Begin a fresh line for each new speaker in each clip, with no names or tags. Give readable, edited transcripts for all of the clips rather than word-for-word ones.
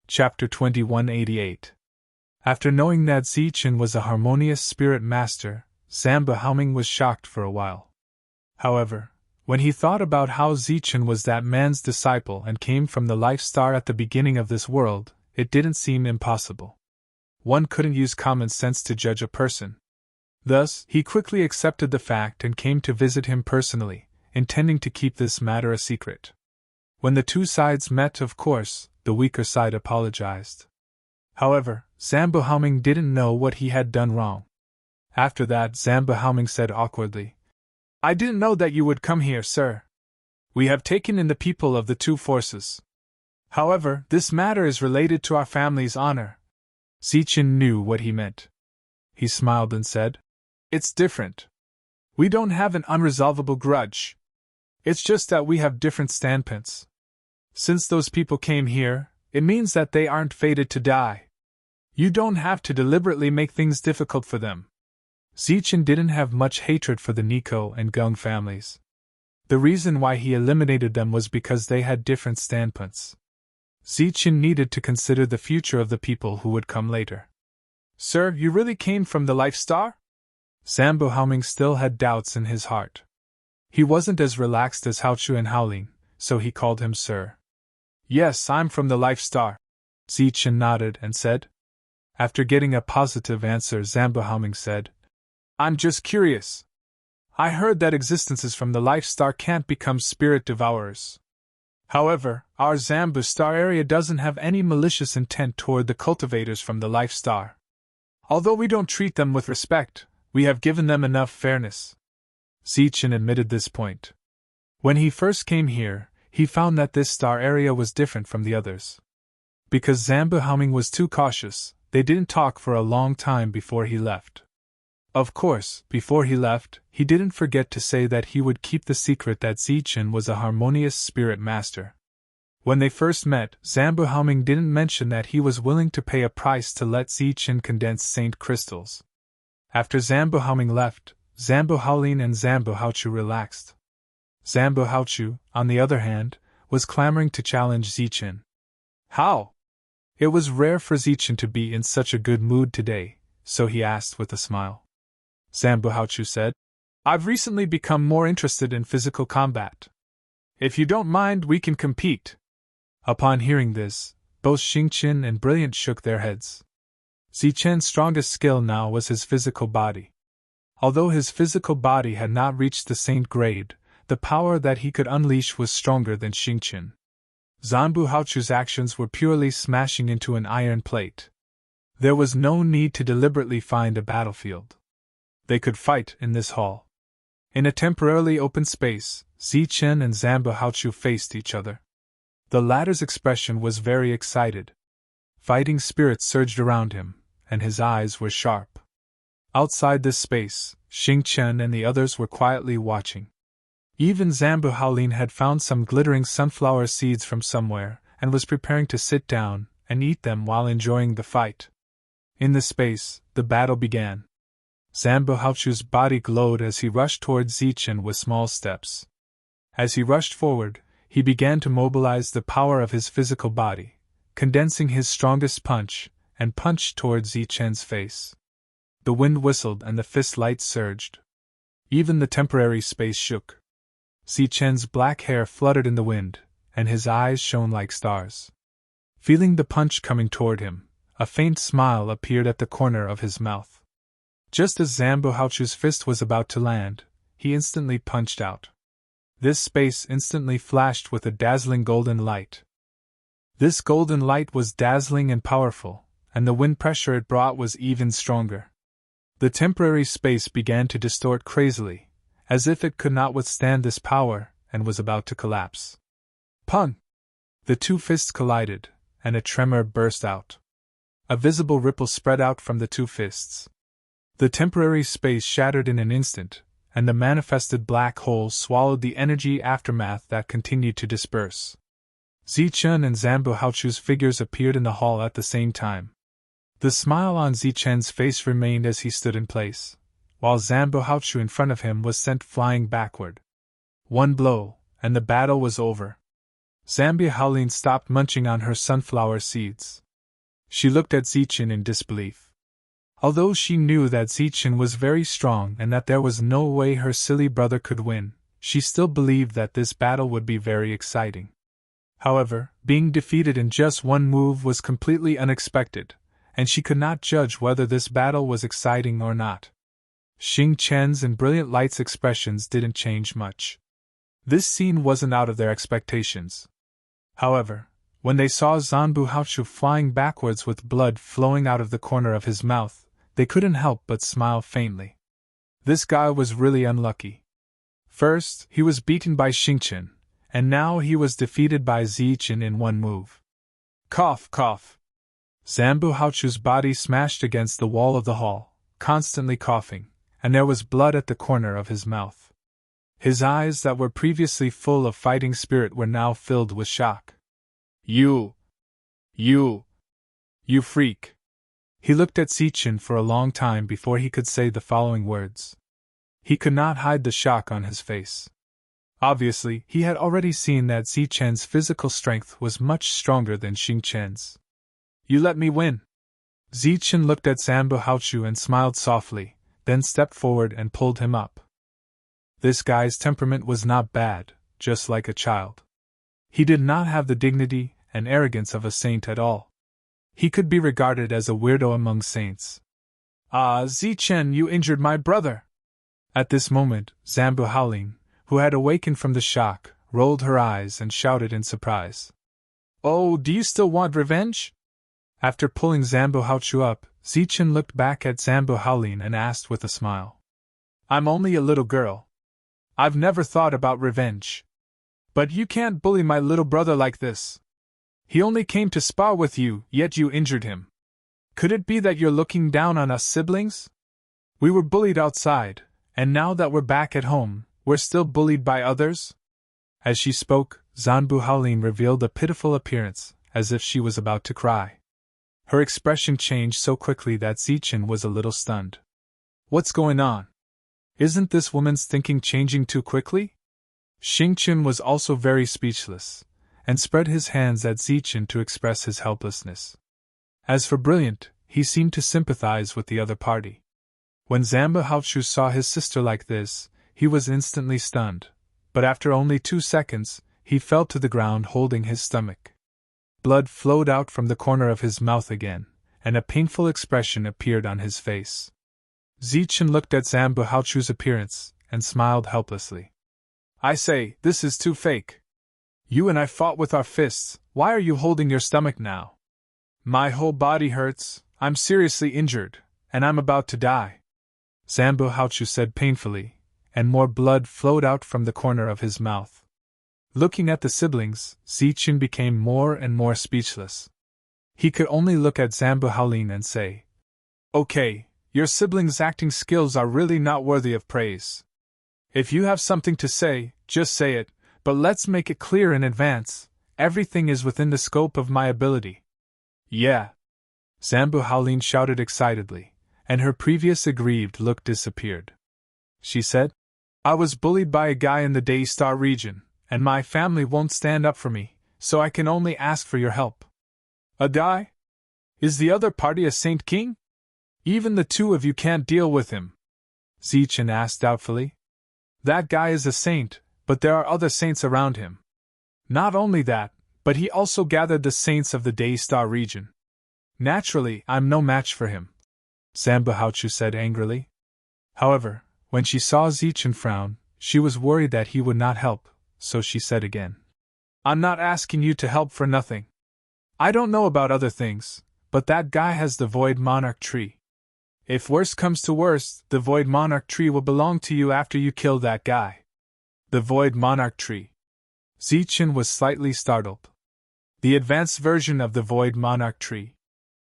Chapter 2188. After knowing that Zichen was a harmonious spirit master, Zamba Haoming was shocked for a while. However, when he thought about how Zichen was that man's disciple and came from the life star at the beginning of this world, it didn't seem impossible. One couldn't use common sense to judge a person. Thus, he quickly accepted the fact and came to visit him personally, intending to keep this matter a secret. When the two sides met, of course, the weaker side apologized. However, Zamba Haoming didn't know what he had done wrong. After that, Zamba Haoming said awkwardly, "I didn't know that you would come here, sir. We have taken in the people of the two forces. However, this matter is related to our family's honor." Zichen knew what he meant. He smiled and said, "It's different. We don't have an unresolvable grudge. It's just that we have different standpoints. Since those people came here, it means that they aren't fated to die. You don't have to deliberately make things difficult for them." Zichen didn't have much hatred for the Nico and Gung families. The reason why he eliminated them was because they had different standpoints. Zichen needed to consider the future of the people who would come later. "Sir, you really came from the Life Star?" Zamba Haoming still had doubts in his heart. He wasn't as relaxed as Haochu and Haolin, so he called him Sir. "Yes, I'm from the Life Star," Zichen nodded and said. After getting a positive answer, Zamba Haoming said, "I'm just curious. I heard that existences from the Life Star can't become spirit devourers. However, our Zambu Star area doesn't have any malicious intent toward the cultivators from the Life Star. Although we don't treat them with respect, we have given them enough fairness." Zichen admitted this point. When he first came here, he found that this star area was different from the others. Because Zamba Haoming was too cautious, they didn't talk for a long time before he left. Of course, before he left, he didn't forget to say that he would keep the secret that Zichen was a harmonious spirit master. When they first met, Zamba Haoming didn't mention that he was willing to pay a price to let Zichen condense Saint crystals. After Zamba Haoming left, Zamba Haolin and Zamba Haochu relaxed. Zamba Haochu, on the other hand, was clamoring to challenge Zichen. How? It was rare for Zichen to be in such a good mood today, so he asked with a smile. Zamba Haochu said, "I've recently become more interested in physical combat. If you don't mind, we can compete." Upon hearing this, both Xingqian and Brilliant shook their heads. Zichen's strongest skill now was his physical body. Although his physical body had not reached the saint grade, the power that he could unleash was stronger than Xingqian. Zanbu Haochu's actions were purely smashing into an iron plate. There was no need to deliberately find a battlefield. They could fight in this hall. In a temporarily open space, Zichen and Zamba Haochu faced each other. The latter's expression was very excited. Fighting spirits surged around him, and his eyes were sharp. Outside this space, Xingqian and the others were quietly watching. Even Zamba Haolin had found some glittering sunflower seeds from somewhere, and was preparing to sit down and eat them while enjoying the fight. In the space, the battle began. Zamba Haochu's body glowed as he rushed towards Zichen with small steps. As he rushed forward, he began to mobilize the power of his physical body, condensing his strongest punch, and punched towards Zichen's face. The wind whistled and the fist light surged. Even the temporary space shook. Zichen's black hair fluttered in the wind, and his eyes shone like stars. Feeling the punch coming toward him, a faint smile appeared at the corner of his mouth. Just as Zamba Haochu's fist was about to land, he instantly punched out. This space instantly flashed with a dazzling golden light. This golden light was dazzling and powerful, and the wind pressure it brought was even stronger. The temporary space began to distort crazily, as if it could not withstand this power, and was about to collapse. Pun! The two fists collided, and a tremor burst out. A visible ripple spread out from the two fists. The temporary space shattered in an instant, and the manifested black hole swallowed the energy aftermath that continued to disperse. Zichen and Zamba Haochu's figures appeared in the hall at the same time. The smile on Zichen's face remained as he stood in place, while Zamba Haochu in front of him was sent flying backward. One blow, and the battle was over. Zambia Howling stopped munching on her sunflower seeds. She looked at Zichen in disbelief. Although she knew that Zichen was very strong and that there was no way her silly brother could win, she still believed that this battle would be very exciting. However, being defeated in just one move was completely unexpected, and she could not judge whether this battle was exciting or not. Xing Chen's and Brilliant Light's expressions didn't change much. This scene wasn't out of their expectations. However, when they saw Zanbu Haochu flying backwards with blood flowing out of the corner of his mouth, they couldn't help but smile faintly. This guy was really unlucky. First, he was beaten by Xingchen, and now he was defeated by Zichen in one move. Cough, cough. Zanbu Haochu's body smashed against the wall of the hall, constantly coughing, and there was blood at the corner of his mouth. His eyes that were previously full of fighting spirit were now filled with shock. You freak. He looked at Zichen for a long time before he could say the following words. He could not hide the shock on his face. Obviously, he had already seen that Zichen's physical strength was much stronger than Xingchen's. You let me win. Zichen looked at Zanbu Haochu and smiled softly, then stepped forward and pulled him up. This guy's temperament was not bad, just like a child. He did not have the dignity and arrogance of a saint at all. He could be regarded as a weirdo among saints. Ah, Zichen, you injured my brother! At this moment, Zanbu Howling, who had awakened from the shock, rolled her eyes and shouted in surprise. Oh, do you still want revenge? After pulling Zanbu Haochu up, Zichen looked back at Zanbu Howling and asked with a smile. I'm only a little girl. I've never thought about revenge. But you can't bully my little brother like this. He only came to spar with you, yet you injured him. Could it be that you're looking down on us siblings? We were bullied outside, and now that we're back at home, we're still bullied by others? As she spoke, Zanbu Howling revealed a pitiful appearance, as if she was about to cry. Her expression changed so quickly that Zichen was a little stunned. What's going on? Isn't this woman's thinking changing too quickly? Xingchen was also very speechless, and spread his hands at Zichen to express his helplessness. As for Brilliant, he seemed to sympathize with the other party. When Zanbu Haochu saw his sister like this, he was instantly stunned, but after only 2 seconds, he fell to the ground holding his stomach. Blood flowed out from the corner of his mouth again, and a painful expression appeared on his face. Zichen looked at Zanbu Haochu's appearance, and smiled helplessly. I say, this is too fake. You and I fought with our fists, why are you holding your stomach now? My whole body hurts, I'm seriously injured, and I'm about to die. Zanbu Haochu said painfully, and more blood flowed out from the corner of his mouth. Looking at the siblings, Zichen became more and more speechless. He could only look at Zanbu Howling and say, Okay, your siblings' acting skills are really not worthy of praise. If you have something to say, just say it, but let's make it clear in advance, everything is within the scope of my ability. Yeah! Zanbu Howling shouted excitedly, and her previous aggrieved look disappeared. She said, I was bullied by a guy in the Daystar region, and my family won't stand up for me, so I can only ask for your help. A guy? Is the other party a Saint King? Even the two of you can't deal with him? Zichen asked doubtfully. That guy is a saint, but there are other saints around him. Not only that, but he also gathered the saints of the Daystar region. Naturally, I'm no match for him, Zanbu Haochu said angrily. However, when she saw Zichen frown, she was worried that he would not help, so she said again. I'm not asking you to help for nothing. I don't know about other things, but that guy has the Void Monarch tree. If worst comes to worst, the Void Monarch tree will belong to you after you kill that guy. The Void Monarch tree. Zichen was slightly startled. The advanced version of the Void Monarch tree.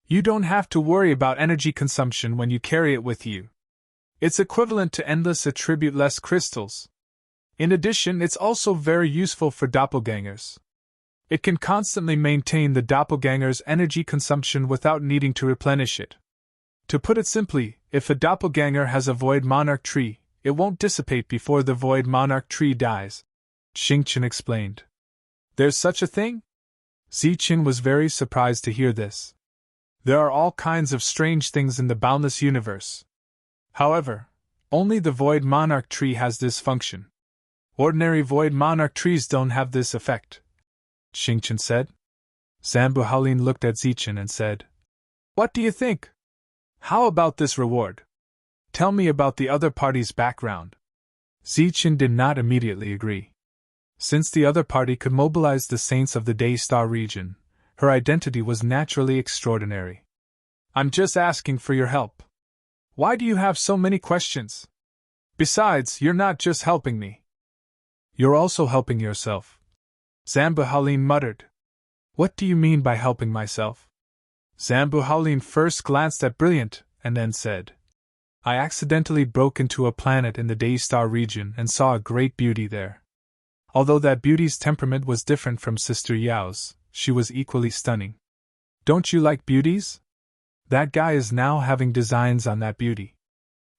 You don't have to worry about energy consumption when you carry it with you. It's equivalent to endless attribute-less crystals. In addition, it's also very useful for doppelgangers. It can constantly maintain the doppelganger's energy consumption without needing to replenish it. To put it simply, if a doppelganger has a Void Monarch tree, it won't dissipate before the Void Monarch tree dies, Xingchen explained. There's such a thing? Zichen was very surprised to hear this. There are all kinds of strange things in the boundless universe. However, only the Void Monarch tree has this function. Ordinary Void Monarch trees don't have this effect, Xingchen said. Zambuhaolin looked at Zichen and said, What do you think? How about this reward? Tell me about the other party's background. Zichen did not immediately agree. Since the other party could mobilize the saints of the Daystar region, her identity was naturally extraordinary. I'm just asking for your help. Why do you have so many questions? Besides, you're not just helping me. You're also helping yourself. Zambuhaolin muttered. What do you mean by helping myself? Zambuhaolin first glanced at Brilliant, and then said, I accidentally broke into a planet in the Daystar region and saw a great beauty there. Although that beauty's temperament was different from Sister Yao's, she was equally stunning. Don't you like beauties? That guy is now having designs on that beauty.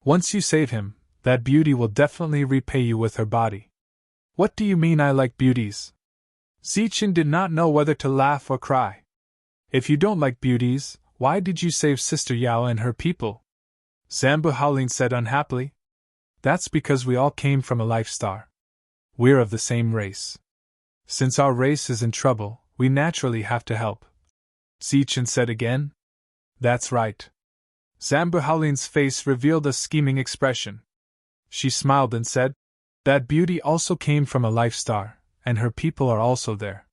Once you save him, that beauty will definitely repay you with her body. What do you mean I like beauties? Zichen did not know whether to laugh or cry. If you don't like beauties, why did you save Sister Yao and her people? Zambuhaolin said unhappily. That's because we all came from a life star. We're of the same race. Since our race is in trouble, we naturally have to help. Zichen said again. That's right. Zambuhaolin's face revealed a scheming expression. She smiled and said, That beauty also came from a life star, and her people are also there.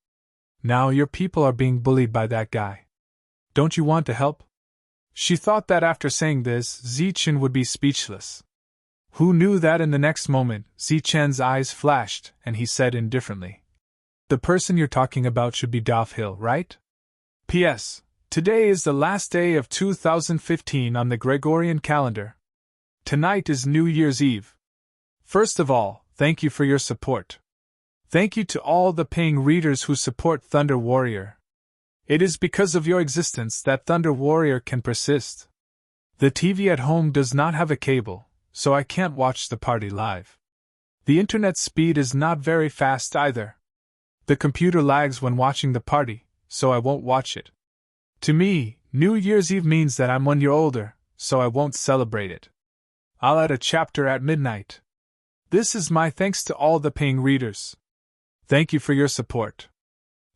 Now your people are being bullied by that guy. Don't you want to help? She thought that after saying this, Zichen would be speechless. Who knew that in the next moment, Zichen's eyes flashed, and he said indifferently, The person you're talking about should be Dov Hill, right? P.S. Today is the last day of 2015 on the Gregorian calendar. Tonight is New Year's Eve. First of all, thank you for your support. Thank you to all the paying readers who support Thunder Warrior. It is because of your existence that Thunder Warrior can persist. The TV at home does not have a cable, so I can't watch the party live. The internet speed is not very fast either. The computer lags when watching the party, so I won't watch it. To me, New Year's Eve means that I'm 1 year older, so I won't celebrate it. I'll add a chapter at midnight. This is my thanks to all the paying readers. Thank you for your support.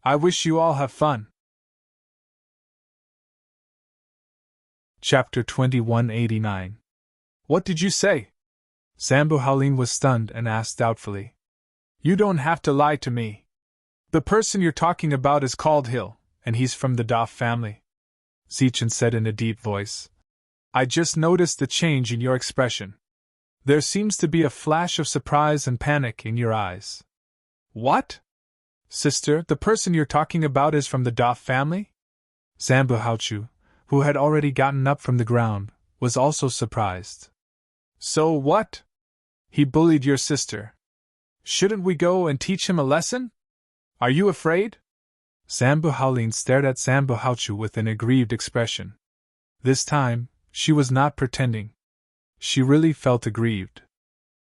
I wish you all have fun. Chapter 2189. What did you say? Zambuhaolin was stunned and asked doubtfully. You don't have to lie to me. The person you're talking about is called Hill, and he's from the Dov family. Zichen said in a deep voice. I just noticed the change in your expression. There seems to be a flash of surprise and panic in your eyes. What? Sister, the person you're talking about is from the Dov family? Zambuhaochu, who had already gotten up from the ground, was also surprised. So what? He bullied your sister. Shouldn't we go and teach him a lesson? Are you afraid? Zambuhaolin stared at Zambuhaochu with an aggrieved expression. This time, she was not pretending. She really felt aggrieved.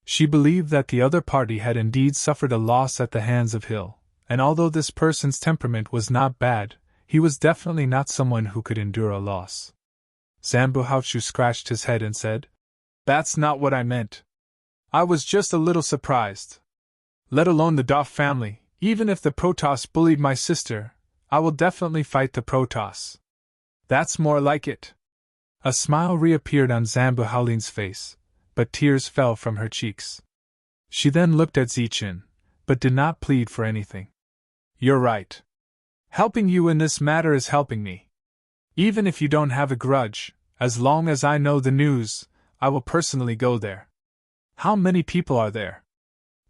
She believed that the other party had indeed suffered a loss at the hands of Hill, and although this person's temperament was not bad, he was definitely not someone who could endure a loss. Zambuhaochu scratched his head and said, That's not what I meant. I was just a little surprised. Let alone the Dov family, even if the Protoss bullied my sister, I will definitely fight the Protoss. That's more like it. A smile reappeared on Zambuhaolin's face, but tears fell from her cheeks. She then looked at Zichen, but did not plead for anything. You're right. Helping you in this matter is helping me. Even if you don't have a grudge, as long as I know the news, I will personally go there. How many people are there?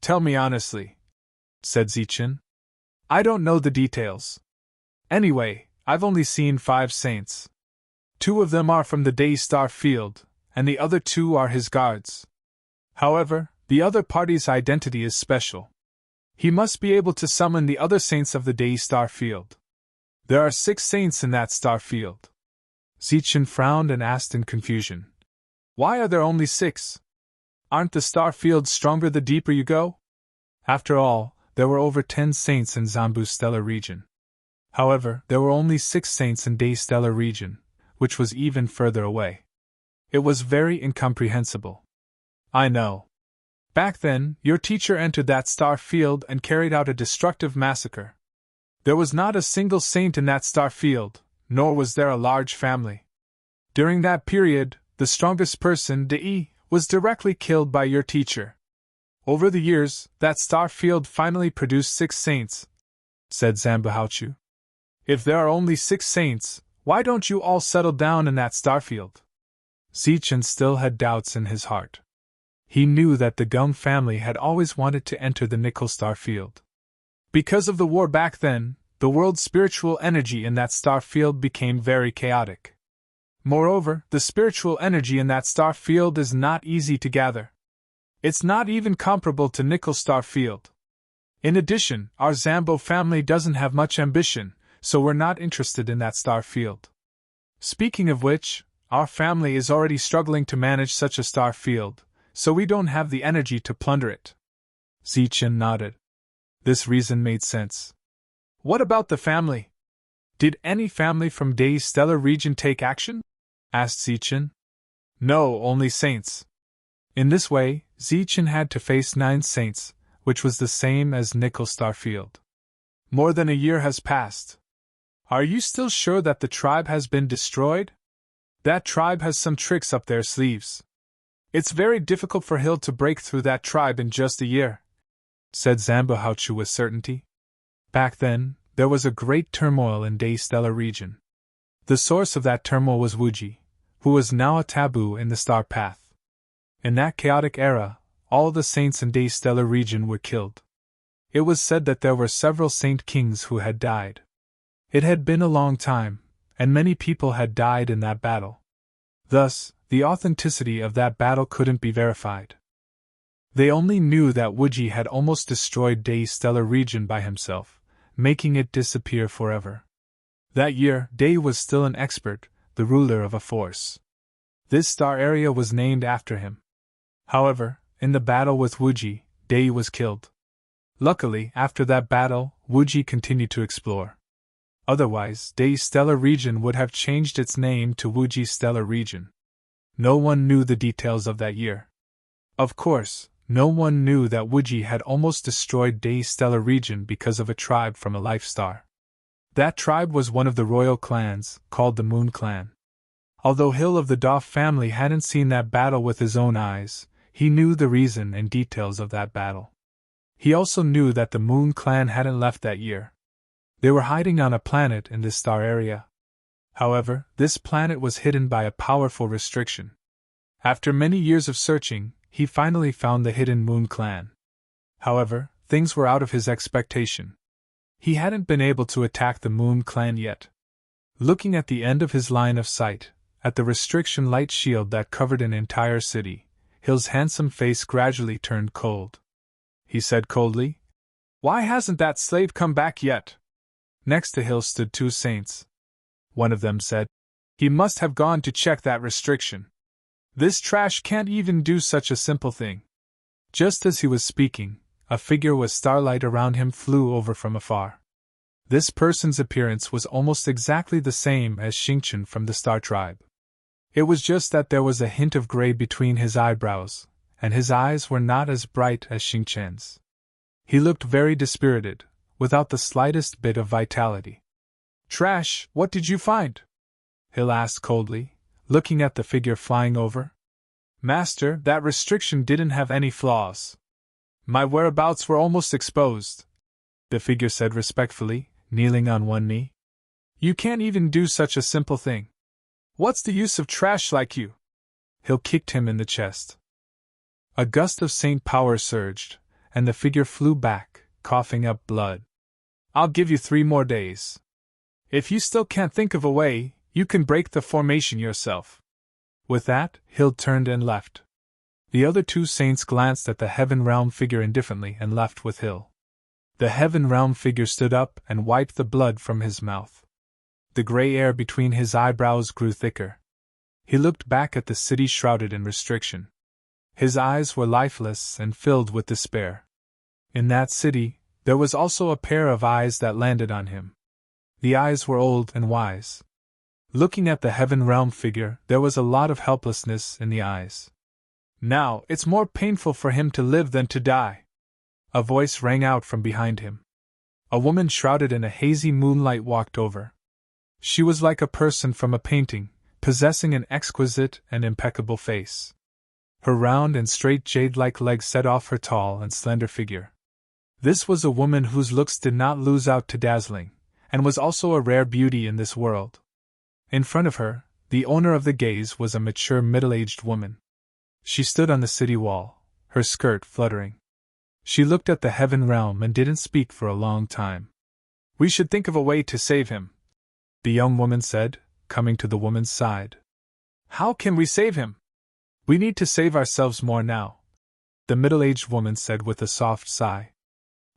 Tell me honestly, said Zichen. I don't know the details. Anyway, I've only seen 5 saints. 2 of them are from the Daystar field, and the other 2 are his guards. However, the other party's identity is special. He must be able to summon the other saints of the Daystar field. There are 6 saints in that star field. Zichen frowned and asked in confusion. Why are there only 6? Aren't the star fields stronger the deeper you go? After all, there were over 10 saints in Zambu's stellar region. However, there were only 6 saints in Day's stellar region, which was even further away. It was very incomprehensible. I know. Back then, your teacher entered that star field and carried out a destructive massacre. There was not a single saint in that star field, nor was there a large family. During that period, the strongest person, Dei, was directly killed by your teacher. Over the years, that star field finally produced 6 saints, said Zambuhauchu. If there are only 6 saints, why don't you all settle down in that star field? Zichen still had doubts in his heart. He knew that the Gum family had always wanted to enter the nickel star field. Because of the war back then, the world's spiritual energy in that star field became very chaotic. Moreover, the spiritual energy in that star field is not easy to gather. It's not even comparable to nickel star field. In addition, our Zambo family doesn't have much ambition, so we're not interested in that star field. Speaking of which, our family is already struggling to manage such a star field, so we don't have the energy to plunder it. Zichen nodded. This reason made sense. What about the family? Did any family from Day's stellar region take action? Asked Zichen. No, only saints. In this way, Zichen had to face 9 saints, which was the same as nickel star field. More than a year has passed. Are you still sure that the tribe has been destroyed? That tribe has some tricks up their sleeves. It's very difficult for Hill to break through that tribe in just a year, said Zambuhauchu with certainty. Back then, there was a great turmoil in Day's stellar region. The source of that turmoil was Wuji, who was now a taboo in the star path. In that chaotic era, all the saints in Day's stellar region were killed. It was said that there were several saint kings who had died. It had been a long time, and many people had died in that battle. Thus, the authenticity of that battle couldn't be verified. They only knew that Wuji had almost destroyed Day's stellar region by himself, making it disappear forever. That year, Day was still an expert, the ruler of a force. This star area was named after him. However, in the battle with Wuji, Day was killed. Luckily, after that battle, Wuji continued to explore. Otherwise, Day's stellar region would have changed its name to Wuji's stellar region. No one knew the details of that year. Of course, no one knew that Wuji had almost destroyed Day's stellar region because of a tribe from a life star. That tribe was one of the royal clans, called the Moon Clan. Although Hill of the Doff family hadn't seen that battle with his own eyes, he knew the reason and details of that battle. He also knew that the Moon Clan hadn't left that year. They were hiding on a planet in this star area. However, this planet was hidden by a powerful restriction. After many years of searching, he finally found the hidden Moon Clan. However, things were out of his expectation. He hadn't been able to attack the Moon Clan yet. Looking at the end of his line of sight, at the restriction light shield that covered an entire city, Hill's handsome face gradually turned cold. He said coldly, "Why hasn't that slave come back yet?" Next to Hill stood 2 saints. One of them said, "He must have gone to check that restriction. This trash can't even do such a simple thing." Just as he was speaking, a figure with starlight around him flew over from afar. This person's appearance was almost exactly the same as Xingchen from the Star Tribe. It was just that there was a hint of gray between his eyebrows, and his eyes were not as bright as Xingchen's. He looked very dispirited, without the slightest bit of vitality. "Trash, what did you find?" Hill asked coldly, looking at the figure flying over. "Master, that restriction didn't have any flaws. My whereabouts were almost exposed," the figure said respectfully, kneeling on one knee. "You can't even do such a simple thing. What's the use of trash like you?" Hill kicked him in the chest. A gust of saint power surged, and the figure flew back, coughing up blood. "I'll give you 3 more days. If you still can't think of a way, you can break the formation yourself." With that, Hill turned and left. The other 2 saints glanced at the Heaven Realm figure indifferently and left with Hill. The Heaven Realm figure stood up and wiped the blood from his mouth. The gray air between his eyebrows grew thicker. He looked back at the city shrouded in restriction. His eyes were lifeless and filled with despair. In that city, There was also a pair of eyes that landed on him. The eyes were old and wise. Looking at the heaven realm figure, there was a lot of helplessness in the eyes. Now, it's more painful for him to live than to die. A voice rang out from behind him. A woman shrouded in a hazy moonlight walked over. She was like a person from a painting, possessing an exquisite and impeccable face. Her round and straight jade-like legs set off her tall and slender figure. This was a woman whose looks did not lose out to dazzling, and was also a rare beauty in this world. In front of her, the owner of the gaze was a mature middle-aged woman. She stood on the city wall, her skirt fluttering. She looked at the heaven realm and didn't speak for a long time. "We should think of a way to save him," the young woman said, coming to the woman's side. "How can we save him?" "We need to save ourselves more now," the middle-aged woman said with a soft sigh.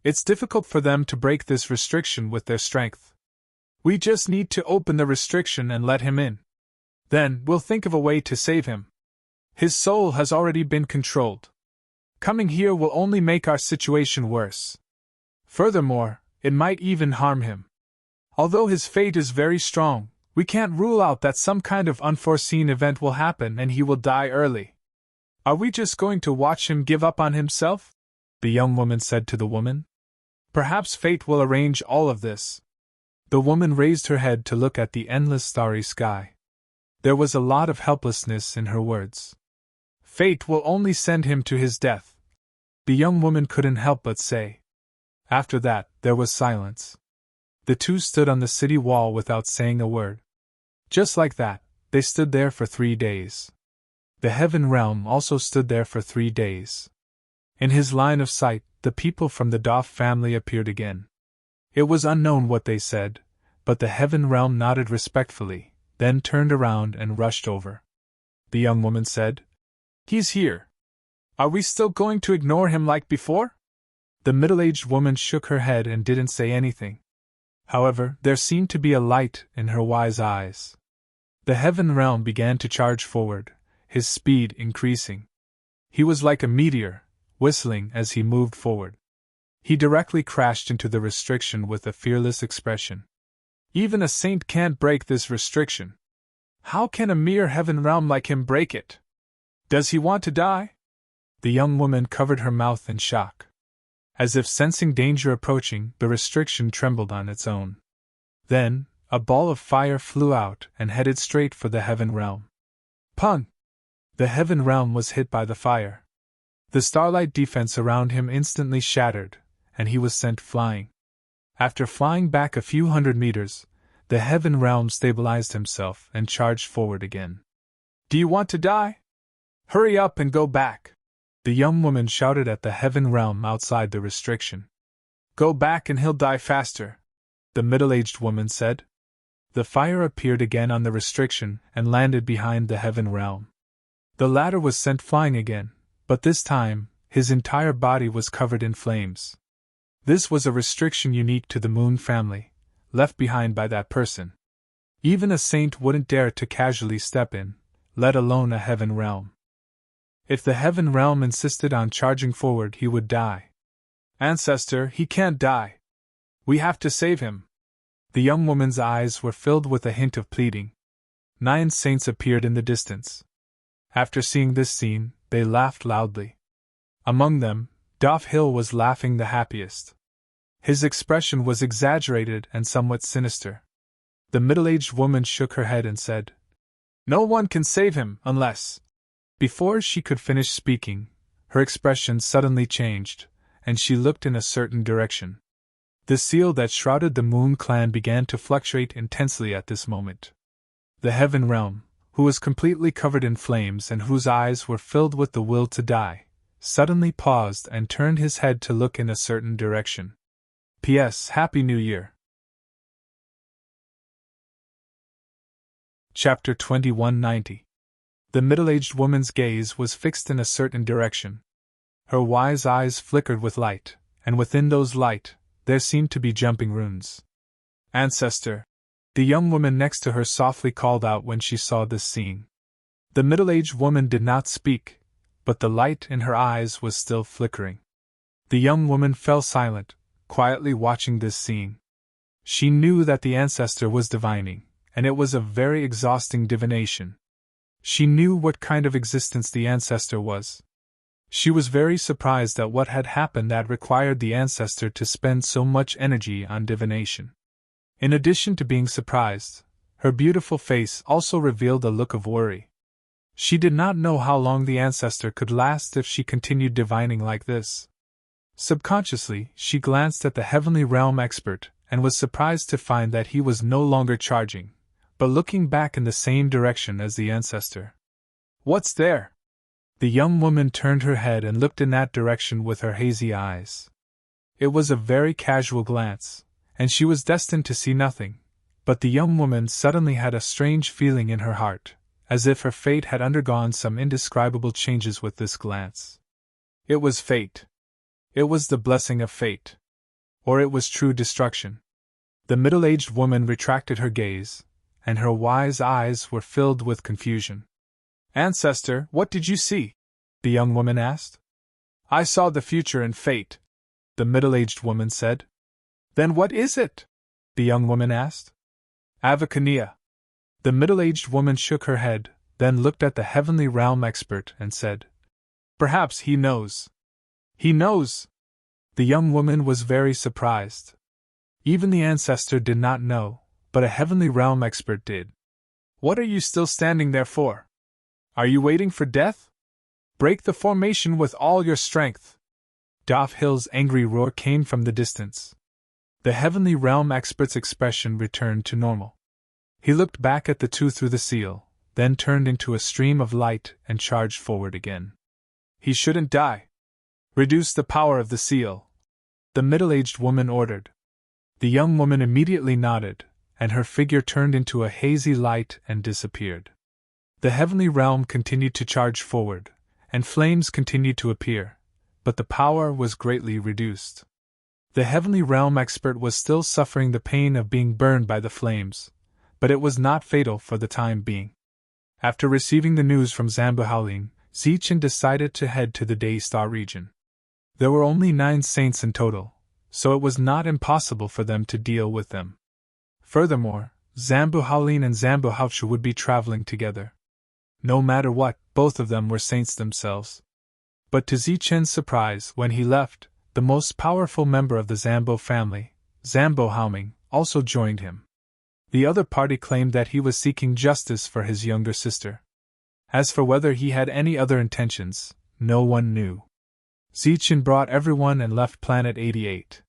"It's difficult for them to break this restriction with their strength. We just need to open the restriction and let him in. Then, we'll think of a way to save him. His soul has already been controlled. Coming here will only make our situation worse. Furthermore, it might even harm him. Although his fate is very strong, we can't rule out that some kind of unforeseen event will happen and he will die early. Are we just going to watch him give up on himself?" the young woman said to the woman. "Perhaps fate will arrange all of this." The woman raised her head to look at the endless starry sky. There was a lot of helplessness in her words. "Fate will only send him to his death," the young woman couldn't help but say. After that, there was silence. The two stood on the city wall without saying a word. Just like that, they stood there for 3 days. The heaven realm also stood there for 3 days. In his line of sight, the people from the Doff family appeared again. It was unknown what they said, but the heaven realm nodded respectfully, then turned around and rushed over. The young woman said, "He's here. Are we still going to ignore him like before?" The middle-aged woman shook her head and didn't say anything. However, there seemed to be a light in her wise eyes. The heaven realm began to charge forward, his speed increasing. He was like a meteor, whistling as he moved forward. He directly crashed into the restriction with a fearless expression. "Even a saint can't break this restriction. How can a mere heaven realm like him break it? Does he want to die?" The young woman covered her mouth in shock. As if sensing danger approaching, the restriction trembled on its own. Then, a ball of fire flew out and headed straight for the heaven realm. Pung! The heaven realm was hit by the fire. The starlight defense around him instantly shattered, and he was sent flying. After flying back a few hundred meters, the heaven realm stabilized himself and charged forward again. "Do you want to die? Hurry up and go back!" the young woman shouted at the heaven realm outside the restriction. "Go back and he'll die faster," the middle-aged woman said. The fire appeared again on the restriction and landed behind the heaven realm. The latter was sent flying again, but this time, his entire body was covered in flames. This was a restriction unique to the Moon family, left behind by that person. Even a saint wouldn't dare to casually step in, let alone a heaven realm. If the heaven realm insisted on charging forward, he would die. "Ancestor, he can't die. We have to save him." The young woman's eyes were filled with a hint of pleading. 9 saints appeared in the distance. After seeing this scene, they laughed loudly. Among them, Doff Hill was laughing the happiest. His expression was exaggerated and somewhat sinister. The middle-aged woman shook her head and said, "No one can save him unless—" Before she could finish speaking, her expression suddenly changed, and she looked in a certain direction. The seal that shrouded the Moon clan began to fluctuate intensely at this moment. The heaven realm, who was completely covered in flames and whose eyes were filled with the will to die, suddenly paused and turned his head to look in a certain direction. P.S. Happy New Year. Chapter 2190. The middle-aged woman's gaze was fixed in a certain direction. Her wise eyes flickered with light, and within those light, there seemed to be jumping runes. "Ancestor," the young woman next to her softly called out when she saw this scene. The middle-aged woman did not speak, but the light in her eyes was still flickering. The young woman fell silent, quietly watching this scene. She knew that the ancestor was divining, and it was a very exhausting divination. She knew what kind of existence the ancestor was. She was very surprised at what had happened that required the ancestor to spend so much energy on divination. In addition to being surprised, her beautiful face also revealed a look of worry. She did not know how long the ancestor could last if she continued divining like this. Subconsciously, she glanced at the heavenly realm expert and was surprised to find that he was no longer charging, but looking back in the same direction as the ancestor. "What's there?" The young woman turned her head and looked in that direction with her hazy eyes. It was a very casual glance, and she was destined to see nothing, but the young woman suddenly had a strange feeling in her heart, as if her fate had undergone some indescribable changes with this glance. It was fate. It was the blessing of fate. Or it was true destruction. The middle-aged woman retracted her gaze, and her wise eyes were filled with confusion. "Ancestor, what did you see?" the young woman asked. "I saw the future and fate," the middle-aged woman said. "Then what is it?" the young woman asked. "Avicania." The middle-aged woman shook her head, then looked at the heavenly realm expert and said, "Perhaps he knows." "He knows?" The young woman was very surprised. Even the ancestor did not know, but a heavenly realm expert did. "What are you still standing there for? Are you waiting for death? Break the formation with all your strength!" Doff Hill's angry roar came from the distance. The heavenly realm expert's expression returned to normal. He looked back at the two through the seal, then turned into a stream of light and charged forward again. "He shouldn't die. Reduce the power of the seal," the middle-aged woman ordered. The young woman immediately nodded, and her figure turned into a hazy light and disappeared. The heavenly realm continued to charge forward, and flames continued to appear, but the power was greatly reduced. The heavenly realm expert was still suffering the pain of being burned by the flames, but it was not fatal for the time being. After receiving the news from Zambuhaulin, Zichen decided to head to the Daystar region. There were only 9 saints in total, so it was not impossible for them to deal with them. Furthermore, Zambuhaulin and Zambuhauchu would be traveling together. No matter what, both of them were saints themselves. But to Zichen's surprise, when he left, the most powerful member of the Zambo family, Zambo Haoming, also joined him. The other party claimed that he was seeking justice for his younger sister. As for whether he had any other intentions, no one knew. Zichen brought everyone and left Planet 88.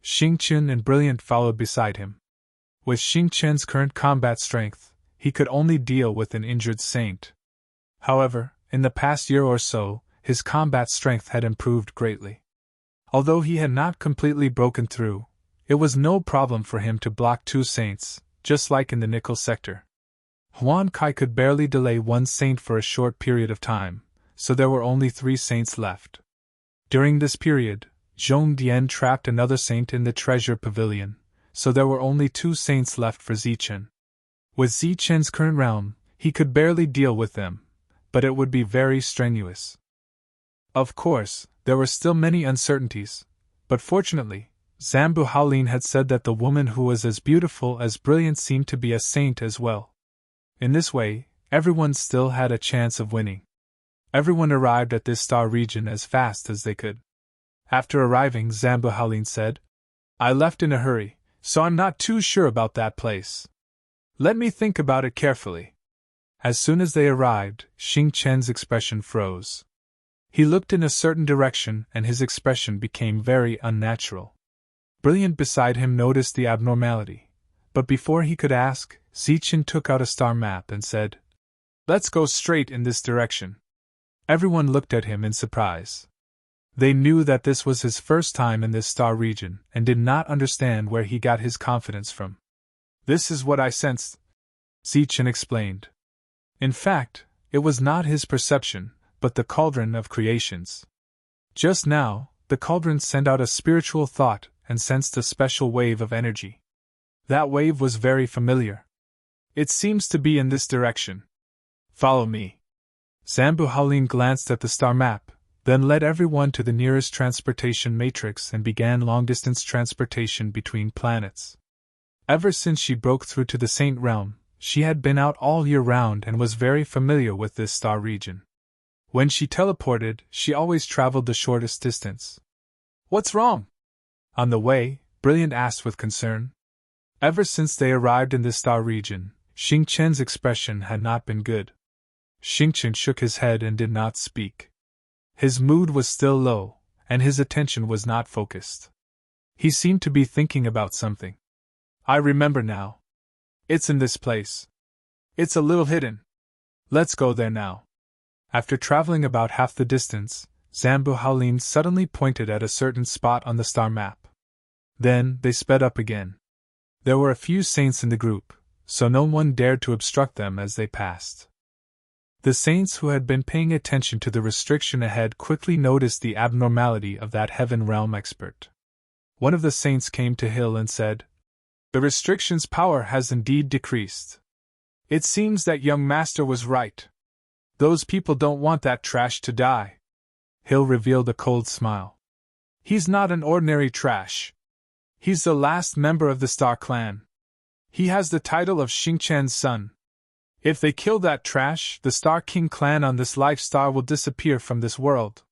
Xingchen and Brilliant followed beside him. With Xingchen's current combat strength, he could only deal with an injured saint. However, in the past year or so, his combat strength had improved greatly. Although he had not completely broken through, it was no problem for him to block 2 saints, just like in the nickel sector. Huan Kai could barely delay 1 saint for a short period of time, so there were only 3 saints left. During this period, Zhong Dian trapped another saint in the treasure pavilion, so there were only 2 saints left for Zichen. With Zichen's current realm, he could barely deal with them, but it would be very strenuous. Of course, there were still many uncertainties, but fortunately, Zambuhaulin had said that the woman who was as beautiful as Brilliant seemed to be a saint as well. In this way, everyone still had a chance of winning. Everyone arrived at this star region as fast as they could. After arriving, Zambuhaulin said, "I left in a hurry, so I'm not too sure about that place. Let me think about it carefully." As soon as they arrived, Xingchen's expression froze. He looked in a certain direction and his expression became very unnatural. Brilliant beside him noticed the abnormality, but before he could ask, Zichen took out a star map and said, "Let's go straight in this direction." Everyone looked at him in surprise. They knew that this was his first time in this star region and did not understand where he got his confidence from. "This is what I sensed," Zichen explained. In fact, it was not his perception, but the cauldron of creations. Just now, the cauldron sent out a spiritual thought and sensed a special wave of energy. That wave was very familiar. "It seems to be in this direction. Follow me." Zambuhaulin glanced at the star map, then led everyone to the nearest transportation matrix and began long-distance transportation between planets. Ever since she broke through to the Saint Realm, she had been out all year round and was very familiar with this star region. When she teleported, she always traveled the shortest distance. "What's wrong?" On the way, Brilliant asked with concern. Ever since they arrived in this star region, Xing Chen's expression had not been good. Xing Chen shook his head and did not speak. His mood was still low, and his attention was not focused. He seemed to be thinking about something. "I remember now. It's in this place. It's a little hidden. Let's go there now." After traveling about half the distance, Zambu Haolin suddenly pointed at a certain spot on the star map. Then, they sped up again. There were a few saints in the group, so no one dared to obstruct them as they passed. The saints who had been paying attention to the restriction ahead quickly noticed the abnormality of that heaven realm expert. One of the saints came to Hill and said, "The restriction's power has indeed decreased. It seems that young master was right. Those people don't want that trash to die." Hill revealed a cold smile. "He's not an ordinary trash. He's the last member of the Star Clan. He has the title of Xing Chen's son. If they kill that trash, the Star King clan on this life star will disappear from this world."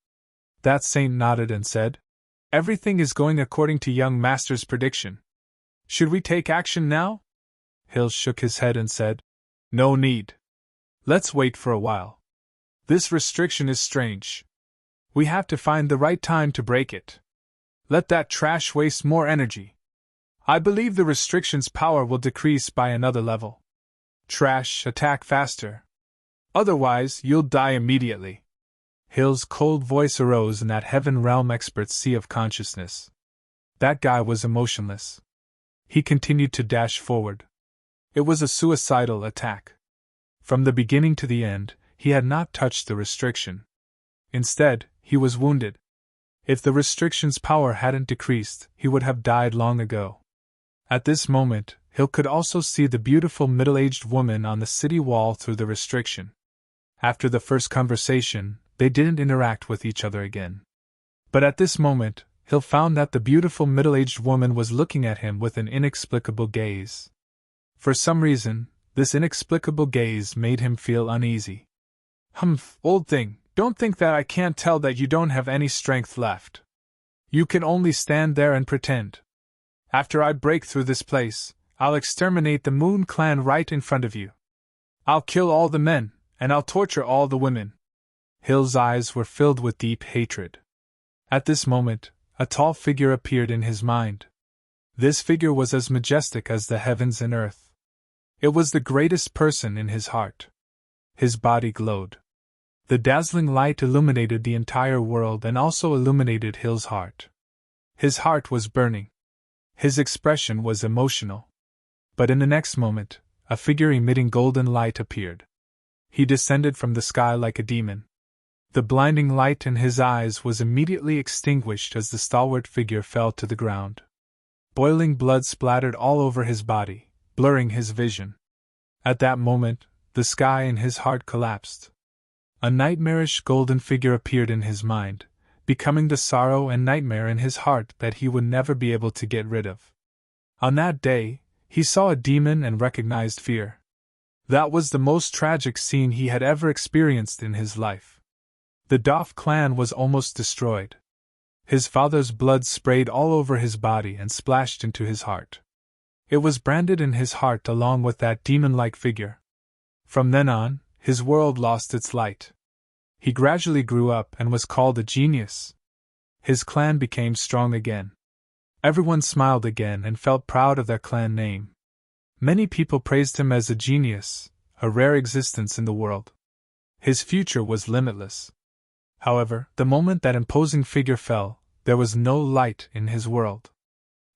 That saint nodded and said, "Everything is going according to young master's prediction. Should we take action now?" Hill shook his head and said, "No need. Let's wait for a while. This restriction is strange. We have to find the right time to break it. Let that trash waste more energy. I believe the restriction's power will decrease by another level. Trash, attack faster. Otherwise, you'll die immediately." Hill's cold voice arose in that heaven realm expert's sea of consciousness. That guy was emotionless. He continued to dash forward. It was a suicidal attack. From the beginning to the end, he had not touched the restriction. Instead, he was wounded. If the restriction's power hadn't decreased, he would have died long ago. At this moment, Hill could also see the beautiful middle-aged woman on the city wall through the restriction. After the first conversation, they didn't interact with each other again. But at this moment, Hill found that the beautiful middle-aged woman was looking at him with an inexplicable gaze. For some reason, this inexplicable gaze made him feel uneasy. "Humph, old thing, don't think that I can't tell that you don't have any strength left. You can only stand there and pretend. After I break through this place, I'll exterminate the Moon Clan right in front of you. I'll kill all the men, and I'll torture all the women." Hill's eyes were filled with deep hatred. At this moment, a tall figure appeared in his mind. This figure was as majestic as the heavens and earth. It was the greatest person in his heart. His body glowed. The dazzling light illuminated the entire world and also illuminated Hill's heart. His heart was burning. His expression was emotional. But in the next moment, a figure emitting golden light appeared. He descended from the sky like a demon. The blinding light in his eyes was immediately extinguished as the stalwart figure fell to the ground. Boiling blood splattered all over his body, blurring his vision. At that moment, the sky in his heart collapsed. A nightmarish golden figure appeared in his mind, becoming the sorrow and nightmare in his heart that he would never be able to get rid of. On that day, he saw a demon and recognized fear. That was the most tragic scene he had ever experienced in his life. The Daf clan was almost destroyed. His father's blood sprayed all over his body and splashed into his heart. It was branded in his heart along with that demon-like figure. From then on, his world lost its light. He gradually grew up and was called a genius. His clan became strong again. Everyone smiled again and felt proud of their clan name. Many people praised him as a genius, a rare existence in the world. His future was limitless. However, the moment that imposing figure fell, there was no light in his world.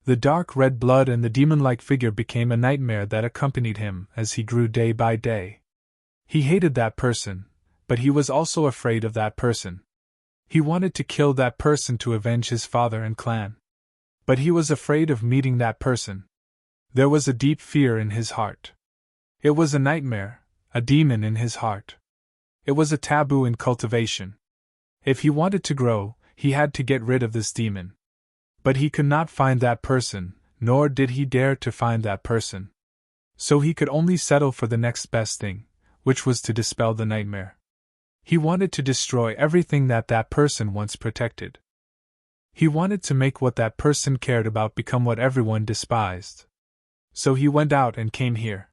The dark red blood and the demon-like figure became a nightmare that accompanied him as he grew day by day. He hated that person, but he was also afraid of that person. He wanted to kill that person to avenge his father and clan. But he was afraid of meeting that person. There was a deep fear in his heart. It was a nightmare, a demon in his heart. It was a taboo in cultivation. If he wanted to grow, he had to get rid of this demon. But he could not find that person, nor did he dare to find that person. So he could only settle for the next best thing, which was to dispel the nightmare. He wanted to destroy everything that person once protected. He wanted to make what that person cared about become what everyone despised. So he went out and came here.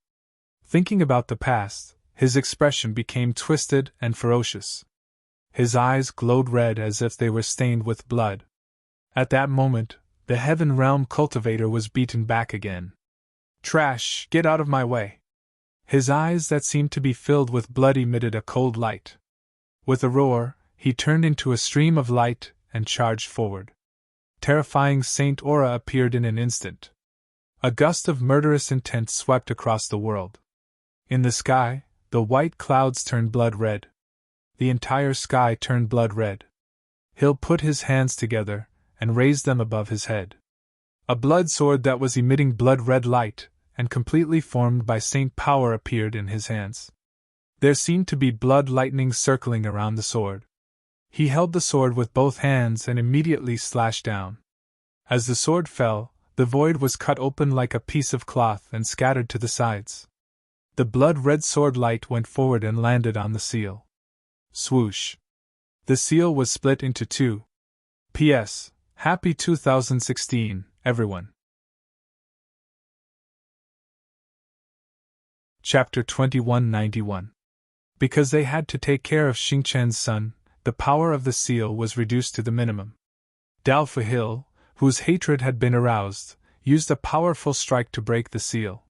Thinking about the past, his expression became twisted and ferocious. His eyes glowed red as if they were stained with blood. At that moment, the Heaven Realm cultivator was beaten back again. Trash, get out of my way! His eyes that seemed to be filled with blood emitted a cold light. With a roar, he turned into a stream of light and charged forward. Terrifying Saint Aura appeared in an instant. A gust of murderous intent swept across the world. In the sky, the white clouds turned blood red. The entire sky turned blood red. Hill put his hands together and raised them above his head. A blood sword that was emitting blood-red light and completely formed by Saint Power appeared in his hands. There seemed to be blood lightning circling around the sword. He held the sword with both hands and immediately slashed down. As the sword fell, the void was cut open like a piece of cloth and scattered to the sides. The blood-red sword light went forward and landed on the seal. Swoosh! The seal was split into two. P.S. Happy 2016, everyone. Chapter 2191. Because they had to take care of Xingchen's son, the power of the seal was reduced to the minimum. Dalfa Hill, whose hatred had been aroused, used a powerful strike to break the seal.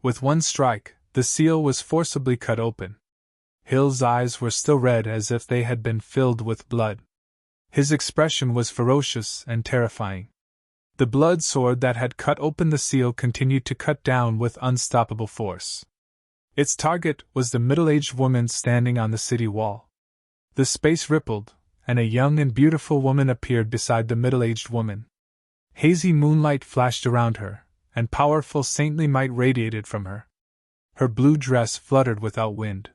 With one strike, the seal was forcibly cut open. Hill's eyes were still red as if they had been filled with blood. His expression was ferocious and terrifying. The blood sword that had cut open the seal continued to cut down with unstoppable force. Its target was the middle-aged woman standing on the city wall. The space rippled, and a young and beautiful woman appeared beside the middle-aged woman. Hazy moonlight flashed around her, and powerful saintly might radiated from her. Her blue dress fluttered without wind.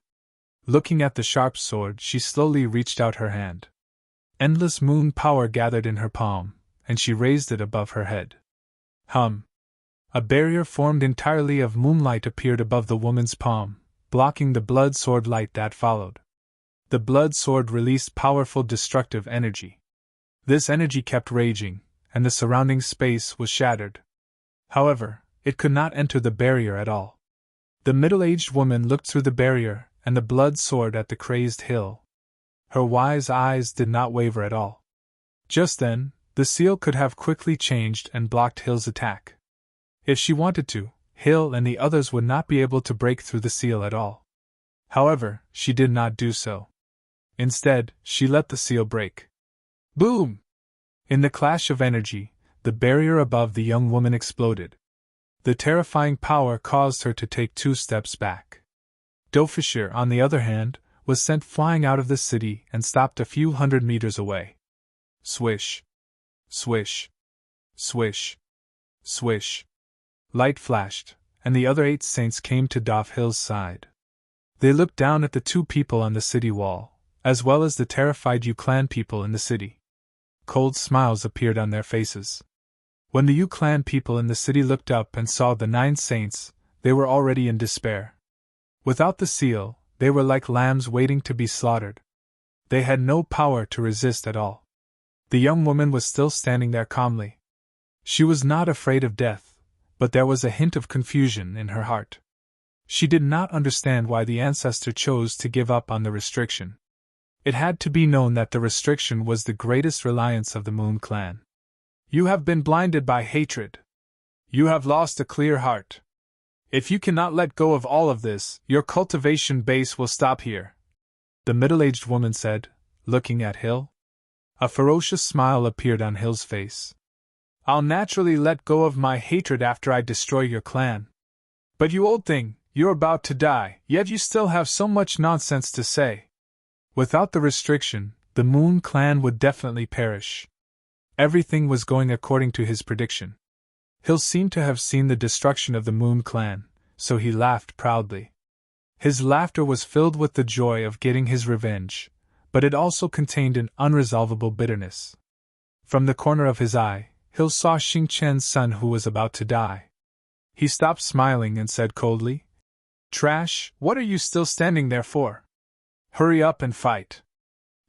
Looking at the sharp sword, she slowly reached out her hand. Endless moon power gathered in her palm, and she raised it above her head. Hum! A barrier formed entirely of moonlight appeared above the woman's palm, blocking the blood sword light that followed. The blood sword released powerful destructive energy. This energy kept raging, and the surrounding space was shattered. However, it could not enter the barrier at all. The middle-aged woman looked through the barrier and the blood sword at the crazed Hill. Her wise eyes did not waver at all. Just then, the seal could have quickly changed and blocked Hill's attack. If she wanted to, Hill and the others would not be able to break through the seal at all. However, she did not do so. Instead, she let the seal break. Boom! In the clash of energy, the barrier above the young woman exploded. The terrifying power caused her to take 2 steps back. Dofishir, on the other hand, was sent flying out of the city and stopped a few hundred meters away. Swish! Swish! Swish! Swish! Light flashed, and the other 8 saints came to Doff Hill's side. They looked down at the 2 people on the city wall, as well as the terrified Yu-Clan people in the city. Cold smiles appeared on their faces. When the Yu-Clan people in the city looked up and saw the 9 saints, they were already in despair. Without the seal, they were like lambs waiting to be slaughtered. They had no power to resist at all. The young woman was still standing there calmly. She was not afraid of death, but there was a hint of confusion in her heart. She did not understand why the ancestor chose to give up on the restriction. It had to be known that the restriction was the greatest reliance of the Moon Clan. You have been blinded by hatred. You have lost a clear heart. If you cannot let go of all of this, your cultivation base will stop here, the middle-aged woman said, looking at Hill. A ferocious smile appeared on Hill's face. I'll naturally let go of my hatred after I destroy your clan. But you old thing, you're about to die, yet you still have so much nonsense to say. Without the restriction, the Moon Clan would definitely perish. Everything was going according to his prediction. Hill seemed to have seen the destruction of the Moon Clan, so he laughed proudly. His laughter was filled with the joy of getting his revenge, but it also contained an unresolvable bitterness. From the corner of his eye, Hill saw Xing Chen's son who was about to die. He stopped smiling and said coldly, "Trash, what are you still standing there for? Hurry up and fight."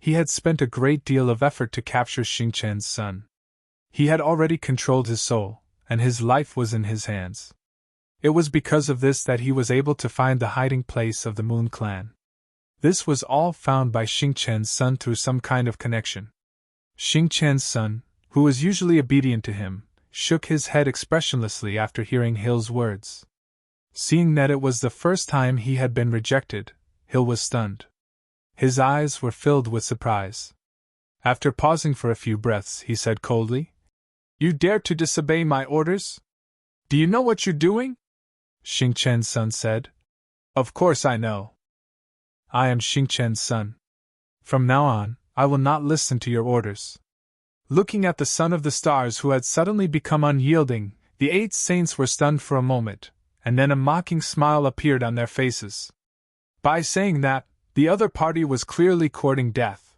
He had spent a great deal of effort to capture Xing Chen's son. He had already controlled his soul, and his life was in his hands. It was because of this that he was able to find the hiding place of the Moon Clan. This was all found by Xing Chen's son through some kind of connection. Xing Chen's son, who was usually obedient to him, shook his head expressionlessly after hearing Hill's words. Seeing that it was the first time he had been rejected, Hill was stunned. His eyes were filled with surprise. After pausing for a few breaths, he said coldly, "You dare to disobey my orders? Do you know what you're doing?" Xing Chen's son said, "Of course I know. I am Xing Chen's son. From now on, I will not listen to your orders." Looking at the son of the stars who had suddenly become unyielding, the 8 saints were stunned for a moment, and then a mocking smile appeared on their faces. By saying that, the other party was clearly courting death.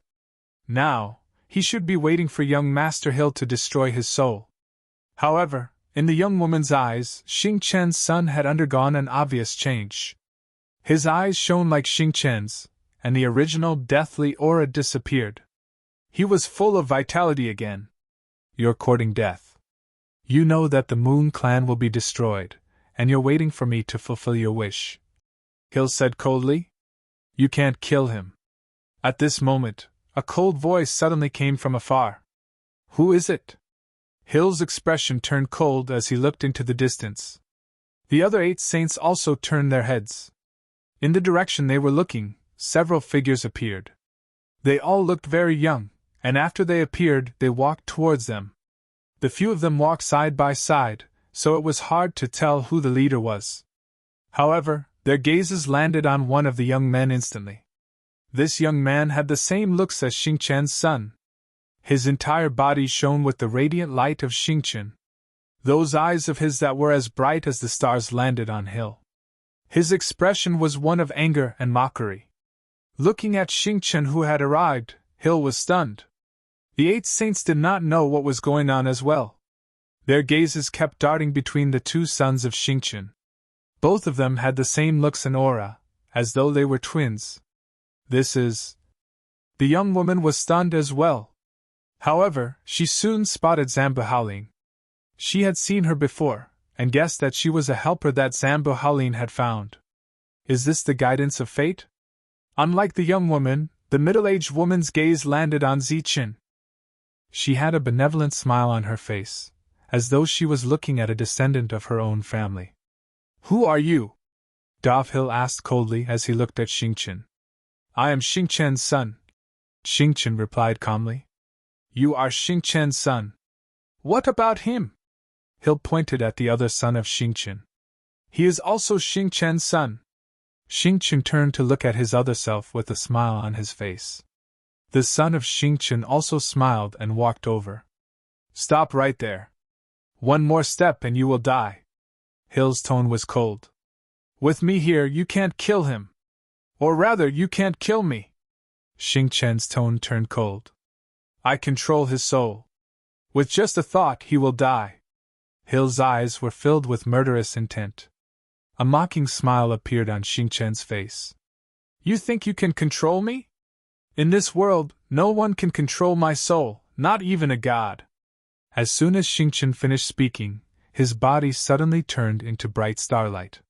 Now, he should be waiting for young Master Hill to destroy his soul. However, in the young woman's eyes, Xing Chen's son had undergone an obvious change. His eyes shone like Xing Chen's, and the original deathly aura disappeared. He was full of vitality again. "You're courting death. You know that the Moon Clan will be destroyed, and you're waiting for me to fulfill your wish," Hill said coldly. "You can't kill him." At this moment, a cold voice suddenly came from afar. "Who is it?" Hill's expression turned cold as he looked into the distance. The other 8 saints also turned their heads. In the direction they were looking, several figures appeared. They all looked very young, and after they appeared, they walked towards them. The few of them walked side by side, so it was hard to tell who the leader was. However, their gazes landed on one of the young men instantly. This young man had the same looks as Xing Chen's son. His entire body shone with the radiant light of Xing Chen. Those eyes of his that were as bright as the stars landed on Hill. His expression was one of anger and mockery. Looking at Xing Chen who had arrived, Hill was stunned. The 8 saints did not know what was going on as well. Their gazes kept darting between the 2 sons of Xing Chen. Both of them had the same looks and aura, as though they were twins. This is... The young woman was stunned as well. However, she soon spotted Zambu Haolin. She had seen her before, and guessed that she was a helper that Zambu Haolin had found. Is this the guidance of fate? Unlike the young woman, the middle-aged woman's gaze landed on Zichen. She had a benevolent smile on her face, as though she was looking at a descendant of her own family. "Who are you?" Dov Hill asked coldly as he looked at Xing Chen. "I am Xing Chen's son," Xing Chen replied calmly. "You are Xing Chen's son. What about him?" Hill pointed at the other son of Xing Chen. "He is also Xing Chen's son." Xing Chen turned to look at his other self with a smile on his face. The son of Xing Chen also smiled and walked over. "Stop right there. One more step and you will die." Hill's tone was cold. "With me here you can't kill him. Or rather, you can't kill me." Xing Chen's tone turned cold. "I control his soul. With just a thought he will die." Hill's eyes were filled with murderous intent. A mocking smile appeared on Xing Chen's face. "You think you can control me? In this world, no one can control my soul, not even a god." As soon as Xing Chen finished speaking, his body suddenly turned into bright starlight.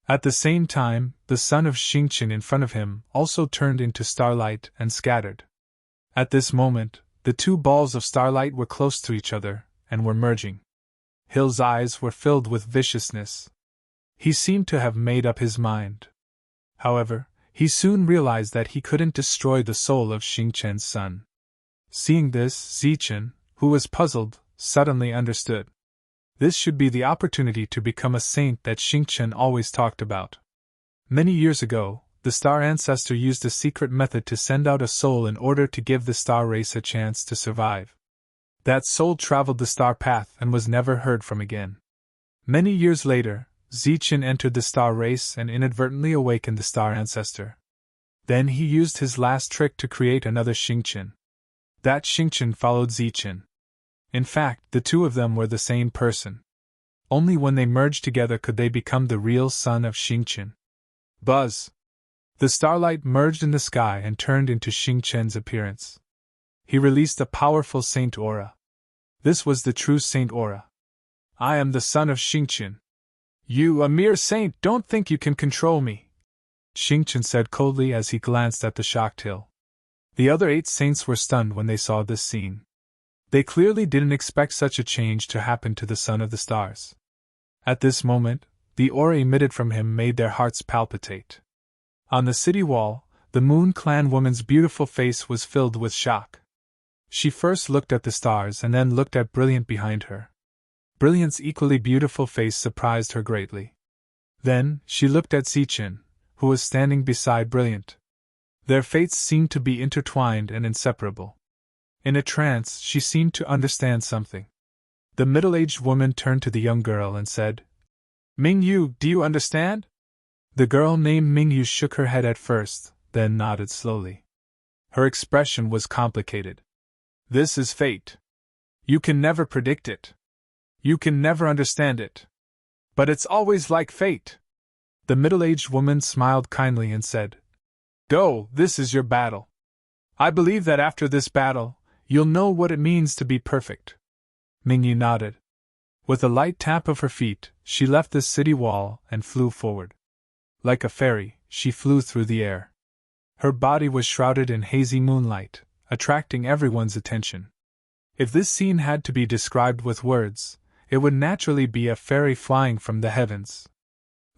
At the same time, the son of Xing Chen in front of him also turned into starlight and scattered. At this moment, the 2 balls of starlight were close to each other, and were merging. Hill's eyes were filled with viciousness. He seemed to have made up his mind. However, he soon realized that he couldn't destroy the soul of Xing Chen's son. Seeing this, Zichen, who was puzzled, suddenly understood. This should be the opportunity to become a saint that Xing Chen always talked about. Many years ago, the star ancestor used a secret method to send out a soul in order to give the star race a chance to survive. That soul traveled the star path and was never heard from again. Many years later, Zichen entered the star race and inadvertently awakened the star ancestor. Then he used his last trick to create another Xingqian. That Xingqian followed Ziqian. In fact, the two of them were the same person. Only when they merged together could they become the real son of Xingqian. Buzz! The starlight merged in the sky and turned into Xingqian's appearance. He released a powerful saint aura. This was the true saint aura. I am the son of Xingqian. You, a mere saint, don't think you can control me, Xingqian said coldly as he glanced at the shocked hill. The other 8 saints were stunned when they saw this scene. They clearly didn't expect such a change to happen to the son of the stars. At this moment, the aura emitted from him made their hearts palpitate. On the city wall, the Moon Clan woman's beautiful face was filled with shock. She first looked at the stars and then looked at Brilliant behind her. Brilliant's equally beautiful face surprised her greatly. Then, she looked at Ziqian, who was standing beside Brilliant. Their fates seemed to be intertwined and inseparable. In a trance, she seemed to understand something. The middle-aged woman turned to the young girl and said, Mingyu, do you understand? The girl named Mingyu shook her head at first, then nodded slowly. Her expression was complicated. This is fate. You can never predict it. You can never understand it. But it's always like fate. The middle-aged woman smiled kindly and said, Go, this is your battle. I believe that after this battle, you'll know what it means to be perfect. Mingyu nodded. With a light tap of her feet, she left the city wall and flew forward. Like a fairy, she flew through the air. Her body was shrouded in hazy moonlight, attracting everyone's attention. If this scene had to be described with words, it would naturally be a fairy flying from the heavens.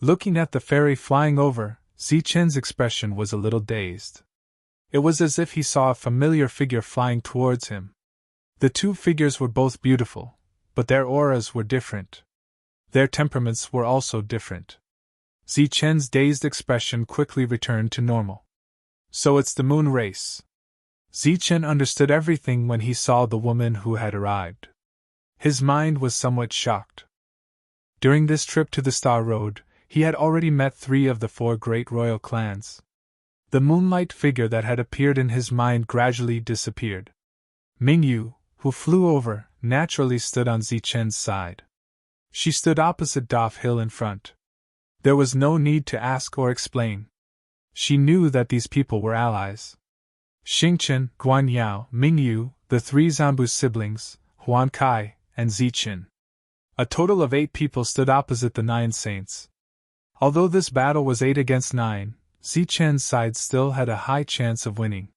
Looking at the fairy flying over, Ziqian's expression was a little dazed. It was as if he saw a familiar figure flying towards him. The two figures were both beautiful, but their auras were different. Their temperaments were also different. Ziqian's dazed expression quickly returned to normal. So it's the moon race. Ziqian understood everything when he saw the woman who had arrived. His mind was somewhat shocked. During this trip to the Star Road, he had already met 3 of the 4 great royal clans. The moonlight figure that had appeared in his mind gradually disappeared. Mingyu, who flew over, naturally stood on Ziqian's side. She stood opposite Daf Hill in front. There was no need to ask or explain. She knew that these people were allies. Xingqian, Guanyao, Mingyu, the 3 Zanbu siblings, Huan Kai, and Ziqian. A total of 8 people stood opposite the 9 saints. Although this battle was 8 against 9, Ziqian's side still had a high chance of winning.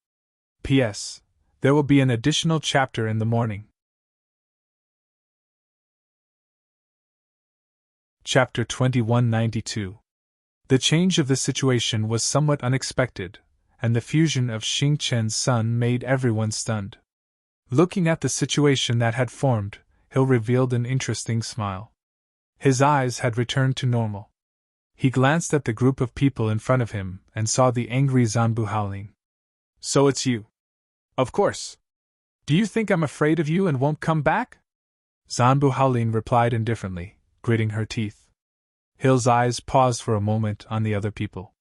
P.S. There will be an additional chapter in the morning. Chapter 2192. The change of the situation was somewhat unexpected, and the fusion of Xingqian's son made everyone stunned. Looking at the situation that had formed, Hill revealed an interesting smile. His eyes had returned to normal. He glanced at the group of people in front of him and saw the angry Zanbu howling. So it's you. Of course. Do you think I'm afraid of you and won't come back? Zanbu Howling replied indifferently, gritting her teeth. Hill's eyes paused for a moment on the other people.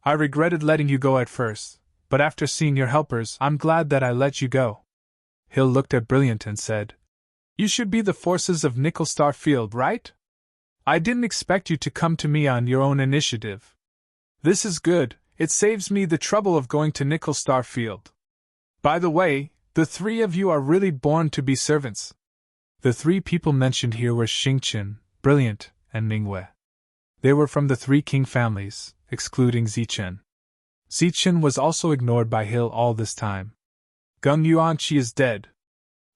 I regretted letting you go at first, but after seeing your helpers, I'm glad that I let you go. Hill looked at Brilliant and said, You should be the forces of Nickel Star Field, right? I didn't expect you to come to me on your own initiative. This is good, it saves me the trouble of going to Nickel Star Field. By the way, the 3 of you are really born to be servants. The 3 people mentioned here were Xingqian, Brilliant, and Mingwei. They were from the 3 king families, excluding Ziqian. Ziqian was also ignored by Hill all this time. Gung Yuanqi is dead.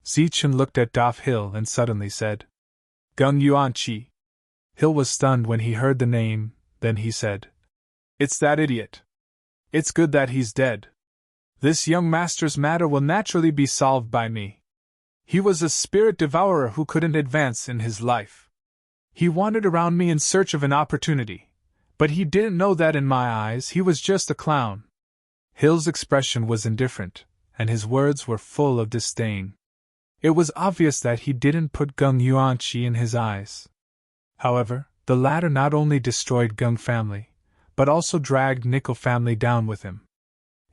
Ziqian looked at Daf Hill and suddenly said, Gung Yuanqi. Hill was stunned when he heard the name, then he said, It's that idiot. It's good that he's dead. This young master's matter will naturally be solved by me. He was a spirit devourer who couldn't advance in his life. He wandered around me in search of an opportunity, but he didn't know that in my eyes he was just a clown. Hill's expression was indifferent, and his words were full of disdain. It was obvious that he didn't put Gung Yuanqi in his eyes. However, the latter not only destroyed Gung family, but also dragged Nickel family down with him.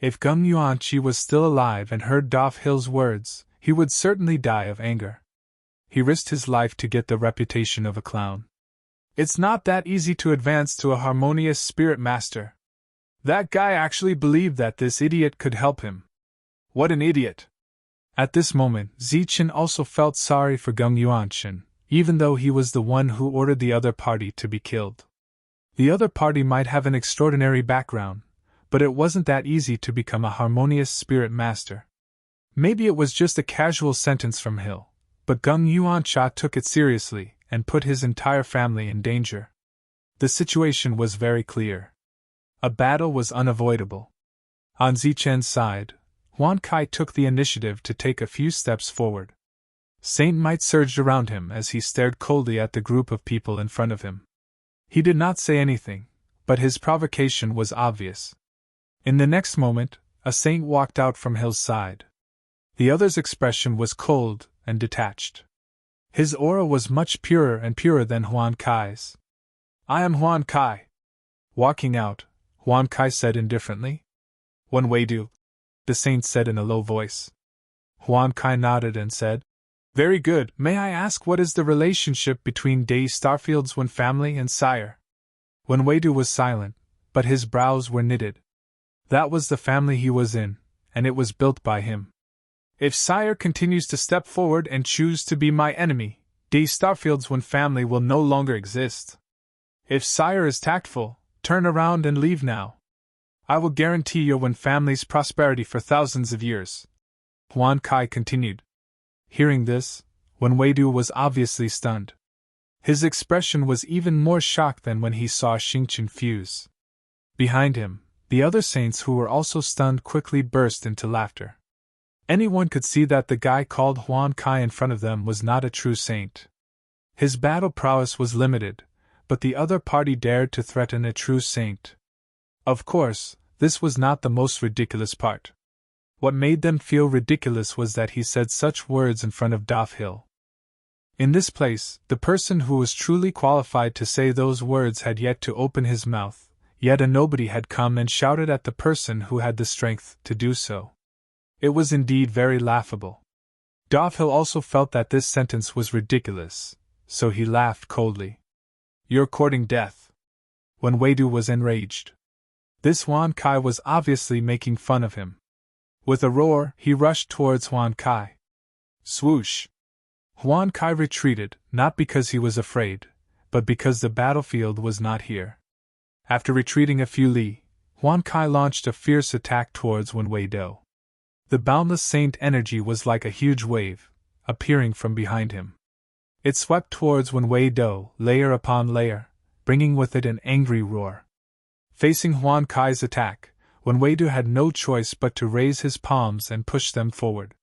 If Geng Yuanqi was still alive and heard Daf Hill's words, he would certainly die of anger. He risked his life to get the reputation of a clown. It's not that easy to advance to a harmonious spirit master. That guy actually believed that this idiot could help him. What an idiot! At this moment, Zichen also felt sorry for Geng Yuanqi, even though he was the one who ordered the other party to be killed. The other party might have an extraordinary background, but it wasn't that easy to become a harmonious spirit master. Maybe it was just a casual sentence from Hill, but Geng Yuanqi took it seriously and put his entire family in danger. The situation was very clear. A battle was unavoidable. On Zichen's side, Huan Kai took the initiative to take a few steps forward. Saint Might surged around him as he stared coldly at the group of people in front of him. He did not say anything, but his provocation was obvious. In the next moment, a saint walked out from Hill's side. The other's expression was cold and detached. His aura was much purer and purer than Huan Kai's. "I am Huan Kai." Walking out, Huan Kai said indifferently. "Wen Weidu," the saint said in a low voice. Huan Kai nodded and said, "Very good. May I ask what is the relationship between Dai Starfield's Wen family and sire?" Wen Weidu was silent, but his brows were knitted. That was the family he was in, and it was built by him. "If sire continues to step forward and choose to be my enemy, Dai Starfield's Wen family will no longer exist. If sire is tactful, turn around and leave now. I will guarantee your Wen family's prosperity for thousands of years," Huan Kai continued. Hearing this, Wen Weidu was obviously stunned. His expression was even more shocked than when he saw Xingqian fuse. Behind him, the other saints who were also stunned quickly burst into laughter. Anyone could see that the guy called Huan Kai in front of them was not a true saint. His battle prowess was limited, but the other party dared to threaten a true saint. Of course, this was not the most ridiculous part. What made them feel ridiculous was that he said such words in front of Daf Hill. In this place, the person who was truly qualified to say those words had yet to open his mouth, yet a nobody had come and shouted at the person who had the strength to do so. It was indeed very laughable. Daf Hill also felt that this sentence was ridiculous, so he laughed coldly. "You're courting death." Wen Weidu was enraged. This Huan Kai was obviously making fun of him. With a roar, he rushed towards Huan Kai. Swoosh! Huan Kai retreated, not because he was afraid, but because the battlefield was not here. After retreating a few li, Huan Kai launched a fierce attack towards Wen Weidu. The boundless saint energy was like a huge wave, appearing from behind him. It swept towards Wen Weidu, layer upon layer, bringing with it an angry roar. Facing Huan Kai's attack, Wen Weidu had no choice but to raise his palms and push them forward.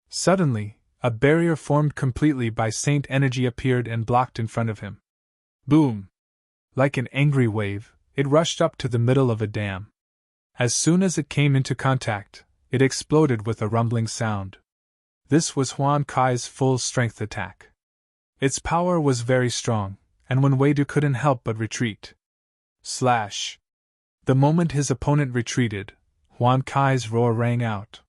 Suddenly, a barrier formed completely by saint energy appeared and blocked in front of him. Boom! Like an angry wave, it rushed up to the middle of a dam. As soon as it came into contact, it exploded with a rumbling sound. This was Huan Kai's full-strength attack. Its power was very strong, and Wen Weidu couldn't help but retreat. Slash! The moment his opponent retreated, Huan Kai's roar rang out.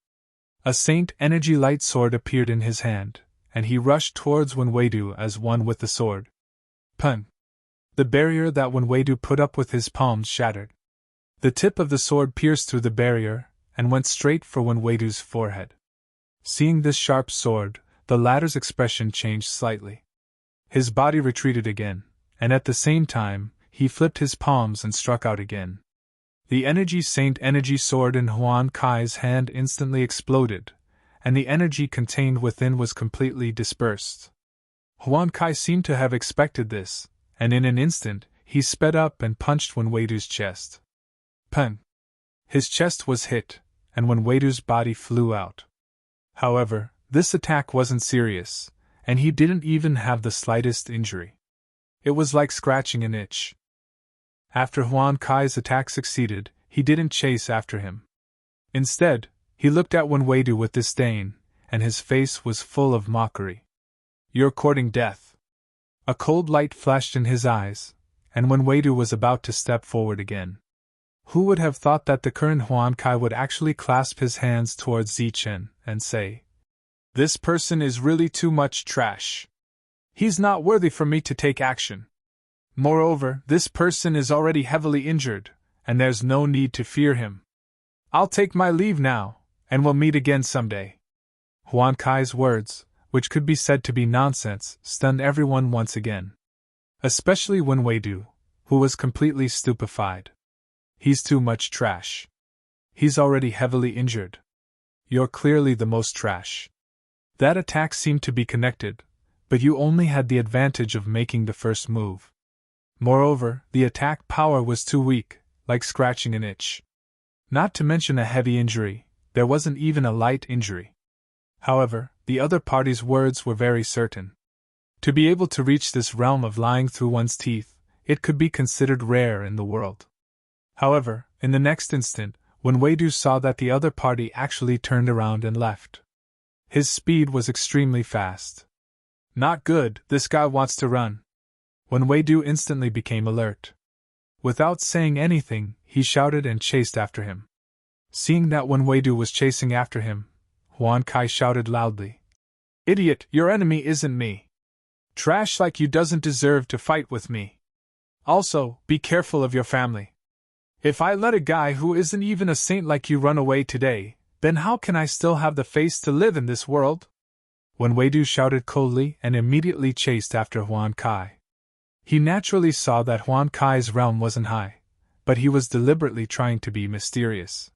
A saint energy light sword appeared in his hand, and he rushed towards Wen Weidu as one with the sword. Pun! The barrier that Wen Weidu put up with his palms shattered. The tip of the sword pierced through the barrier, and went straight for Wen Weidu's forehead. Seeing this sharp sword, the latter's expression changed slightly. His body retreated again, and at the same time, he flipped his palms and struck out again. The energy saint energy sword in Huan Kai's hand instantly exploded, and the energy contained within was completely dispersed. Huan Kai seemed to have expected this, and in an instant, he sped up and punched Wen Weidu's chest. Pun! His chest was hit, and Wen Weidu's body flew out. However, this attack wasn't serious, and he didn't even have the slightest injury. It was like scratching an itch. After Huan Kai's attack succeeded, he didn't chase after him. Instead, he looked at Wen Weidu with disdain, and his face was full of mockery. "You're courting death." A cold light flashed in his eyes, and Wen Weidu was about to step forward again. Who would have thought that the current Huan Kai would actually clasp his hands towards Zichen and say, "This person is really too much trash. He's not worthy for me to take action. Moreover, this person is already heavily injured, and there's no need to fear him. I'll take my leave now, and we'll meet again someday." Huan Kai's words, which could be said to be nonsense, stunned everyone once again. Especially Wen Weidu, who was completely stupefied. "He's too much trash. He's already heavily injured. You're clearly the most trash." That attack seemed to be connected, but you only had the advantage of making the first move. Moreover, the attack power was too weak, like scratching an itch. Not to mention a heavy injury, there wasn't even a light injury. However, the other party's words were very certain. To be able to reach this realm of lying through one's teeth, it could be considered rare in the world. However, in the next instant, when Weidu saw that the other party actually turned around and left. His speed was extremely fast. "Not good, this guy wants to run." When Weidu instantly became alert. Without saying anything, he shouted and chased after him. Seeing that Wen Weidu was chasing after him, Huan Kai shouted loudly, "Idiot, your enemy isn't me. Trash like you doesn't deserve to fight with me. Also, be careful of your family. If I let a guy who isn't even a saint like you run away today, then how can I still have the face to live in this world?" Wen Weidu shouted coldly and immediately chased after Huan Kai. He naturally saw that Huan Kai's realm wasn't high, but he was deliberately trying to be mysterious.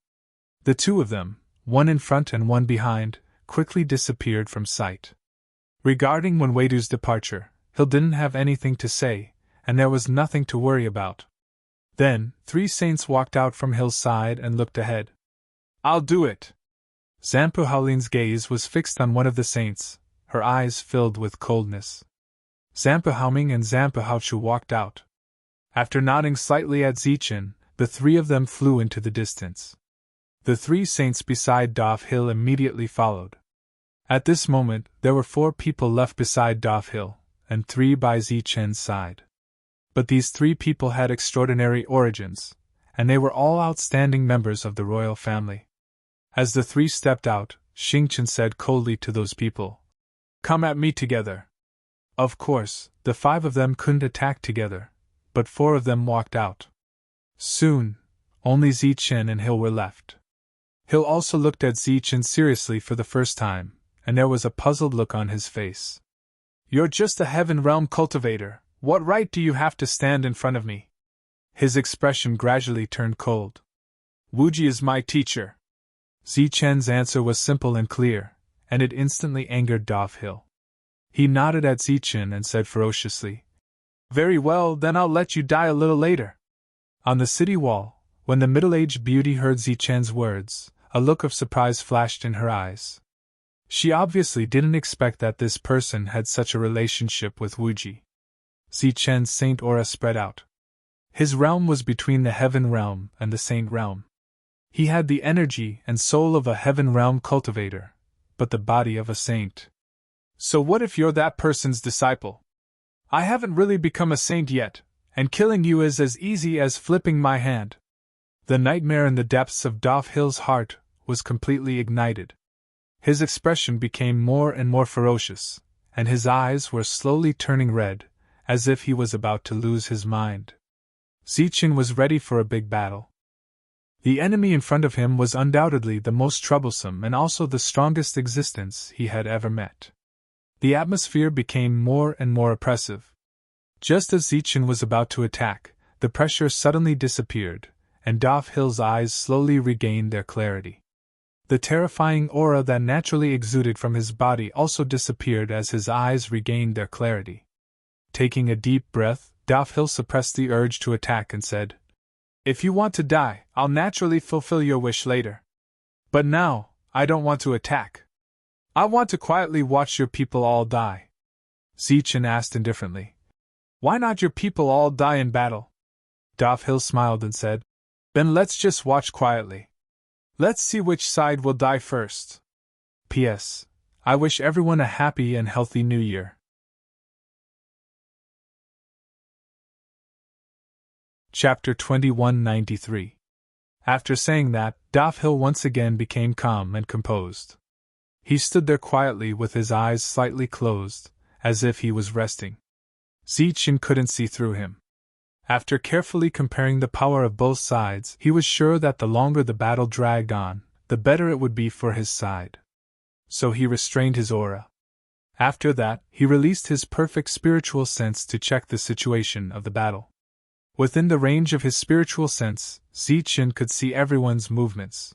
The two of them, one in front and one behind, quickly disappeared from sight. Regarding Wen Weidu's departure, he didn't have anything to say, and there was nothing to worry about. Then, three saints walked out from Hill's side and looked ahead. "I'll do it." Zanpu Haolin's gaze was fixed on one of the saints, her eyes filled with coldness. Zanpu Haoming and Zanpu Haochu walked out. After nodding slightly at Zichen, the three of them flew into the distance. The three saints beside Dov Hill immediately followed. At this moment, there were 4 people left beside Dov Hill, and 3 by Zichen's side. But these 3 people had extraordinary origins, and they were all outstanding members of the royal family. As the 3 stepped out, Xingchen said coldly to those people, "Come at me together." Of course, the 5 of them couldn't attack together, but 4 of them walked out. Soon, only Zichen and Hill were left. Hill also looked at Zichen seriously for the first time, and there was a puzzled look on his face. "You're just a heaven realm cultivator, what right do you have to stand in front of me?" His expression gradually turned cold. "Wuji is my teacher." Zichen's answer was simple and clear, and it instantly angered Dov Hill. He nodded at Zichen and said ferociously, "Very well, then I'll let you die a little later." On the city wall, when the middle-aged beauty heard Zichen's words, a look of surprise flashed in her eyes. She obviously didn't expect that this person had such a relationship with Wuji. Zichen's saint aura spread out. His realm was between the heaven realm and the saint realm. He had the energy and soul of a heaven realm cultivator, but the body of a saint. So what if you're that person's disciple? I haven't really become a saint yet, and killing you is as easy as flipping my hand. The nightmare in the depths of Dov Hill's heart was completely ignited. His expression became more and more ferocious, and his eyes were slowly turning red, as if he was about to lose his mind. Zichen was ready for a big battle. The enemy in front of him was undoubtedly the most troublesome and also the strongest existence he had ever met. The atmosphere became more and more oppressive. Just as Zichen was about to attack, the pressure suddenly disappeared, and Dov Hill's eyes slowly regained their clarity. The terrifying aura that naturally exuded from his body also disappeared as his eyes regained their clarity. Taking a deep breath, Dov Hill suppressed the urge to attack and said, "If you want to die, I'll naturally fulfill your wish later. But now, I don't want to attack. I want to quietly watch your people all die." Zichen asked indifferently, "Why not your people all die in battle?" Dov Hill smiled and said, "Then let's just watch quietly. Let's see which side will die first. P.S. I wish everyone a happy and healthy New Year." Chapter 2193 After saying that, Doff-Hill once again became calm and composed. He stood there quietly with his eyes slightly closed, as if he was resting. Zichen couldn't see through him. After carefully comparing the power of both sides, he was sure that the longer the battle dragged on, the better it would be for his side. So he restrained his aura. After that, he released his perfect spiritual sense to check the situation of the battle. Within the range of his spiritual sense, Zichen could see everyone's movements.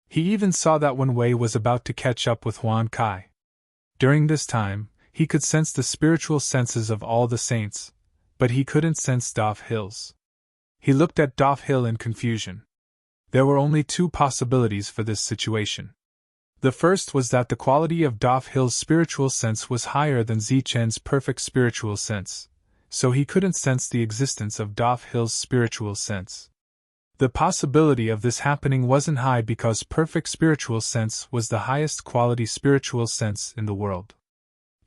He even saw that Wen Wei was about to catch up with Huan Kai. During this time, he could sense the spiritual senses of all the saints, but he couldn't sense Doff-Hill's. He looked at Doff-Hill in confusion. There were only two possibilities for this situation. The first was that the quality of Doff-Hill's spiritual sense was higher than Zichen's perfect spiritual sense, so he couldn't sense the existence of Doff-Hill's spiritual sense. The possibility of this happening wasn't high because perfect spiritual sense was the highest quality spiritual sense in the world.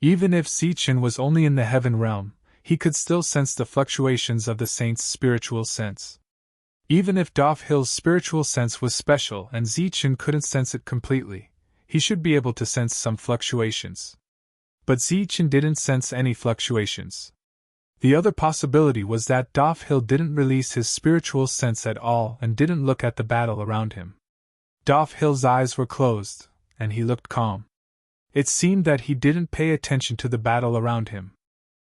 Even if Zichen was only in the heaven realm, he could still sense the fluctuations of the saint's spiritual sense. Even if Doff-Hill's spiritual sense was special and Zichen couldn't sense it completely, he should be able to sense some fluctuations. But Zichen didn't sense any fluctuations. The other possibility was that Doff-Hill didn't release his spiritual sense at all and didn't look at the battle around him. Doff-Hill's eyes were closed, and he looked calm. It seemed that he didn't pay attention to the battle around him.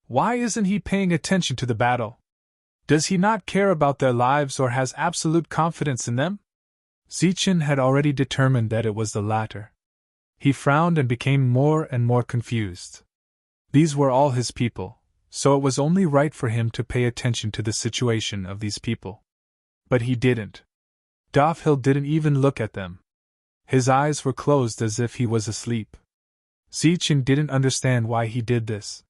Why isn't he paying attention to the battle? Does he not care about their lives or has absolute confidence in them? Zichen had already determined that it was the latter. He frowned and became more and more confused. These were all his people, so it was only right for him to pay attention to the situation of these people. But he didn't. Doff-Hill didn't even look at them. His eyes were closed as if he was asleep. Zichen didn't understand why he did this.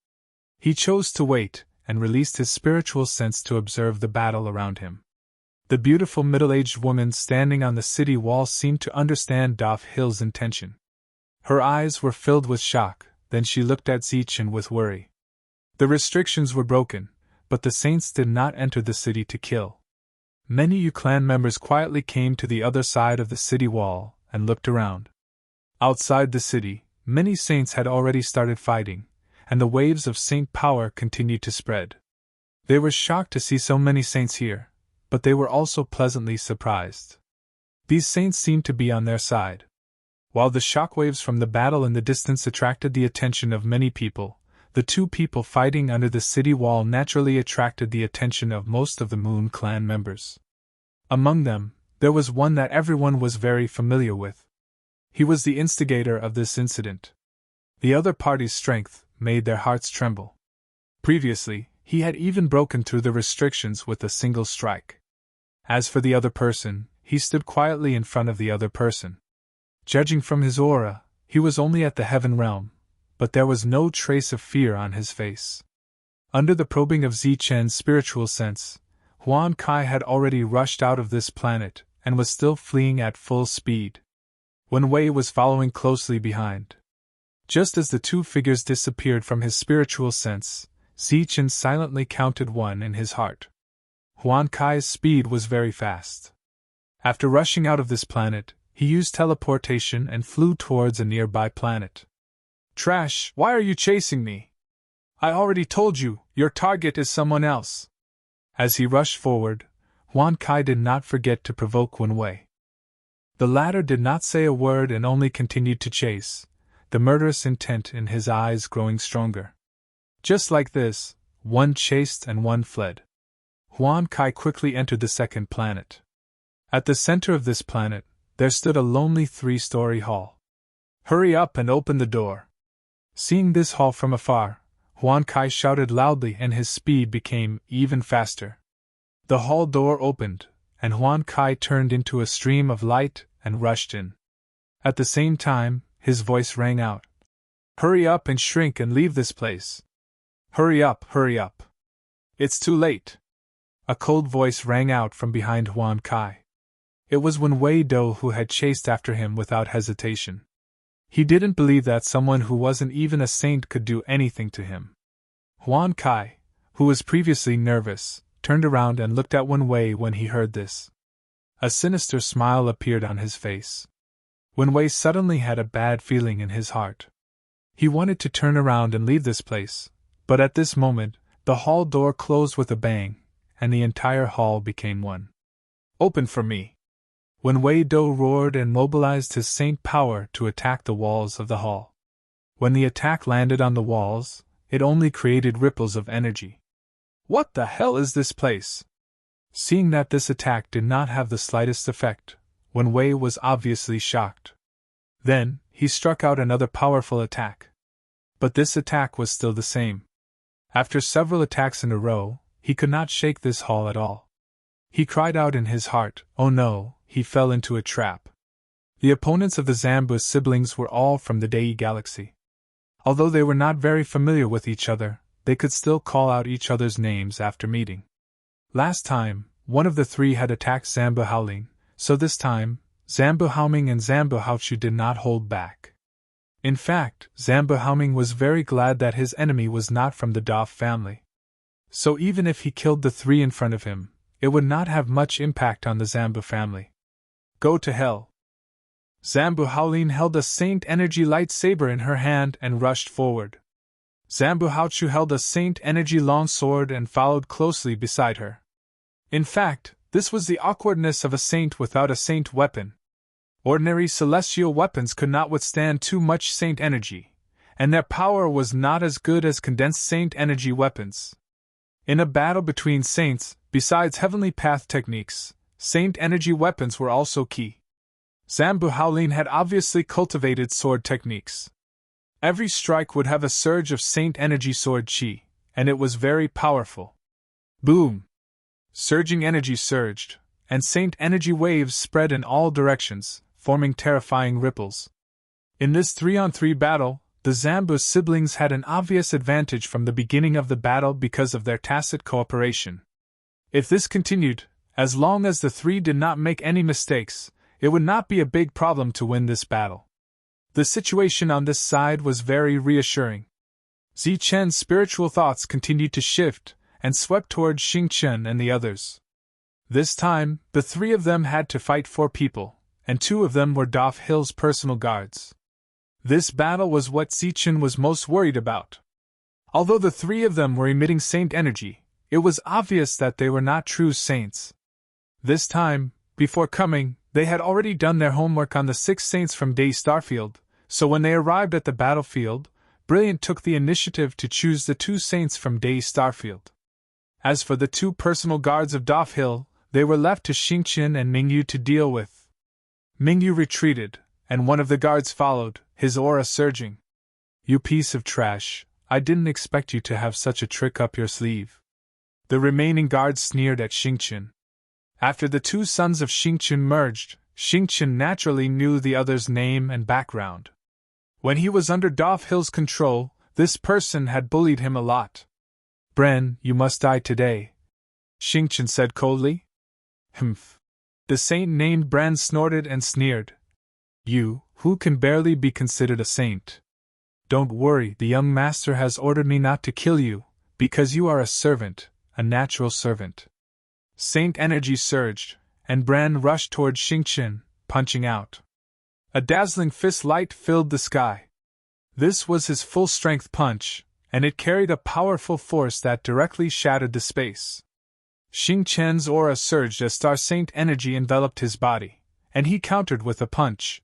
He chose to wait, and released his spiritual sense to observe the battle around him. The beautiful middle-aged woman standing on the city wall seemed to understand Doff-Hill's intention. Her eyes were filled with shock, then she looked at Zichen with worry. The restrictions were broken, but the saints did not enter the city to kill. Many Yu clan members quietly came to the other side of the city wall and looked around. Outside the city, many saints had already started fighting, and the waves of saint power continued to spread. They were shocked to see so many saints here, but they were also pleasantly surprised. These saints seemed to be on their side. While the shockwaves from the battle in the distance attracted the attention of many people, the two people fighting under the city wall naturally attracted the attention of most of the Moon Clan members. Among them, there was one that everyone was very familiar with. He was the instigator of this incident. The other party's strength made their hearts tremble. Previously, he had even broken through the restrictions with a single strike. As for the other person, he stood quietly in front of the other person. Judging from his aura, he was only at the heaven realm, but there was no trace of fear on his face. Under the probing of Zichen's spiritual sense, Huan Kai had already rushed out of this planet and was still fleeing at full speed. Wen Wei was following closely behind. Just as the two figures disappeared from his spiritual sense, Zichen silently counted one in his heart. Huan Kai's speed was very fast. After rushing out of this planet, he used teleportation and flew towards a nearby planet. Trash, why are you chasing me? I already told you, your target is someone else. As he rushed forward, Huan Kai did not forget to provoke Wen Wei. The latter did not say a word and only continued to chase, the murderous intent in his eyes growing stronger. Just like this, one chased and one fled. Huan Kai quickly entered the second planet. At the center of this planet, there stood a lonely 3-story hall. Hurry up and open the door. Seeing this hall from afar, Huan Kai shouted loudly and his speed became even faster. The hall door opened, and Huan Kai turned into a stream of light and rushed in. At the same time, his voice rang out. Hurry up and shrink and leave this place. Hurry up, hurry up. It's too late. A cold voice rang out from behind Huan Kai. It was Wen Wei Do who had chased after him without hesitation. He didn't believe that someone who wasn't even a saint could do anything to him. Huan Kai, who was previously nervous, turned around and looked at Wen Wei when he heard this. A sinister smile appeared on his face. Wen Wei suddenly had a bad feeling in his heart. He wanted to turn around and leave this place, but at this moment, the hall door closed with a bang, and the entire hall became one. Open for me! Wen Wei Do roared and mobilized his saint power to attack the walls of the hall. When the attack landed on the walls, it only created ripples of energy. What the hell is this place? Seeing that this attack did not have the slightest effect, Wen Wei was obviously shocked. Then, he struck out another powerful attack. But this attack was still the same. After several attacks in a row, he could not shake this hall at all. He cried out in his heart, oh no, he fell into a trap. The opponents of the Zambu siblings were all from the Dei Galaxy. Although they were not very familiar with each other, they could still call out each other's names after meeting. Last time, one of the three had attacked Zambu Haolin, so this time, Zambu Haoming and Zambu Haochu did not hold back. In fact, Zambu Haoming was very glad that his enemy was not from the Daf family. So even if he killed the three in front of him, it would not have much impact on the Zambu family. Go to hell! Zambu Haolin held a Saint Energy lightsaber in her hand and rushed forward. Zambu Haochu held a Saint Energy longsword and followed closely beside her. In fact, this was the awkwardness of a saint without a saint weapon. Ordinary celestial weapons could not withstand too much saint energy, and their power was not as good as condensed saint energy weapons. In a battle between saints, besides heavenly path techniques, saint energy weapons were also key. Zambu Haolin had obviously cultivated sword techniques. Every strike would have a surge of saint energy sword chi, and it was very powerful. Boom! Surging energy surged, and saint energy waves spread in all directions, forming terrifying ripples. In this 3-on-3 battle, the Zambu siblings had an obvious advantage from the beginning of the battle because of their tacit cooperation. If this continued, as long as the three did not make any mistakes, it would not be a big problem to win this battle. The situation on this side was very reassuring. Zi Chen's spiritual thoughts continued to shift, and swept toward Xing Chen and the others. This time, the three of them had to fight 4 people, and 2 of them were Daf Hill's personal guards. This battle was what Zi Chen was most worried about. Although the 3 of them were emitting saint energy, it was obvious that they were not true saints. This time, before coming, they had already done their homework on the 6 saints from Dei Starfield, so when they arrived at the battlefield, Brilliant took the initiative to choose the 2 saints from Dei Starfield. As for the 2 personal guards of Daf Hill, they were left to Xingqian and Mingyu to deal with. Mingyu retreated, and one of the guards followed, his aura surging. You piece of trash, I didn't expect you to have such a trick up your sleeve. The remaining guards sneered at Xingqian. After the 2 sons of Xingqian merged, Xingqian naturally knew the other's name and background. When he was under Daf Hill's control, this person had bullied him a lot. Bren, you must die today, Xingqian said coldly. Humph. The saint named Bren snorted and sneered. You, who can barely be considered a saint. Don't worry, the young master has ordered me not to kill you, because you are a servant, a natural servant. Saint energy surged, and Bren rushed toward Xingqian, punching out. A dazzling fist light filled the sky. This was his full-strength punch, and it carried a powerful force that directly shattered the space. Xingqian's aura surged as Star Saint energy enveloped his body, and he countered with a punch.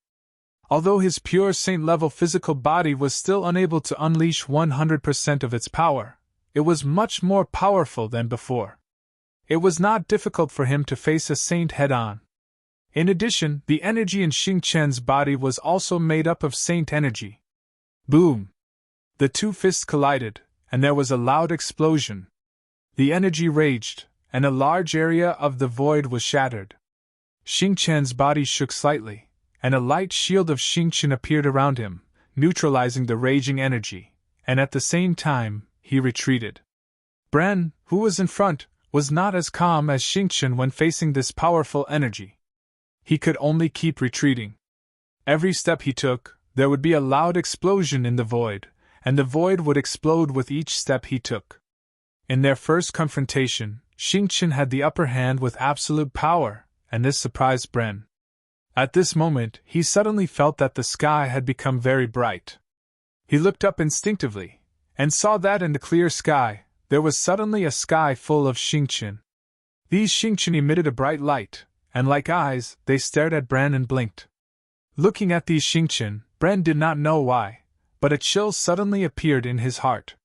Although his pure saint-level physical body was still unable to unleash 100% of its power, it was much more powerful than before. It was not difficult for him to face a saint head-on. In addition, the energy in Xingqian's body was also made up of saint energy. Boom! The 2 fists collided, and there was a loud explosion. The energy raged, and a large area of the void was shattered. Xingqian's body shook slightly, and a light shield of Xingqian appeared around him, neutralizing the raging energy, and at the same time, he retreated. Bren, who was in front, was not as calm as Xingqian when facing this powerful energy. He could only keep retreating. Every step he took, there would be a loud explosion in the void, and the void would explode with each step he took. In their first confrontation, Xingqian had the upper hand with absolute power, and this surprised Bren. At this moment, he suddenly felt that the sky had become very bright. He looked up instinctively, and saw that in the clear sky, there was suddenly a sky full of Xingqian. These Xingqian emitted a bright light, and like eyes, they stared at Bren and blinked. Looking at these Xingqian, Bren did not know why, but a chill suddenly appeared in his heart.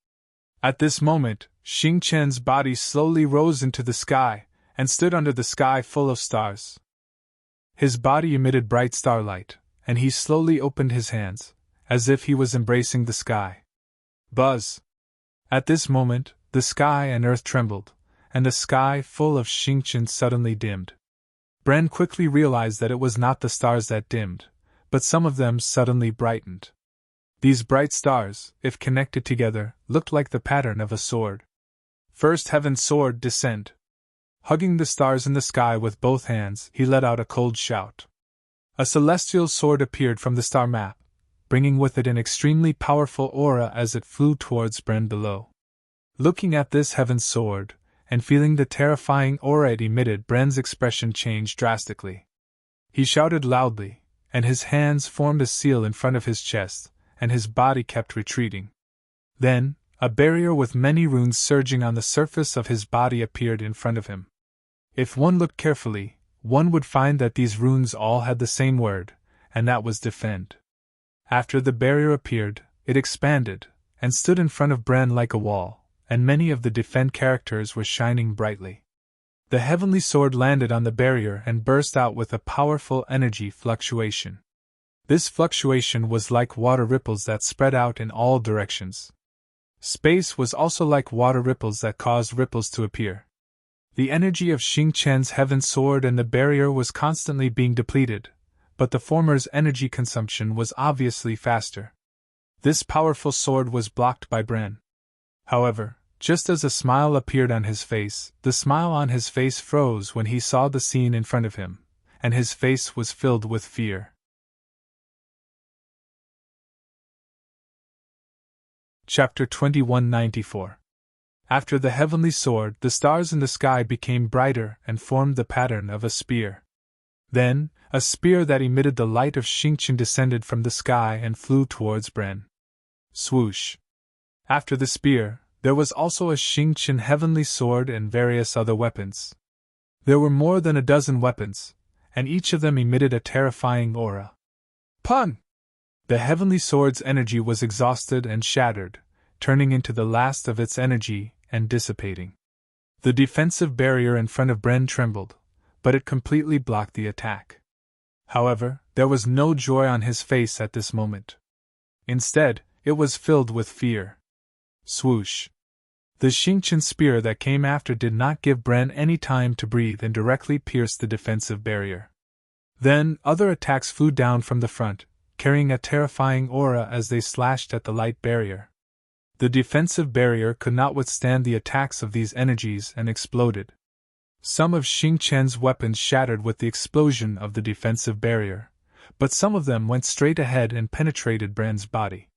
At this moment, Xingqian's body slowly rose into the sky, and stood under the sky full of stars. His body emitted bright starlight, and he slowly opened his hands, as if he was embracing the sky. Buzz! At this moment, the sky and earth trembled, and the sky full of Xingqian suddenly dimmed. Bren quickly realized that it was not the stars that dimmed, but some of them suddenly brightened. These bright stars, if connected together, looked like the pattern of a sword. First Heaven's sword descend. Hugging the stars in the sky with both hands, he let out a cold shout. A celestial sword appeared from the star map, bringing with it an extremely powerful aura as it flew towards Bren below. Looking at this Heaven's sword, and feeling the terrifying aura it emitted, Bren's expression changed drastically. He shouted loudly, and his hands formed a seal in front of his chest, and his body kept retreating. Then, a barrier with many runes surging on the surface of his body appeared in front of him. If one looked carefully, one would find that these runes all had the same word, and that was defend. After the barrier appeared, it expanded, and stood in front of Bren like a wall, and many of the defend characters were shining brightly. The heavenly sword landed on the barrier and burst out with a powerful energy fluctuation. This fluctuation was like water ripples that spread out in all directions. Space was also like water ripples that caused ripples to appear. The energy of Xingqian's heaven sword and the barrier was constantly being depleted, but the former's energy consumption was obviously faster. This powerful sword was blocked by Bren. However, just as a smile appeared on his face, the smile on his face froze when he saw the scene in front of him, and his face was filled with fear. Chapter 2194. After the heavenly sword, the stars in the sky became brighter and formed the pattern of a spear. Then, a spear that emitted the light of Xingqian descended from the sky and flew towards Bren. Swoosh! After the spear, there was also a Xingqian heavenly sword and various other weapons. There were more than a dozen weapons, and each of them emitted a terrifying aura. Pun! The heavenly sword's energy was exhausted and shattered, turning into the last of its energy and dissipating. The defensive barrier in front of Bren trembled, but it completely blocked the attack. However, there was no joy on his face at this moment. Instead, it was filled with fear. Swoosh! The Xingqian spear that came after did not give Bren any time to breathe and directly pierced the defensive barrier. Then, other attacks flew down from the front, carrying a terrifying aura as they slashed at the light barrier. The defensive barrier could not withstand the attacks of these energies and exploded. Some of Xingqian's weapons shattered with the explosion of the defensive barrier, but some of them went straight ahead and penetrated Bren's body.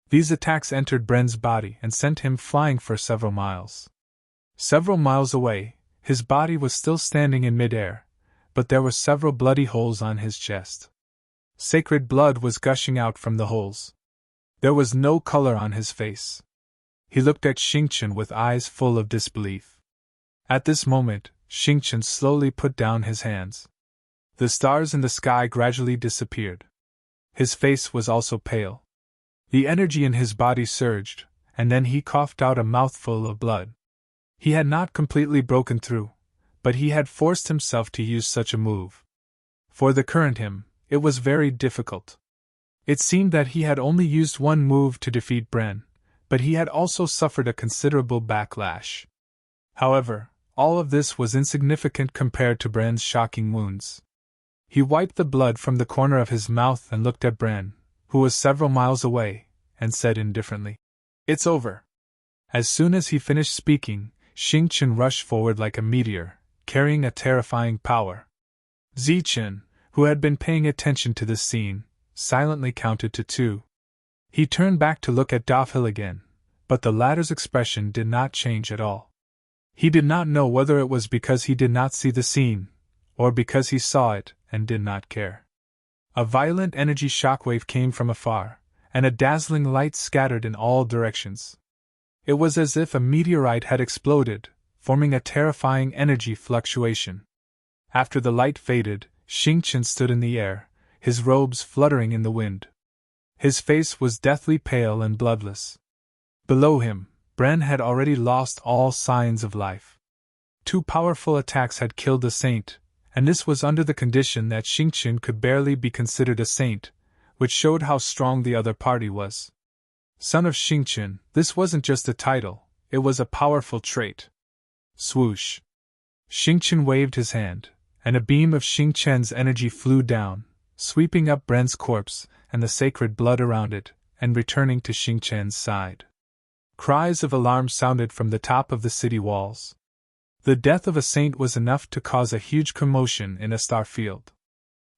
These attacks entered Bren's body and sent him flying for several miles. Several miles away, his body was still standing in midair, but there were several bloody holes on his chest. Sacred blood was gushing out from the holes. There was no color on his face. He looked at Xingqian with eyes full of disbelief. At this moment, Xingqian slowly put down his hands. The stars in the sky gradually disappeared. His face was also pale. The energy in his body surged, and then he coughed out a mouthful of blood. He had not completely broken through, but he had forced himself to use such a move. For the current him, it was very difficult. It seemed that he had only used one move to defeat Bren, but he had also suffered a considerable backlash. However, all of this was insignificant compared to Bren's shocking wounds. He wiped the blood from the corner of his mouth and looked at Bren, who was several miles away, and said indifferently, "It's over." As soon as he finished speaking, Xingqian rushed forward like a meteor, carrying a terrifying power. Zichen, who had been paying attention to this scene, silently counted to 2. He turned back to look at Dafil again, but the latter's expression did not change at all. He did not know whether it was because he did not see the scene, or because he saw it and did not care. A violent energy shockwave came from afar, and a dazzling light scattered in all directions. It was as if a meteorite had exploded, forming a terrifying energy fluctuation. After the light faded, Xingqian stood in the air, his robes fluttering in the wind. His face was deathly pale and bloodless. Below him, Bren had already lost all signs of life. 2 powerful attacks had killed a saint, and this was under the condition that Xingqian could barely be considered a saint, which showed how strong the other party was. Son of Xingqian, this wasn't just a title, it was a powerful trait. Swoosh! Xingqian waved his hand, and a beam of Xingqian's energy flew down, sweeping up Bren's corpse and the sacred blood around it, and returning to Xingqian's side. Cries of alarm sounded from the top of the city walls. The death of a saint was enough to cause a huge commotion in a star field.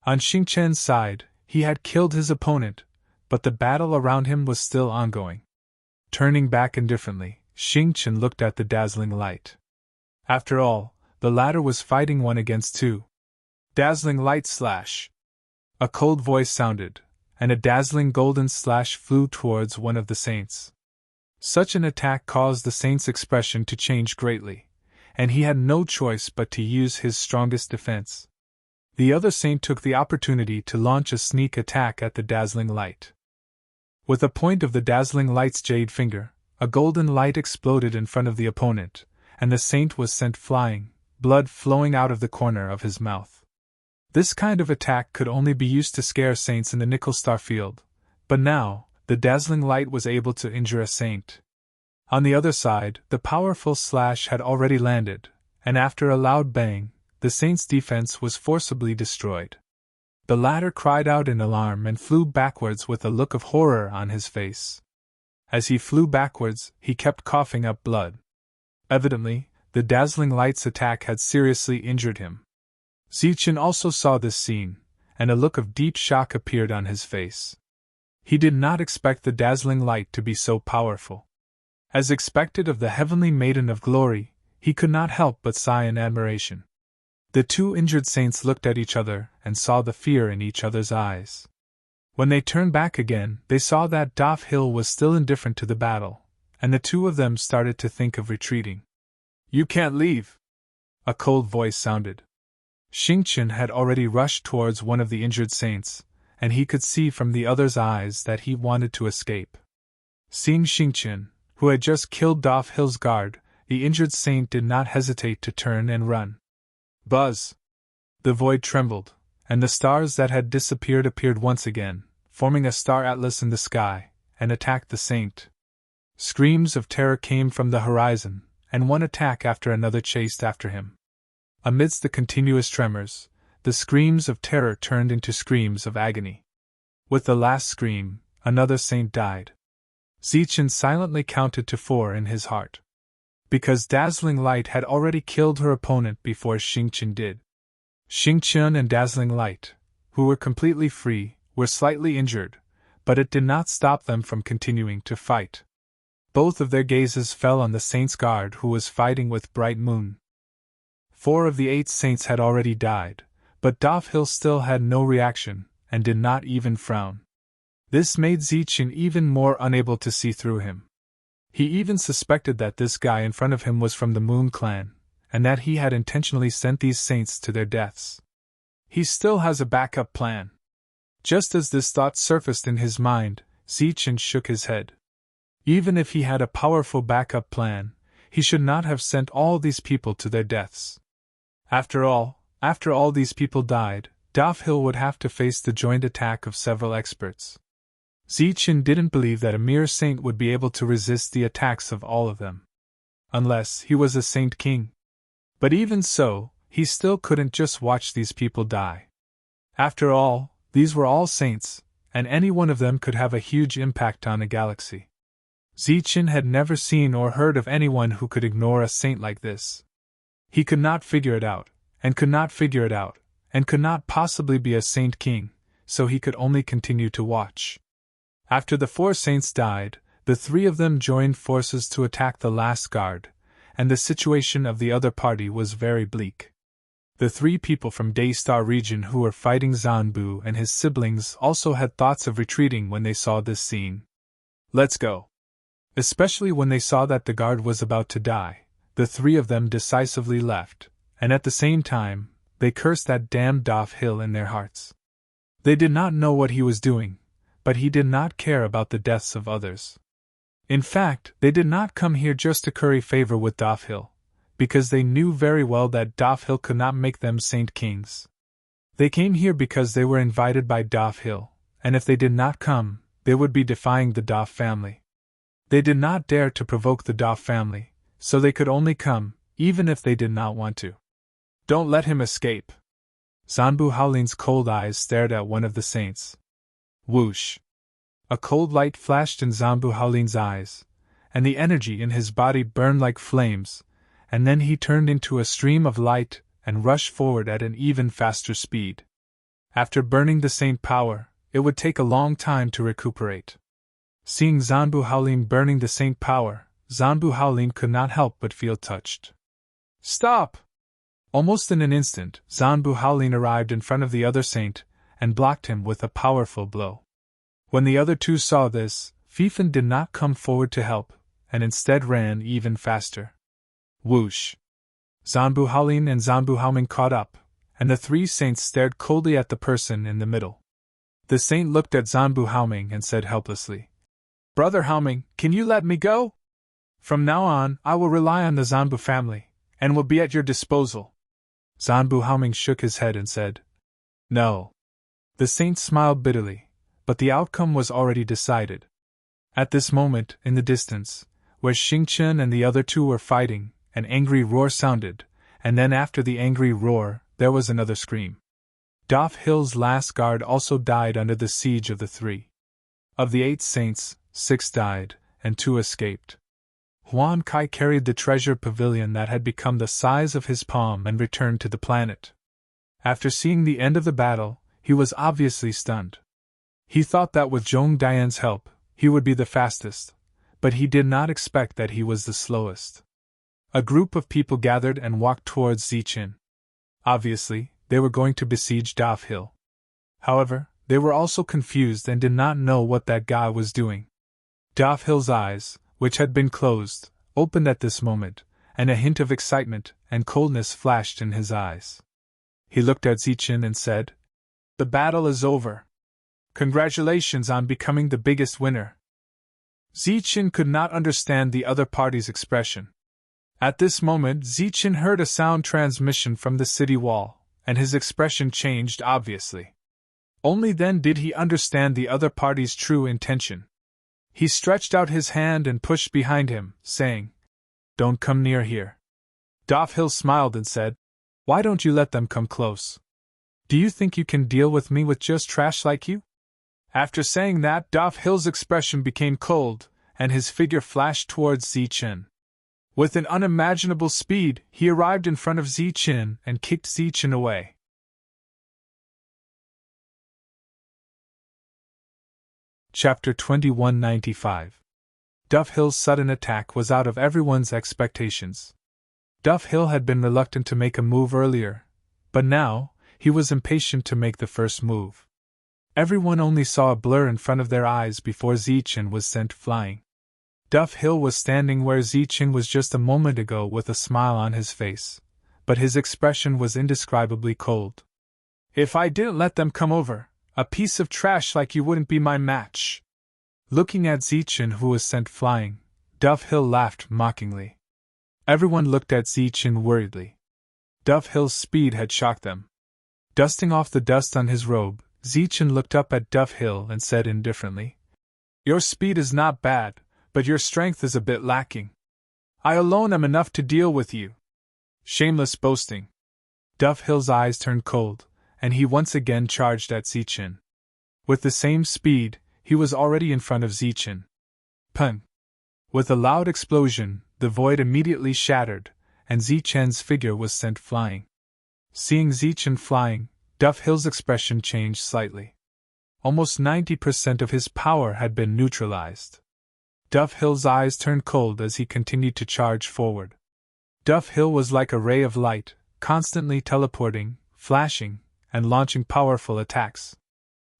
On Xingqian's side, he had killed his opponent, but the battle around him was still ongoing. Turning back indifferently, Xingqian looked at the dazzling light. After all, the latter was fighting 1 against 2. Dazzling light slash! A cold voice sounded, and a dazzling golden slash flew towards one of the saints. Such an attack caused the saint's expression to change greatly, and he had no choice but to use his strongest defense. The other saint took the opportunity to launch a sneak attack at the dazzling light. With the point of the dazzling light's jade finger, a golden light exploded in front of the opponent, and the saint was sent flying, blood flowing out of the corner of his mouth. This kind of attack could only be used to scare saints in the nickel star field, but now, the dazzling light was able to injure a saint. On the other side, the powerful slash had already landed, and after a loud bang, the saint's defense was forcibly destroyed. The latter cried out in alarm and flew backwards with a look of horror on his face. As he flew backwards, he kept coughing up blood. Evidently, the dazzling light's attack had seriously injured him. Zichen also saw this scene, and a look of deep shock appeared on his face. He did not expect the dazzling light to be so powerful. As expected of the heavenly maiden of glory, he could not help but sigh in admiration. The 2 injured saints looked at each other and saw the fear in each other's eyes. When they turned back again, they saw that Daf Hill was still indifferent to the battle, and the 2 of them started to think of retreating. "You can't leave!" A cold voice sounded. Xingqian had already rushed towards one of the injured saints, and he could see from the other's eyes that he wanted to escape. Seeing Xingqian, who had just killed Daf Hill's guard, the injured saint did not hesitate to turn and run. Buzz! The void trembled, and the stars that had disappeared appeared once again, forming a star atlas in the sky, and attacked the saint. Screams of terror came from the horizon, and one attack after another chased after him. Amidst the continuous tremors, the screams of terror turned into screams of agony. With the last scream, another saint died. Zichen silently counted to 4 in his heart. Because dazzling light had already killed her opponent before Xingqian did. Xingqian and dazzling light, who were completely free, were slightly injured, but it did not stop them from continuing to fight. Both of their gazes fell on the saint's guard who was fighting with Bright Moon. 4 of the 8 saints had already died, but Daf Hill still had no reaction, and did not even frown. This made Zichen even more unable to see through him. He even suspected that this guy in front of him was from the Moon Clan, and that he had intentionally sent these saints to their deaths. He still has a backup plan. Just as this thought surfaced in his mind, Zichen shook his head. Even if he had a powerful backup plan, he should not have sent all these people to their deaths. After all these people died, Daf Hill would have to face the joint attack of several experts. Zichen didn't believe that a mere saint would be able to resist the attacks of all of them. Unless he was a saint king. But even so, he still couldn't just watch these people die. After all, these were all saints, and any one of them could have a huge impact on a galaxy. Zichen had never seen or heard of anyone who could ignore a saint like this. He could not figure it out, and could not figure it out, and could not possibly be a saint king, so he could only continue to watch. After the 4 saints died, the 3 of them joined forces to attack the last guard, and the situation of the other party was very bleak. The 3 people from Daystar region who were fighting Zanbu and his siblings also had thoughts of retreating when they saw this scene. Let's go. Especially when they saw that the guard was about to die, the 3 of them decisively left, and at the same time, they cursed that damned Daf Hill in their hearts. They did not know what he was doing, but he did not care about the deaths of others. In fact, they did not come here just to curry favor with Daf Hill, because they knew very well that Daf Hill could not make them Saint Kings. They came here because they were invited by Daf Hill, and if they did not come, they would be defying the Daf family. They did not dare to provoke the Daf family, so they could only come, even if they did not want to. Don't let him escape. Zanbu Haolin's cold eyes stared at one of the saints. Whoosh! A cold light flashed in Zanbu Haolin's eyes, and the energy in his body burned like flames, and then he turned into a stream of light and rushed forward at an even faster speed. After burning the saint power, it would take a long time to recuperate. Seeing Zanbu Haolin burning the saint power, Zanbu Haolin could not help but feel touched. Stop! Almost in an instant, Zanbu Haolin arrived in front of the other saint and blocked him with a powerful blow. When the other 2 saw this, Fifan did not come forward to help, and instead ran even faster. Whoosh! Zanbu Haolin and Zanbu Haoming caught up, and the 3 saints stared coldly at the person in the middle. The saint looked at Zanbu Haoming and said helplessly, Brother Haoming, can you let me go? From now on, I will rely on the Zanbu family, and will be at your disposal. Zanbu Haoming shook his head and said, No. The saint smiled bitterly, but the outcome was already decided. At this moment, in the distance, where Xingchen and the other 2 were fighting, an angry roar sounded, and then after the angry roar, there was another scream. Daf Hill's last guard also died under the siege of the 3. Of the 8 saints, 6 died, and 2 escaped. Huan Kai carried the treasure pavilion that had become the size of his palm and returned to the planet. After seeing the end of the battle, he was obviously stunned. He thought that with Zhong Dian's help, he would be the fastest, but he did not expect that he was the slowest. A group of people gathered and walked towards Ziqin. Obviously, they were going to besiege Daf Hill. However, they were also confused and did not know what that guy was doing. Daf Hill's eyes, which had been closed, opened at this moment, and a hint of excitement and coldness flashed in his eyes. He looked at Ziqin and said, The battle is over. Congratulations on becoming the biggest winner. Ziqin could not understand the other party's expression. At this moment, Ziqin heard a sound transmission from the city wall, and his expression changed obviously. Only then did he understand the other party's true intention. He stretched out his hand and pushed behind him, saying, Don't come near here. Daf Hill smiled and said, Why don't you let them come close? Do you think you can deal with me with just trash like you? After saying that, Daf Hill's expression became cold, and his figure flashed towards Ziqin. With an unimaginable speed, he arrived in front of Ziqin and kicked Ziqin away. Chapter 2195. Daf Hill's sudden attack was out of everyone's expectations. Daf Hill had been reluctant to make a move earlier, but now, he was impatient to make the first move. Everyone only saw a blur in front of their eyes before Ziqin was sent flying. Daf Hill was standing where Ziqin was just a moment ago with a smile on his face, but his expression was indescribably cold. If I didn't let them come over, a piece of trash like you wouldn't be my match. Looking at Ziqin who was sent flying, Daf Hill laughed mockingly. Everyone looked at Ziqin worriedly. Daf Hill's speed had shocked them. Dusting off the dust on his robe, Ziqin looked up at Daf Hill and said indifferently, Your speed is not bad, but your strength is a bit lacking. I alone am enough to deal with you. Shameless boasting. Daf Hill's eyes turned cold, and he once again charged at Ziqin. With the same speed, he was already in front of Ziqin. Pun! With a loud explosion, the void immediately shattered, and Ziqin's figure was sent flying. Seeing Ziqin flying, Daf Hill's expression changed slightly. Almost 90% of his power had been neutralized. Daf Hill's eyes turned cold as he continued to charge forward. Daf Hill was like a ray of light, constantly teleporting, flashing, and launching powerful attacks.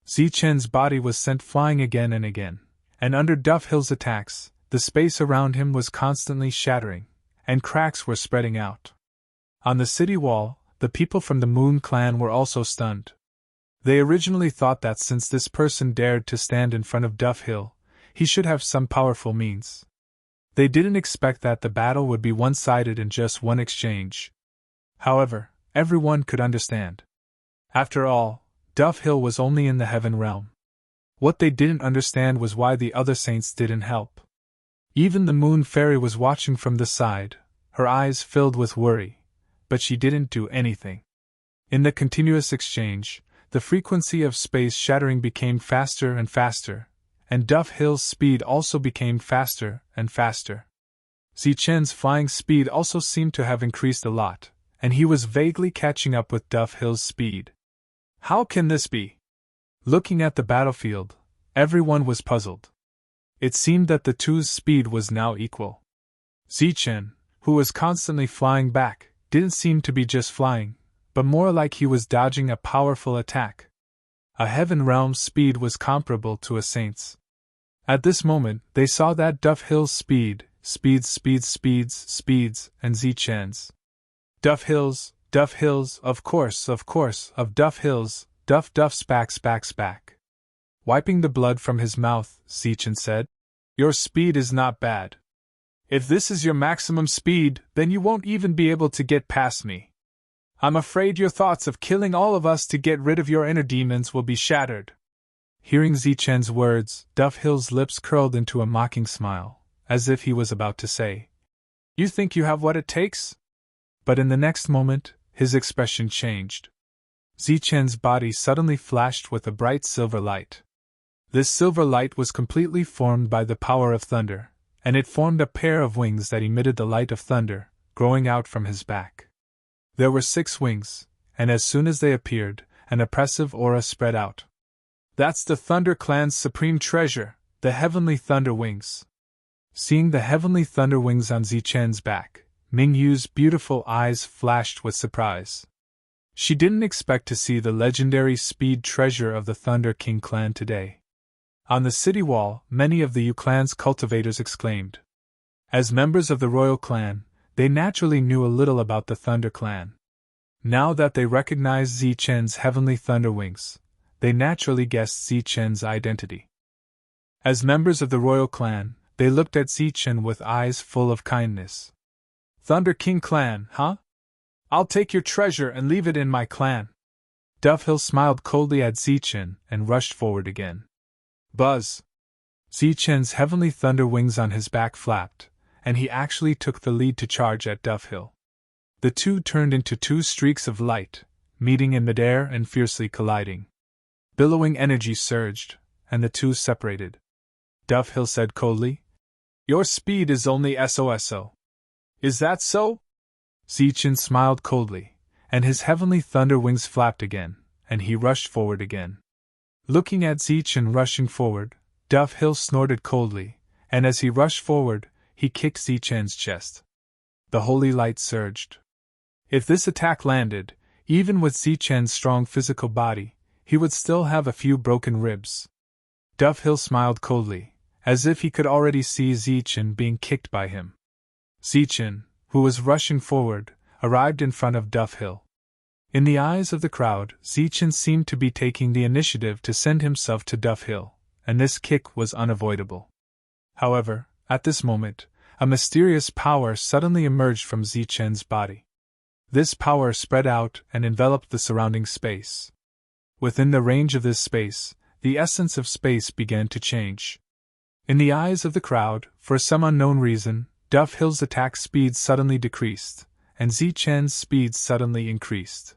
Zichen's body was sent flying again and again, and under Dufhill's attacks, the space around him was constantly shattering, and cracks were spreading out. On the city wall, the people from the Moon Clan were also stunned. They originally thought that since this person dared to stand in front of Dufhill, he should have some powerful means. They didn't expect that the battle would be one-sided in just one exchange. However, everyone could understand. After all, Dufhill was only in the heaven realm. What they didn't understand was why the other saints didn't help. Even the Moon Fairy was watching from the side, her eyes filled with worry, but she didn't do anything. In the continuous exchange, the frequency of space shattering became faster and faster, and Dufhill's speed also became faster and faster. Zichen's flying speed also seemed to have increased a lot, and he was vaguely catching up with Dufhill's speed. How can this be? Looking at the battlefield, everyone was puzzled. It seemed that the two's speed was now equal. Zichen, who was constantly flying back, didn't seem to be just flying, but more like he was dodging a powerful attack. A heaven realm's speed was comparable to a saint's. At this moment, they saw that Dufhill's speeds, and Zichen's. Dufhill's, of course, of Dufhill's, Duff's back. Wiping the blood from his mouth, Zichen said, "Your speed is not bad. If this is your maximum speed, then you won't even be able to get past me. I'm afraid your thoughts of killing all of us to get rid of your inner demons will be shattered." Hearing Zichen's words, Dufhill's lips curled into a mocking smile, as if he was about to say, "You think you have what it takes?" But in the next moment, his expression changed. Zichen's body suddenly flashed with a bright silver light. This silver light was completely formed by the power of thunder, and it formed a pair of wings that emitted the light of thunder, growing out from his back. There were 6 wings, and as soon as they appeared, an oppressive aura spread out. "That's the Thunder Clan's supreme treasure, the Heavenly Thunder Wings." Seeing the Heavenly Thunder Wings on Zichen's back, Mingyu's beautiful eyes flashed with surprise. She didn't expect to see the legendary speed treasure of the Thunder King clan today. On the city wall, many of the Yu clan's cultivators exclaimed. As members of the royal clan, they naturally knew a little about the Thunder Clan. Now that they recognized Zichen's Heavenly Thunder Wings, they naturally guessed Zichen's identity. As members of the royal clan, they looked at Zichen with eyes full of kindness. "Thunder King clan, huh? I'll take your treasure and leave it in my clan." Dufhill smiled coldly at Zichen and rushed forward again. Buzz! Zichen's Heavenly Thunder Wings on his back flapped, and he actually took the lead to charge at Dufhill. The two turned into 2 streaks of light, meeting in midair and fiercely colliding. Billowing energy surged, and the two separated. Dufhill said coldly, "Your speed is only SOSO. Is that so?" Zichen smiled coldly, and his Heavenly Thunder Wings flapped again, and he rushed forward again. Looking at Zichen rushing forward, Dufhill snorted coldly, and as he rushed forward, he kicked Zichen's chest. The holy light surged. If this attack landed, even with Zichen's strong physical body, he would still have a few broken ribs. Dufhill smiled coldly, as if he could already see Zichen being kicked by him. Zichen, who was rushing forward, arrived in front of Dufhill. In the eyes of the crowd, Zichen seemed to be taking the initiative to send himself to Dufhill, and this kick was unavoidable. However, at this moment, a mysterious power suddenly emerged from Zichen's body. This power spread out and enveloped the surrounding space. Within the range of this space, the essence of space began to change. In the eyes of the crowd, for some unknown reason, Dufhill's attack speed suddenly decreased, and Zichen's speed suddenly increased.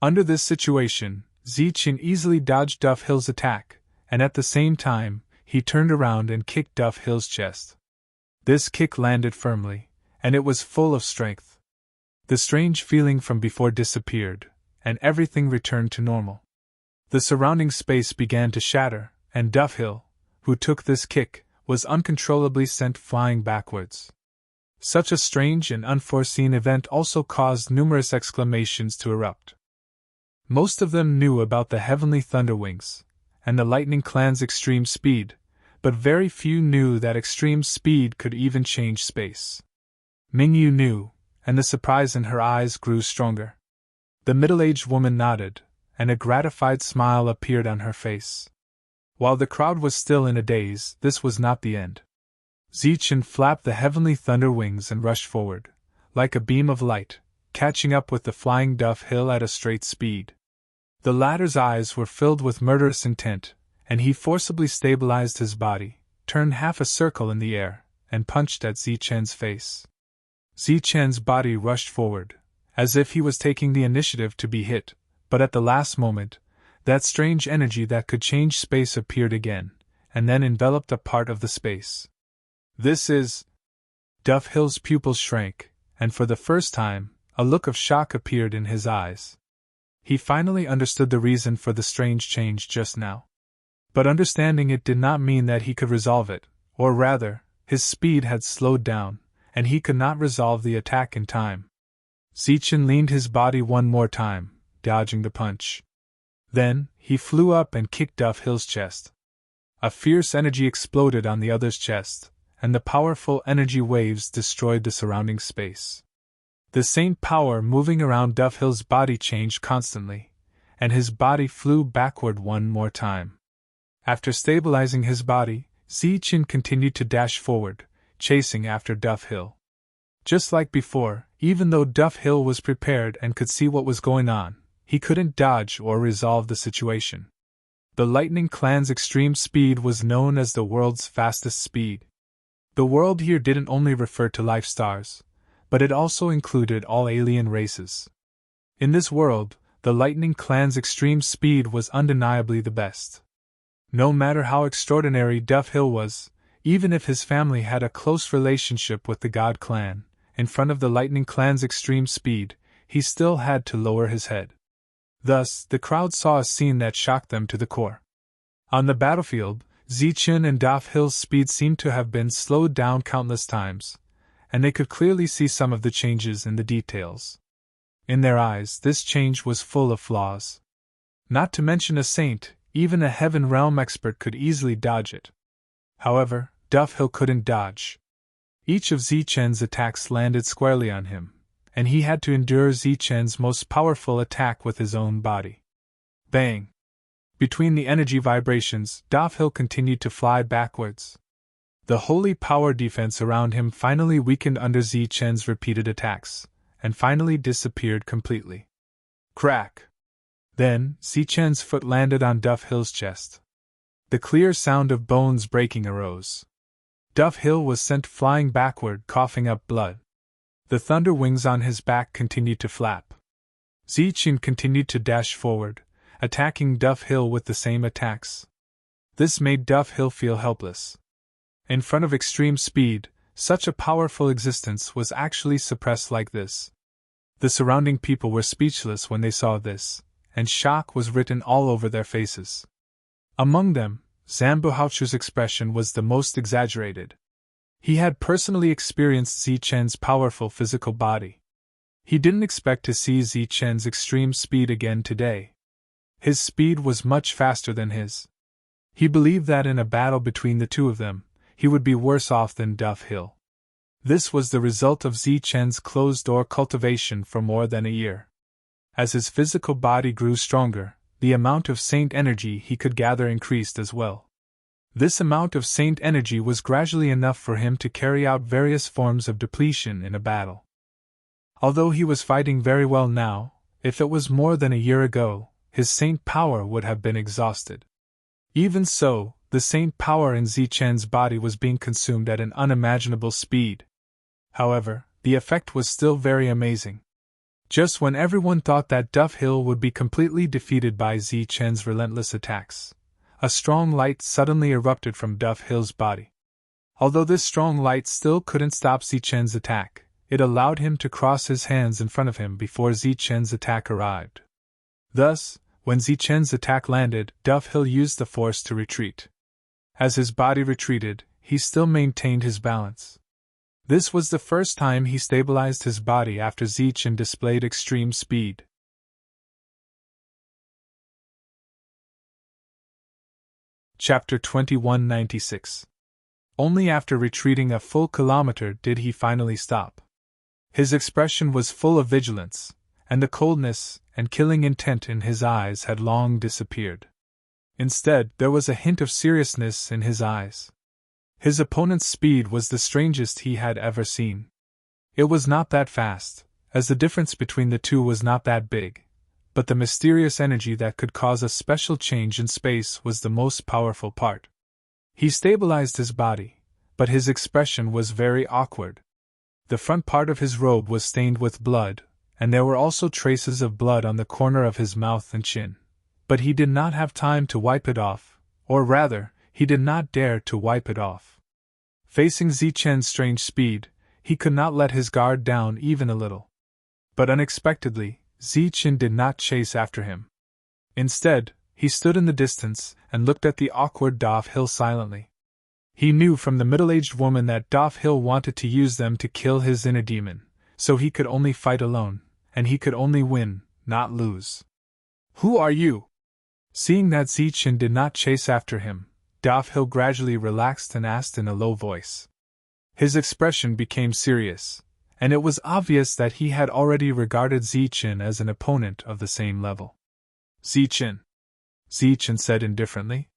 Under this situation, Zichen easily dodged Dufhill's attack, and at the same time, he turned around and kicked Dufhill's chest. This kick landed firmly, and it was full of strength. The strange feeling from before disappeared, and everything returned to normal. The surrounding space began to shatter, and Dufhill, who took this kick, was uncontrollably sent flying backwards. Such a strange and unforeseen event also caused numerous exclamations to erupt. Most of them knew about the heavenly thunder wings and the lightning clan's extreme speed, but very few knew that extreme speed could even change space. Mingyu knew, and the surprise in her eyes grew stronger. The middle-aged woman nodded, and a gratified smile appeared on her face. While the crowd was still in a daze, this was not the end. Zichen flapped the heavenly thunder wings and rushed forward, like a beam of light, catching up with the flying Duff Hill at a straight speed. The latter's eyes were filled with murderous intent, and he forcibly stabilized his body, turned half a circle in the air, and punched at Zichen's face. Zichen's body rushed forward, as if he was taking the initiative to be hit, but at the last moment, that strange energy that could change space appeared again, and then enveloped a part of the space. This is... Duff Hill's pupils shrank, and for the first time, a look of shock appeared in his eyes. He finally understood the reason for the strange change just now. But understanding it did not mean that he could resolve it, or rather, his speed had slowed down, and he could not resolve the attack in time. Zichen leaned his body one more time, dodging the punch. Then, he flew up and kicked Duff Hill's chest. A fierce energy exploded on the other's chest, and the powerful energy waves destroyed the surrounding space. The saint power moving around Duff Hill's body changed constantly, and his body flew backward one more time. After stabilizing his body, Zichen continued to dash forward, chasing after Duff Hill. Just like before, even though Duff Hill was prepared and could see what was going on, he couldn't dodge or resolve the situation. The Lightning Clan's extreme speed was known as the world's fastest speed. The world here didn't only refer to life stars, but it also included all alien races. In this world, the Lightning Clan's extreme speed was undeniably the best. No matter how extraordinary Duff Hill was, even if his family had a close relationship with the God Clan, in front of the Lightning Clan's extreme speed, he still had to lower his head. Thus, the crowd saw a scene that shocked them to the core. On the battlefield, Zichen and Duff Hill's speed seemed to have been slowed down countless times, and they could clearly see some of the changes in the details. In their eyes, this change was full of flaws. Not to mention a saint, even a Heaven Realm expert could easily dodge it. However, Duff Hill couldn't dodge. Each of Zichen's attacks landed squarely on him, and he had to endure Zichen's most powerful attack with his own body. Bang! Between the energy vibrations, Duff Hill continued to fly backwards. The holy power defense around him finally weakened under Zichen's repeated attacks, and finally disappeared completely. Crack! Then, Zichen's foot landed on Duff Hill's chest. The clear sound of bones breaking arose. Duff Hill was sent flying backward, coughing up blood. The thunder wings on his back continued to flap. Zichen continued to dash forward, attacking Duff Hill with the same attacks. This made Duff Hill feel helpless. In front of extreme speed, such a powerful existence was actually suppressed like this. The surrounding people were speechless when they saw this, and shock was written all over their faces. Among them, Zambuhouchu's expression was the most exaggerated. He had personally experienced Zichen's powerful physical body. He didn't expect to see Zichen's extreme speed again today. His speed was much faster than his. He believed that in a battle between the two of them, he would be worse off than Duff Hill. This was the result of Zichen's closed-door cultivation for more than a year. As his physical body grew stronger, the amount of saint energy he could gather increased as well. This amount of saint energy was gradually enough for him to carry out various forms of depletion in a battle. Although he was fighting very well now, if it was more than a year ago, his saint power would have been exhausted. Even so, the saint power in Zichen's body was being consumed at an unimaginable speed. However, the effect was still very amazing. Just when everyone thought that Duff Hill would be completely defeated by Zichen's relentless attacks, a strong light suddenly erupted from Duff Hill's body. Although this strong light still couldn't stop Zichen's attack, it allowed him to cross his hands in front of him before Zichen's attack arrived. Thus, when Zichen's attack landed, Duff Hill used the force to retreat. As his body retreated, he still maintained his balance. This was the first time he stabilized his body after Zichen displayed extreme speed. Chapter 2196. Only after retreating a full kilometer did he finally stop. His expression was full of vigilance, and the coldness and killing intent in his eyes had long disappeared. Instead, there was a hint of seriousness in his eyes. His opponent's speed was the strangest he had ever seen. It was not that fast, as the difference between the two was not that big, but the mysterious energy that could cause a special change in space was the most powerful part. He stabilized his body, but his expression was very awkward. The front part of his robe was stained with blood, and there were also traces of blood on the corner of his mouth and chin. But he did not have time to wipe it off, or rather, he did not dare to wipe it off. Facing Zichen's strange speed, he could not let his guard down even a little. But unexpectedly, Zichen did not chase after him. Instead, he stood in the distance and looked at the awkward Dov Hill silently. He knew from the middle-aged woman that Dov Hill wanted to use them to kill his inner demon, so he could only fight alone, and he could only win, not lose. "Who are you?" Seeing that Zichen did not chase after him, Dov Hill gradually relaxed and asked in a low voice. His expression became serious, and it was obvious that he had already regarded Zichen as an opponent of the same level. "Zichen," Zichen said indifferently.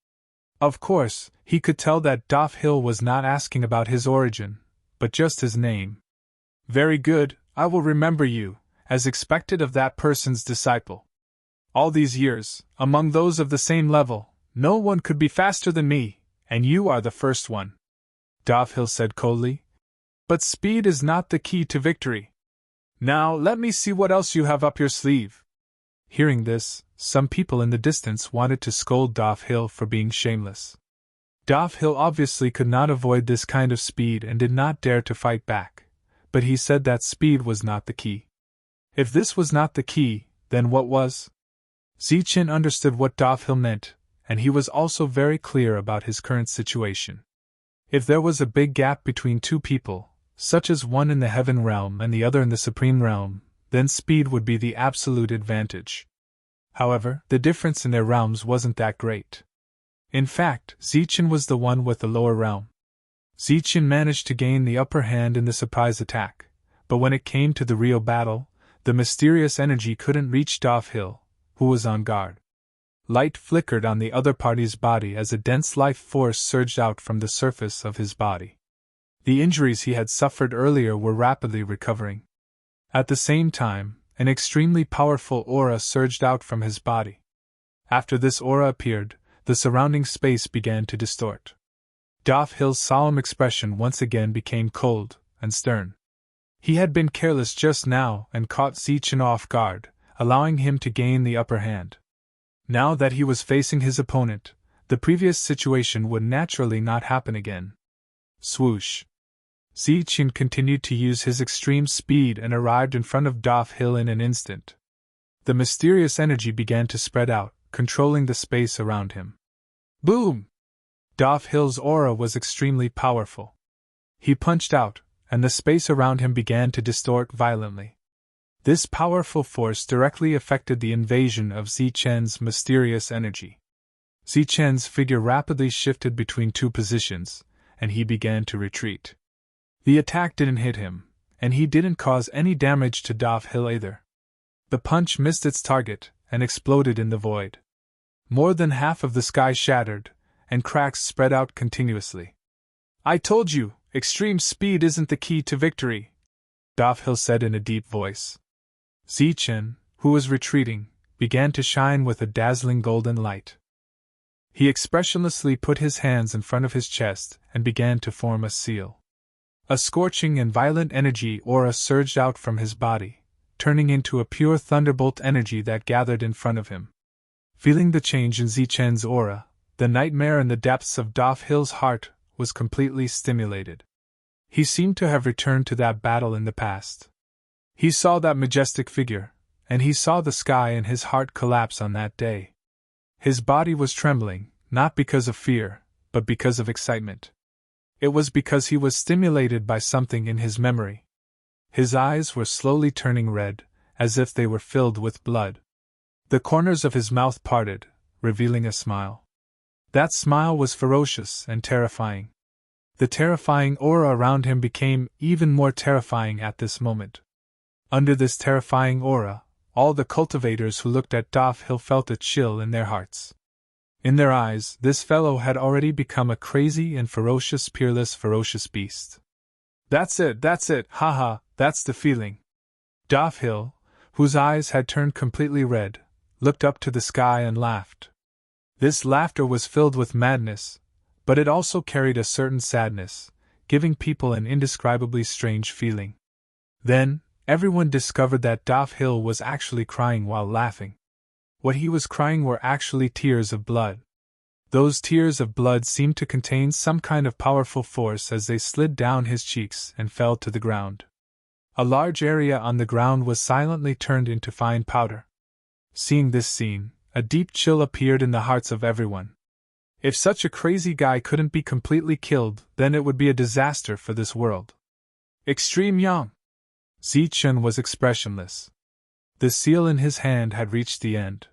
Of course, he could tell that Dov Hill was not asking about his origin, but just his name. "Very good, I will remember you, as expected of that person's disciple. All these years, among those of the same level, no one could be faster than me, and you are the first one," Dov Hill said coldly. "But speed is not the key to victory. Now let me see what else you have up your sleeve." Hearing this, some people in the distance wanted to scold Dov Hill for being shameless. Dov Hill obviously could not avoid this kind of speed and did not dare to fight back, but he said that speed was not the key. If this was not the key, then what was? Zichen understood what Dov Hill meant, and he was also very clear about his current situation. If there was a big gap between two people, such as one in the heaven realm and the other in the supreme realm, then speed would be the absolute advantage. However, the difference in their realms wasn't that great. In fact, Zichen was the one with the lower realm. Zichen managed to gain the upper hand in the surprise attack, but when it came to the real battle, the mysterious energy couldn't reach Dov Hill, who was on guard. Light flickered on the other party's body as a dense life force surged out from the surface of his body. The injuries he had suffered earlier were rapidly recovering. At the same time, an extremely powerful aura surged out from his body. After this aura appeared, the surrounding space began to distort. Dov Hill's solemn expression once again became cold and stern. He had been careless just now and caught Zichen off guard, allowing him to gain the upper hand. Now that he was facing his opponent, the previous situation would naturally not happen again. Swoosh! Zichen continued to use his extreme speed and arrived in front of Dov Hill in an instant. The mysterious energy began to spread out, controlling the space around him. Boom! Dov Hill's aura was extremely powerful. He punched out, and the space around him began to distort violently. This powerful force directly affected the invasion of Zichen's mysterious energy. Zichen's figure rapidly shifted between two positions, and he began to retreat. The attack didn't hit him, and he didn't cause any damage to Dov Hill either. The punch missed its target and exploded in the void. More than half of the sky shattered, and cracks spread out continuously. "I told you, extreme speed isn't the key to victory," Dov Hill said in a deep voice. Zichen, who was retreating, began to shine with a dazzling golden light. He expressionlessly put his hands in front of his chest and began to form a seal. A scorching and violent energy aura surged out from his body, turning into a pure thunderbolt energy that gathered in front of him. Feeling the change in Zichen's aura, the nightmare in the depths of Dov Hill's heart was completely stimulated. He seemed to have returned to that battle in the past. He saw that majestic figure, and he saw the sky and his heart collapse on that day. His body was trembling, not because of fear, but because of excitement. It was because he was stimulated by something in his memory. His eyes were slowly turning red, as if they were filled with blood. The corners of his mouth parted, revealing a smile. That smile was ferocious and terrifying. The terrifying aura around him became even more terrifying at this moment. Under this terrifying aura, all the cultivators who looked at Hill felt a chill in their hearts. In their eyes, this fellow had already become a crazy and ferocious beast. That's it, haha, that's the feeling. Hill, whose eyes had turned completely red, looked up to the sky and laughed. This laughter was filled with madness, but it also carried a certain sadness, giving people an indescribably strange feeling. Then, everyone discovered that Hill was actually crying while laughing. What he was crying were actually tears of blood. Those tears of blood seemed to contain some kind of powerful force as they slid down his cheeks and fell to the ground. A large area on the ground was silently turned into fine powder. Seeing this scene, a deep chill appeared in the hearts of everyone. If such a crazy guy couldn't be completely killed, then it would be a disaster for this world. Extreme Yang! Zichen was expressionless. The seal in his hand had reached the end.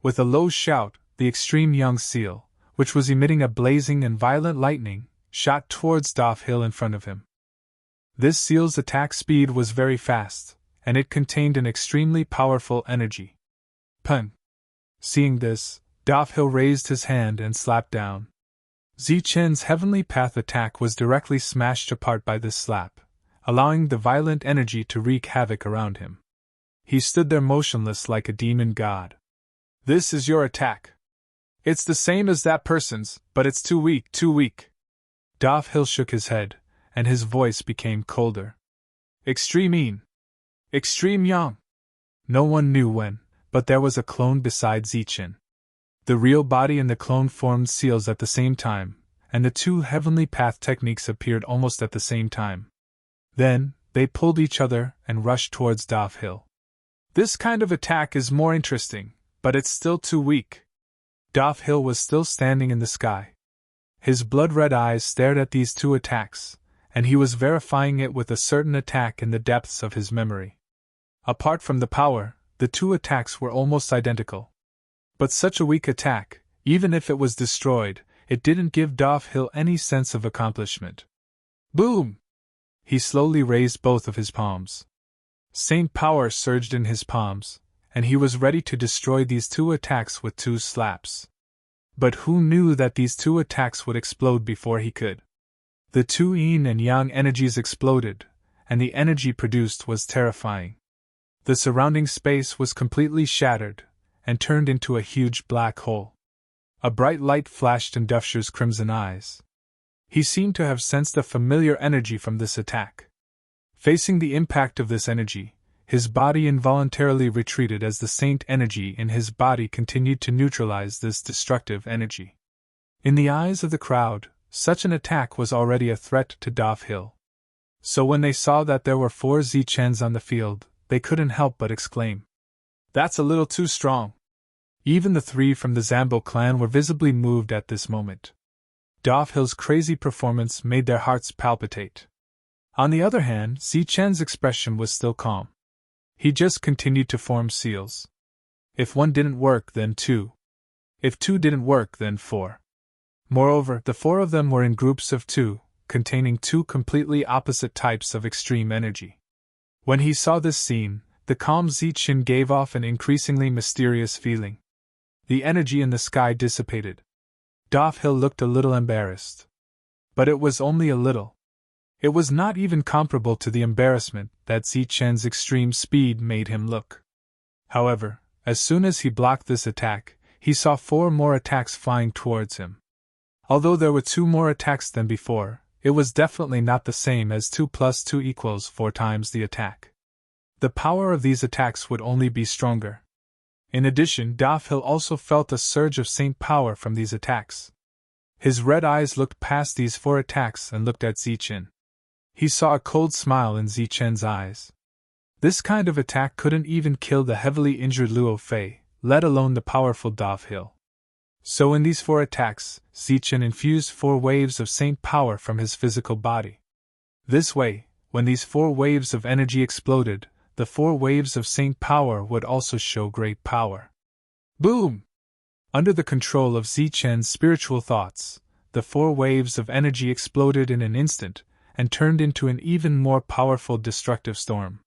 With a low shout, the Extreme Young seal, which was emitting a blazing and violent lightning, shot towards Hill in front of him. This seal's attack speed was very fast, and it contained an extremely powerful energy. Pun! Seeing this, Hill raised his hand and slapped down. Zichen's Heavenly Path attack was directly smashed apart by this slap, allowing the violent energy to wreak havoc around him. He stood there motionless like a demon god. This is your attack. It's the same as that person's, but it's too weak. Hill shook his head, and his voice became colder. Extreme Yang! No one knew when, but there was a clone beside Zichen. The real body and the clone formed seals at the same time, and the two Heavenly Path techniques appeared almost at the same time. Then, they pulled each other and rushed towards Hill. This kind of attack is more interesting, but it's still too weak. Hill was still standing in the sky. His blood-red eyes stared at these two attacks, and he was verifying it with a certain attack in the depths of his memory. Apart from the power, the two attacks were almost identical. But such a weak attack, even if it was destroyed, it didn't give Hill any sense of accomplishment. Boom! He slowly raised both of his palms. Saint power surged in his palms, and he was ready to destroy these two attacks with two slaps. But who knew that these two attacks would explode before he could? The two yin and yang energies exploded, and the energy produced was terrifying. The surrounding space was completely shattered, and turned into a huge black hole. A bright light flashed in Dufsher's crimson eyes. He seemed to have sensed a familiar energy from this attack. Facing the impact of this energy, his body involuntarily retreated as the saint energy in his body continued to neutralize this destructive energy. In the eyes of the crowd, such an attack was already a threat to Hill. So when they saw that there were 4 Zichens on the field, they couldn't help but exclaim, "That's a little too strong." Even the 3 from the Zambo clan were visibly moved at this moment. Hill's crazy performance made their hearts palpitate. On the other hand, Zichen's expression was still calm. He just continued to form seals. If 1 didn't work, then 2. If 2 didn't work, then 4. Moreover, the 4 of them were in groups of 2, containing 2 completely opposite types of extreme energy. When he saw this scene, the calm Zichen gave off an increasingly mysterious feeling. The energy in the sky dissipated. Hill looked a little embarrassed. But it was only a little. It was not even comparable to the embarrassment that Zichen's extreme speed made him look. However, as soon as he blocked this attack, he saw 4 more attacks flying towards him. Although there were 2 more attacks than before, it was definitely not the same as 2 plus 2 equals 4 times the attack. The power of these attacks would only be stronger. In addition, Hill also felt a surge of saint power from these attacks. His red eyes looked past these 4 attacks and looked at Zichen. He saw a cold smile in Zichen's eyes. This kind of attack couldn't even kill the heavily injured Luo Fei, let alone the powerful Hill. So in these 4 attacks, Zichen infused 4 waves of saint power from his physical body. This way, when these 4 waves of energy exploded, the 4 waves of saint power would also show great power. Boom! Under the control of Zichen's spiritual thoughts, the 4 waves of energy exploded in an instant and turned into an even more powerful destructive storm.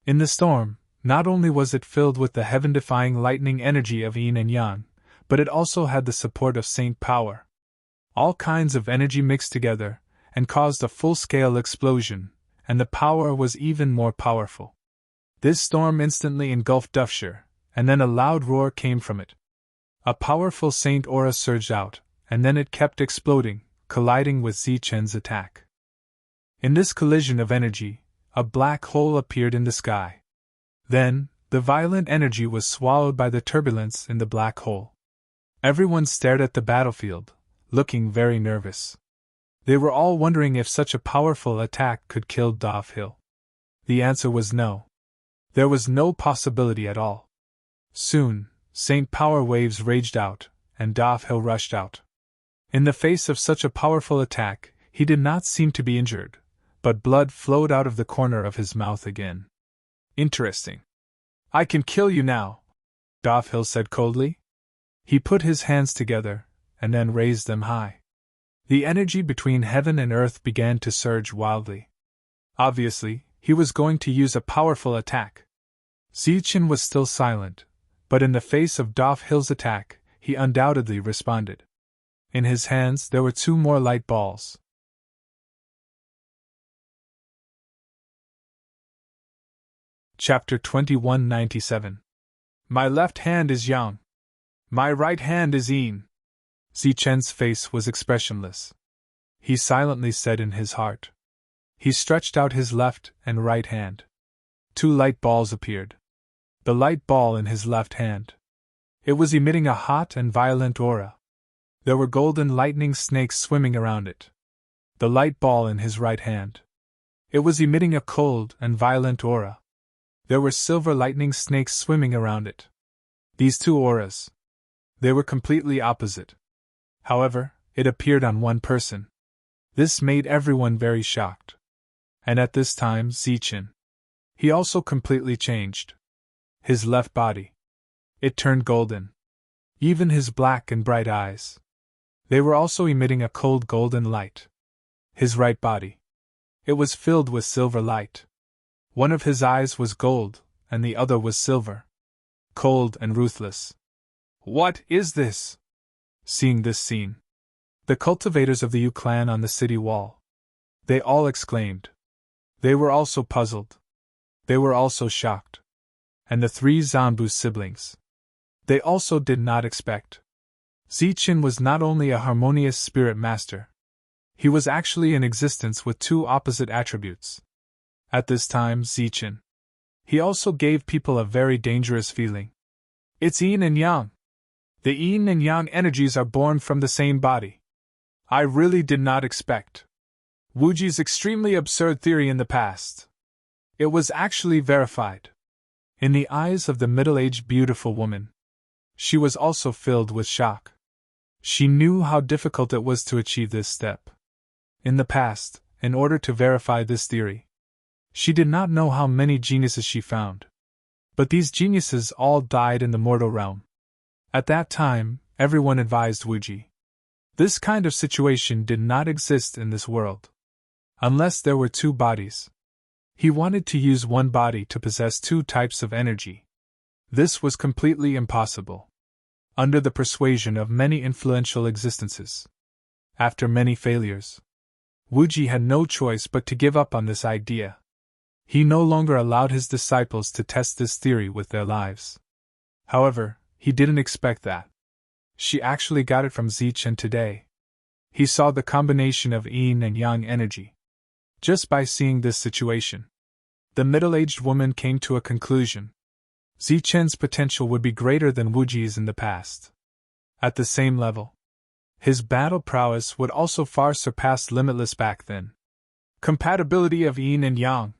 In the storm, not only was it filled with the heaven-defying lightning energy of yin and yang, but it also had the support of saint power. All kinds of energy mixed together and caused a full-scale explosion, and the power was even more powerful. This storm instantly engulfed Dufshire, and then a loud roar came from it. A powerful saint aura surged out, and then it kept exploding, colliding with Zichen's attack. In this collision of energy, a black hole appeared in the sky. Then, the violent energy was swallowed by the turbulence in the black hole. Everyone stared at the battlefield, looking very nervous. They were all wondering if such a powerful attack could kill Dove Hill. The answer was no. There was no possibility at all. Soon, saint power waves raged out, and Dove Hill rushed out. In the face of such a powerful attack, he did not seem to be injured, but blood flowed out of the corner of his mouth again. Interesting. I can kill you now, Dove Hill said coldly. He put his hands together, and then raised them high. The energy between heaven and earth began to surge wildly. Obviously, he was going to use a powerful attack. Zichen was still silent, but in the face of Dove Hill's attack, he undoubtedly responded. In his hands there were 2 more light balls. Chapter 2197. My left hand is yang. My right hand is yin. Zichen's face was expressionless. He silently said in his heart. He stretched out his left and right hand. 2 light balls appeared. The light ball in his left hand. It was emitting a hot and violent aura. There were golden lightning snakes swimming around it. The light ball in his right hand. It was emitting a cold and violent aura. There were silver lightning snakes swimming around it. These 2 auras. They were completely opposite. However, it appeared on one person. This made everyone very shocked. And at this time, Zichen. He also completely changed. His left body. It turned golden. Even his black and bright eyes. They were also emitting a cold golden light. His right body. It was filled with silver light. One of his eyes was gold, and the other was silver. Cold and ruthless. What is this? Seeing this scene, the cultivators of the Yu clan on the city wall. They all exclaimed. They were also puzzled. They were also shocked. And the 3 Zanbu siblings. They also did not expect. Zichen was not only a harmonious spirit master. He was actually in existence with 2 opposite attributes. At this time, Zichen. He also gave people a very dangerous feeling. It's yin and yang. The yin and yang energies are born from the same body. I really did not expect. Wuji's extremely absurd theory in the past. It was actually verified. In the eyes of the middle-aged beautiful woman. She was also filled with shock. She knew how difficult it was to achieve this step. In the past, in order to verify this theory, she did not know how many geniuses she found. But these geniuses all died in the mortal realm. At that time, everyone advised Wuji. This kind of situation did not exist in this world. Unless there were 2 bodies. He wanted to use one body to possess 2 types of energy. This was completely impossible. Under the persuasion of many influential existences. After many failures, Wuji had no choice but to give up on this idea. He no longer allowed his disciples to test this theory with their lives. However, he didn't expect that. She actually got it from Zichen today. He saw the combination of yin and yang energy. Just by seeing this situation, the middle-aged woman came to a conclusion. Zichen's potential would be greater than Wuji's in the past. At the same level, his battle prowess would also far surpass limitless back then. Compatibility of yin and yang.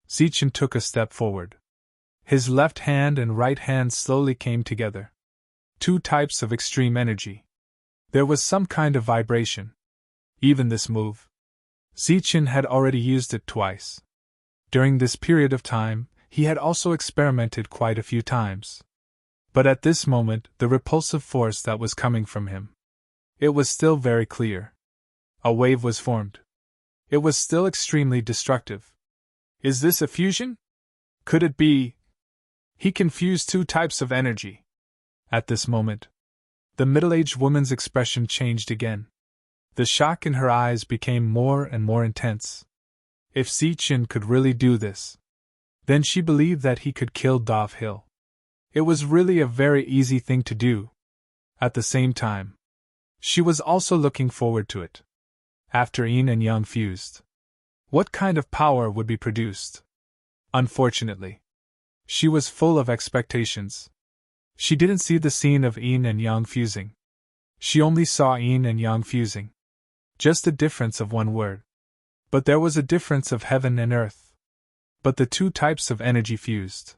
Zichen took a step forward. His left hand and right hand slowly came together. 2 types of extreme energy. There was some kind of vibration. Even this move. Zichen had already used it twice. During this period of time, he had also experimented quite a few times. But at this moment, the repulsive force that was coming from him. It was still very clear. A wave was formed. It was still extremely destructive. Is this a fusion? Could it be? He confused two types of energy. At this moment, the middle-aged woman's expression changed again. The shock in her eyes became more and more intense. If Zichen could really do this, then she believed that he could kill Dove Hill. It was really a very easy thing to do. At the same time, she was also looking forward to it. After Yin and Yang fused, what kind of power would be produced? Unfortunately, she was full of expectations. She didn't see the scene of Yin and Yang fusing. She only saw Yin and Yang fusing. Just a difference of one word. But there was a difference of heaven and earth. But the two types of energy fused.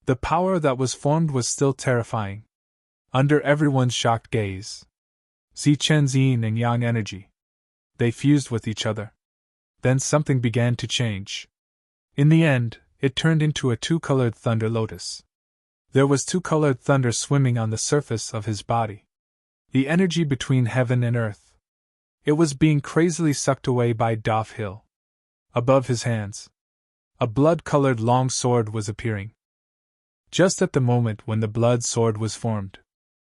The power that was formed was still terrifying. Under everyone's shocked gaze. Zichen's Yin and Yang energy. They fused with each other. Then something began to change. In the end, it turned into a two-colored thunder lotus. There was two-colored thunder swimming on the surface of his body. The energy between heaven and earth. It was being crazily sucked away by Dove Hill. Above his hands, a blood-colored long sword was appearing. Just at the moment when the blood sword was formed,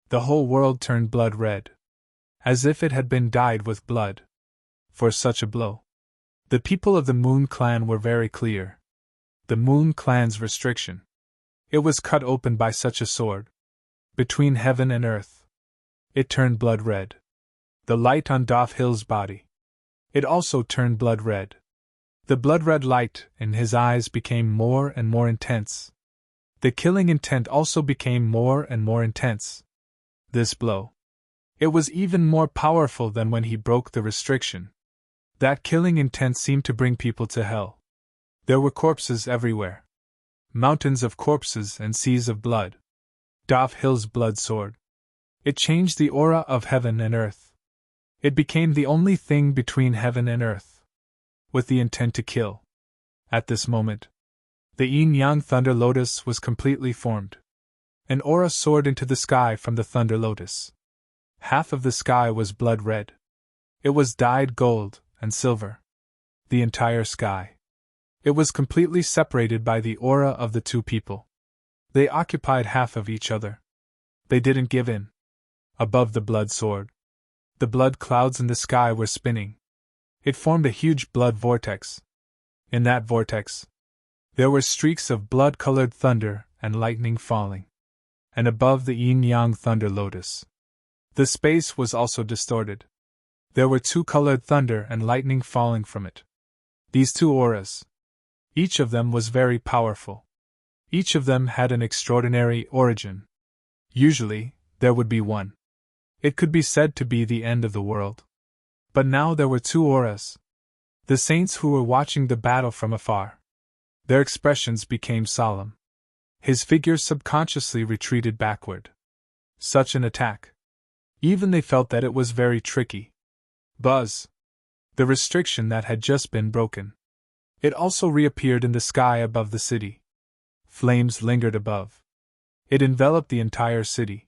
the whole world turned blood red, as if it had been dyed with blood. For such a blow, the people of the Moon Clan were very clear. The Moon Clan's restriction. It was cut open by such a sword. Between heaven and earth. It turned blood red. The light on Dove Hill's body. It also turned blood red. The blood red light in his eyes became more and more intense. The killing intent also became more and more intense. This blow. It was even more powerful than when he broke the restriction. That killing intent seemed to bring people to hell. There were corpses everywhere. Mountains of corpses and seas of blood. Dove Hill's blood sword. It changed the aura of heaven and earth. It became the only thing between heaven and earth. With the intent to kill. At this moment, the yin-yang thunder lotus was completely formed. An aura soared into the sky from the thunder lotus. Half of the sky was blood red. It was dyed gold and silver. The entire sky. It was completely separated by the aura of the two people. They occupied half of each other. They didn't give in. Above the blood sword, the blood clouds in the sky were spinning. It formed a huge blood vortex. In that vortex, there were streaks of blood-colored thunder and lightning falling. And above the yin-yang thunder lotus, the space was also distorted. There were two-colored thunder and lightning falling from it. These two auras. Each of them was very powerful. Each of them had an extraordinary origin. Usually, there would be one. It could be said to be the end of the world. But now there were two auras. The saints who were watching the battle from afar. Their expressions became solemn. His figure subconsciously retreated backward. Such an attack. Even they felt that it was very tricky. Buzz. The restriction that had just been broken. It also reappeared in the sky above the city. Flames lingered above. It enveloped the entire city.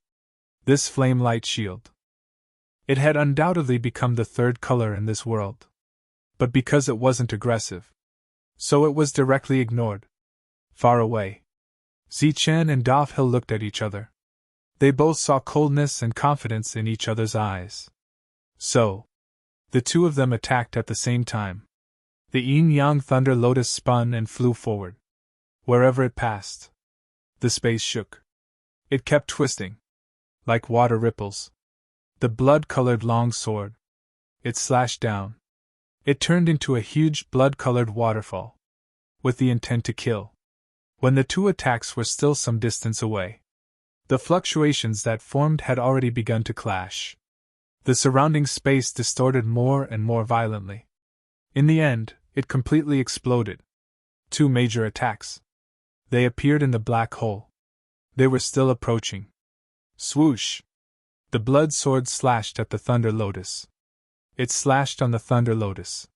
This flame light shield. It had undoubtedly become the third color in this world. But because it wasn't aggressive, so it was directly ignored. Far away, Zichen and Dove Hill looked at each other. They both saw coldness and confidence in each other's eyes. So, the two of them attacked at the same time. The yin-yang thunder lotus spun and flew forward. Wherever it passed, the space shook. It kept twisting. Like water ripples. The blood-colored long sword. It slashed down. It turned into a huge blood-colored waterfall. With the intent to kill. When the two attacks were still some distance away, the fluctuations that formed had already begun to clash. The surrounding space distorted more and more violently. In the end, it completely exploded. Two major attacks. They appeared in the black hole. They were still approaching. Swoosh! The blood sword slashed at the Thunder Lotus. It slashed on the Thunder Lotus.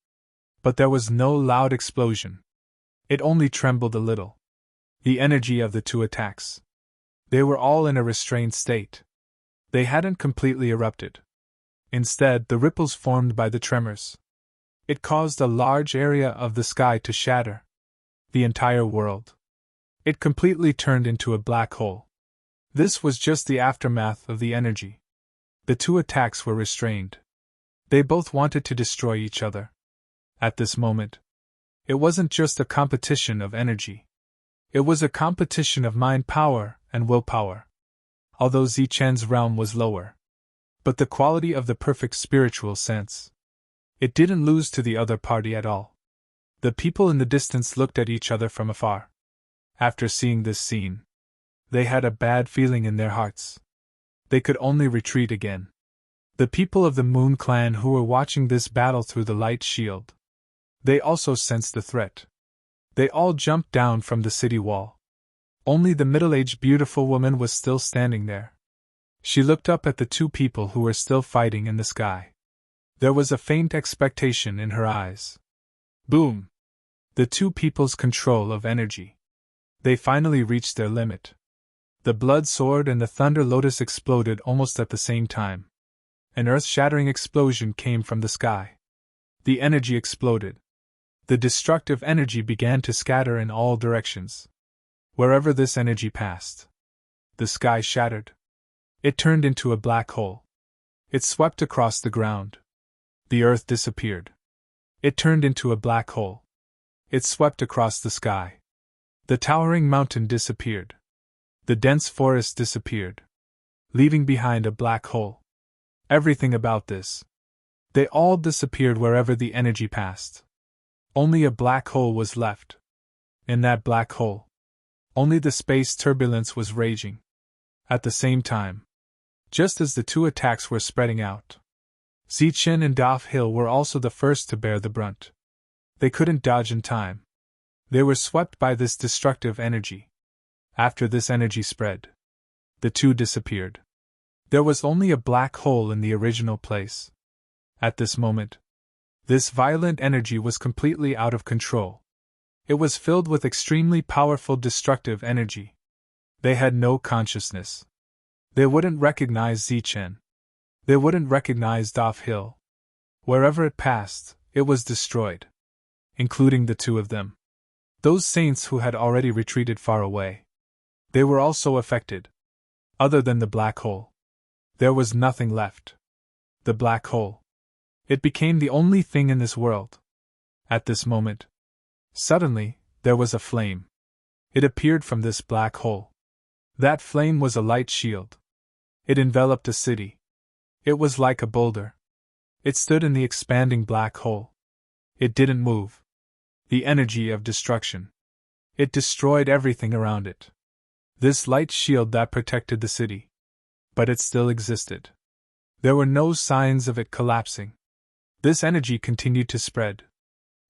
But there was no loud explosion. It only trembled a little. The energy of the two attacks. They were all in a restrained state. They hadn't completely erupted. Instead, the ripples formed by the tremors. It caused a large area of the sky to shatter. The entire world. It completely turned into a black hole. This was just the aftermath of the energy. The two attacks were restrained. They both wanted to destroy each other. At this moment, it wasn't just a competition of energy. It was a competition of mind power and willpower. Although Zichen's realm was lower, but the quality of the perfect spiritual sense. It didn't lose to the other party at all. The people in the distance looked at each other from afar. After seeing this scene, they had a bad feeling in their hearts. They could only retreat again. The people of the Moon Clan who were watching this battle through the light shield. They also sensed the threat. They all jumped down from the city wall. Only the middle-aged beautiful woman was still standing there. She looked up at the two people who were still fighting in the sky. There was a faint expectation in her eyes. Boom! The two people's control of energy. They finally reached their limit. The blood sword and the Thunder Lotus exploded almost at the same time. An earth-shattering explosion came from the sky. The energy exploded. The destructive energy began to scatter in all directions. Wherever this energy passed, the sky shattered. It turned into a black hole. It swept across the ground. The earth disappeared. It turned into a black hole. It swept across the sky. The towering mountain disappeared. The dense forest disappeared, leaving behind a black hole. Everything about this. They all disappeared wherever the energy passed. Only a black hole was left. In that black hole, only the space turbulence was raging. At the same time, just as the two attacks were spreading out, Zichen and Daf Hill were also the first to bear the brunt. They couldn't dodge in time. They were swept by this destructive energy. After this energy spread, the two disappeared. There was only a black hole in the original place. At this moment, this violent energy was completely out of control. It was filled with extremely powerful destructive energy. They had no consciousness. They wouldn't recognize Zichen. They wouldn't recognize Daf Hill. Wherever it passed, it was destroyed. Including the two of them. Those saints who had already retreated far away. They were also affected. Other than the black hole, there was nothing left. The black hole. It became the only thing in this world. At this moment, suddenly, there was a flame. It appeared from this black hole. That flame was a light shield. It enveloped a city. It was like a boulder. It stood in the expanding black hole. It didn't move. The energy of destruction. It destroyed everything around it. This light shield that protected the city. But it still existed. There were no signs of it collapsing. This energy continued to spread.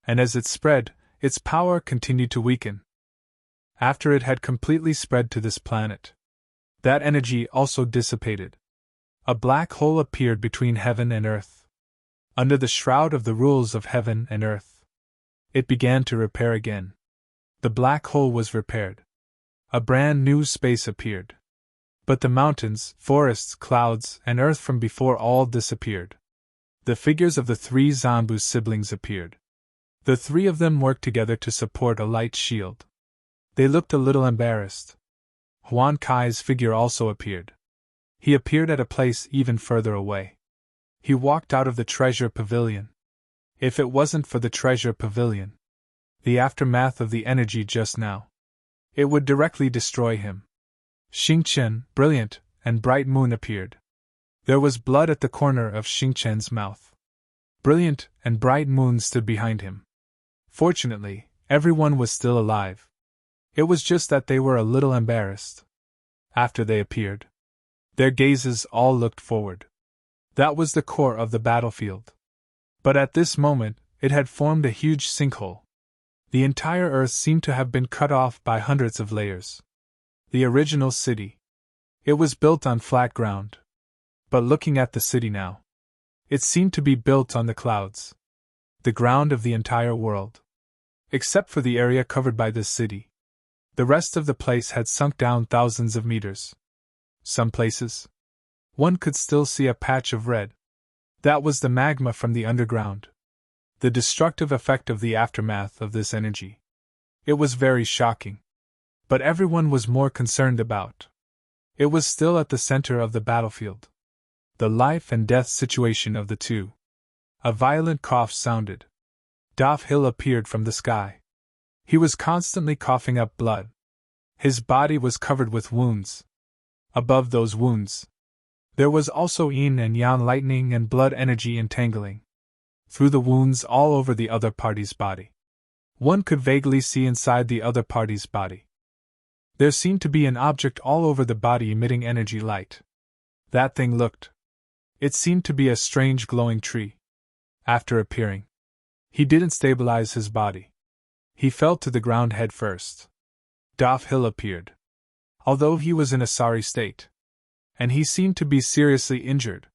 And as it spread, its power continued to weaken. After it had completely spread to this planet, that energy also dissipated. A black hole appeared between heaven and earth. Under the shroud of the rules of heaven and earth, it began to repair again. The black hole was repaired. A brand new space appeared. But the mountains, forests, clouds, and earth from before all disappeared. The figures of the three Zanbu's siblings appeared. The three of them worked together to support a light shield. They looked a little embarrassed. Huan Kai's figure also appeared. He appeared at a place even further away. He walked out of the treasure pavilion. If it wasn't for the treasure pavilion, the aftermath of the energy just now, it would directly destroy him. Xingchen, brilliant, and bright moon appeared. There was blood at the corner of Xingchen's mouth. Brilliant and bright moon stood behind him. Fortunately, everyone was still alive. It was just that they were a little embarrassed. After they appeared, their gazes all looked forward. That was the core of the battlefield. But at this moment, it had formed a huge sinkhole. The entire earth seemed to have been cut off by hundreds of layers. The original city. It was built on flat ground. But looking at the city now, it seemed to be built on the clouds, the ground of the entire world. Except for the area covered by this city, the rest of the place had sunk down thousands of meters. Some places, one could still see a patch of red. That was the magma from the underground, the destructive effect of the aftermath of this energy. It was very shocking. But everyone was more concerned about. It was still at the center of the battlefield. The life and death situation of the two. A violent cough sounded. Dov Hill appeared from the sky. He was constantly coughing up blood. His body was covered with wounds. Above those wounds, there was also yin and yang lightning and blood energy entangling through the wounds all over the other party's body. One could vaguely see inside the other party's body. There seemed to be an object all over the body emitting energy light. That thing looked. It seemed to be a strange glowing tree. After appearing, he didn't stabilize his body. He fell to the ground head first. Dov Hill appeared. Although he was in a sorry state, and he seemed to be seriously injured,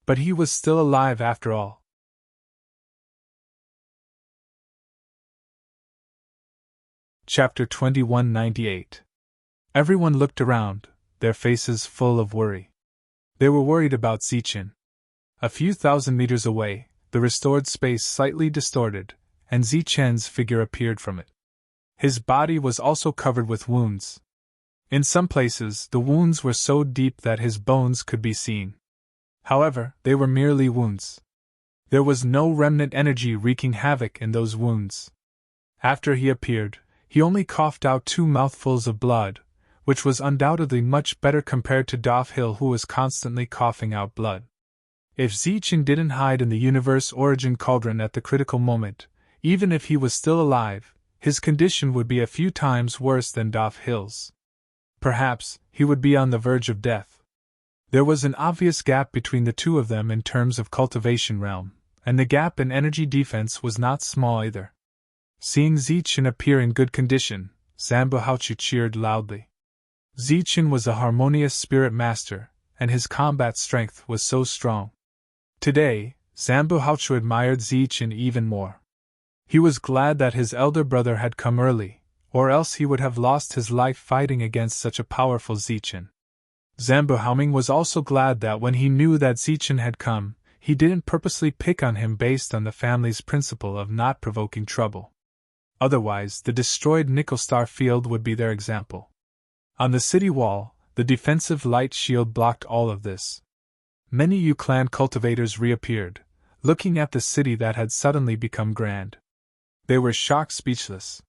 but he was still alive after all. Chapter 2198. Everyone looked around, their faces full of worry. They were worried about Zichin. A few thousand meters away, the restored space slightly distorted, and Zichen's figure appeared from it. His body was also covered with wounds. In some places, the wounds were so deep that his bones could be seen. However, they were merely wounds. There was no remnant energy wreaking havoc in those wounds. After he appeared, he only coughed out 2 mouthfuls of blood, which was undoubtedly much better compared to Dov Hill, who was constantly coughing out blood. If Zichin didn't hide in the universe origin cauldron at the critical moment, even if he was still alive, his condition would be a few times worse than Dov Hill's. Perhaps, he would be on the verge of death. There was an obvious gap between the two of them in terms of cultivation realm, and the gap in energy defense was not small either. Seeing Zichin appear in good condition, Zambuhauchu cheered loudly. Zichin was a harmonious spirit master, and his combat strength was so strong. Today, Zambuhauchu admired Zichin even more. He was glad that his elder brother had come early, or else he would have lost his life fighting against such a powerful Zichin. Zambuhaoming was also glad that when he knew that Zichin had come, he didn't purposely pick on him based on the family's principle of not provoking trouble. Otherwise, the destroyed Nickel Star field would be their example. On the city wall, the defensive light shield blocked all of this. Many Yu clan cultivators reappeared, looking at the city that had suddenly become grand. They were shocked speechless.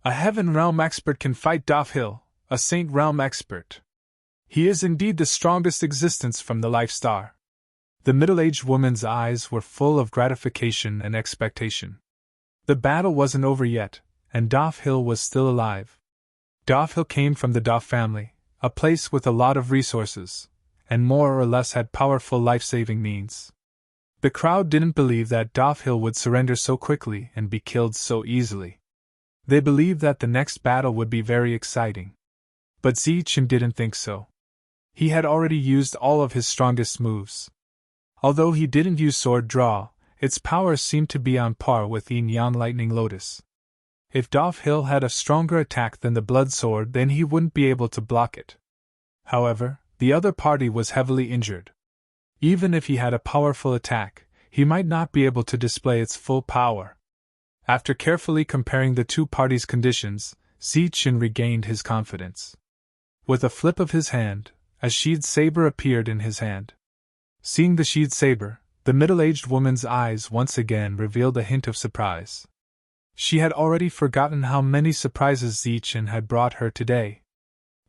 A Heaven Realm expert can fight Dov Hill, a Saint Realm expert. He is indeed the strongest existence from the Life Star. The middle-aged woman's eyes were full of gratification and expectation. The battle wasn't over yet, and Dov Hill was still alive. Dov Hill came from the Dov family, a place with a lot of resources, and more or less had powerful life-saving means. The crowd didn't believe that Dov Hill would surrender so quickly and be killed so easily. They believed that the next battle would be very exciting. But Zichin didn't think so. He had already used all of his strongest moves. Although he didn't use sword draw, its power seemed to be on par with Yin-Yang Lightning Lotus. If Dov Hill had a stronger attack than the Blood Sword, then he wouldn't be able to block it. However, the other party was heavily injured. Even if he had a powerful attack, he might not be able to display its full power. After carefully comparing the two parties' conditions, Zichin regained his confidence. With a flip of his hand, a sheathed saber appeared in his hand. Seeing the sheathed saber, the middle-aged woman's eyes once again revealed a hint of surprise. She had already forgotten how many surprises Zichin had brought her today.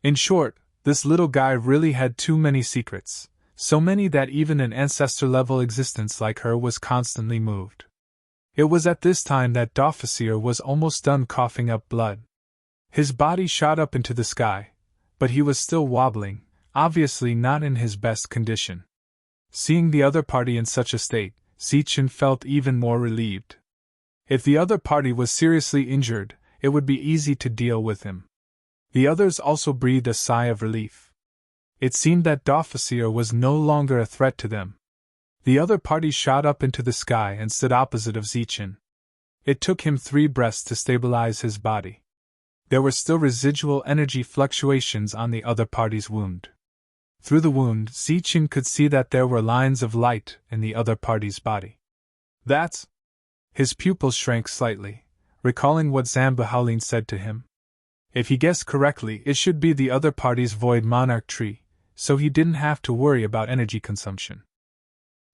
In short, this little guy really had too many secrets, so many that even an ancestor-level existence like her was constantly moved. It was at this time that Dofficer was almost done coughing up blood. His body shot up into the sky, but he was still wobbling, obviously not in his best condition. Seeing the other party in such a state, Zichin felt even more relieved. If the other party was seriously injured, it would be easy to deal with him. The others also breathed a sigh of relief. It seemed that Dofficer was no longer a threat to them. The other party shot up into the sky and stood opposite of Zichen. It took him 3 breaths to stabilize his body. There were still residual energy fluctuations on the other party's wound. Through the wound, Zichen could see that there were lines of light in the other party's body. That's... His pupils shrank slightly, recalling what Zambahaulin said to him. If he guessed correctly, it should be the other party's void monarch tree, so he didn't have to worry about energy consumption.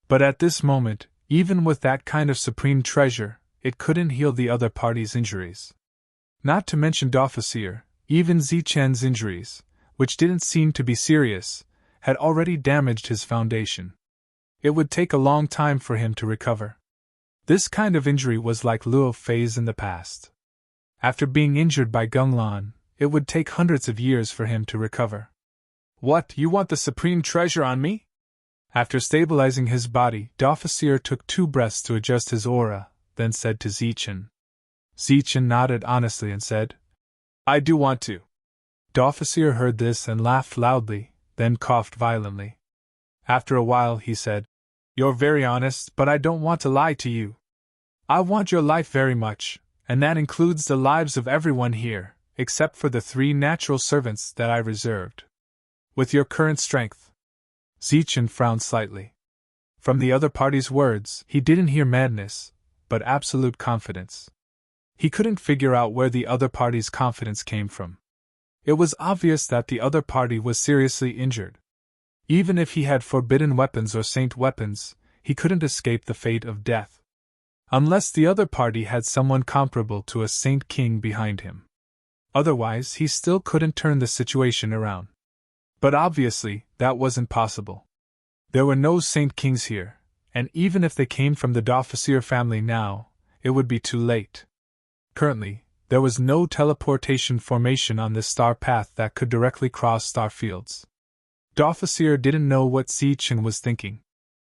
But at this moment, even with that kind of supreme treasure, it couldn't heal the other party's injuries. Not to mention Dofficer, even Zichen's injuries, which didn't seem to be serious, had already damaged his foundation. It would take a long time for him to recover. This kind of injury was like Luo Fei's in the past. After being injured by Gunglan, it would take hundreds of years for him to recover. What, you want the supreme treasure on me? After stabilizing his body, Dofficer took 2 breaths to adjust his aura, then said to Zichen. Zichen nodded honestly and said, I do want to. Dofficer heard this and laughed loudly, then coughed violently. After a while he said, You're very honest, but I don't want to lie to you. I want your life very much, and that includes the lives of everyone here, except for the 3 natural servants that I reserved. With your current strength. Zichen frowned slightly. From the other party's words, he didn't hear madness, but absolute confidence. He couldn't figure out where the other party's confidence came from. It was obvious that the other party was seriously injured. Even if he had forbidden weapons or saint weapons, he couldn't escape the fate of death. Unless the other party had someone comparable to a saint king behind him. Otherwise, he still couldn't turn the situation around. But obviously, that wasn't possible. There were no saint kings here, and even if they came from the Dofficer family now, it would be too late. Currently, there was no teleportation formation on this star path that could directly cross star fields. Dofficer didn't know what Zichen was thinking.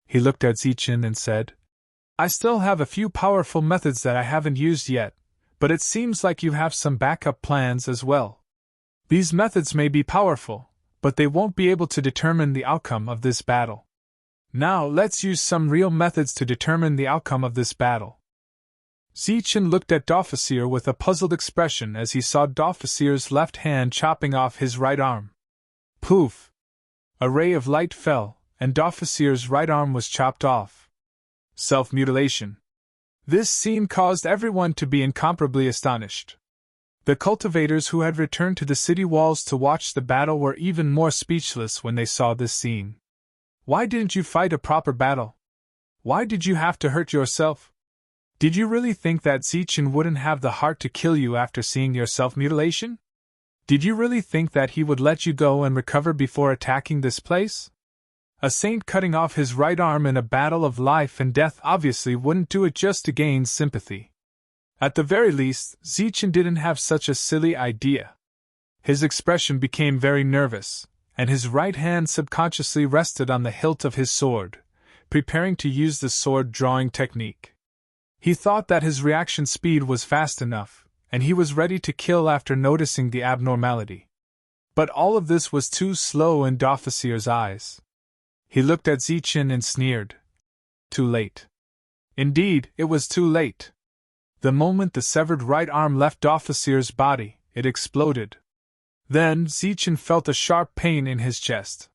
He looked at Zichen and said, I still have a few powerful methods that I haven't used yet, but it seems like you have some backup plans as well. These methods may be powerful, but they won't be able to determine the outcome of this battle. Now let's use some real methods to determine the outcome of this battle. Zichen looked at Dofficer with a puzzled expression as he saw Dofficer's left hand chopping off his right arm. Poof! A ray of light fell, and Dofficer's right arm was chopped off. Self-mutilation. This scene caused everyone to be incomparably astonished. The cultivators who had returned to the city walls to watch the battle were even more speechless when they saw this scene. Why didn't you fight a proper battle? Why did you have to hurt yourself? Did you really think that Zichen wouldn't have the heart to kill you after seeing your self-mutilation? Did you really think that he would let you go and recover before attacking this place? A saint cutting off his right arm in a battle of life and death obviously wouldn't do it just to gain sympathy. At the very least, Zichen didn't have such a silly idea. His expression became very nervous, and his right hand subconsciously rested on the hilt of his sword, preparing to use the sword-drawing technique. He thought that his reaction speed was fast enough, and he was ready to kill after noticing the abnormality. But all of this was too slow in Dofficer's eyes. He looked at Zichen and sneered. Too late. Indeed, it was too late. The moment the severed right arm left Dofficer's body, it exploded. Then Zichen felt a sharp pain in his chest.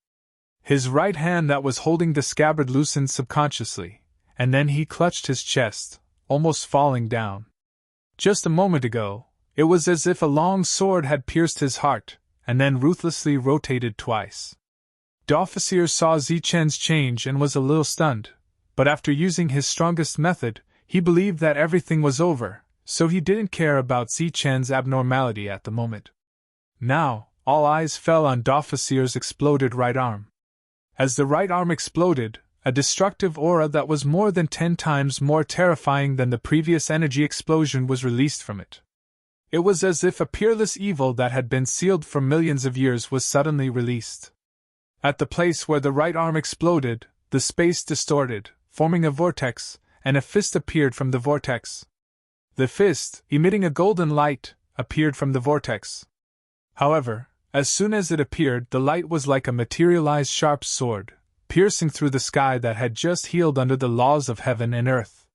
His right hand that was holding the scabbard loosened subconsciously, and then he clutched his chest, almost falling down. Just a moment ago, it was as if a long sword had pierced his heart, and then ruthlessly rotated twice. Dofficer saw Zichen's change and was a little stunned, but after using his strongest method, he believed that everything was over, so he didn't care about Zichen's abnormality at the moment. Now, all eyes fell on Dofficer's exploded right arm. As the right arm exploded, a destructive aura that was more than 10 times more terrifying than the previous energy explosion was released from it. It was as if a peerless evil that had been sealed for millions of years was suddenly released. At the place where the right arm exploded, the space distorted, forming a vortex, and a fist appeared from the vortex. The fist, emitting a golden light, appeared from the vortex. However, As soon as it appeared, the light was like a materialized sharp sword, piercing through the sky that had just healed under the laws of heaven and earth.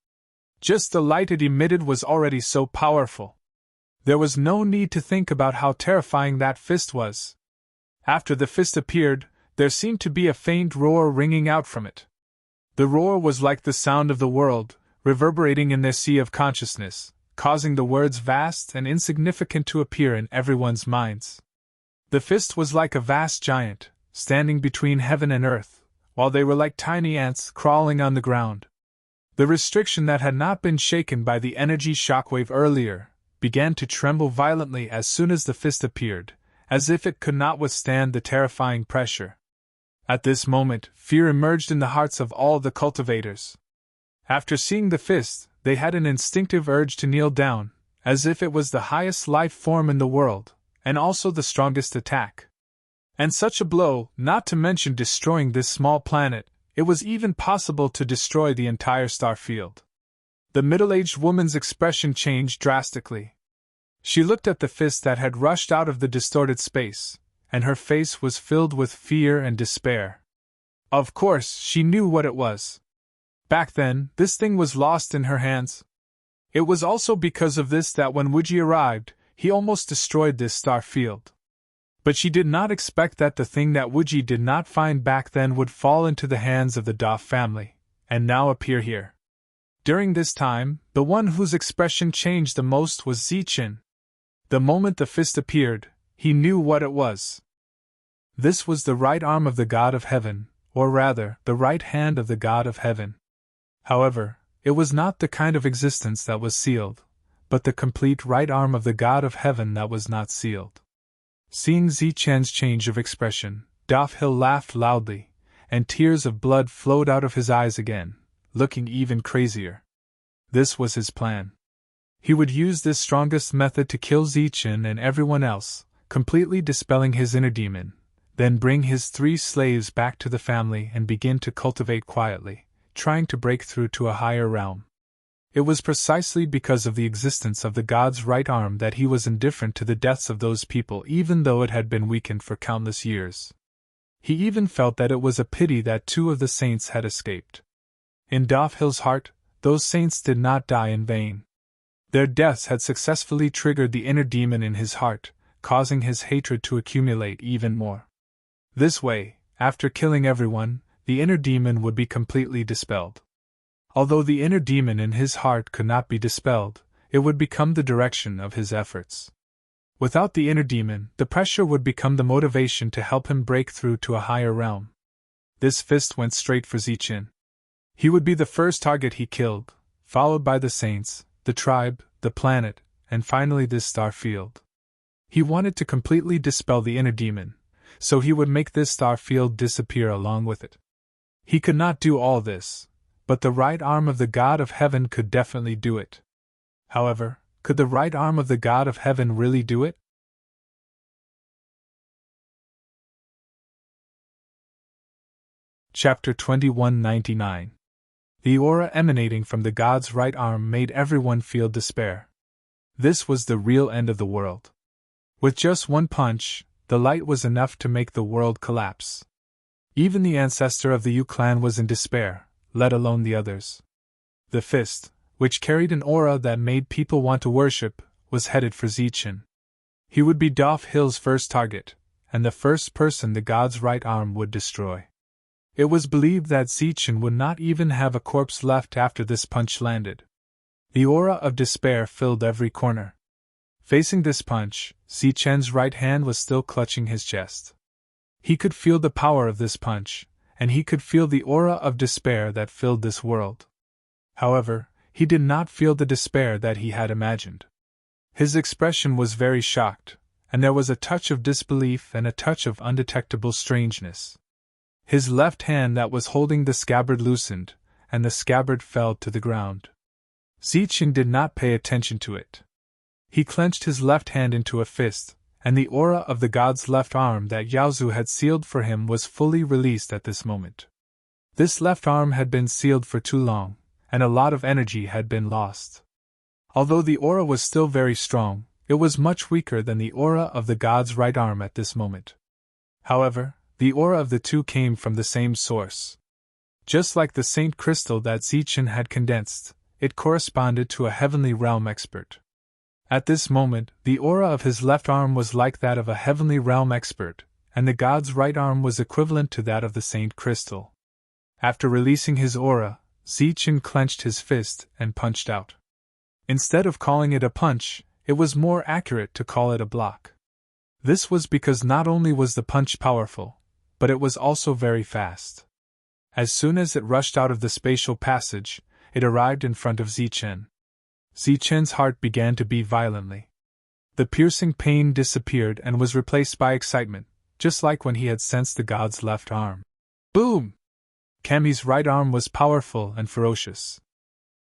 Just the light it emitted was already so powerful. There was no need to think about how terrifying that fist was. After the fist appeared, there seemed to be a faint roar ringing out from it. The roar was like the sound of the world, reverberating in their sea of consciousness, causing the words vast and insignificant to appear in everyone's minds. The fist was like a vast giant, standing between heaven and earth, while they were like tiny ants crawling on the ground. The restriction that had not been shaken by the energy shockwave earlier began to tremble violently as soon as the fist appeared, as if it could not withstand the terrifying pressure. At this moment, fear emerged in the hearts of all the cultivators. After seeing the fist, they had an instinctive urge to kneel down, as if it was the highest life form in the world, and also the strongest attack. And such a blow, not to mention destroying this small planet, it was even possible to destroy the entire star field. The middle-aged woman's expression changed drastically. She looked at the fist that had rushed out of the distorted space, and her face was filled with fear and despair. Of course, she knew what it was. Back then, this thing was lost in her hands. It was also because of this that when Wuji arrived, he almost destroyed this star field. But she did not expect that the thing that Wuji did not find back then would fall into the hands of the Da family, and now appear here. During this time, the one whose expression changed the most was Zichen. The moment the fist appeared, he knew what it was. This was the right arm of the God of Heaven, or rather, the right hand of the God of Heaven. However, it was not the kind of existence that was sealed, but the complete right arm of the God of Heaven that was not sealed. Seeing Zichen's change of expression, Dafhil laughed loudly, and tears of blood flowed out of his eyes again, looking even crazier. This was his plan. He would use this strongest method to kill Zichen and everyone else, completely dispelling his inner demon, then bring his 3 slaves back to the family and begin to cultivate quietly, trying to break through to a higher realm. It was precisely because of the existence of the god's right arm that he was indifferent to the deaths of those people, even though it had been weakened for countless years. He even felt that it was a pity that 2 of the saints had escaped. In Dafhil's heart, those saints did not die in vain. Their deaths had successfully triggered the inner demon in his heart, causing his hatred to accumulate even more. This way, after killing everyone, the inner demon would be completely dispelled. Although the inner demon in his heart could not be dispelled, it would become the direction of his efforts. Without the inner demon, the pressure would become the motivation to help him break through to a higher realm. This fist went straight for Zichen. He would be the first target he killed, followed by the saints, the tribe, the planet, and finally this star field. He wanted to completely dispel the inner demon, so he would make this star field disappear along with it. He could not do all this, but the right arm of the God of Heaven could definitely do it. However, could the right arm of the God of Heaven really do it? Chapter 2199. The aura emanating from the God's right arm made everyone feel despair. This was the real end of the world. With just one punch, the light was enough to make the world collapse. Even the ancestor of the Yu clan was in despair, let alone the others. The fist, which carried an aura that made people want to worship, was headed for Zichen. He would be Dafhil's first target, and the first person the god's right arm would destroy. It was believed that Zichen would not even have a corpse left after this punch landed. The aura of despair filled every corner. Facing this punch, Zichen's right hand was still clutching his chest. He could feel the power of this punch, and he could feel the aura of despair that filled this world. However, he did not feel the despair that he had imagined. His expression was very shocked, and there was a touch of disbelief and a touch of undetectable strangeness. His left hand that was holding the scabbard loosened, and the scabbard fell to the ground. Zichen did not pay attention to it. He clenched his left hand into a fist, and the aura of the god's left arm that Yaozu had sealed for him was fully released at this moment. This left arm had been sealed for too long, and a lot of energy had been lost. Although the aura was still very strong, it was much weaker than the aura of the god's right arm at this moment. However, the aura of the two came from the same source. Just like the saint crystal that Zichen had condensed, it corresponded to a heavenly realm expert. At this moment, the aura of his left arm was like that of a heavenly realm expert, and the god's right arm was equivalent to that of the saint crystal. After releasing his aura, Zichen clenched his fist and punched out. Instead of calling it a punch, it was more accurate to call it a block. This was because not only was the punch powerful, but it was also very fast. As soon as it rushed out of the spatial passage, it arrived in front of Zichen. Zichen's heart began to beat violently. The piercing pain disappeared and was replaced by excitement, just like when he had sensed the god's left arm. Boom! Cammy's right arm was powerful and ferocious.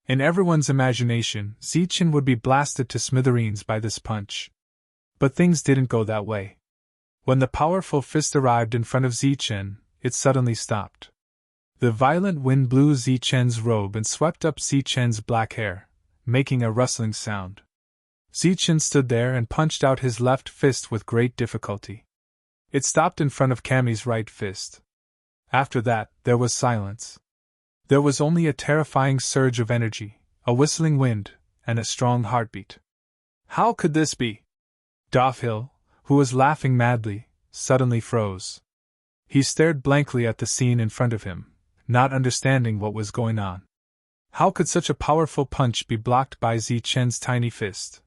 In everyone's imagination, Zichen would be blasted to smithereens by this punch. But things didn't go that way. When the powerful fist arrived in front of Zichen, it suddenly stopped. The violent wind blew Zichen's robe and swept up Zichen's black hair, making a rustling sound. Zichen stood there and punched out his left fist with great difficulty. It stopped in front of Cammy's right fist. After that, there was silence. There was only a terrifying surge of energy, a whistling wind, and a strong heartbeat. How could this be? Dofhill, who was laughing madly, suddenly froze. He stared blankly at the scene in front of him, not understanding what was going on. How could such a powerful punch be blocked by Zichen's tiny fist?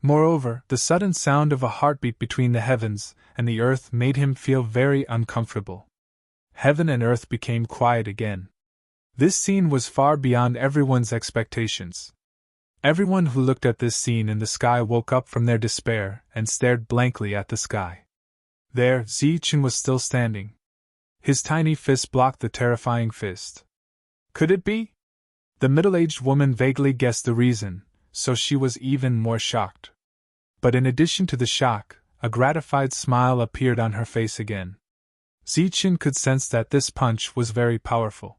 Moreover, the sudden sound of a heartbeat between the heavens and the earth made him feel very uncomfortable. Heaven and earth became quiet again. This scene was far beyond everyone's expectations. Everyone who looked at this scene in the sky woke up from their despair and stared blankly at the sky. There, Zichen was still standing. His tiny fist blocked the terrifying fist. Could it be? The middle-aged woman vaguely guessed the reason, so she was even more shocked. But in addition to the shock, a gratified smile appeared on her face again. Zichen could sense that this punch was very powerful.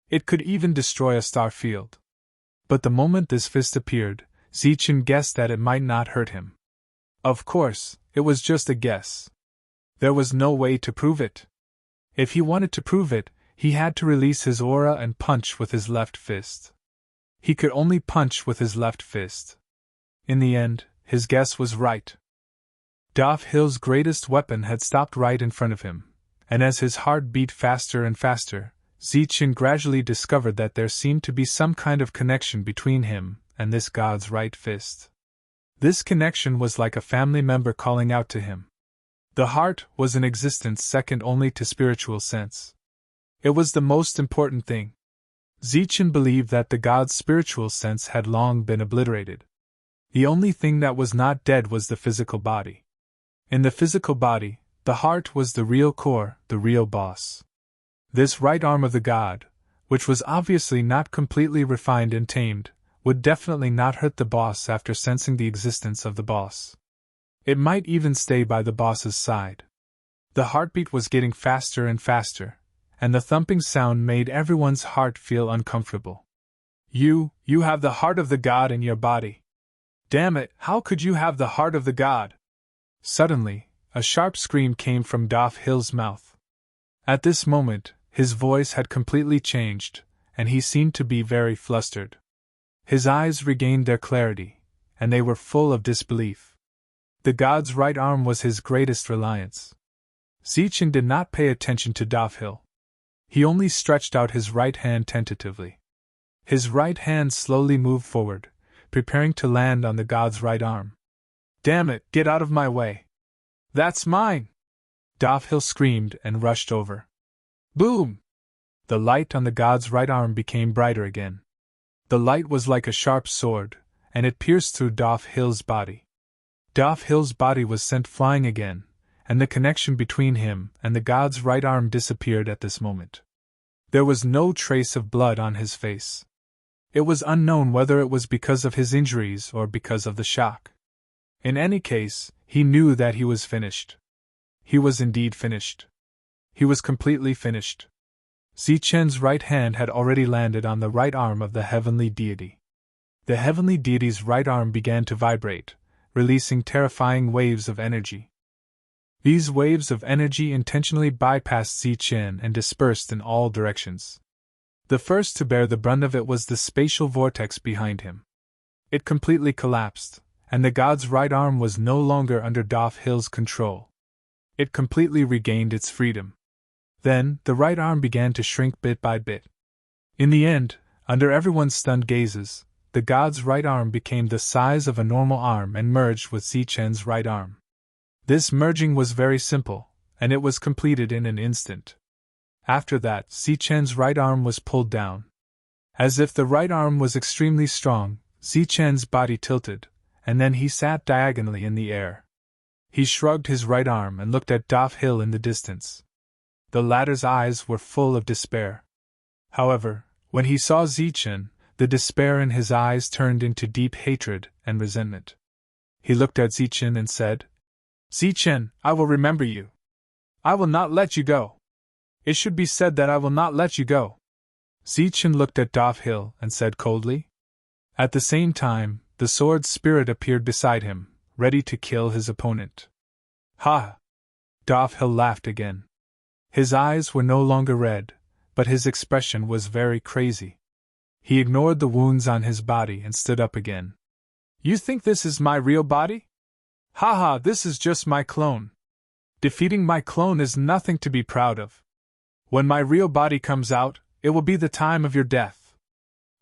It could even destroy a star field. But the moment this fist appeared, Zichen guessed that it might not hurt him. Of course, it was just a guess. There was no way to prove it. If he wanted to prove it, he had to release his aura and punch with his left fist. He could only punch with his left fist. In the end, his guess was right. Dofhill's greatest weapon had stopped right in front of him, and as his heart beat faster and faster, Zichen gradually discovered that there seemed to be some kind of connection between him and this god's right fist. This connection was like a family member calling out to him. The heart was an existence second only to spiritual sense. It was the most important thing. Zichen believed that the god's spiritual sense had long been obliterated. The only thing that was not dead was the physical body. In the physical body, the heart was the real core, the real boss. This right arm of the god, which was obviously not completely refined and tamed, would definitely not hurt the boss after sensing the existence of the boss. It might even stay by the boss's side. The heartbeat was getting faster and faster, and the thumping sound made everyone's heart feel uncomfortable. You have the heart of the god in your body. Damn it, how could you have the heart of the god? Suddenly, a sharp scream came from Dofhill's mouth. At this moment, his voice had completely changed, and he seemed to be very flustered. His eyes regained their clarity, and they were full of disbelief. The god's right arm was his greatest reliance. Zichen did not pay attention to Dofhill. He only stretched out his right hand tentatively. His right hand slowly moved forward, preparing to land on the god's right arm. Damn it, get out of my way! That's mine! Dofhill screamed and rushed over. Boom! The light on the god's right arm became brighter again. The light was like a sharp sword, and it pierced through Dofhill's body. Dofhill's body was sent flying again, and the connection between him and the god's right arm disappeared at this moment. There was no trace of blood on his face. It was unknown whether it was because of his injuries or because of the shock. In any case, he knew that he was finished. He was indeed finished. He was completely finished. Zichen's right hand had already landed on the right arm of the heavenly deity. The heavenly deity's right arm began to vibrate, releasing terrifying waves of energy. These waves of energy intentionally bypassed Zichen and dispersed in all directions. The first to bear the brunt of it was the spatial vortex behind him. It completely collapsed, and the god's right arm was no longer under Dov Hill's control. It completely regained its freedom. Then, the right arm began to shrink bit by bit. In the end, under everyone's stunned gazes, the god's right arm became the size of a normal arm and merged with Zichen's right arm. This merging was very simple, and it was completed in an instant. After that, Zichen's right arm was pulled down. As if the right arm was extremely strong, Zichen's body tilted, and then he sat diagonally in the air. He shrugged his right arm and looked at Dov Hill in the distance. The latter's eyes were full of despair. However, when he saw Zichen, the despair in his eyes turned into deep hatred and resentment. He looked at Zichen and said, "Zichen, I will remember you. I will not let you go. It should be said that I will not let you go." Zichen looked at Dov Hill and said coldly. At the same time, the sword spirit appeared beside him, ready to kill his opponent. "Ha!" Dov Hill laughed again. His eyes were no longer red, but his expression was very crazy. He ignored the wounds on his body and stood up again. "You think this is my real body? Ha, this is just my clone. Defeating my clone is nothing to be proud of. When my real body comes out, it will be the time of your death."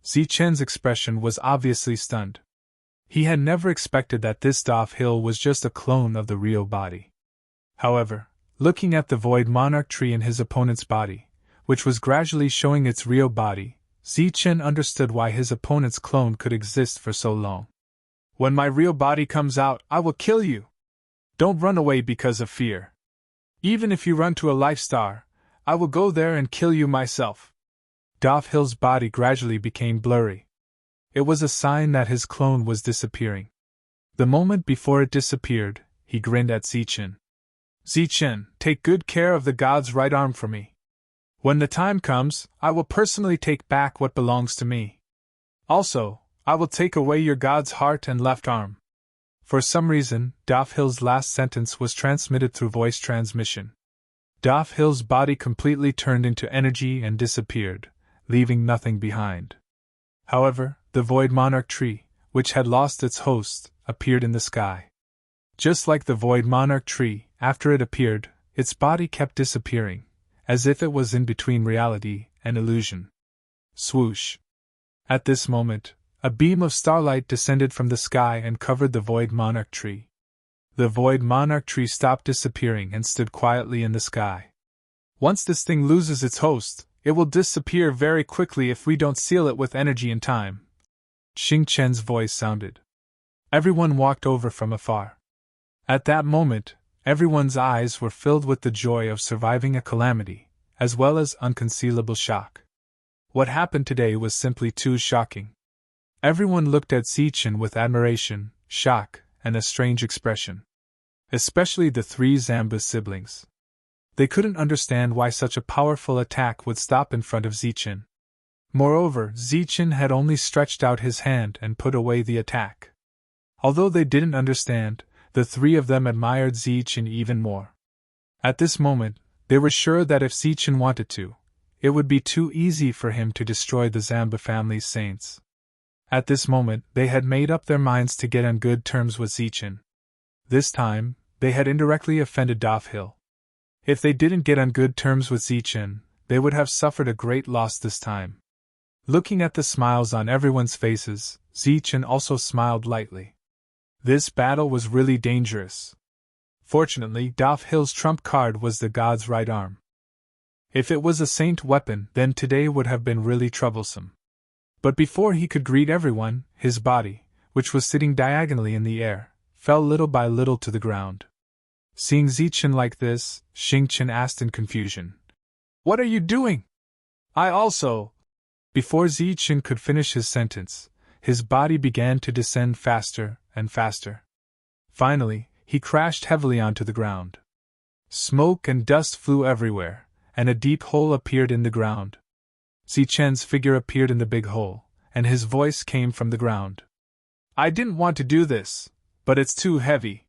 Zichen's expression was obviously stunned. He had never expected that this Dov Hill was just a clone of the real body. However, looking at the Void Monarch tree in his opponent's body, which was gradually showing its real body, Zichen understood why his opponent's clone could exist for so long. "When my real body comes out, I will kill you. Don't run away because of fear. Even if you run to a life star, I will go there and kill you myself." Dov Hill's body gradually became blurry. It was a sign that his clone was disappearing. The moment before it disappeared, he grinned at Zichen. "Zichen, take good care of the god's right arm for me. When the time comes, I will personally take back what belongs to me. Also, I will take away your god's heart and left arm." For some reason, Dov Hill's last sentence was transmitted through voice transmission. Dov Hill's body completely turned into energy and disappeared, leaving nothing behind. However, the Void Monarch tree, which had lost its host, appeared in the sky. Just like the Void Monarch tree, after it appeared, its body kept disappearing, as if it was in between reality and illusion. Swoosh! At this moment, a beam of starlight descended from the sky and covered the Void Monarch tree. The Void Monarch tree stopped disappearing and stood quietly in the sky. "Once this thing loses its host, it will disappear very quickly if we don't seal it with energy in time." Xing Chen's voice sounded. Everyone walked over from afar. At that moment, everyone's eyes were filled with the joy of surviving a calamity, as well as unconcealable shock. What happened today was simply too shocking. Everyone looked at Zichen with admiration, shock, and a strange expression. Especially the three Zamba siblings. They couldn't understand why such a powerful attack would stop in front of Zichen. Moreover, Zichen had only stretched out his hand and put away the attack. Although they didn't understand, the three of them admired Zichen even more. At this moment, they were sure that if Zichen wanted to, it would be too easy for him to destroy the Zamba family's saints. At this moment, they had made up their minds to get on good terms with Zichen. This time, they had indirectly offended Dov Hill. If they didn't get on good terms with Zichen, they would have suffered a great loss this time. Looking at the smiles on everyone's faces, Zichen also smiled lightly. This battle was really dangerous. Fortunately, Dov Hill's trump card was the god's right arm. If it was a saint weapon, then today would have been really troublesome. But before he could greet everyone, his body, which was sitting diagonally in the air, fell little by little to the ground. Seeing Zichen like this, Xing Chen asked in confusion, "What are you doing?" "I also..." Before Zichen could finish his sentence, his body began to descend faster and faster. Finally, he crashed heavily onto the ground. Smoke and dust flew everywhere, and a deep hole appeared in the ground. Zichen's figure appeared in the big hole, and his voice came from the ground. "I didn't want to do this, But it's too heavy.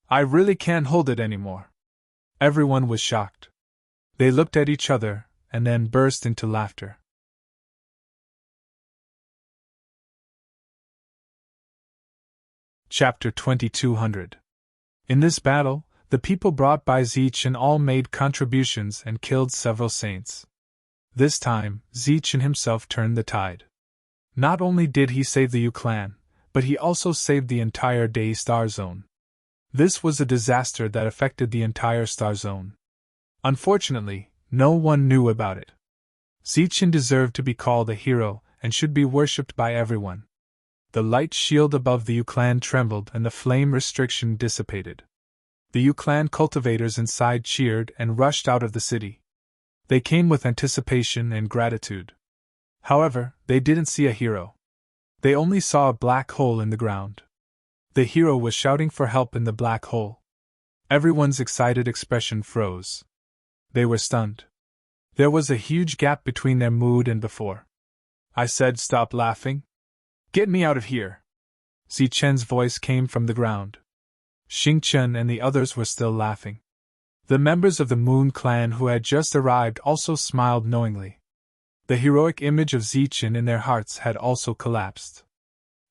I really can't hold it anymore. Everyone was shocked. They looked at each other, and then burst into laughter. Chapter 2200. In this battle, the people brought by Zichen all made contributions and killed several saints. This time, Zichen himself turned the tide. Not only did he save the Yu clan, but he also saved the entire Day Star Zone. This was a disaster that affected the entire Star Zone. Unfortunately, no one knew about it. Zichen deserved to be called a hero and should be worshipped by everyone. The light shield above the Yu clan trembled and the flame restriction dissipated. The Yu clan cultivators inside cheered and rushed out of the city. They came with anticipation and gratitude. However, they didn't see a hero. They only saw a black hole in the ground. The hero was shouting for help in the black hole. Everyone's excited expression froze. They were stunned. There was a huge gap between their mood and before. I said, "Stop laughing. Get me out of here." Zichen's voice came from the ground. Xingchen and the others were still laughing. The members of the Moon clan who had just arrived also smiled knowingly. The heroic image of Zichen in their hearts had also collapsed.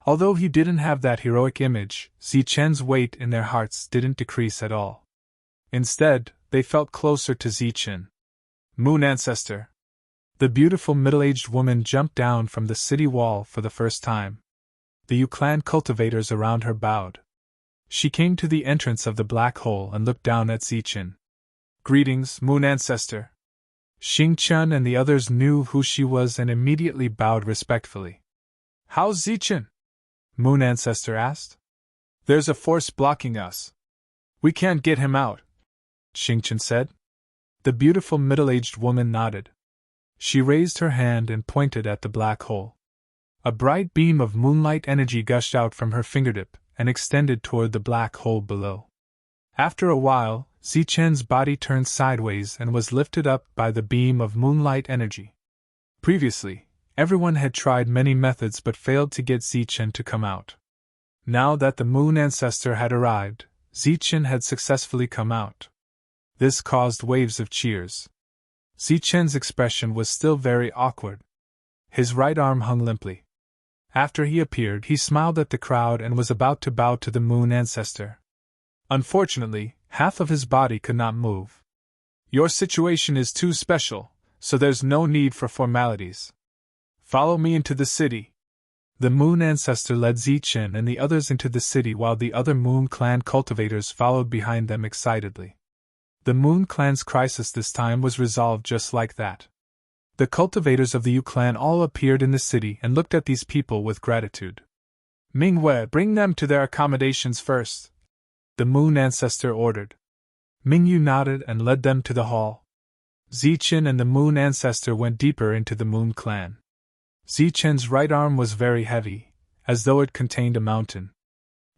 Although he didn't have that heroic image, Zichen's weight in their hearts didn't decrease at all. Instead, they felt closer to Zichen. Moon Ancestor. The beautiful middle-aged woman jumped down from the city wall for the first time. The Yu clan cultivators around her bowed. She came to the entrance of the black hole and looked down at Zichen. "Greetings, Moon Ancestor." Xingchen and the others knew who she was and immediately bowed respectfully. "How's Zichen?" Moon Ancestor asked. "There's a force blocking us. We can't get him out," Xingchen said. The beautiful middle-aged woman nodded. She raised her hand and pointed at the black hole. A bright beam of moonlight energy gushed out from her fingertip and extended toward the black hole below. After a while, Zichen's body turned sideways and was lifted up by the beam of moonlight energy. Previously, everyone had tried many methods but failed to get Zichen to come out. Now that the Moon Ancestor had arrived, Zichen had successfully come out. This caused waves of cheers. Zichen's expression was still very awkward. His right arm hung limply. After he appeared, he smiled at the crowd and was about to bow to the Moon Ancestor. Unfortunately, half of his body could not move. "Your situation is too special, so there's no need for formalities. Follow me into the city." The Moon Ancestor led Zichen and the others into the city while the other Moon Clan cultivators followed behind them excitedly. The Moon Clan's crisis this time was resolved just like that. The cultivators of the Yu clan all appeared in the city and looked at these people with gratitude. "Mingwei, bring them to their accommodations first," the Moon Ancestor ordered. Mingyu nodded and led them to the hall. Zichen and the Moon Ancestor went deeper into the Moon clan. Zichen's right arm was very heavy, as though it contained a mountain.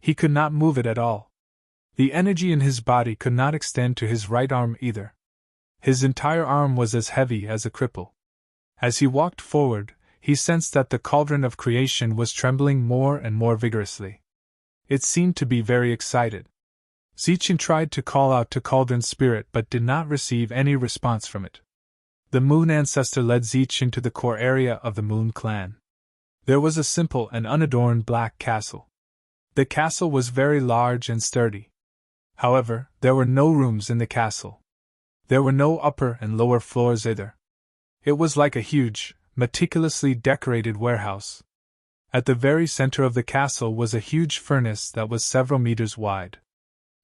He could not move it at all. The energy in his body could not extend to his right arm either. His entire arm was as heavy as a cripple. As he walked forward, he sensed that the cauldron of creation was trembling more and more vigorously. It seemed to be very excited. Zichen tried to call out to Cauldron Spirit but did not receive any response from it. The Moon Ancestor led Zichen to the core area of the Moon Clan. There was a simple and unadorned black castle. The castle was very large and sturdy. However, there were no rooms in the castle. There were no upper and lower floors either. It was like a huge, meticulously decorated warehouse. At the very center of the castle was a huge furnace that was several meters wide.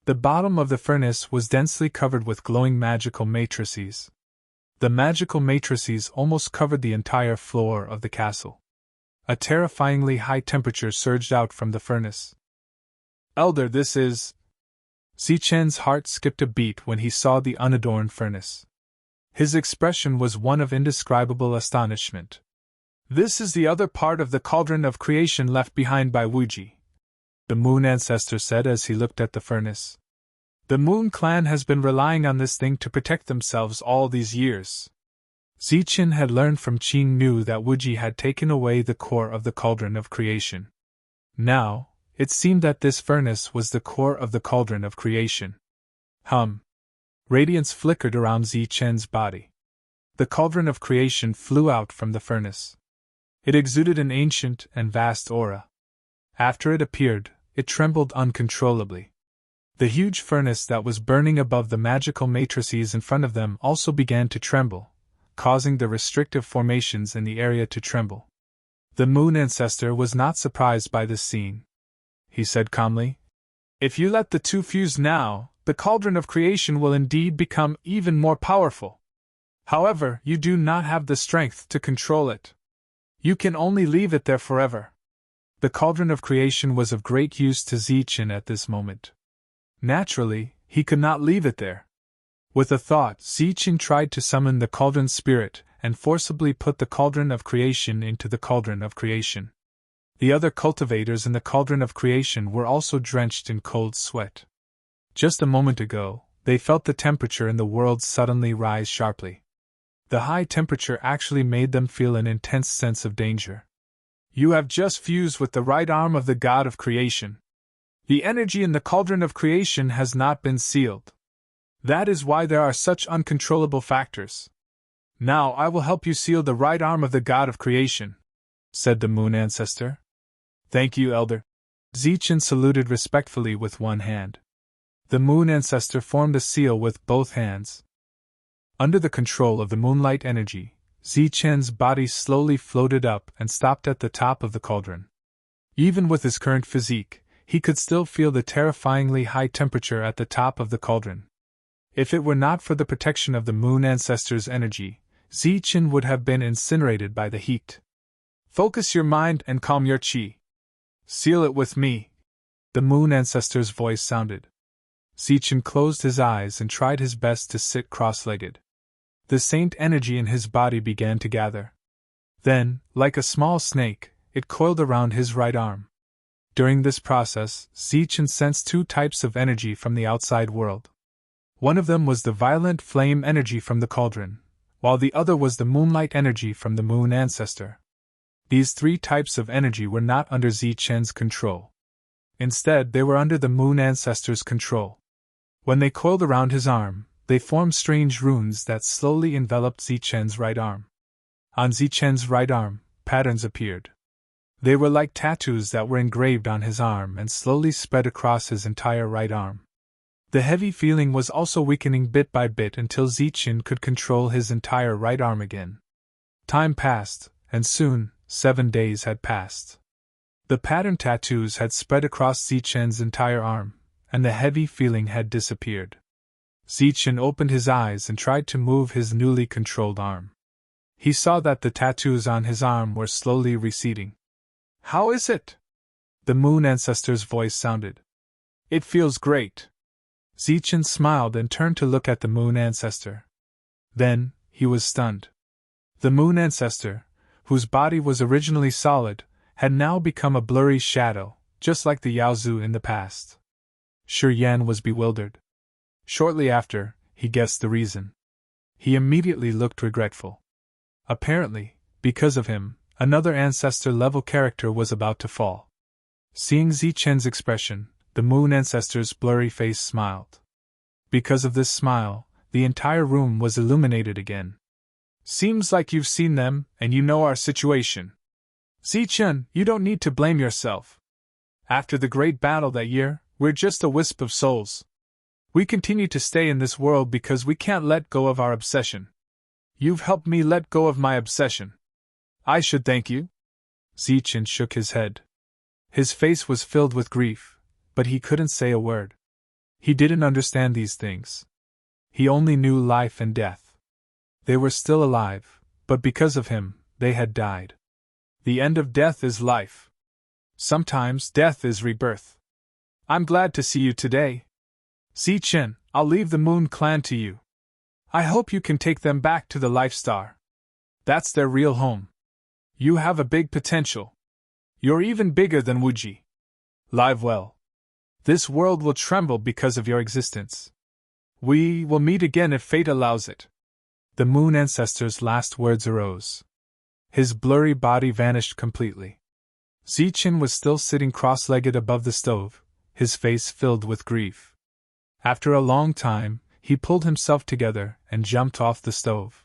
The bottom of the furnace was densely covered with glowing magical matrices. The magical matrices almost covered the entire floor of the castle. A terrifyingly high temperature surged out from the furnace. "Elder, this is..." Zichen's heart skipped a beat when he saw the unadorned furnace. His expression was one of indescribable astonishment. "This is the other part of the cauldron of creation left behind by Wuji," the Moon Ancestor said as he looked at the furnace. "The Moon Clan has been relying on this thing to protect themselves all these years." Zichen had learned from Qing Nu that Wuji had taken away the core of the cauldron of creation. Now, It seemed that this furnace was the core of the cauldron of creation. Hum! Radiance flickered around Zichen's body. The cauldron of creation flew out from the furnace. It exuded an ancient and vast aura. After it appeared, it trembled uncontrollably. The huge furnace that was burning above the magical matrices in front of them also began to tremble, causing the restrictive formations in the area to tremble. The Moon Ancestor was not surprised by this scene. He said calmly, "If you let the two fuse now, the cauldron of creation will indeed become even more powerful. However, you do not have the strength to control it. You can only leave it there forever." The cauldron of creation was of great use to Zichen at this moment. Naturally, he could not leave it there. With a thought, Zichen tried to summon the cauldron spirit and forcibly put the cauldron of creation into the cauldron of creation. The other cultivators in the cauldron of creation were also drenched in cold sweat. Just a moment ago, they felt the temperature in the world suddenly rise sharply. The high temperature actually made them feel an intense sense of danger. "You have just fused with the right arm of the god of creation. The energy in the cauldron of creation has not been sealed. That is why there are such uncontrollable factors. Now I will help you seal the right arm of the god of creation," said the Moon Ancestor. "Thank you, Elder." Zichen saluted respectfully with one hand. The Moon Ancestor formed the seal with both hands. Under the control of the moonlight energy, Zichen's body slowly floated up and stopped at the top of the cauldron. Even with his current physique, he could still feel the terrifyingly high temperature at the top of the cauldron. If it were not for the protection of the Moon Ancestor's energy, Zichen would have been incinerated by the heat. "Focus your mind and calm your chi. Seal it with me," the Moon Ancestor's voice sounded. Zichen closed his eyes and tried his best to sit cross-legged. The saint energy in his body began to gather. Then, like a small snake, it coiled around his right arm. During this process, Zichen sensed two types of energy from the outside world. One of them was the violent flame energy from the cauldron, while the other was the moonlight energy from the Moon Ancestor. These three types of energy were not under Zichen's control. Instead, they were under the Moon Ancestor's control. When they coiled around his arm, they formed strange runes that slowly enveloped Zichen's right arm. On Zichen's right arm, patterns appeared. They were like tattoos that were engraved on his arm and slowly spread across his entire right arm. The heavy feeling was also weakening bit by bit until Zichen could control his entire right arm again. Time passed, and soon, 7 days had passed. The pattern tattoos had spread across Zichen's entire arm, and the heavy feeling had disappeared. Zichen opened his eyes and tried to move his newly controlled arm. He saw that the tattoos on his arm were slowly receding. "How is it?" the Moon Ancestor's voice sounded. "It feels great." Zichen smiled and turned to look at the Moon Ancestor. Then, he was stunned. The Moon Ancestor, whose body was originally solid, had now become a blurry shadow, just like the Yaozu in the past. Shi Yan was bewildered. Shortly after, he guessed the reason. He immediately looked regretful. Apparently, because of him, another ancestor-level character was about to fall. Seeing Zichen's expression, the Moon Ancestor's blurry face smiled. Because of this smile, the entire room was illuminated again. "Seems like you've seen them, and you know our situation. Zichen, you don't need to blame yourself. After the great battle that year, we're just a wisp of souls. We continue to stay in this world because we can't let go of our obsession. You've helped me let go of my obsession. I should thank you." Zichen shook his head. His face was filled with grief, but he couldn't say a word. He didn't understand these things. He only knew life and death. They were still alive, but because of him, they had died. The end of death is life. Sometimes death is rebirth. I'm glad to see you today. Zichen, I'll leave the Moon Clan to you. I hope you can take them back to the Life Star. That's their real home. You have a big potential. You're even bigger than Wuji. Live well. This world will tremble because of your existence. We will meet again if fate allows it." The Moon Ancestor's last words arose. His blurry body vanished completely. Zichen was still sitting cross-legged above the stove, his face filled with grief. After a long time, he pulled himself together and jumped off the stove.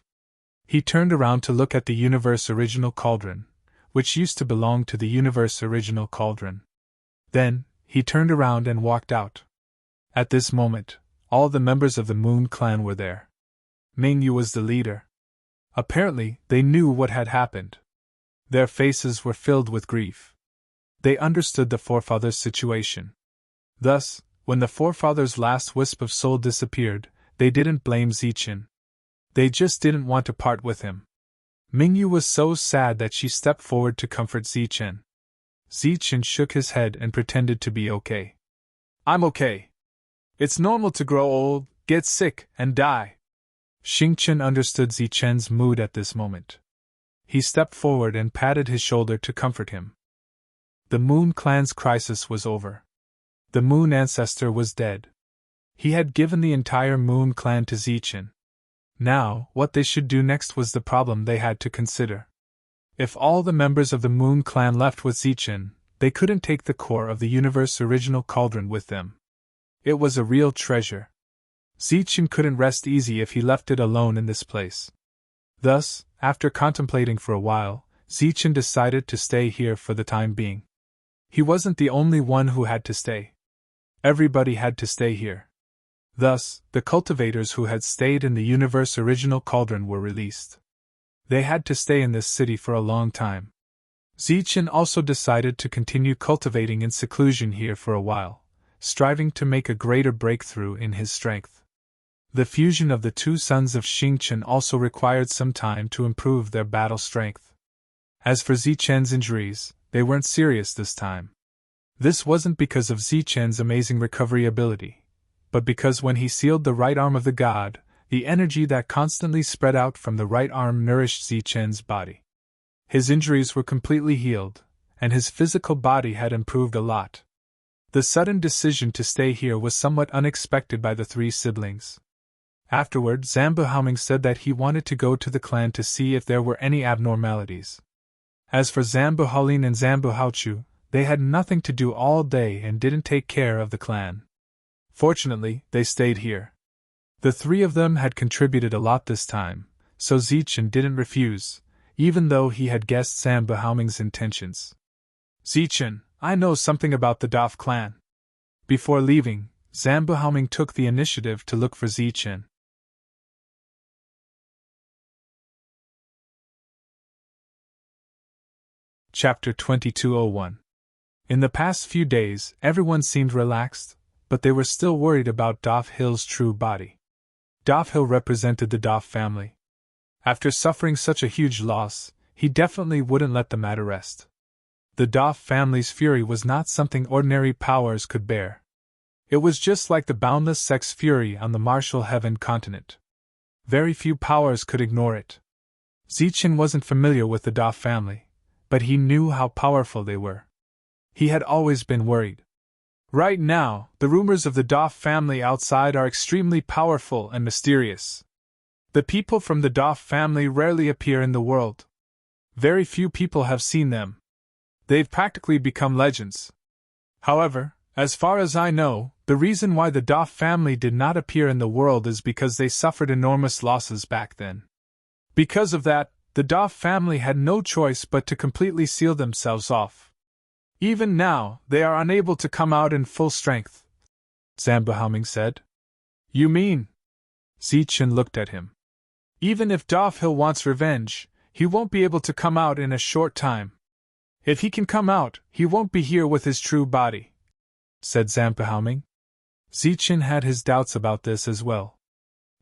He turned around to look at the Universe Original Cauldron, which used to belong to the Universe Original Cauldron. Then, he turned around and walked out. At this moment, all the members of the Moon Clan were there. Mingyu was the leader. Apparently, they knew what had happened. Their faces were filled with grief. They understood the forefather's situation. Thus, when the forefather's last wisp of soul disappeared, they didn't blame Zichen. They just didn't want to part with him. Mingyu was so sad that she stepped forward to comfort Zichen. Zichen shook his head and pretended to be okay. "I'm okay. It's normal to grow old, get sick, and die." Xingchen understood Zichen's mood at this moment. He stepped forward and patted his shoulder to comfort him. The Moon Clan's crisis was over. The Moon Ancestor was dead. He had given the entire Moon Clan to Zichen. Now, what they should do next was the problem they had to consider. If all the members of the Moon Clan left with Zichen, they couldn't take the core of the Universe Original Cauldron with them. It was a real treasure. Zichen couldn't rest easy if he left it alone in this place. Thus, after contemplating for a while, Zichen decided to stay here for the time being. He wasn't the only one who had to stay. Everybody had to stay here. Thus, the cultivators who had stayed in the Universe Original Cauldron were released. They had to stay in this city for a long time. Zichen also decided to continue cultivating in seclusion here for a while, striving to make a greater breakthrough in his strength. The fusion of the two sons of Xingchen also required some time to improve their battle strength. As for Zichen's injuries, they weren't serious this time. This wasn't because of Zichen's amazing recovery ability, but because when he sealed the right arm of the god, the energy that constantly spread out from the right arm nourished Zichen's body. His injuries were completely healed, and his physical body had improved a lot. The sudden decision to stay here was somewhat unexpected by the three siblings. Afterward, Zambu Haoming said that he wanted to go to the clan to see if there were any abnormalities. As for Zambu Haolin and Zambu Haochu, they had nothing to do all day and didn't take care of the clan. Fortunately, they stayed here. The three of them had contributed a lot this time, so Zichen didn't refuse, even though he had guessed Zambu Haoming's intentions. "Zichen, I know something about the Daf clan." Before leaving, Zambu Haoming took the initiative to look for Zichen. Chapter 2201. In the past few days, everyone seemed relaxed, but they were still worried about Daf Hill's true body. Daf Hill represented the Daf family. After suffering such a huge loss, he definitely wouldn't let the matter rest. The Daf family's fury was not something ordinary powers could bear. It was just like the boundless sex fury on the martial heaven continent. Very few powers could ignore it. Zichen wasn't familiar with the Daf family, but he knew how powerful they were. He had always been worried. Right now, the rumors of the Daf family outside are extremely powerful and mysterious. The people from the Daf family rarely appear in the world. Very few people have seen them. They've practically become legends. However, as far as I know, the reason why the Daf family did not appear in the world is because they suffered enormous losses back then. Because of that, the Daf family had no choice but to completely seal themselves off. Even now, they are unable to come out in full strength, Zambu Haoming said. "You mean?" Zichen looked at him. "Even if Daf Hill wants revenge, he won't be able to come out in a short time. If he can come out, he won't be here with his true body," said Zambu Haoming. Zichen had his doubts about this as well.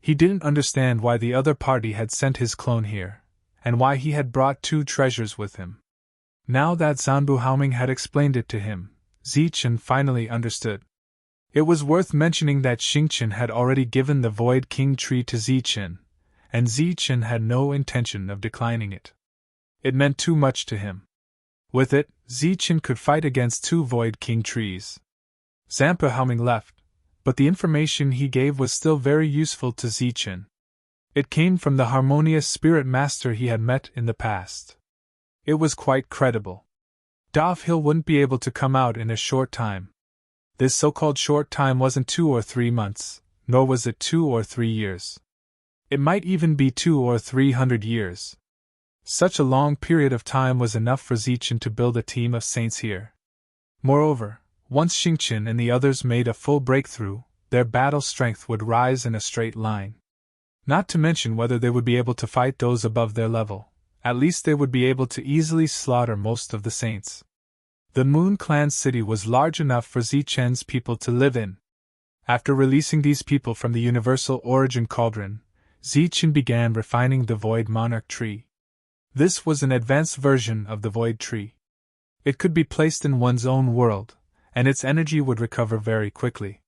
He didn't understand why the other party had sent his clone here, and why he had brought two treasures with him. Now that Zambu Haoming had explained it to him, Zichen finally understood. It was worth mentioning that Xingchen had already given the Void King tree to Zichen, and Zichen had no intention of declining it. It meant too much to him. With it, Zichen could fight against two Void King trees. Zambu Haoming left, but the information he gave was still very useful to Zichen. It came from the harmonious spirit master he had met in the past. It was quite credible. Dove Hill wouldn't be able to come out in a short time. This so-called short time wasn't 2 or 3 months, nor was it 2 or 3 years. It might even be 200 or 300 years. Such a long period of time was enough for Zichen to build a team of saints here. Moreover, once Xingqian and the others made a full breakthrough, their battle strength would rise in a straight line. Not to mention whether they would be able to fight those above their level. At least they would be able to easily slaughter most of the saints. The Moon Clan city was large enough for Zichen's people to live in. After releasing these people from the Universal Origin Cauldron, Zichen began refining the Void Monarch tree. This was an advanced version of the Void tree. It could be placed in one's own world, and its energy would recover very quickly.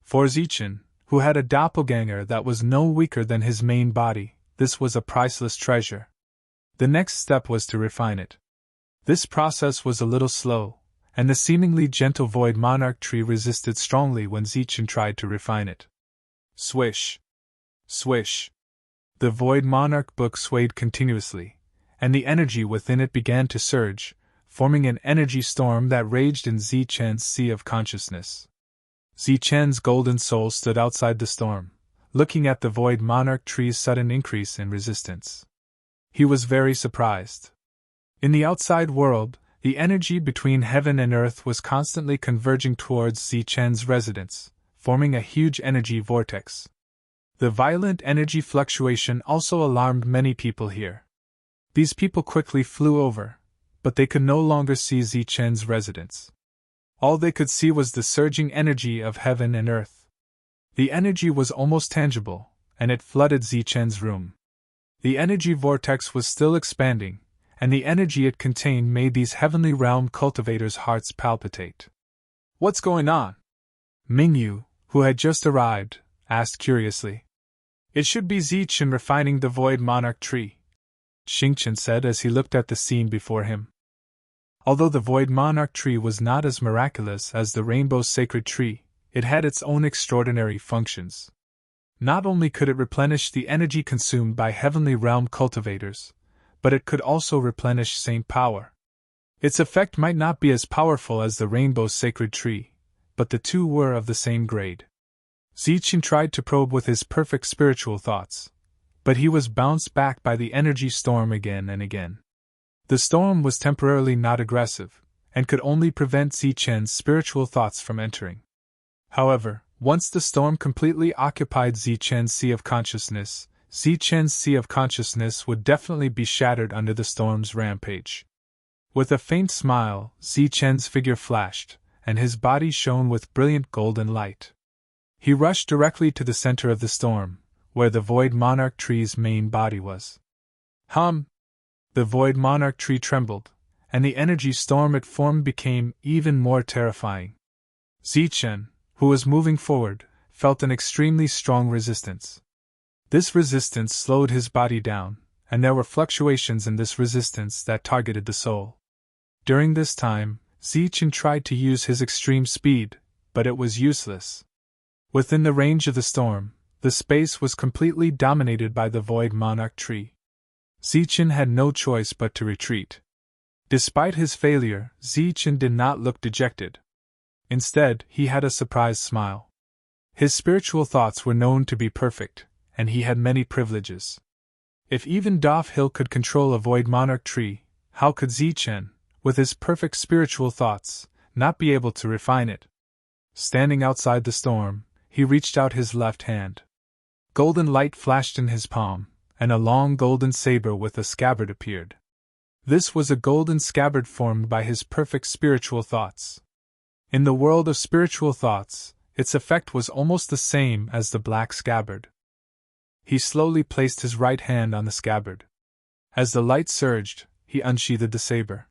For Zichen, who had a doppelganger that was no weaker than his main body, this was a priceless treasure. The next step was to refine it. This process was a little slow, and the seemingly gentle Void Monarch tree resisted strongly when Zichen tried to refine it. Swish! Swish! The Void Monarch book swayed continuously, and the energy within it began to surge, forming an energy storm that raged in Zichen's sea of consciousness. Zichen's golden soul stood outside the storm, looking at the Void Monarch tree's sudden increase in resistance. He was very surprised. In the outside world, the energy between heaven and earth was constantly converging towards Zichen's residence, forming a huge energy vortex. The violent energy fluctuation also alarmed many people here. These people quickly flew over, but they could no longer see Zichen's residence. All they could see was the surging energy of heaven and earth. The energy was almost tangible, and it flooded Zichen's room. The energy vortex was still expanding, and the energy it contained made these heavenly realm cultivators' hearts palpitate. "What's going on?" Mingyu, who had just arrived, asked curiously. "It should be Zichen refining the Void Monarch tree," Xingqian said as he looked at the scene before him. Although the Void Monarch tree was not as miraculous as the Rainbow Sacred Tree, it had its own extraordinary functions. Not only could it replenish the energy consumed by heavenly realm cultivators, but it could also replenish saint power. Its effect might not be as powerful as the Rainbow Sacred Tree, but the two were of the same grade. Zichen tried to probe with his perfect spiritual thoughts, but he was bounced back by the energy storm again and again. The storm was temporarily not aggressive, and could only prevent Zichen's spiritual thoughts from entering. However, once the storm completely occupied Zichen's sea of consciousness, Zichen's sea of consciousness would definitely be shattered under the storm's rampage. With a faint smile, Zichen's figure flashed, and his body shone with brilliant golden light. He rushed directly to the center of the storm, where the Void Monarch tree's main body was. Hum! The Void Monarch tree trembled, and the energy storm it formed became even more terrifying. Zichen, who was moving forward, felt an extremely strong resistance. This resistance slowed his body down, and there were fluctuations in this resistance that targeted the soul. During this time, Zichen tried to use his extreme speed, but it was useless. Within the range of the storm, the space was completely dominated by the Void Monarch tree. Zichen had no choice but to retreat. Despite his failure, Zichen did not look dejected. Instead, he had a surprised smile. His spiritual thoughts were known to be perfect, and he had many privileges. If even Dove Hill could control a Void Monarch tree, how could Zichen, with his perfect spiritual thoughts, not be able to refine it? Standing outside the storm, he reached out his left hand. Golden light flashed in his palm, and a long golden saber with a scabbard appeared. This was a golden scabbard formed by his perfect spiritual thoughts. In the world of spiritual thoughts, its effect was almost the same as the black scabbard. He slowly placed his right hand on the scabbard. As the light surged, he unsheathed the saber.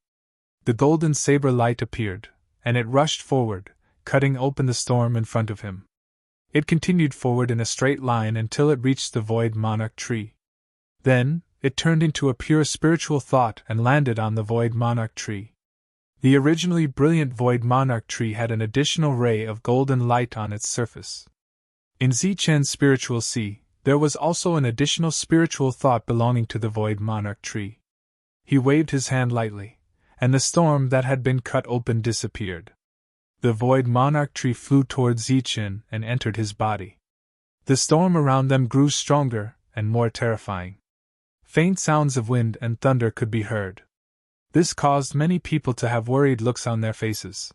The golden saber light appeared, and it rushed forward, cutting open the storm in front of him. It continued forward in a straight line until it reached the Void Monarch tree. Then, it turned into a pure spiritual thought and landed on the Void Monarch tree. The originally brilliant Void Monarch tree had an additional ray of golden light on its surface. In Zichen's spiritual sea, there was also an additional spiritual thought belonging to the Void Monarch tree. He waved his hand lightly, and the storm that had been cut open disappeared. The void monarch tree flew toward Zichen and entered his body. The storm around them grew stronger and more terrifying. Faint sounds of wind and thunder could be heard. This caused many people to have worried looks on their faces.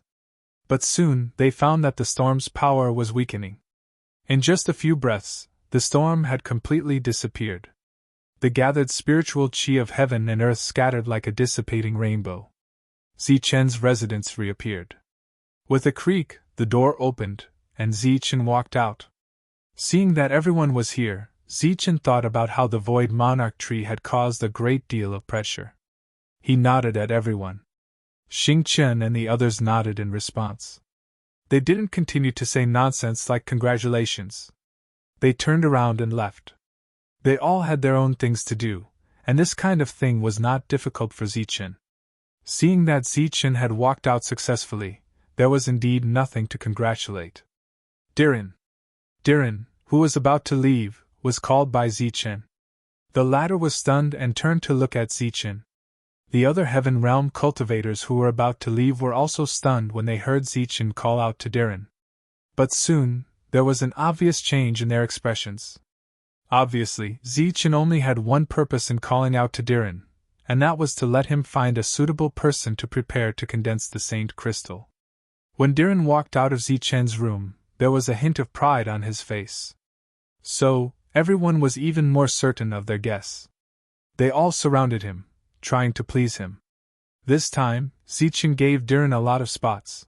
But soon they found that the storm's power was weakening. In just a few breaths, the storm had completely disappeared. The gathered spiritual chi of heaven and earth scattered like a dissipating rainbow. Zichen's residence reappeared. With a creak, the door opened, and Zichen walked out. Seeing that everyone was here, Zichen thought about how the void monarch tree had caused a great deal of pressure. He nodded at everyone. Xingchen and the others nodded in response. They didn't continue to say nonsense like congratulations. They turned around and left. They all had their own things to do, and this kind of thing was not difficult for Zichen. Seeing that Zichen had walked out successfully, there was indeed nothing to congratulate. Diren, who was about to leave, was called by Zichen. The latter was stunned and turned to look at Zichen. The other Heaven Realm cultivators who were about to leave were also stunned when they heard Zichen call out to Diren. But soon, there was an obvious change in their expressions. Obviously, Zichen only had one purpose in calling out to Diren, and that was to let him find a suitable person to prepare to condense the Saint Crystal. When Diren walked out of Zichen's room, there was a hint of pride on his face. So, everyone was even more certain of their guess. They all surrounded him, trying to please him. This time, Zichen gave Diren a lot of spots.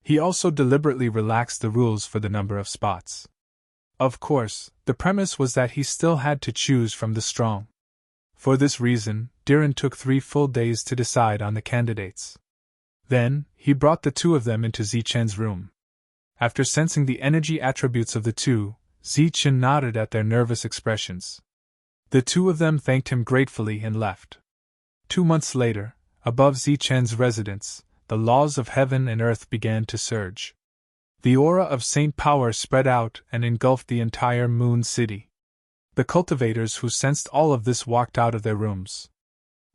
He also deliberately relaxed the rules for the number of spots. Of course, the premise was that he still had to choose from the strong. For this reason, Diren took 3 full days to decide on the candidates. Then, he brought the 2 of them into Zichen's room. After sensing the energy attributes of the 2, Zichen nodded at their nervous expressions. The 2 of them thanked him gratefully and left. 2 months later, above Zichen's residence, the laws of heaven and earth began to surge. The aura of saint power spread out and engulfed the entire moon city. The cultivators who sensed all of this walked out of their rooms.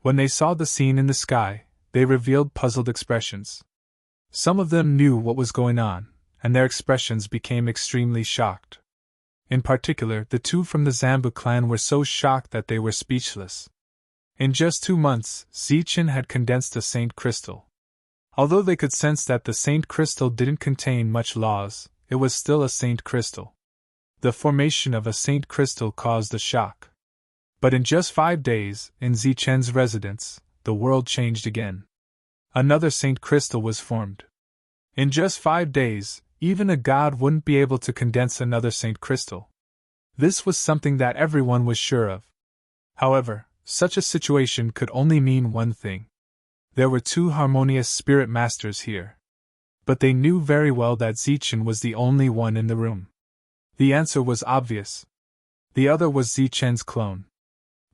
When they saw the scene in the sky, they revealed puzzled expressions. Some of them knew what was going on, and their expressions became extremely shocked. In particular, the 2 from the Zambu clan were so shocked that they were speechless. In just 2 months, Zichen had condensed a Saint Crystal. Although they could sense that the Saint Crystal didn't contain much laws, it was still a Saint Crystal. The formation of a Saint Crystal caused a shock. But in just 5 days, in Zichen's residence, the world changed again. Another Saint Crystal was formed. In just 5 days, even a god wouldn't be able to condense another Saint Crystal. This was something that everyone was sure of. However, such a situation could only mean one thing. There were 2 harmonious spirit masters here. But they knew very well that Zichen was the only one in the room. The answer was obvious. The other was Zichen's clone.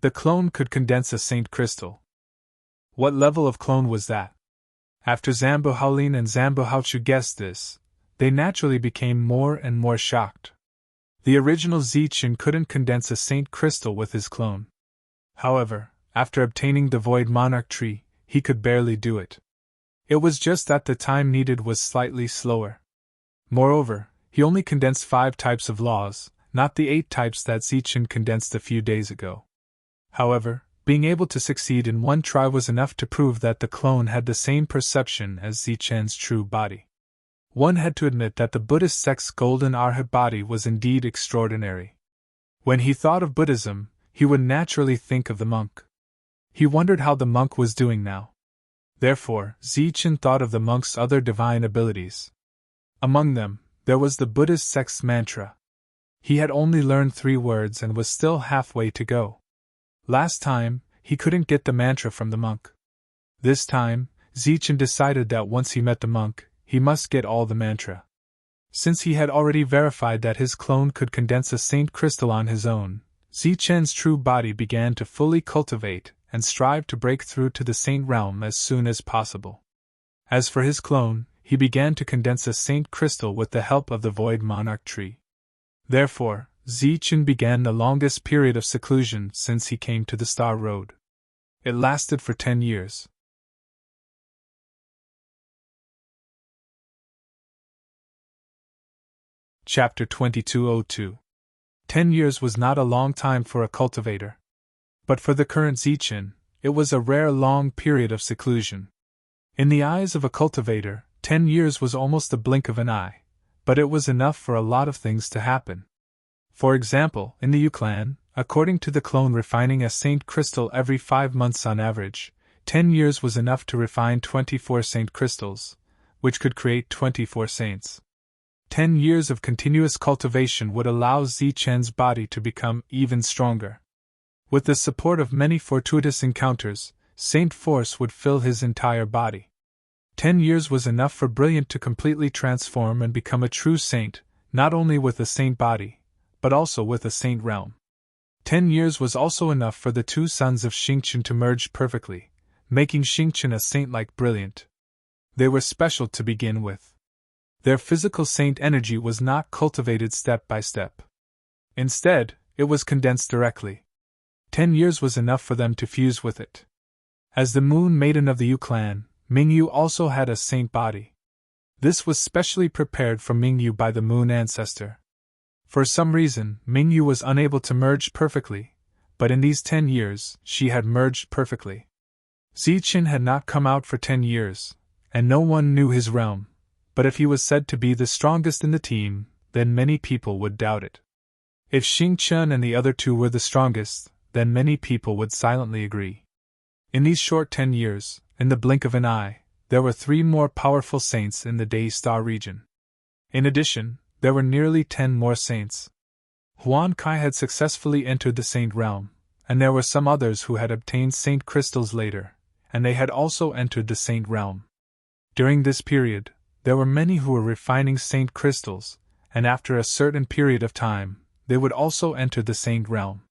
The clone could condense a Saint Crystal. What level of clone was that? After Zambu Haolin and Zambu Haochu guessed this, they naturally became more and more shocked. The original Zichen couldn't condense a Saint Crystal with his clone. However, after obtaining the Void Monarch tree, he could barely do it. It was just that the time needed was slightly slower. Moreover, he only condensed 5 types of laws, not the 8 types that Zichen condensed a few days ago. However, being able to succeed in one try was enough to prove that the clone had the same perception as Zichen's true body. One had to admit that the Buddhist sect's golden arhat body was indeed extraordinary. When he thought of Buddhism, he would naturally think of the monk. He wondered how the monk was doing now. Therefore, Zichen thought of the monk's other divine abilities. Among them, there was the Buddhist sect's mantra. He had only learned 3 words and was still halfway to go. Last time, he couldn't get the mantra from the monk. This time, Zichen decided that once he met the monk, he must get all the mantra. Since he had already verified that his clone could condense a Saint Crystal on his own, Zichen's true body began to fully cultivate and strive to break through to the Saint realm as soon as possible. As for his clone, he began to condense a Saint Crystal with the help of the Void Monarch tree. Therefore, Zichen began the longest period of seclusion since he came to the Star Road. It lasted for 10 years. Chapter 2202. 10 years was not a long time for a cultivator. But for the current Zichen, it was a rare long period of seclusion. In the eyes of a cultivator, 10 years was almost the blink of an eye, but it was enough for a lot of things to happen. For example, in the U clan, according to the clone refining a Saint Crystal every 5 months on average, 10 years was enough to refine 24 Saint Crystals, which could create 24 saints. 10 years of continuous cultivation would allow Zichen's body to become even stronger. With the support of many fortuitous encounters, Saint Force would fill his entire body. 10 years was enough for Brilliant to completely transform and become a true saint, not only with a saint body, but also with a saint realm. 10 years was also enough for the two sons of Xingqian to merge perfectly, making Xingqian a saint like Brilliant. They were special to begin with. Their physical saint energy was not cultivated step by step. Instead, it was condensed directly. 10 years was enough for them to fuse with it. As the Moon Maiden of the Yu clan, Mingyu also had a saint body. This was specially prepared for Mingyu by the Moon ancestor. For some reason, Mingyu was unable to merge perfectly, but in these 10 years, she had merged perfectly. Zichen had not come out for 10 years, and no one knew his realm, but if he was said to be the strongest in the team, then many people would doubt it. If Xingqian and the other two were the strongest, then many people would silently agree. In these short 10 years, in the blink of an eye, there were 3 more powerful saints in the Day Star region. In addition, there were nearly 10 more saints. Huan Kai had successfully entered the saint realm, and there were some others who had obtained saint crystals later, and they had also entered the saint realm. During this period, there were many who were refining saint crystals, and after a certain period of time, they would also enter the saint realm.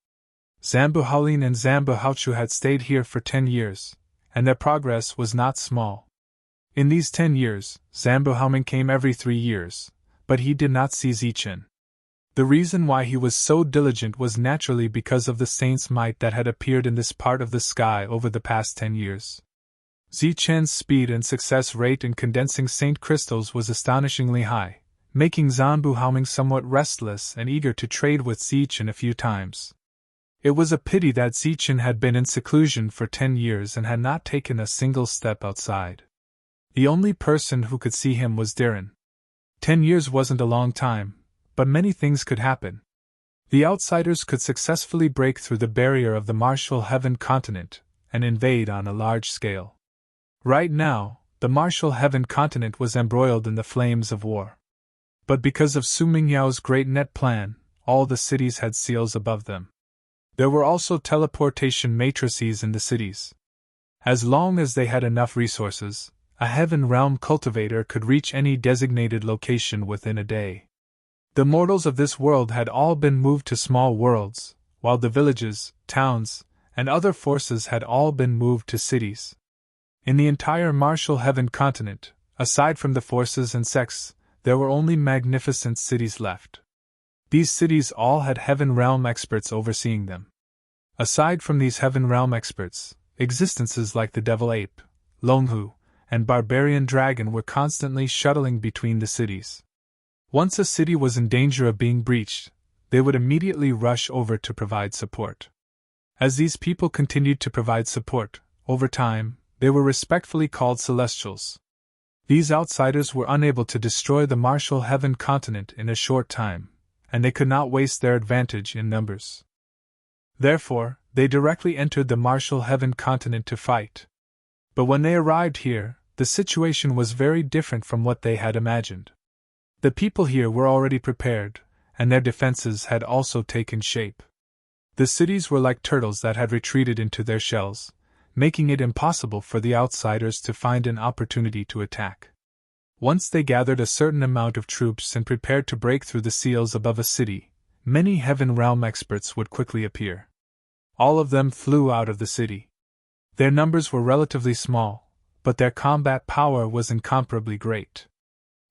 Zambu Haolin and Zambu Haochu had stayed here for 10 years, and their progress was not small. In these 10 years, Zambu Haoming came every 3 years, but he did not see Zichen. The reason why he was so diligent was naturally because of the saint's might that had appeared in this part of the sky over the past 10 years. Zichen's speed and success rate in condensing saint crystals was astonishingly high, making Zambu Haoming somewhat restless and eager to trade with Zichen a few times. It was a pity that Zichen had been in seclusion for 10 years and had not taken a single step outside. The only person who could see him was Darren. 10 years wasn't a long time, but many things could happen. The outsiders could successfully break through the barrier of the Martial Heaven continent and invade on a large scale. Right now, the Martial Heaven continent was embroiled in the flames of war. But because of Su Mingyao's great net plan, all the cities had seals above them. There were also teleportation matrices in the cities. As long as they had enough resources, a Heaven Realm cultivator could reach any designated location within a day. The mortals of this world had all been moved to small worlds, while the villages, towns, and other forces had all been moved to cities. In the entire Martial Heaven continent, aside from the forces and sects, there were only magnificent cities left. These cities all had Heaven Realm experts overseeing them. Aside from these Heaven Realm experts, existences like the Devil Ape, Longhu, and Barbarian Dragon were constantly shuttling between the cities. Once a city was in danger of being breached, they would immediately rush over to provide support. As these people continued to provide support, over time, they were respectfully called Celestials. These outsiders were unable to destroy the Martial Heaven continent in a short time, and they could not waste their advantage in numbers. Therefore, they directly entered the Martial Heaven continent to fight. But when they arrived here, the situation was very different from what they had imagined. The people here were already prepared, and their defenses had also taken shape. The cities were like turtles that had retreated into their shells, making it impossible for the outsiders to find an opportunity to attack. Once they gathered a certain amount of troops and prepared to break through the seals above a city, many Heaven Realm experts would quickly appear. All of them flew out of the city. Their numbers were relatively small, but their combat power was incomparably great.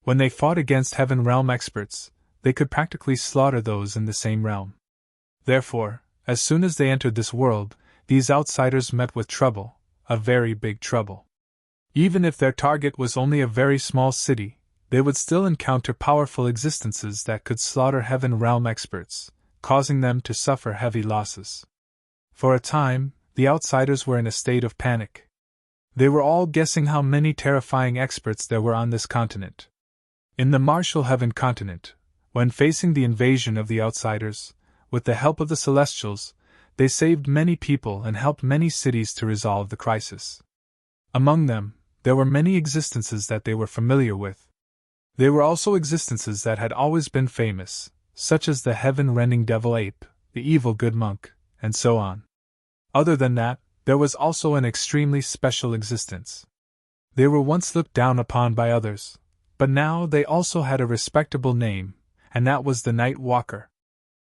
When they fought against Heaven Realm experts, they could practically slaughter those in the same realm. Therefore, as soon as they entered this world, these outsiders met with trouble, a very big trouble. Even if their target was only a very small city, they would still encounter powerful existences that could slaughter Heaven Realm experts, causing them to suffer heavy losses. For a time, the outsiders were in a state of panic. They were all guessing how many terrifying experts there were on this continent. In the Martial Heaven continent, when facing the invasion of the outsiders, with the help of the Celestials, they saved many people and helped many cities to resolve the crisis. Among them, there were many existences that they were familiar with. They were also existences that had always been famous, such as the heaven-rending devil ape, the evil good monk, and so on. Other than that, there was also an extremely special existence. They were once looked down upon by others, but now they also had a respectable name, and that was the Night Walker.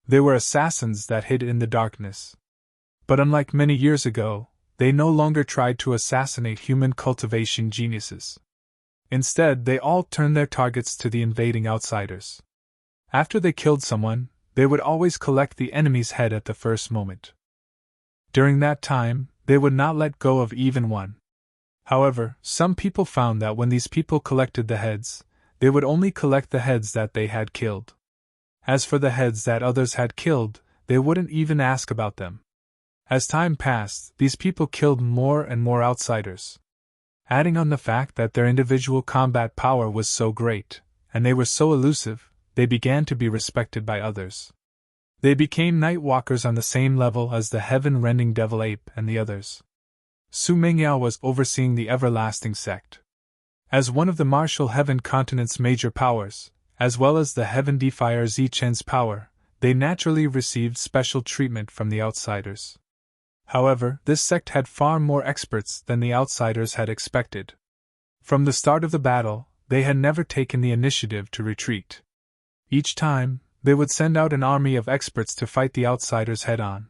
They were assassins that hid in the darkness. But unlike many years ago, they no longer tried to assassinate human cultivation geniuses. Instead, they all turned their targets to the invading outsiders. After they killed someone, they would always collect the enemy's head at the first moment. During that time, they would not let go of even one. However, some people found that when these people collected the heads, they would only collect the heads that they had killed. As for the heads that others had killed, they wouldn't even ask about them. As time passed, these people killed more and more outsiders. Adding on the fact that their individual combat power was so great, and they were so elusive, they began to be respected by others. They became night walkers on the same level as the heaven-rending devil ape and the others. Su Mingyao was overseeing the everlasting sect. As one of the Martial Heaven continent's major powers, as well as the Heaven Defier Zichen's power, they naturally received special treatment from the outsiders. However, this sect had far more experts than the outsiders had expected. From the start of the battle, they had never taken the initiative to retreat. Each time, they would send out an army of experts to fight the outsiders head-on.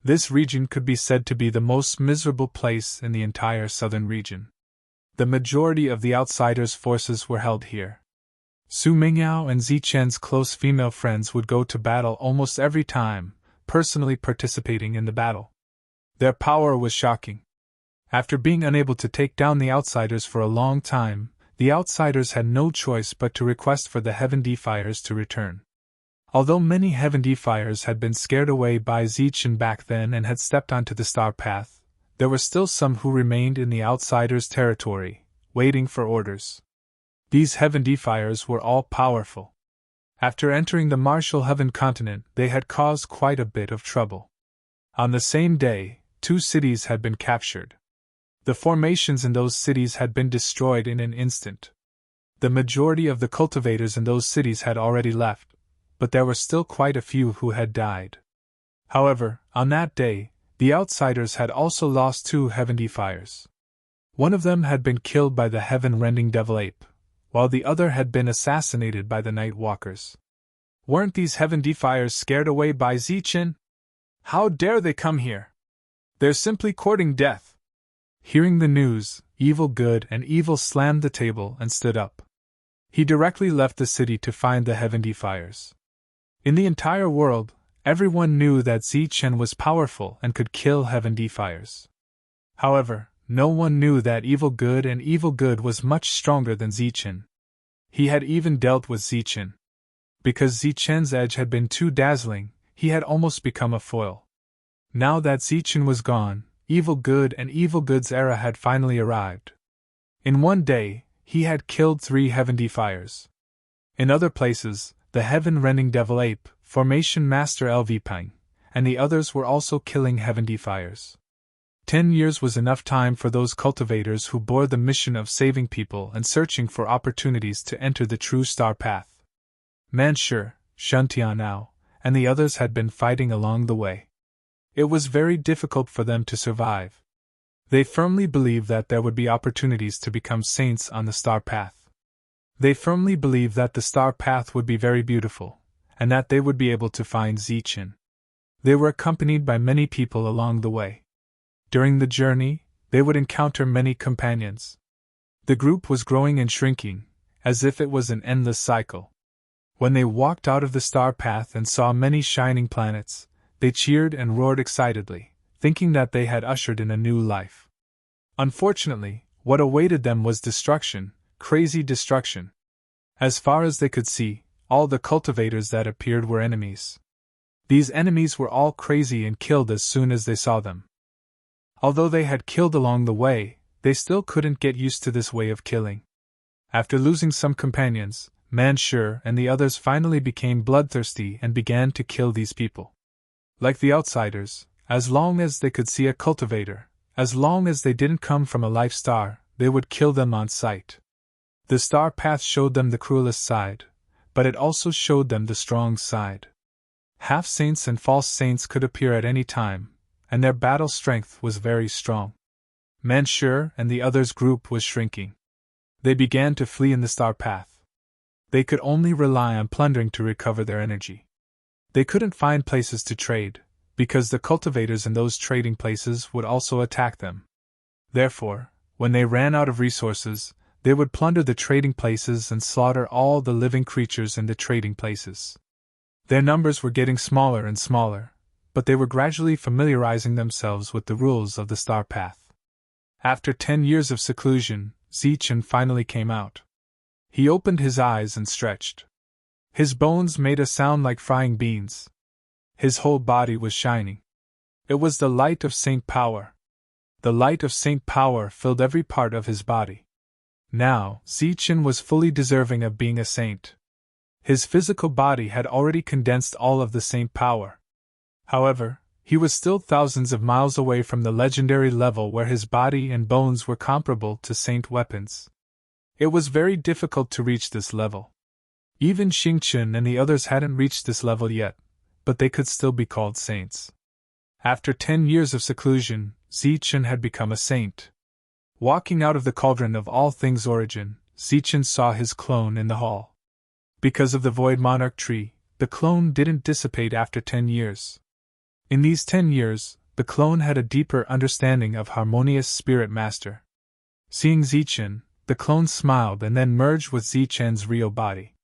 This region could be said to be the most miserable place in the entire southern region. The majority of the outsiders' forces were held here. Su Mingyao and Zichen's close female friends would go to battle almost every time, personally participating in the battle. Their power was shocking. After being unable to take down the outsiders for a long time, the outsiders had no choice but to request for the Heaven Defiers to return. Although many Heaven Defiers had been scared away by Zichen back then and had stepped onto the star path, there were still some who remained in the outsiders' territory, waiting for orders. These Heaven Defiers were all powerful. After entering the Martial Heaven continent, they had caused quite a bit of trouble. On the same day, 2 cities had been captured. The formations in those cities had been destroyed in an instant. The majority of the cultivators in those cities had already left, but there were still quite a few who had died. However, on that day, the outsiders had also lost 2 Heaven Defiers. One of them had been killed by the heaven-rending devil ape, while the other had been assassinated by the Night Walkers. Weren't these Heaven Defiers scared away by Zichen? How dare they come here? They're simply courting death. Hearing the news, Evil Good and Evil slammed the table and stood up. He directly left the city to find the Heaven Defiers. In the entire world, everyone knew that Zichen was powerful and could kill Heaven Defiers. However, no one knew that Evil Good and Evil Good was much stronger than Zichen. He had even dealt with Zichen. Because Zichen's edge had been too dazzling, he had almost become a foil. Now that Zichen was gone, Evil Good and Evil Good's era had finally arrived. In one day, he had killed 3 Heaven Defiers. In other places, the heaven-rending devil ape, Formation Master LV and the others were also killing Heaven Defiers. 10 years was enough time for those cultivators who bore the mission of saving people and searching for opportunities to enter the true star path. Manshur, Shuntianao, and the others had been fighting along the way. It was very difficult for them to survive. They firmly believed that there would be opportunities to become saints on the star path. They firmly believed that the star path would be very beautiful, and that they would be able to find Zichen. They were accompanied by many people along the way. During the journey, they would encounter many companions. The group was growing and shrinking, as if it was an endless cycle. When they walked out of the star path and saw many shining planets, they cheered and roared excitedly, thinking that they had ushered in a new life. Unfortunately, what awaited them was destruction, crazy destruction. As far as they could see, all the cultivators that appeared were enemies. These enemies were all crazy and killed as soon as they saw them. Although they had killed along the way, they still couldn't get used to this way of killing. After losing some companions, Mansur and the others finally became bloodthirsty and began to kill these people. Like the outsiders, as long as they could see a cultivator, as long as they didn't come from a life star, they would kill them on sight. The star path showed them the cruelest side, but it also showed them the strong side. Half-saints and false saints could appear at any time, and their battle strength was very strong. Mansur and the others' group was shrinking. They began to flee in the star path. They could only rely on plundering to recover their energy. They couldn't find places to trade, because the cultivators in those trading places would also attack them. Therefore, when they ran out of resources, they would plunder the trading places and slaughter all the living creatures in the trading places. Their numbers were getting smaller and smaller, but they were gradually familiarizing themselves with the rules of the star path. After 10 years of seclusion, Zichen finally came out. He opened his eyes and stretched. His bones made a sound like frying beans. His whole body was shining. It was the light of Saint Power. The light of Saint Power filled every part of his body. Now, Zichen was fully deserving of being a saint. His physical body had already condensed all of the saint power. However, he was still thousands of miles away from the legendary level where his body and bones were comparable to saint weapons. It was very difficult to reach this level. Even Xingchen and the others hadn't reached this level yet, but they could still be called saints. After 10 years of seclusion, Zichen had become a saint. Walking out of the cauldron of all things origin, Zichen saw his clone in the hall. Because of the Void Monarch tree, the clone didn't dissipate after 10 years. In these 10 years, the clone had a deeper understanding of Harmonious Spirit Master. Seeing Zichen, the clone smiled and then merged with Zichen's real body.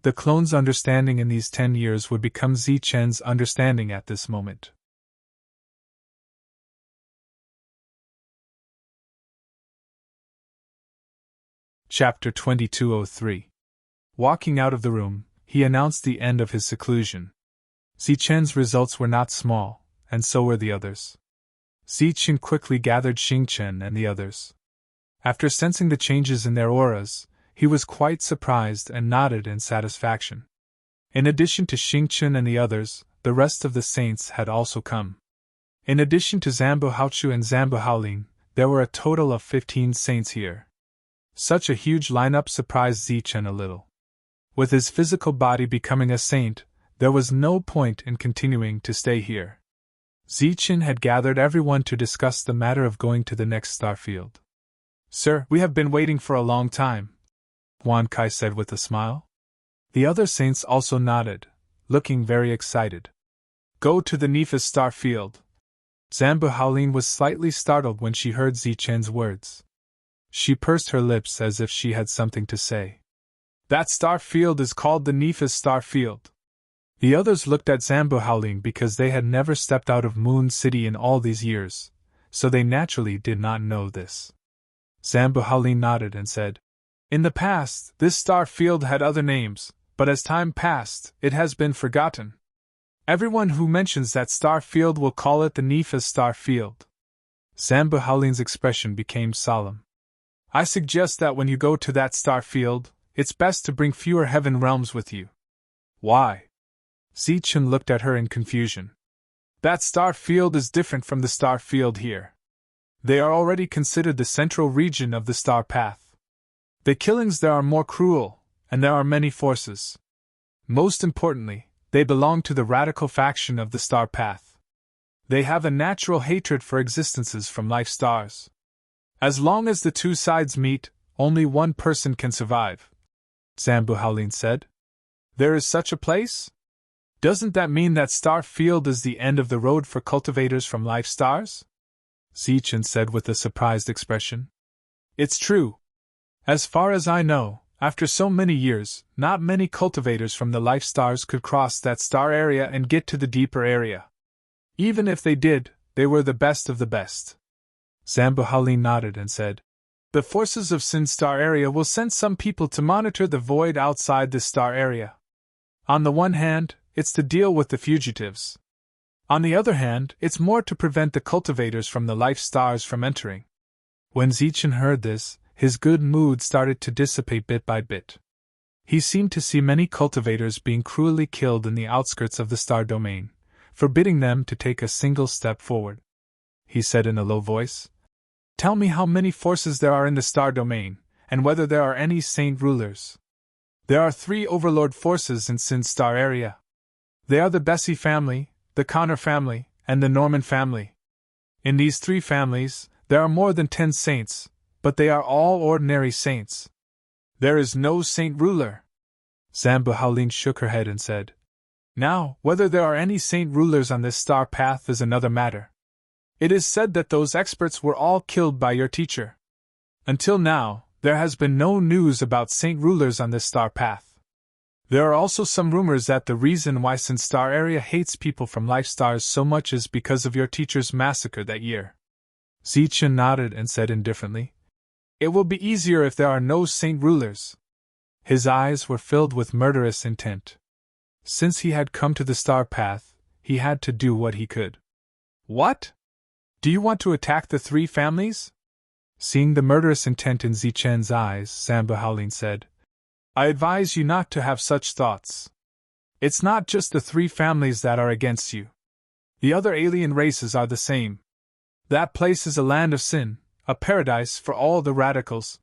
The clone's understanding in these 10 years would become Zichen's understanding at this moment. Chapter 2203. Walking out of the room, he announced the end of his seclusion. Zichen's results were not small, and so were the others. Zichen quickly gathered Xingchen and the others. After sensing the changes in their auras, he was quite surprised and nodded in satisfaction. In addition to Xingchen and the others, the rest of the saints had also come. In addition to Zambu Haochu and Zambu Haolin, there were a total of 15 saints here. Such a huge lineup surprised Zichen a little. With his physical body becoming a saint, there was no point in continuing to stay here. Zichen had gathered everyone to discuss the matter of going to the next star field. "Sir, we have been waiting for a long time," Wan Kai said with a smile. The other saints also nodded, looking very excited. "Go to the Nephis star field." Zambu Haolin was slightly startled when she heard Zichen's words. She pursed her lips as if she had something to say. "That star field is called the Nephis star field." The others looked at Zambu Haolin because they had never stepped out of Moon City in all these years, so they naturally did not know this. Zambu Haolin nodded and said, "In the past, this star field had other names, but as time passed, it has been forgotten. Everyone who mentions that star field will call it the Nephis star field." Zambu Haolin's expression became solemn. "I suggest that when you go to that star field, it's best to bring fewer heaven realms with you." "Why?" Zichen looked at her in confusion. "That star field is different from the star field here. They are already considered the central region of the star path. The killings there are more cruel, and there are many forces. Most importantly, they belong to the radical faction of the star path. They have a natural hatred for existences from life stars. As long as the two sides meet, only one person can survive," Zambu Haolin said. "There is such a place? Doesn't that mean that star field is the end of the road for cultivators from life stars?" Zichen said with a surprised expression. "It's true. As far as I know, after so many years, not many cultivators from the life stars could cross that star area and get to the deeper area. Even if they did, they were the best of the best." Zambu Haolin nodded and said, The forces of Sin Star Area will send some people to monitor the void outside this star area. On the one hand, it's to deal with the fugitives. On the other hand, it's more to prevent the cultivators from the life stars from entering. When Zichen heard this, his good mood started to dissipate bit by bit. He seemed to see many cultivators being cruelly killed in the outskirts of the star domain, forbidding them to take a single step forward. He said in a low voice, "Tell me how many forces there are in the star domain, and whether there are any saint rulers." "There are 3 overlord forces in Sin Star Area. They are the Bessie family, the Connor family, and the Norman family. In these 3 families, there are more than 10 saints, but they are all ordinary saints. There is no saint ruler." Zambu Haolin shook her head and said, "Now, whether there are any saint rulers on this star path is another matter. It is said that those experts were all killed by your teacher. Until now, there has been no news about saint rulers on this star path. There are also some rumors that the reason why Sin Star Area hates people from life stars so much is because of your teacher's massacre that year." Zichen nodded and said indifferently, "It will be easier if there are no saint rulers." His eyes were filled with murderous intent. Since he had come to the star path, he had to do what he could. "What? Do you want to attack the 3 families?" Seeing the murderous intent in Zichen's eyes, Zambu Haolin said, "I advise you not to have such thoughts. It's not just the 3 families that are against you. The other alien races are the same. That place is a land of sin, a paradise for all the radicals.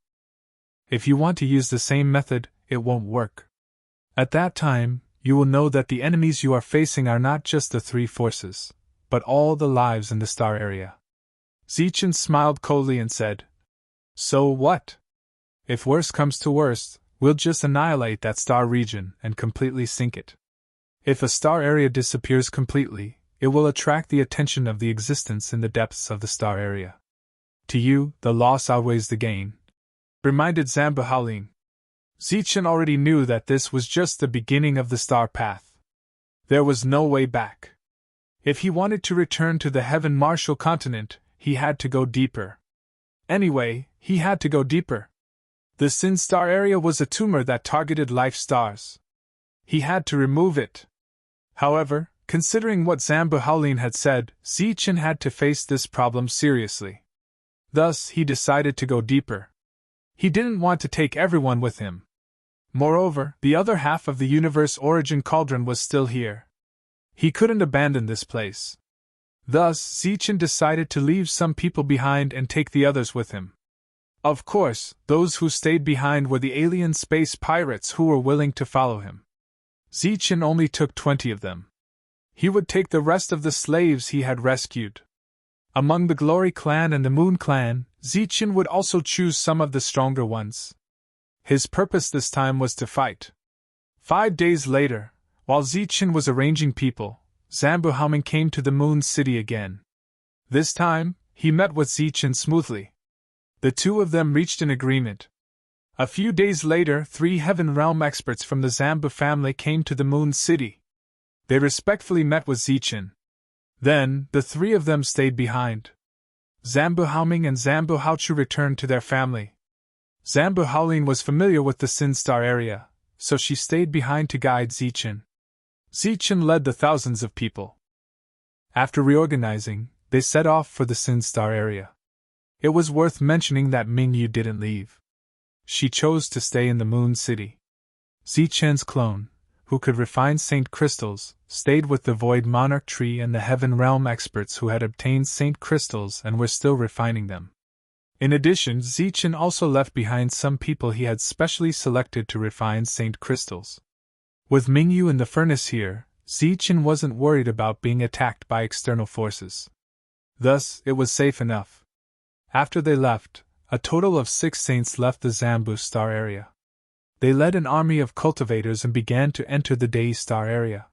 If you want to use the same method, it won't work. At that time, you will know that the enemies you are facing are not just the 3 forces, but all the lives in the star area." Zichen smiled coldly and said, "So what? If worse comes to worst, we'll just annihilate that star region and completely sink it. If a star area disappears completely, it will attract the attention of the existence in the depths of the star area. To you, the loss outweighs the gain," reminded Zambu Haolin. Zichen already knew that this was just the beginning of the star path. There was no way back. If he wanted to return to the Heaven Martial continent, he had to go deeper. Anyway, he had to go deeper. The Sin Star Area was a tumor that targeted life stars. He had to remove it. However, considering what Zambu Haolin had said, Zichen had to face this problem seriously. Thus, he decided to go deeper. He didn't want to take everyone with him. Moreover, the other half of the universe origin cauldron was still here. He couldn't abandon this place. Thus, Zichen decided to leave some people behind and take the others with him. Of course, those who stayed behind were the alien space pirates who were willing to follow him. Zichen only took 20 of them. He would take the rest of the slaves he had rescued. Among the Glory Clan and the Moon Clan, Zichen would also choose some of the stronger ones. His purpose this time was to fight. 5 days later, while Zichen was arranging people, Zambu Haolin came to the Moon City again. This time, he met with Zichen smoothly. The 2 of them reached an agreement. A few days later, 3 Heaven Realm experts from the Zambu family came to the Moon City. They respectfully met with Zichen. Then, the 3 of them stayed behind. Zambu Haolin and Zambu Haochu returned to their family. Zambu Haolin was familiar with the Sin Star Area, so she stayed behind to guide Zichen. Zichen led the thousands of people. After reorganizing, they set off for the Sin Star Area. It was worth mentioning that Mingyu didn't leave. She chose to stay in the Moon City. Zichen's clone, who could refine Saint Crystals, stayed with the Void Monarch Tree and the Heaven Realm experts who had obtained Saint Crystals and were still refining them. In addition, Zichen also left behind some people he had specially selected to refine Saint Crystals. With Mingyu in the furnace here, Zichen wasn't worried about being attacked by external forces. Thus, it was safe enough. After they left, a total of 6 saints left the Zambu Star Area. They led an army of cultivators and began to enter the Dei Star Area.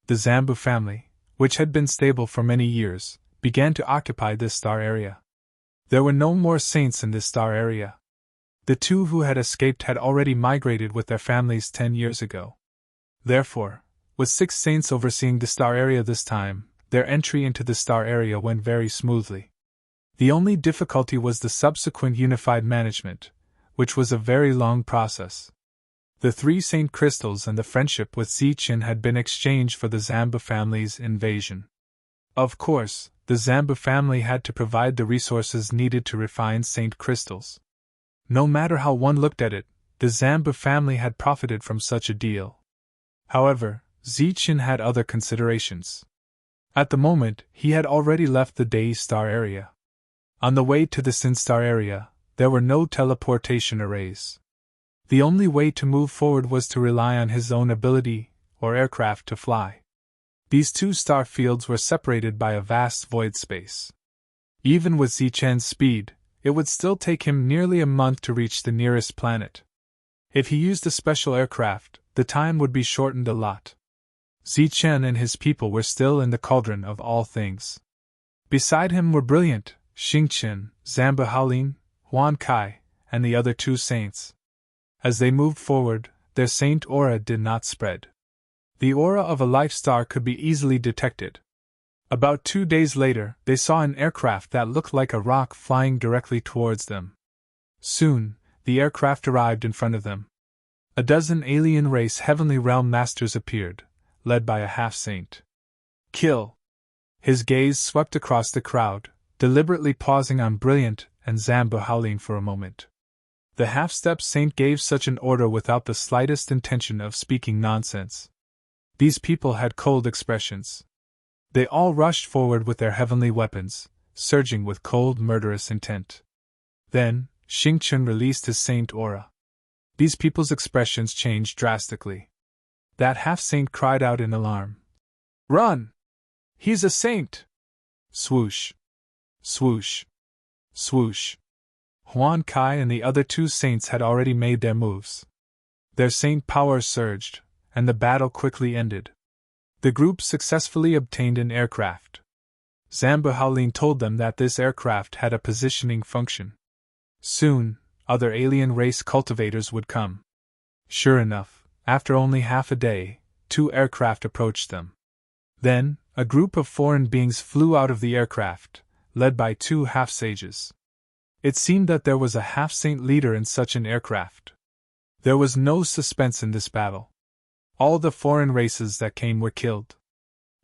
The Zambu family, which had been stable for many years, began to occupy this star area. There were no more saints in this star area. The 2 who had escaped had already migrated with their families 10 years ago. Therefore, with 6 saints overseeing the star area this time, their entry into the star area went very smoothly. The only difficulty was the subsequent unified management, which was a very long process. The 3 Saint crystals and the friendship with Zichen had been exchanged for the Zamba family's invasion. Of course, the Zamba family had to provide the resources needed to refine Saint crystals. No matter how one looked at it, the Zamba family had profited from such a deal. However, Zichen had other considerations. At the moment, he had already left the Day Star area. On the way to the Sin Star area, there were no teleportation arrays. The only way to move forward was to rely on his own ability, or aircraft, to fly. These 2 star fields were separated by a vast void space. Even with Zichen's speed, it would still take him nearly a month to reach the nearest planet. If he used a special aircraft, the time would be shortened a lot. Zichen and his people were still in the cauldron of all things. Beside him were Brilliant, Xingqian, Zamba Haolin, Huan Kai, and the other 2 saints. As they moved forward, their saint aura did not spread. The aura of a life star could be easily detected. About 2 days later, they saw an aircraft that looked like a rock flying directly towards them. Soon, the aircraft arrived in front of them. A dozen alien race Heavenly Realm Masters appeared, led by a half-saint. Kill! His gaze swept across the crowd, deliberately pausing on Brilliant and Zamba Haolin for a moment. The half-step saint gave such an order without the slightest intention of speaking nonsense. These people had cold expressions. They all rushed forward with their heavenly weapons, surging with cold, murderous intent. Then, Xingqian released his saint aura. These people's expressions changed drastically. That half-saint cried out in alarm. "Run! He's a saint!" Swoosh! Swoosh! Swoosh! Huan Kai and the other 2 saints had already made their moves. Their saint power surged, and the battle quickly ended. The group successfully obtained an aircraft. Zamba Haolin told them that this aircraft had a positioning function. Soon, other alien race cultivators would come. Sure enough, after only half a day, 2 aircraft approached them. Then, a group of foreign beings flew out of the aircraft, led by 2 half-sages. It seemed that there was a half-saint leader in such an aircraft. There was no suspense in this battle. All the foreign races that came were killed.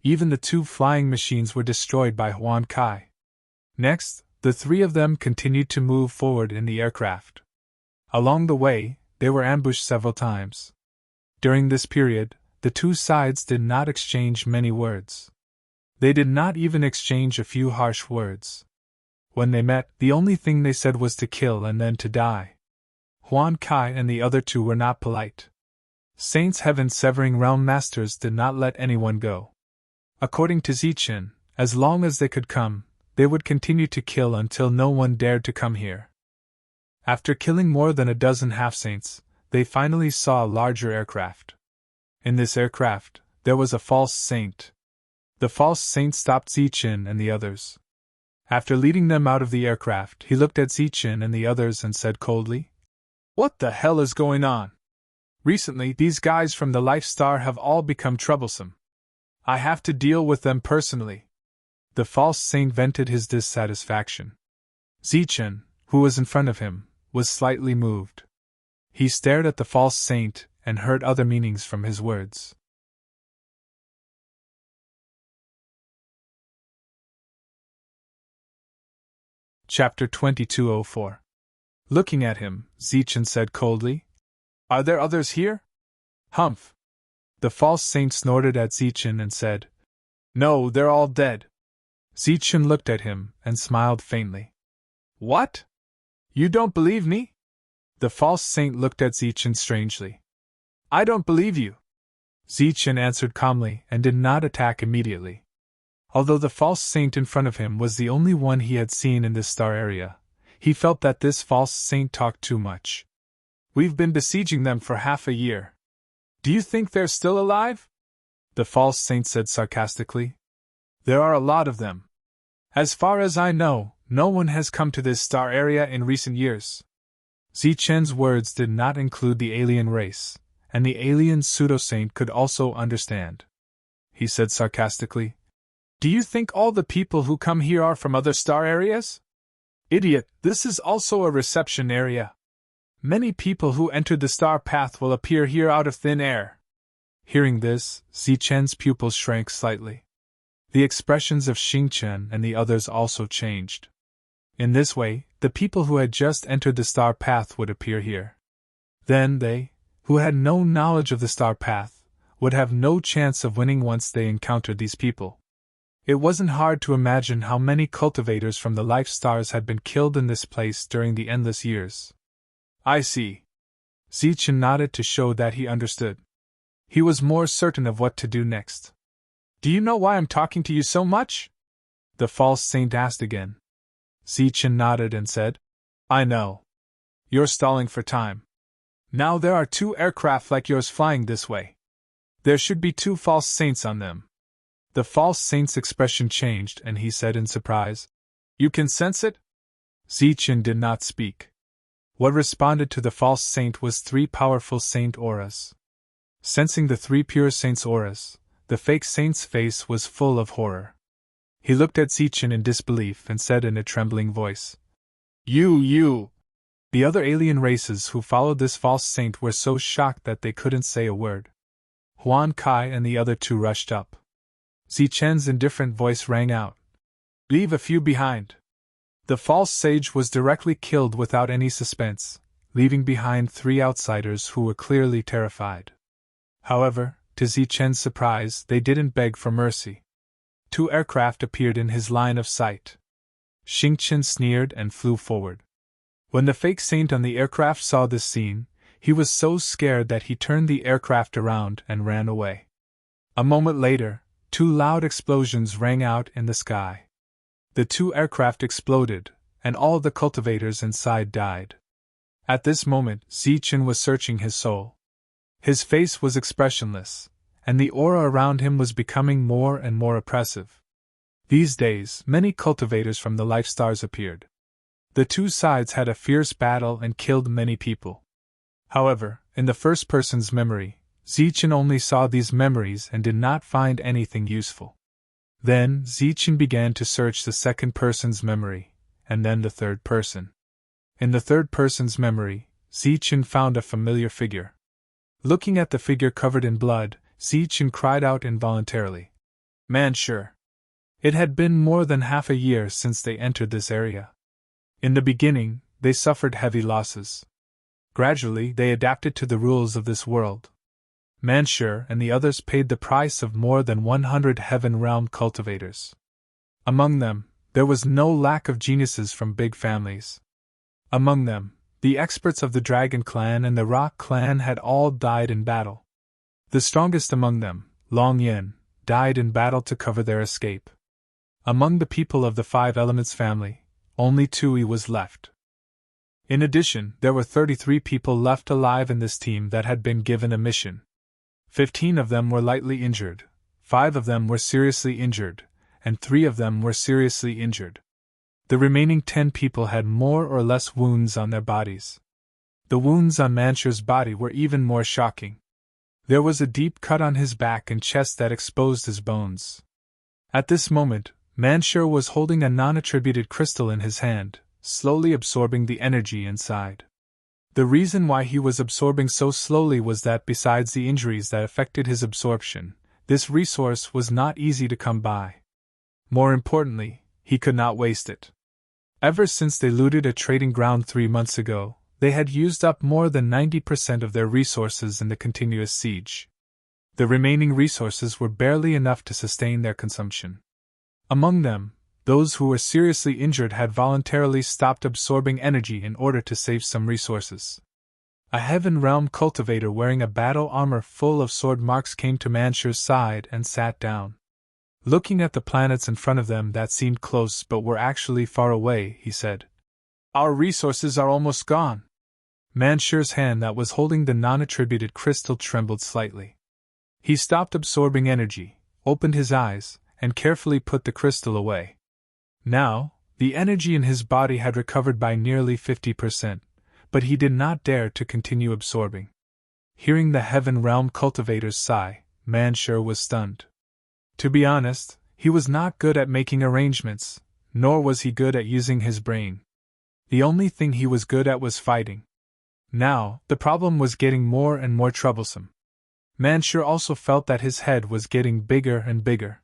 Even the 2 flying machines were destroyed by Huan Kai. Next, the 3 of them continued to move forward in the aircraft. Along the way, they were ambushed several times. During this period, the 2 sides did not exchange many words. They did not even exchange a few harsh words. When they met, the only thing they said was to kill and then to die. Huan Kai and the other 2 were not polite. Saints Heaven-severing Realm Masters did not let anyone go. According to Zichen, as long as they could come, they would continue to kill until no one dared to come here. After killing more than a dozen half-saints, they finally saw a larger aircraft. In this aircraft, there was a false saint. The false saint stopped Zichen and the others. After leading them out of the aircraft, he looked at Zichen and the others and said coldly, "What the hell is going on? Recently, these guys from the Life Star have all become troublesome. I have to deal with them personally." The false saint vented his dissatisfaction. Zichen, who was in front of him, was slightly moved. He stared at the false saint and heard other meanings from his words. Chapter 2204. Looking at him, Zichen said coldly, "Are there others here?" "Humph!" The false saint snorted at Zichen and said, "No, they're all dead." Zichen looked at him and smiled faintly. "What? You don't believe me?" The false saint looked at Zichen strangely. "I don't believe you." Zichen answered calmly and did not attack immediately. Although the false saint in front of him was the only one he had seen in this star area, he felt that this false saint talked too much. "We've been besieging them for half a year. Do you think they're still alive?" The false saint said sarcastically. "There are a lot of them. As far as I know, no one has come to this star area in recent years." Zichen's words did not include the alien race, and the alien pseudo-saint could also understand. He said sarcastically, "Do you think all the people who come here are from other star areas?" Idiot, this is also a reception area. Many people who entered the star path will appear here out of thin air. Hearing this, Zichen's pupils shrank slightly. The expressions of Xingchen and the others also changed. In this way, the people who had just entered the star path would appear here. Then they, who had no knowledge of the star path, would have no chance of winning once they encountered these people. It wasn't hard to imagine how many cultivators from the life stars had been killed in this place during the endless years. I see. Zichen nodded to show that he understood. He was more certain of what to do next. Do you know why I'm talking to you so much? The false saint asked again. Zichen nodded and said, I know. You're stalling for time. Now there are 2 aircraft like yours flying this way. There should be 2 false saints on them. The false saint's expression changed and he said in surprise, You can sense it? Zichen did not speak. What responded to the false saint was 3 powerful saint auras. Sensing the 3 pure saints' auras, the fake saint's face was full of horror. He looked at Zichen in disbelief and said in a trembling voice, You! The other alien races who followed this false saint were so shocked that they couldn't say a word. Huan Kai and the other 2 rushed up. Zichen's indifferent voice rang out, Leave a few behind. The false sage was directly killed without any suspense, leaving behind 3 outsiders who were clearly terrified. However, to Zichen's surprise, they didn't beg for mercy. 2 aircraft appeared in his line of sight. Xingchen sneered and flew forward. When the fake saint on the aircraft saw this scene, he was so scared that he turned the aircraft around and ran away. A moment later, 2 loud explosions rang out in the sky. The 2 aircraft exploded, and all the cultivators inside died. At this moment, Zichen was searching his soul. His face was expressionless, and the aura around him was becoming more and more oppressive. These days, many cultivators from the life stars appeared. The 2 sides had a fierce battle and killed many people. However, in the first person's memory, Zichen only saw these memories and did not find anything useful. Then, Zichen began to search the second person's memory, and then the third person. In the third person's memory, Zichen found a familiar figure. Looking at the figure covered in blood, Zichen cried out involuntarily, Manshur! It had been more than half a year since they entered this area. In the beginning, they suffered heavy losses. Gradually, they adapted to the rules of this world. Manshur and the others paid the price of more than 100 Heaven Realm cultivators. Among them, there was no lack of geniuses from big families. Among them, the experts of the Dragon Clan and the Rock Clan had all died in battle. The strongest among them, Long Yin, died in battle to cover their escape. Among the people of the 5 Elements family, only Tui was left. In addition, there were 33 people left alive in this team that had been given a mission. 15 of them were lightly injured, 5 of them were seriously injured, and 3 of them were seriously injured. The remaining 10 people had more or less wounds on their bodies. The wounds on Manshur's body were even more shocking. There was a deep cut on his back and chest that exposed his bones. At this moment, Manshur was holding a non-attributed crystal in his hand, slowly absorbing the energy inside. The reason why he was absorbing so slowly was that besides the injuries that affected his absorption, this resource was not easy to come by. More importantly, he could not waste it. Ever since they looted a trading ground 3 months ago, they had used up more than 90% of their resources in the continuous siege. The remaining resources were barely enough to sustain their consumption. Among them, those who were seriously injured had voluntarily stopped absorbing energy in order to save some resources. A Heaven Realm cultivator wearing a battle armor full of sword marks came to Manshur's side and sat down. Looking at the planets in front of them that seemed close but were actually far away, he said, "Our resources are almost gone." Manshur's hand that was holding the non-attributed crystal trembled slightly. He stopped absorbing energy, opened his eyes, and carefully put the crystal away. Now, the energy in his body had recovered by nearly 50%, but he did not dare to continue absorbing. Hearing the Heaven Realm cultivator's sigh, Manshur was stunned. To be honest, he was not good at making arrangements, nor was he good at using his brain. The only thing he was good at was fighting. Now, the problem was getting more and more troublesome. Manshur also felt that his head was getting bigger and bigger.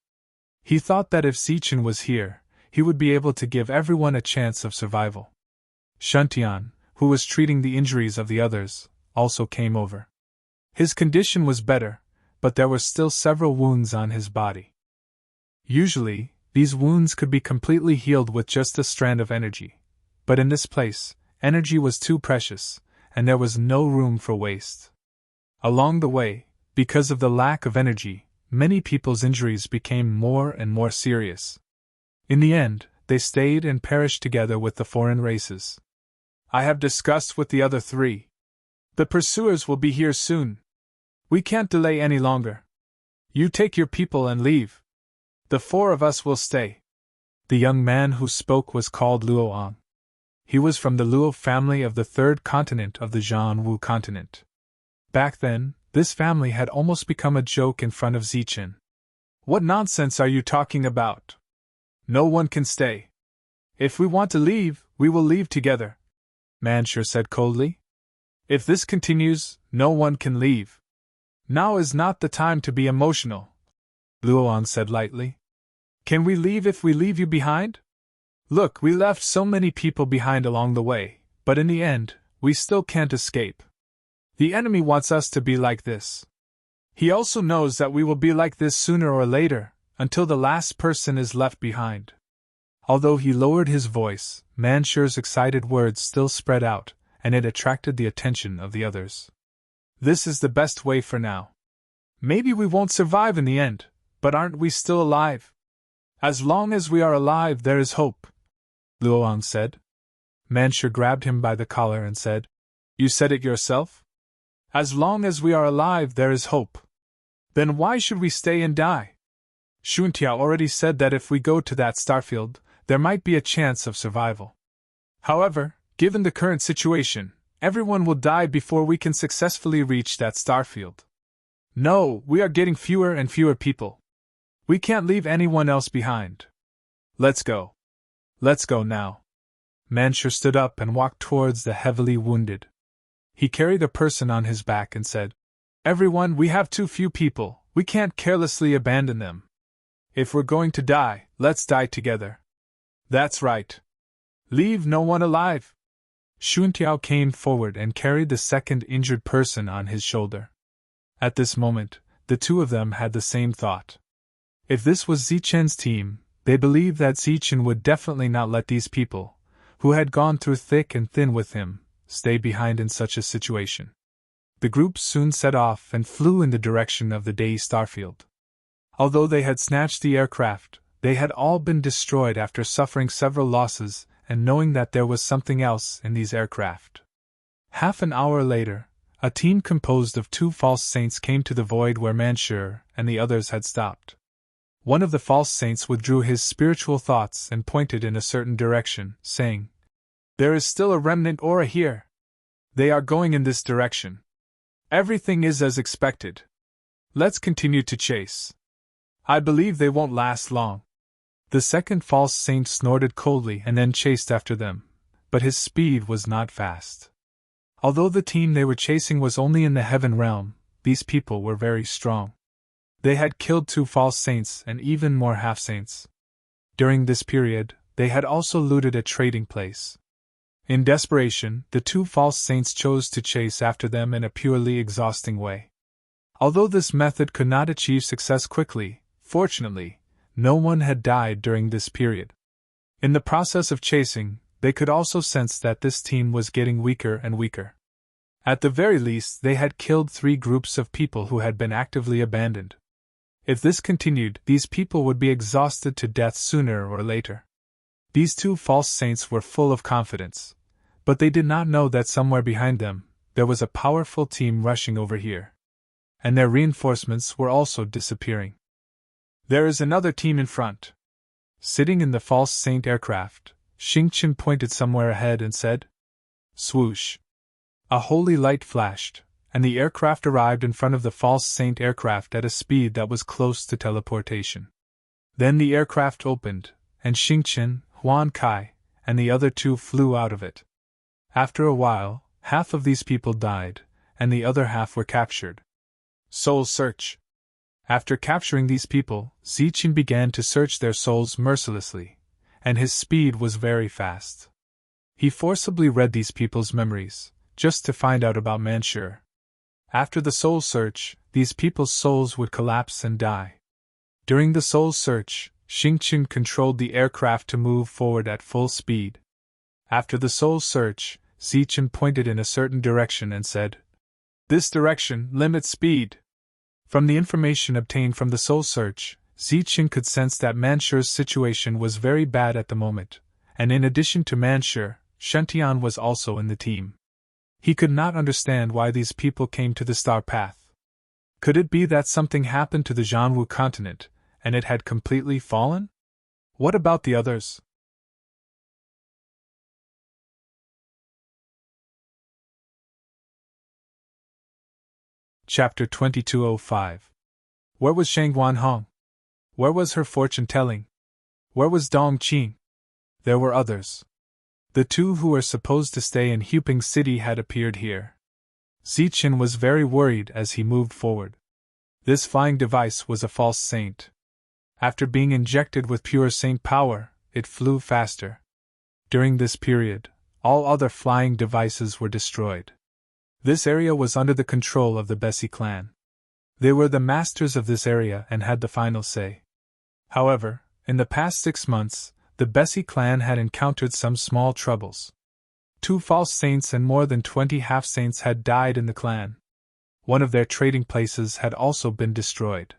He thought that if Zichen was here, he would be able to give everyone a chance of survival. Shuntian, who was treating the injuries of the others, also came over. His condition was better, but there were still several wounds on his body. Usually, these wounds could be completely healed with just a strand of energy, but in this place, energy was too precious, and there was no room for waste. Along the way, because of the lack of energy, many people's injuries became more and more serious. In the end, they stayed and perished together with the foreign races. I have discussed with the other three. The pursuers will be here soon. We can't delay any longer. You take your people and leave. The four of us will stay. The young man who spoke was called Luoang. He was from the Luo family of the third continent of the Zhanwu continent. Back then, this family had almost become a joke in front of Zichen. What nonsense are you talking about? No one can stay. If we want to leave, we will leave together, Manshur said coldly. If this continues, no one can leave. Now is not the time to be emotional, Luoang said lightly. Can we leave if we leave you behind? Look, we left so many people behind along the way, but in the end, we still can't escape. The enemy wants us to be like this. He also knows that we will be like this sooner or later, until the last person is left behind. Although he lowered his voice, Manshur's excited words still spread out, and it attracted the attention of the others. This is the best way for now. Maybe we won't survive in the end, but aren't we still alive? As long as we are alive, there is hope, Luoang said. Manshur grabbed him by the collar and said, You said it yourself? As long as we are alive, there is hope. Then why should we stay and die? Shuntiao already said that if we go to that starfield, there might be a chance of survival. However, given the current situation, everyone will die before we can successfully reach that starfield. No, we are getting fewer and fewer people. We can't leave anyone else behind. Let's go. Let's go now. Manshur stood up and walked towards the heavily wounded. He carried a person on his back and said, Everyone, we have too few people, we can't carelessly abandon them. If we're going to die, let's die together. That's right. Leave no one alive. Shuntiao came forward and carried the second injured person on his shoulder. At this moment, the two of them had the same thought. If this was Zichen's team, they believed that Zichen would definitely not let these people, who had gone through thick and thin with him, stay behind in such a situation. The group soon set off and flew in the direction of the Dei starfield. Although they had snatched the aircraft, they had all been destroyed after suffering several losses and knowing that there was something else in these aircraft. Half an hour later, a team composed of 2 false saints came to the void where Manshur and the others had stopped. One of the false saints withdrew his spiritual thoughts and pointed in a certain direction, saying, There is still a remnant aura here. They are going in this direction. Everything is as expected. Let's continue to chase. I believe they won't last long. The second false saint snorted coldly and then chased after them, but his speed was not fast. Although the team they were chasing was only in the heaven realm, these people were very strong. They had killed 2 false saints and even more half-saints. During this period, they had also looted a trading place. In desperation, the 2 false saints chose to chase after them in a purely exhausting way. Although this method could not achieve success quickly, fortunately, no one had died during this period. In the process of chasing, they could also sense that this team was getting weaker and weaker. At the very least, they had killed 3 groups of people who had been actively abandoned. If this continued, these people would be exhausted to death sooner or later. These 2 false saints were full of confidence, but they did not know that somewhere behind them, there was a powerful team rushing over here. And their reinforcements were also disappearing. There is another team in front. Sitting in the false saint aircraft, Xingqian pointed somewhere ahead and said, Swoosh! A holy light flashed, and the aircraft arrived in front of the false saint aircraft at a speed that was close to teleportation. Then the aircraft opened, and Xingqian, Huan Kai, and the other 2 flew out of it. After a while, half of these people died, and the other half were captured. Soul search. After capturing these people, Zichen began to search their souls mercilessly, and his speed was very fast. He forcibly read these people's memories, just to find out about Manshur. After the soul search, these people's souls would collapse and die. During the soul search, Xingqian controlled the aircraft to move forward at full speed. After the soul search, Zichen pointed in a certain direction and said, "This direction, limit speed." From the information obtained from the soul search, Zichen could sense that Manshur's situation was very bad at the moment, and in addition to Manshur, Shentian was also in the team. He could not understand why these people came to the star path. Could it be that something happened to the Zhanwu continent, and it had completely fallen? What about the others? Chapter 2205. Where was Shang Guanhong? Where was her fortune-telling? Where was Dong Qing? There were others. The 2 who were supposed to stay in Huping City had appeared here. Zichen was very worried as he moved forward. This flying device was a false saint. After being injected with pure saint power, it flew faster. During this period, all other flying devices were destroyed. This area was under the control of the Bessie clan. They were the masters of this area and had the final say. However, in the past 6 months, the Bessie clan had encountered some small troubles. 2 false saints and more than 20 half-saints had died in the clan. One of their trading places had also been destroyed.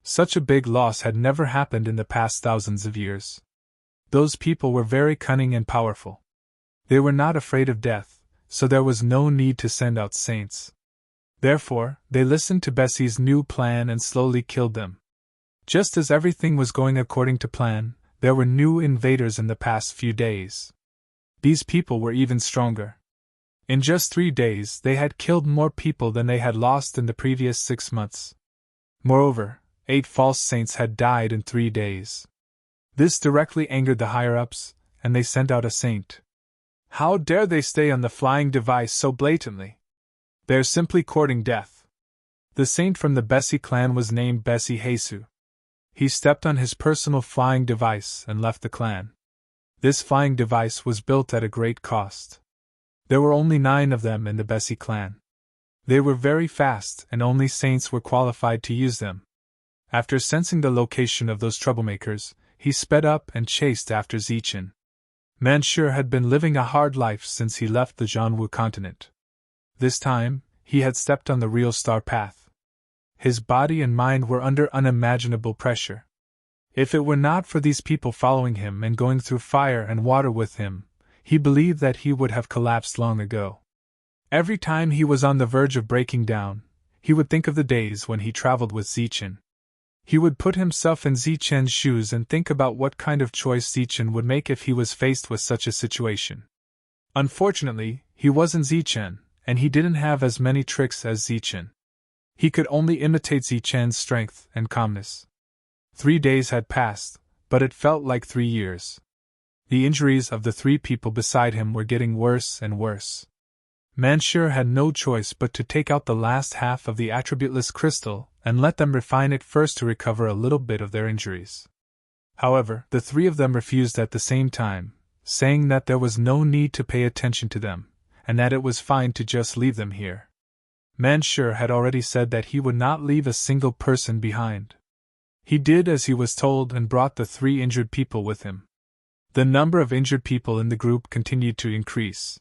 Such a big loss had never happened in the past thousands of years. Those people were very cunning and powerful. They were not afraid of death, so there was no need to send out saints. Therefore, they listened to Bessie's new plan and slowly killed them. Just as everything was going according to plan, there were new invaders in the past few days. These people were even stronger. In just 3 days, they had killed more people than they had lost in the previous 6 months. Moreover, 8 false saints had died in 3 days. This directly angered the higher-ups, and they sent out a saint. How dare they stay on the flying device so blatantly? They're simply courting death. The saint from the Bessie clan was named Bessie Heisu. He stepped on his personal flying device and left the clan. This flying device was built at a great cost. There were only 9 of them in the Bessie clan. They were very fast and only saints were qualified to use them. After sensing the location of those troublemakers, he sped up and chased after Zichen. Manshur had been living a hard life since he left the Zhanwu continent. This time, he had stepped on the real star path. His body and mind were under unimaginable pressure. If it were not for these people following him and going through fire and water with him, he believed that he would have collapsed long ago. Every time he was on the verge of breaking down, he would think of the days when he traveled with Zichen. He would put himself in Zichen's shoes and think about what kind of choice Zichen would make if he was faced with such a situation. Unfortunately, he wasn't Zichen, and he didn't have as many tricks as Zichen. He could only imitate Zichen's strength and calmness. 3 days had passed, but it felt like 3 years. The injuries of the 3 people beside him were getting worse and worse. Manshur had no choice but to take out the last half of the attributeless crystal and let them refine it first to recover a little bit of their injuries. However, the 3 of them refused at the same time, saying that there was no need to pay attention to them, and that it was fine to just leave them here. Manshur had already said that he would not leave a single person behind. He did as he was told and brought the 3 injured people with him. The number of injured people in the group continued to increase.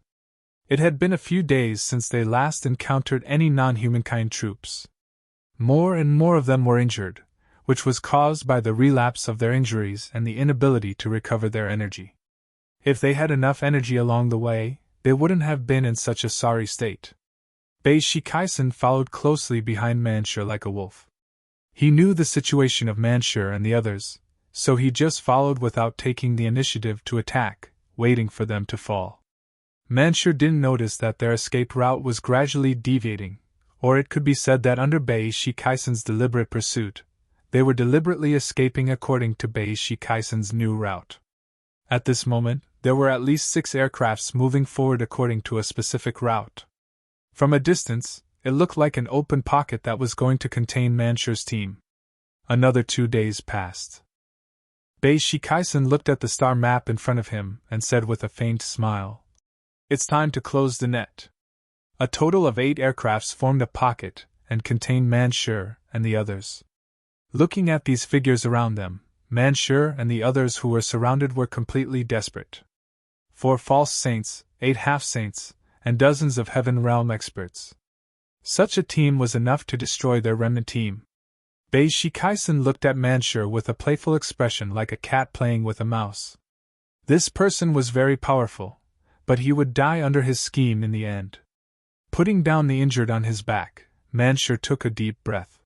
It had been a few days since they last encountered any non-humankind troops. More and more of them were injured, which was caused by the relapse of their injuries and the inability to recover their energy. If they had enough energy along the way, they wouldn't have been in such a sorry state. Bei Shikaisen followed closely behind Manshur like a wolf. He knew the situation of Manshur and the others, so he just followed without taking the initiative to attack, waiting for them to fall. Manshur didn't notice that their escape route was gradually deviating, or it could be said that under Bei Shikaisen's deliberate pursuit, they were deliberately escaping according to Bei Shikaisen's new route. At this moment, there were at least 6 aircrafts moving forward according to a specific route. From a distance, it looked like an open pocket that was going to contain Mansher's team. Another 2 days passed. Bei Shikaisen looked at the star map in front of him and said with a faint smile, "It's time to close the net." A total of 8 aircrafts formed a pocket and contained Mansher and the others. Looking at these figures around them, Mansher and the others who were surrounded were completely desperate. 4 false saints, 8 half-saints, and dozens of Heaven Realm experts. Such a team was enough to destroy their remnant team. Bei Shikaisen looked at Mansher with a playful expression like a cat playing with a mouse. This person was very powerful, but he would die under his scheme in the end. Putting down the injured on his back, Mansher took a deep breath.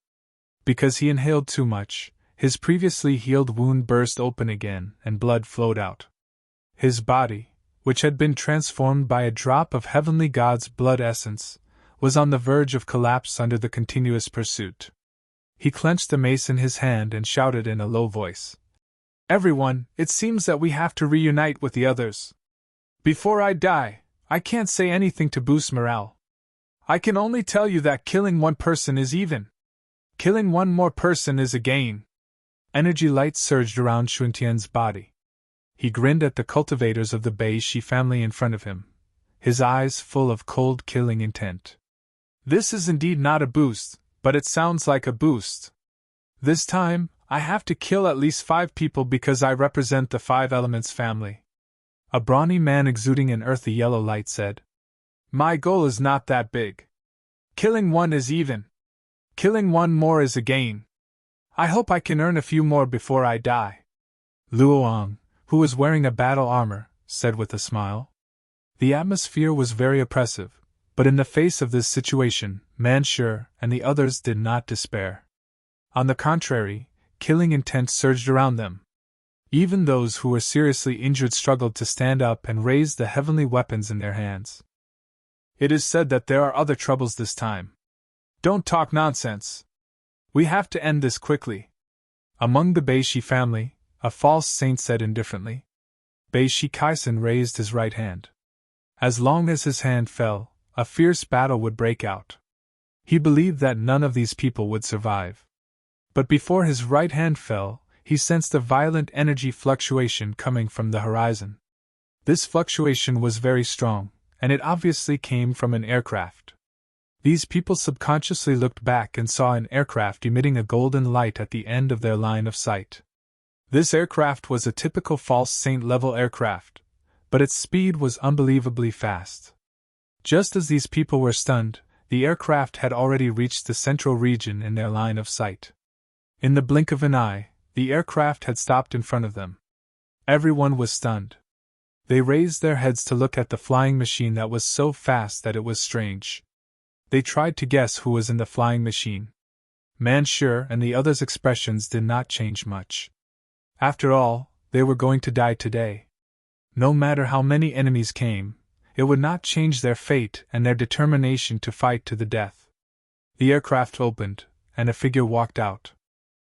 Because he inhaled too much, his previously healed wound burst open again and blood flowed out. His body, which had been transformed by a drop of Heavenly God's blood essence, was on the verge of collapse under the continuous pursuit. He clenched the mace in his hand and shouted in a low voice, "Everyone, it seems that we have to reunite with the others. Before I die, I can't say anything to boost morale. I can only tell you that killing one person is even. Killing one more person is a gain." Energy light surged around Shuntian's body. He grinned at the cultivators of the Bei-Shi family in front of him, his eyes full of cold killing intent. "This is indeed not a boost, but it sounds like a boost. This time, I have to kill at least 5 people because I represent the 5 Elements family." A brawny man exuding an earthy yellow light said, "My goal is not that big. Killing one is even. Killing one more is a gain. I hope I can earn a few more before I die." Luoang, who was wearing a battle armor, said with a smile. The atmosphere was very oppressive, but in the face of this situation, Mansher and the others did not despair. On the contrary, killing intent surged around them. Even those who were seriously injured struggled to stand up and raise the heavenly weapons in their hands. "It is said that there are other troubles this time. Don't talk nonsense. We have to end this quickly." Among the Bei-Shi family, a false saint said indifferently. Bei Shikaisen raised his right hand. As long as his hand fell, a fierce battle would break out. He believed that none of these people would survive. But before his right hand fell, he sensed a violent energy fluctuation coming from the horizon. This fluctuation was very strong, and it obviously came from an aircraft. These people subconsciously looked back and saw an aircraft emitting a golden light at the end of their line of sight. This aircraft was a typical false saint-level aircraft, but its speed was unbelievably fast. Just as these people were stunned, the aircraft had already reached the central region in their line of sight. In the blink of an eye, the aircraft had stopped in front of them. Everyone was stunned. They raised their heads to look at the flying machine that was so fast that it was strange. They tried to guess who was in the flying machine. Mansher and the others' expressions did not change much. After all, they were going to die today. No matter how many enemies came, it would not change their fate and their determination to fight to the death. The aircraft opened, and a figure walked out.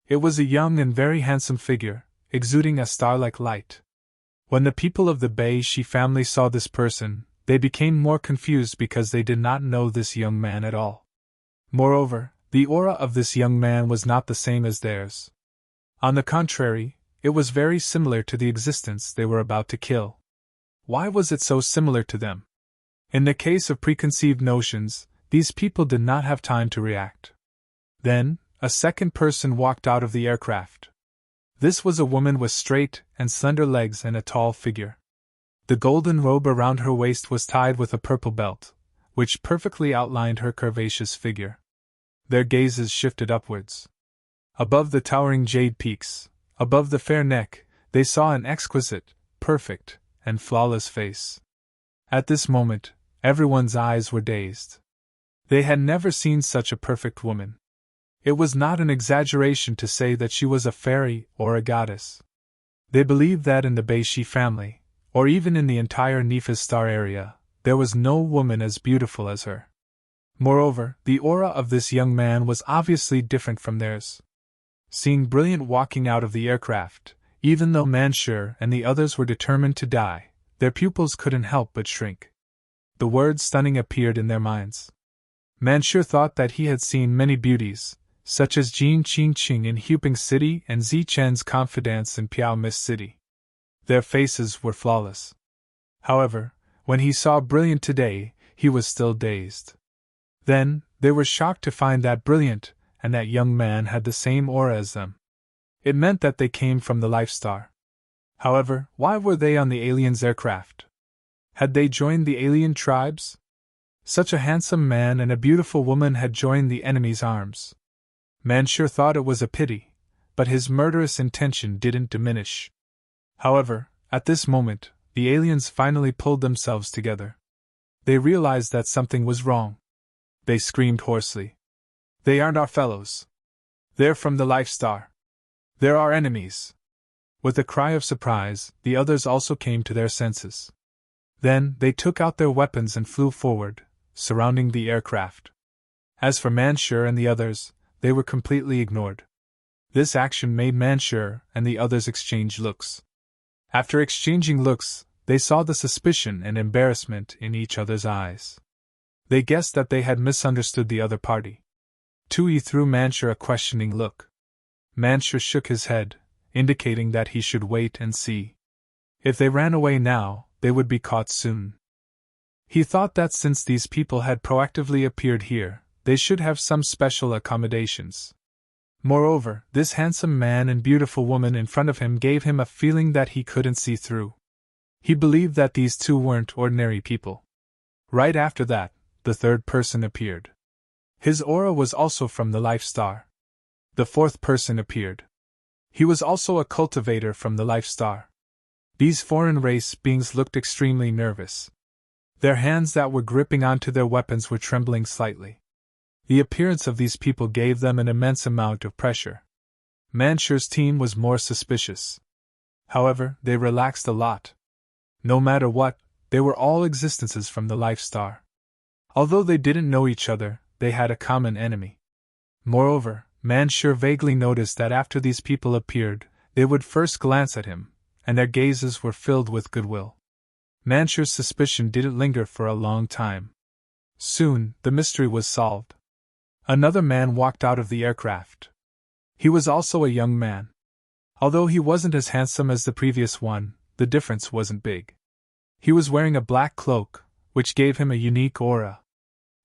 It was a young and very handsome figure, exuding a star-like light. When the people of the Bei-Shi family saw this person, they became more confused because they did not know this young man at all. Moreover, the aura of this young man was not the same as theirs. On the contrary, it was very similar to the existence they were about to kill. Why was it so similar to them? In the case of preconceived notions, these people did not have time to react. Then, a second person walked out of the aircraft. This was a woman with straight and slender legs and a tall figure. The golden robe around her waist was tied with a purple belt, which perfectly outlined her curvaceous figure. Their gazes shifted upwards. Above the towering jade peaks, above the fair neck, they saw an exquisite, perfect, and flawless face. At this moment, everyone's eyes were dazed. They had never seen such a perfect woman. It was not an exaggeration to say that she was a fairy or a goddess. They believed that in the Bei-Shi family, or even in the entire Nephis star area, there was no woman as beautiful as her. Moreover, the aura of this young man was obviously different from theirs. Seeing Brilliant walking out of the aircraft, even though Mansher and the others were determined to die, Their pupils couldn't help but shrink. The word stunning appeared in their minds. Manshur thought that he had seen many beauties, such as Jin Qingqing in Huping City and Zichen's confidants in Piao Mist City. Their faces were flawless. However, when he saw Brilliant today, he was still dazed. Then, they were shocked to find that Brilliant and that young man had the same aura as them. It meant that they came from the Life Star. However, why were they on the aliens' aircraft? Had they joined the alien tribes? Such a handsome man and a beautiful woman had joined the enemy's arms. Manshur thought it was a pity, but his murderous intention didn't diminish. However, at this moment, the aliens finally pulled themselves together. They realized that something was wrong. They screamed hoarsely. "They aren't our fellows. They're from the Life Star. They're our enemies." With a cry of surprise, the others also came to their senses. Then, they took out their weapons and flew forward, surrounding the aircraft. As for Manshur and the others, they were completely ignored. This action made Manshur and the others exchange looks. After exchanging looks, they saw the suspicion and embarrassment in each other's eyes. They guessed that they had misunderstood the other party. Tui threw Manshur a questioning look. Manshur shook his head, indicating that he should wait and see. If they ran away now, they would be caught soon. He thought that since these people had proactively appeared here, they should have some special accommodations. Moreover, this handsome man and beautiful woman in front of him gave him a feeling that he couldn't see through. He believed that these two weren't ordinary people. Right after that, the third person appeared. His aura was also from the Life Star. The fourth person appeared. He was also a cultivator from the Life Star. These foreign race beings looked extremely nervous. Their hands that were gripping onto their weapons were trembling slightly. The appearance of these people gave them an immense amount of pressure. Manshur's team was more suspicious. However, they relaxed a lot. No matter what, they were all existences from the Life Star. Although they didn't know each other, they had a common enemy. Moreover, Manshur vaguely noticed that after these people appeared, they would first glance at him, and their gazes were filled with goodwill. Manshur's suspicion didn't linger for a long time. Soon, the mystery was solved. Another man walked out of the aircraft. He was also a young man. Although he wasn't as handsome as the previous one, the difference wasn't big. He was wearing a black cloak, which gave him a unique aura.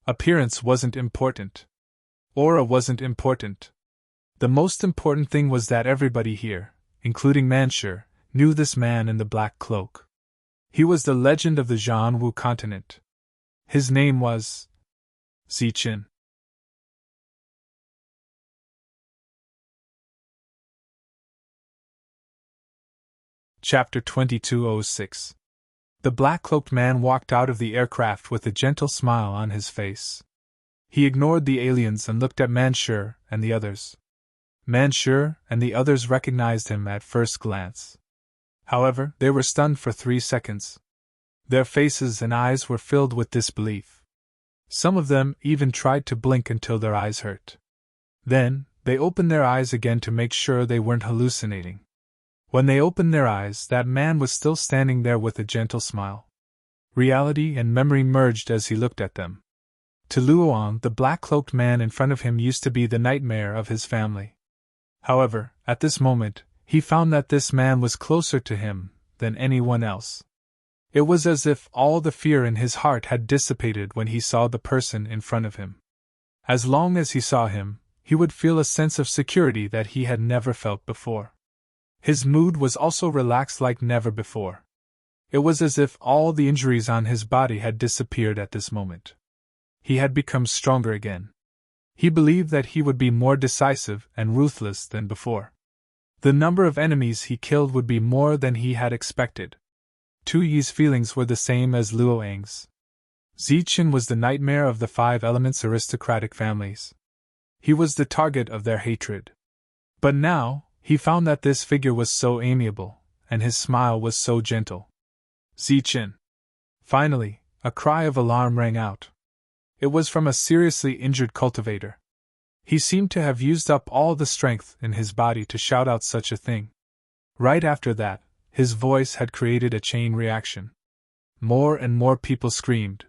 Appearance wasn't important. Aura wasn't important. The most important thing was that everybody here, including Manshur, knew this man in the black cloak. He was the legend of the Zhanwu continent. His name was Zichin. Chapter 2206. The black-cloaked man walked out of the aircraft with a gentle smile on his face. He ignored the aliens and looked at Manshur and the others. Manshur and the others recognized him at first glance. However, they were stunned for 3 seconds. Their faces and eyes were filled with disbelief. Some of them even tried to blink until their eyes hurt. Then, they opened their eyes again to make sure they weren't hallucinating. When they opened their eyes, that man was still standing there with a gentle smile. Reality and memory merged as he looked at them. To Luoan, the black-cloaked man in front of him used to be the nightmare of his family. However, at this moment, he found that this man was closer to him than anyone else. It was as if all the fear in his heart had dissipated when he saw the person in front of him. As long as he saw him, he would feel a sense of security that he had never felt before. His mood was also relaxed like never before. It was as if all the injuries on his body had disappeared at this moment. He had become stronger again. He believed that he would be more decisive and ruthless than before. The number of enemies he killed would be more than he had expected. Tu Yi's feelings were the same as Luo Ang's. Zichin was the nightmare of the 5 elements aristocratic families. He was the target of their hatred. But now, he found that this figure was so amiable, and his smile was so gentle. Zichin! Finally, a cry of alarm rang out. It was from a seriously injured cultivator. He seemed to have used up all the strength in his body to shout out such a thing. Right after that, his voice had created a chain reaction. more and more people screamed.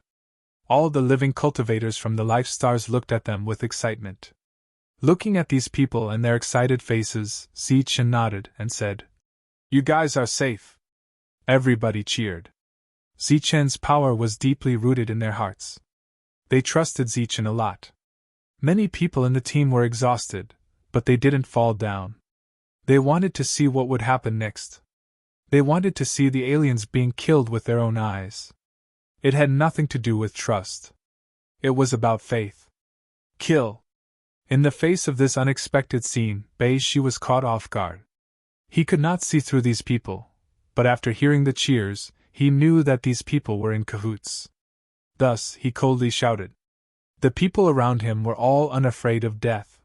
All the living cultivators from the life stars looked at them with excitement. Looking at these people and their excited faces, Zichen nodded and said, "You guys are safe." Everybody cheered. Zichen's power was deeply rooted in their hearts. They trusted Zichen a lot. Many people in the team were exhausted, but they didn't fall down. They wanted to see what would happen next. They wanted to see the aliens being killed with their own eyes. It had nothing to do with trust. It was about faith. Kill. In the face of this unexpected scene, Shi was caught off guard. He could not see through these people, but after hearing the cheers, he knew that these people were in cahoots. Thus, he coldly shouted. The people around him were all unafraid of death.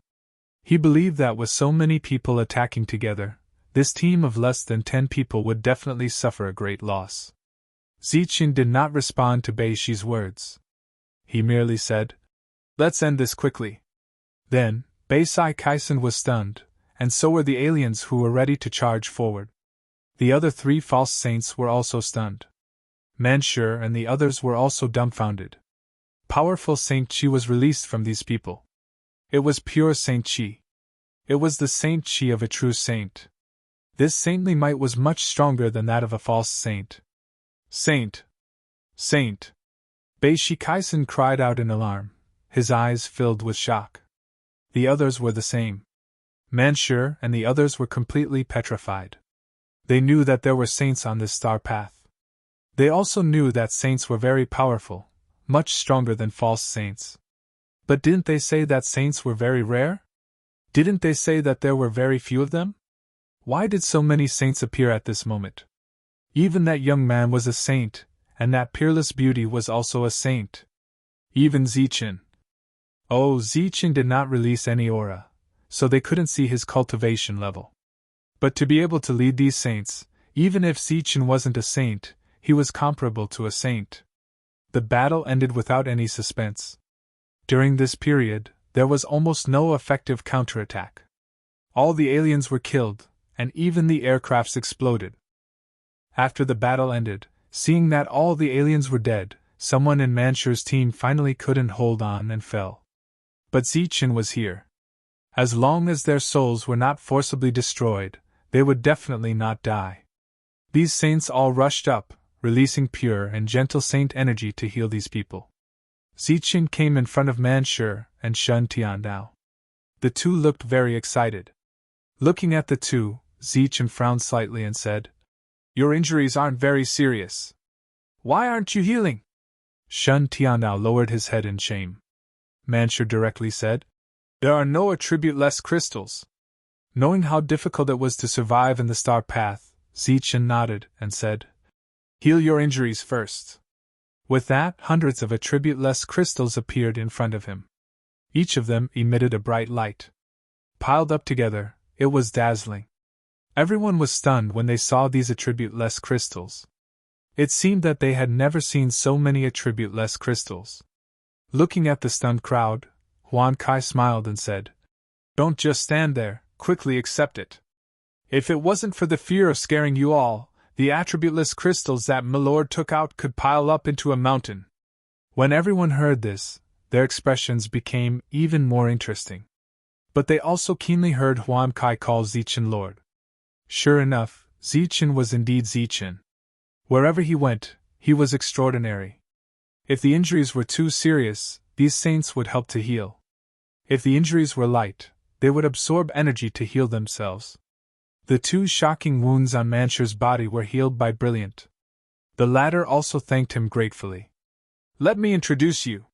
He believed that with so many people attacking together, this team of less than 10 people would definitely suffer a great loss. Zichen did not respond to Shi's words. He merely said, "Let's end this quickly." Then, Sai Kaisen was stunned, and so were the aliens who were ready to charge forward. The other 3 false saints were also stunned. Manshur and the others were also dumbfounded. Powerful Saint Chi was released from these people. It was pure Saint Chi. It was the Saint Chi of a true saint. This saintly might was much stronger than that of a false saint. Saint! Saint! Shi Kaisen cried out in alarm, his eyes filled with shock. The others were the same. Manshur and the others were completely petrified. They knew that there were saints on this star path. They also knew that saints were very powerful, much stronger than false saints. But didn't they say that saints were very rare? Didn't they say that there were very few of them? Why did so many saints appear at this moment? Even that young man was a saint, and that peerless beauty was also a saint. Even Zichen. Oh, Zichen did not release any aura, so they couldn't see his cultivation level. But to be able to lead these saints, even if Zichen wasn't a saint, he was comparable to a saint. The battle ended without any suspense. During this period, there was almost no effective counterattack. All the aliens were killed, and even the aircrafts exploded. After the battle ended, seeing that all the aliens were dead, someone in Manshur's team finally couldn't hold on and fell. But Zichen was here. As long as their souls were not forcibly destroyed, they would definitely not die. These saints all rushed up, releasing pure and gentle saint energy to heal these people. Zichen came in front of Manshur and Shun Tiandao. The two looked very excited. Looking at the two, Zichen frowned slightly and said, "Your injuries aren't very serious. Why aren't you healing?" Shun Tiandao lowered his head in shame. Manshur directly said, "There are no attribute-less crystals." Knowing how difficult it was to survive in the star path, Zichen nodded and said, "Heal your injuries first." With that, hundreds of attribute-less crystals appeared in front of him. Each of them emitted a bright light. Piled up together, it was dazzling. Everyone was stunned when they saw these attribute-less crystals. It seemed that they had never seen so many attribute-less crystals. Looking at the stunned crowd, Huan Kai smiled and said, "Don't just stand there, quickly accept it. If it wasn't for the fear of scaring you all, the attributeless crystals that Milord took out could pile up into a mountain." When everyone heard this, their expressions became even more interesting. But they also keenly heard Huan Kai call Zichen Lord. Sure enough, Zichen was indeed Zichen. Wherever he went, he was extraordinary. If the injuries were too serious, these saints would help to heal. If the injuries were light, they would absorb energy to heal themselves. The 2 shocking wounds on Manshur's body were healed by Brilliant. The latter also thanked him gratefully. "Let me introduce you.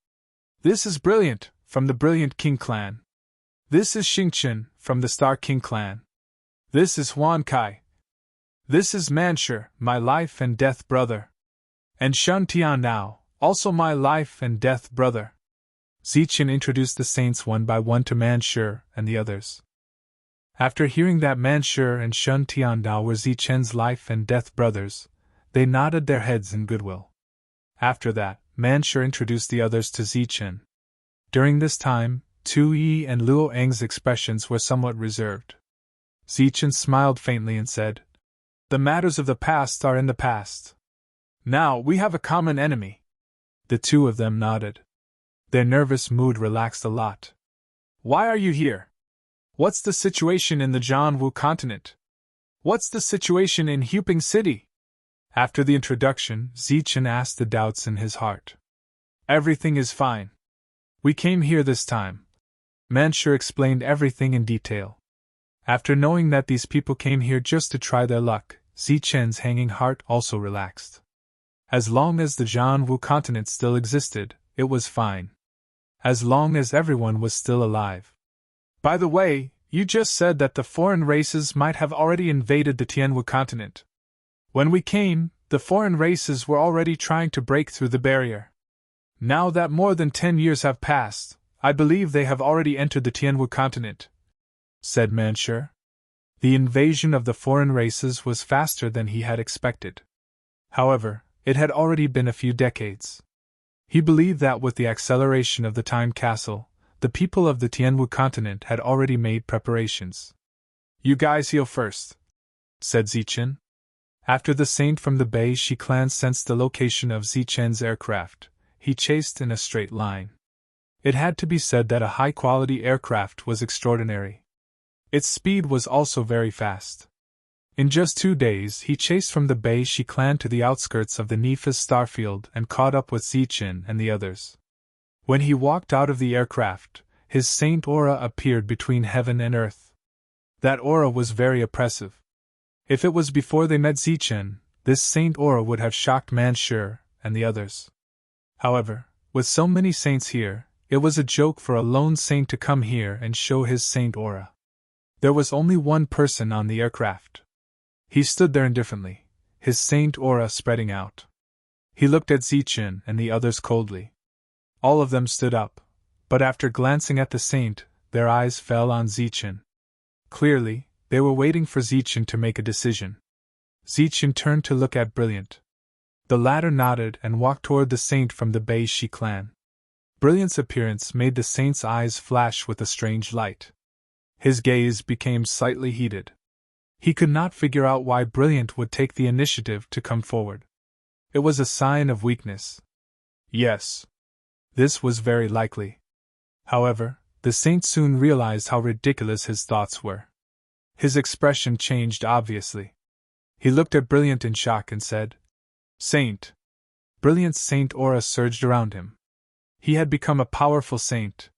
This is Brilliant, from the Brilliant King clan. This is Xingchen, from the Star King clan. This is Huan Kai. This is Manshur, my life and death brother. And Shun Tiandao, also my life and death brother." Zichen introduced the saints one by one to Manshur and the others. After hearing that Manshur and Shun Tiandao were Zichen's life and death brothers, they nodded their heads in goodwill. After that, Manshur introduced the others to Zichen. During this time, Tu Yi and Luo Eng's expressions were somewhat reserved. Zichen smiled faintly and said, "The matters of the past are in the past. Now we have a common enemy. The two of them nodded. Their nervous mood relaxed a lot. Why are you here? What's the situation in the Jianwu continent? What's the situation in Huping City? After the introduction, Zichen asked the doubts in his heart. Everything is fine. We came here this time. Manshur explained everything in detail. After knowing that these people came here just to try their luck, Zichen's hanging heart also relaxed. As long as the Jianwu continent still existed, it was fine. As long as everyone was still alive. By the way, you just said that the foreign races might have already invaded the Tianwu continent. When we came, the foreign races were already trying to break through the barrier. Now that more than 10 years have passed, I believe they have already entered the Tianwu continent, said Manshur. The invasion of the foreign races was faster than he had expected. However, it had already been a few decades. He believed that with the acceleration of the time castle, the people of the Tianwu continent had already made preparations. You guys heal first, said Zichen. After the saint from the Bei-Shi clan sensed the location of Zichen's aircraft, he chased in a straight line. It had to be said that a high-quality aircraft was extraordinary. Its speed was also very fast. In just 2 days he chased from the Bei-Shi clan to the outskirts of the Nephis starfield and caught up with Zichen and the others. When he walked out of the aircraft, his saint aura appeared between heaven and earth. That aura was very oppressive. If it was before they met Zichen, this saint aura would have shocked Manshur and the others. However, with so many saints here, it was a joke for a lone saint to come here and show his saint aura. There was only one person on the aircraft. He stood there indifferently, his saint aura spreading out. He looked at Zichen and the others coldly. All of them stood up, but after glancing at the saint, their eyes fell on Zichen. Clearly, they were waiting for Zichen to make a decision. Zichen turned to look at Brilliant. The latter nodded and walked toward the saint from the Bei-Shi clan. Brilliant's appearance made the saint's eyes flash with a strange light. His gaze became slightly heated. He could not figure out why Brilliant would take the initiative to come forward. It was a sign of weakness. Yes. This was very likely. However, the saint soon realized how ridiculous his thoughts were. His expression changed obviously. He looked at Brilliant in shock and said, Saint. Brilliant's saint aura surged around him. He had become a powerful saint.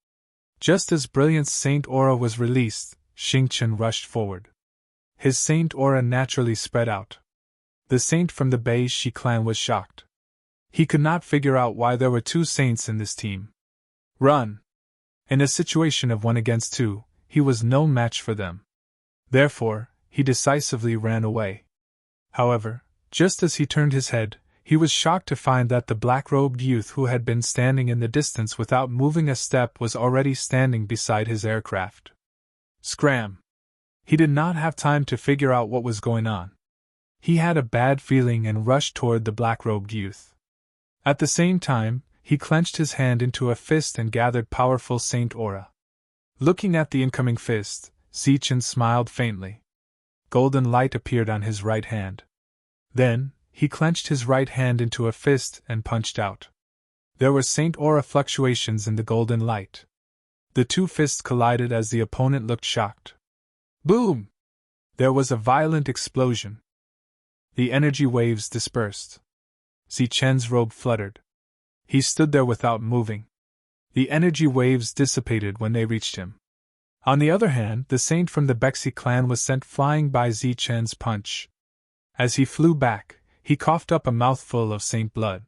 Just as Brilliant's saint aura was released, Xingchen rushed forward. His saint aura naturally spread out. The saint from the Bei-Shi clan was shocked. He could not figure out why there were 2 saints in this team. Run! In a situation of 1 against 2, he was no match for them. Therefore, he decisively ran away. However, just as he turned his head, he was shocked to find that the black-robed youth who had been standing in the distance without moving a step was already standing beside his aircraft. Scram! He did not have time to figure out what was going on. He had a bad feeling and rushed toward the black-robed youth. At the same time, he clenched his hand into a fist and gathered powerful saint aura. Looking at the incoming fist, Zichen smiled faintly. Golden light appeared on his right hand. Then, he clenched his right hand into a fist and punched out. There were saint aura fluctuations in the golden light. The 2 fists collided as the opponent looked shocked. Boom! There was a violent explosion. The energy waves dispersed. Zichen's robe fluttered. He stood there without moving. The energy waves dissipated when they reached him. On the other hand, the saint from the Bei-Shi clan was sent flying by Zichen's punch. As he flew back, he coughed up a mouthful of saint blood.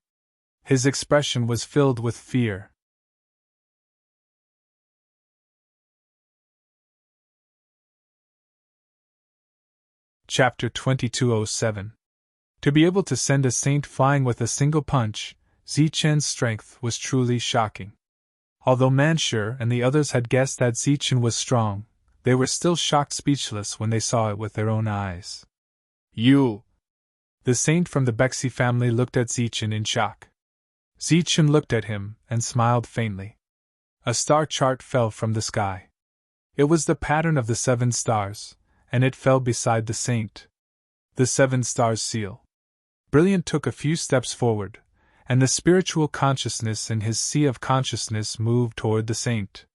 His expression was filled with fear. Chapter 2207. To be able to send a saint flying with a single punch, Zichen's strength was truly shocking. Although Manshur and the others had guessed that Zichen was strong, they were still shocked speechless when they saw it with their own eyes. You! The saint from the Bei-Shi family looked at Zichen in shock. Zichen looked at him and smiled faintly. A star chart fell from the sky. It was the pattern of the 7 stars, and it fell beside the saint. The 7 stars seal. Brilliant took a few steps forward, and the spiritual consciousness in his sea of consciousness moved toward the saint.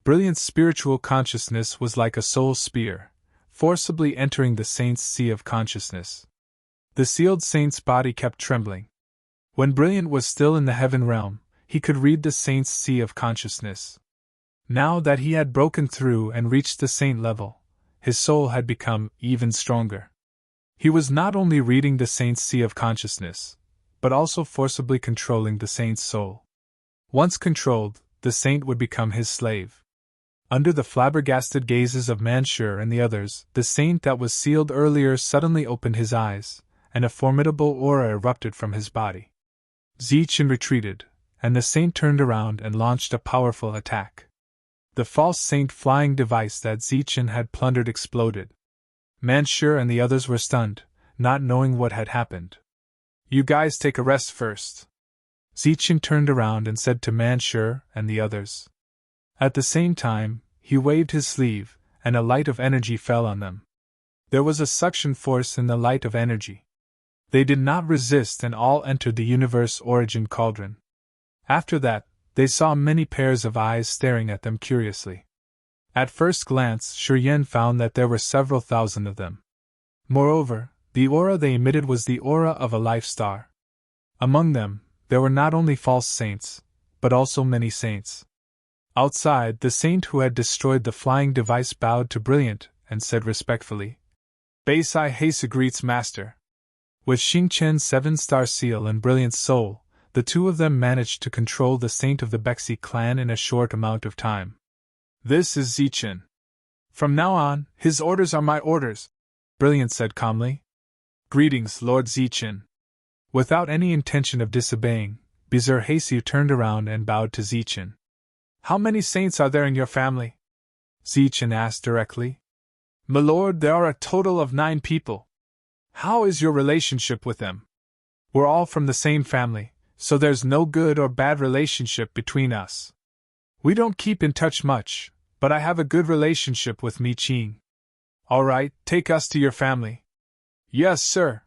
Brilliant's spiritual consciousness was like a soul spear, forcibly entering the saint's sea of consciousness. The sealed saint's body kept trembling. When Brilliant was still in the heaven realm, he could read the saint's sea of consciousness. Now that he had broken through and reached the saint level, his soul had become even stronger. He was not only reading the saint's sea of consciousness, but also forcibly controlling the saint's soul. Once controlled, the saint would become his slave. Under the flabbergasted gazes of Mansur and the others, the saint that was sealed earlier suddenly opened his eyes, and a formidable aura erupted from his body. Zichen retreated, and the saint turned around and launched a powerful attack. The false saint flying device that Zichen had plundered exploded. Mansur and the others were stunned, not knowing what had happened. "You guys take a rest first." Zichen turned around and said to Mansur and the others. At the same time, he waved his sleeve, and a light of energy fell on them. There was a suction force in the light of energy. They did not resist and all entered the universe origin cauldron. After that, they saw many pairs of eyes staring at them curiously. At first glance, Shuryen found that there were several thousand of them. Moreover, the aura they emitted was the aura of a life star. Among them, there were not only false saints, but also many saints. Outside, the saint who had destroyed the flying device bowed to Brilliant and said respectfully, "Beisai Heisa greets Master." With Xingchen's 7-star seal and Brilliant's soul, the two of them managed to control the saint of the Bexi clan in a short amount of time. "This is Zichen. From now on, his orders are my orders," Brilliant said calmly. "Greetings, Lord Zichen." Without any intention of disobeying, Bizur Heisiu turned around and bowed to Zichen. "How many saints are there in your family?" Zichen asked directly. "My lord, there are a total of 9 people. How is your relationship with them?" "We're all from the same family, so there's no good or bad relationship between us. We don't keep in touch much, but I have a good relationship with Mi Qing." "All right, take us to your family." "Yes, sir."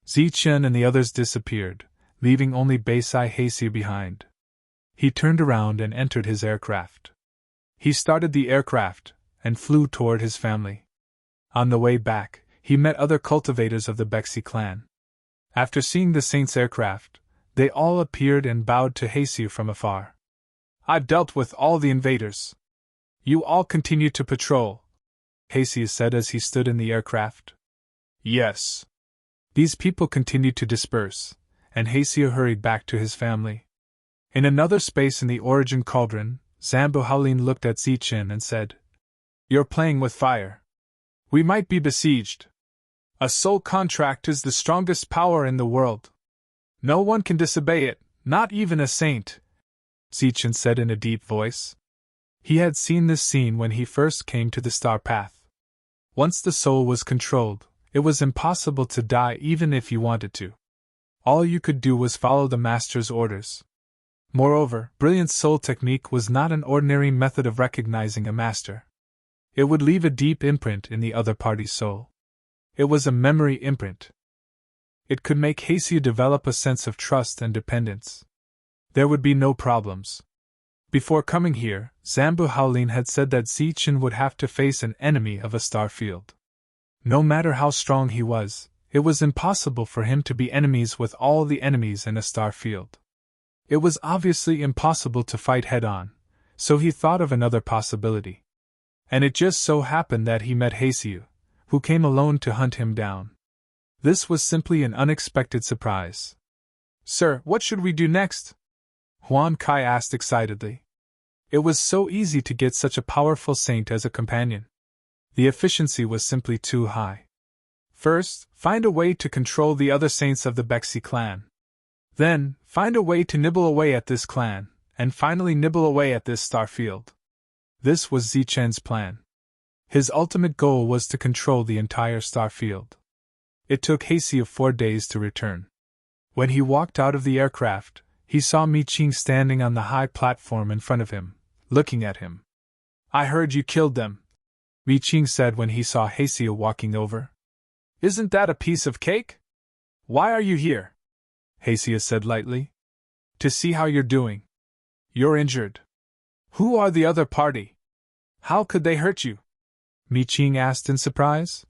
Zichen and the others disappeared, leaving only Beisai Heisi behind. He turned around and entered his aircraft. He started the aircraft and flew toward his family. On the way back, he met other cultivators of the Bexi clan. After seeing the saint's aircraft, they all appeared and bowed to Heisiu from afar. "I've dealt with all the invaders. You all continue to patrol," Heisiu said as he stood in the aircraft. "Yes." These people continued to disperse, and Heisiu hurried back to his family. In another space in the origin cauldron, Zambu Haolin looked at Zichen and said, "You're playing with fire. We might be besieged. A soul contract is the strongest power in the world. No one can disobey it, not even a saint," Zichen said in a deep voice. He had seen this scene when he first came to the star path. Once the soul was controlled, it was impossible to die even if you wanted to. All you could do was follow the master's orders. Moreover, Brilliant's soul technique was not an ordinary method of recognizing a master. It would leave a deep imprint in the other party's soul. It was a memory imprint. It could make Heisiu develop a sense of trust and dependence. There would be no problems. Before coming here, Zambu Haolin had said that Zichen would have to face an enemy of a star field. No matter how strong he was, it was impossible for him to be enemies with all the enemies in a star field. It was obviously impossible to fight head-on, so he thought of another possibility. And it just so happened that he met Heisiu, who came alone to hunt him down. This was simply an unexpected surprise. "Sir, what should we do next?" Huan Kai asked excitedly. It was so easy to get such a powerful saint as a companion. The efficiency was simply too high. First, find a way to control the other saints of the Bexi clan. Then, find a way to nibble away at this clan, and finally nibble away at this star field. This was Zichen's plan. His ultimate goal was to control the entire star field. It took Heisiu 4 days to return. When he walked out of the aircraft, he saw Mi Qing standing on the high platform in front of him, looking at him. "I heard you killed them," Mi Qing said when he saw Heisiu walking over. "Isn't that a piece of cake?" Why are you here? Hesia said lightly. To see how you're doing. You're injured. Who are the other party? How could they hurt you? Mi Qing asked in surprise.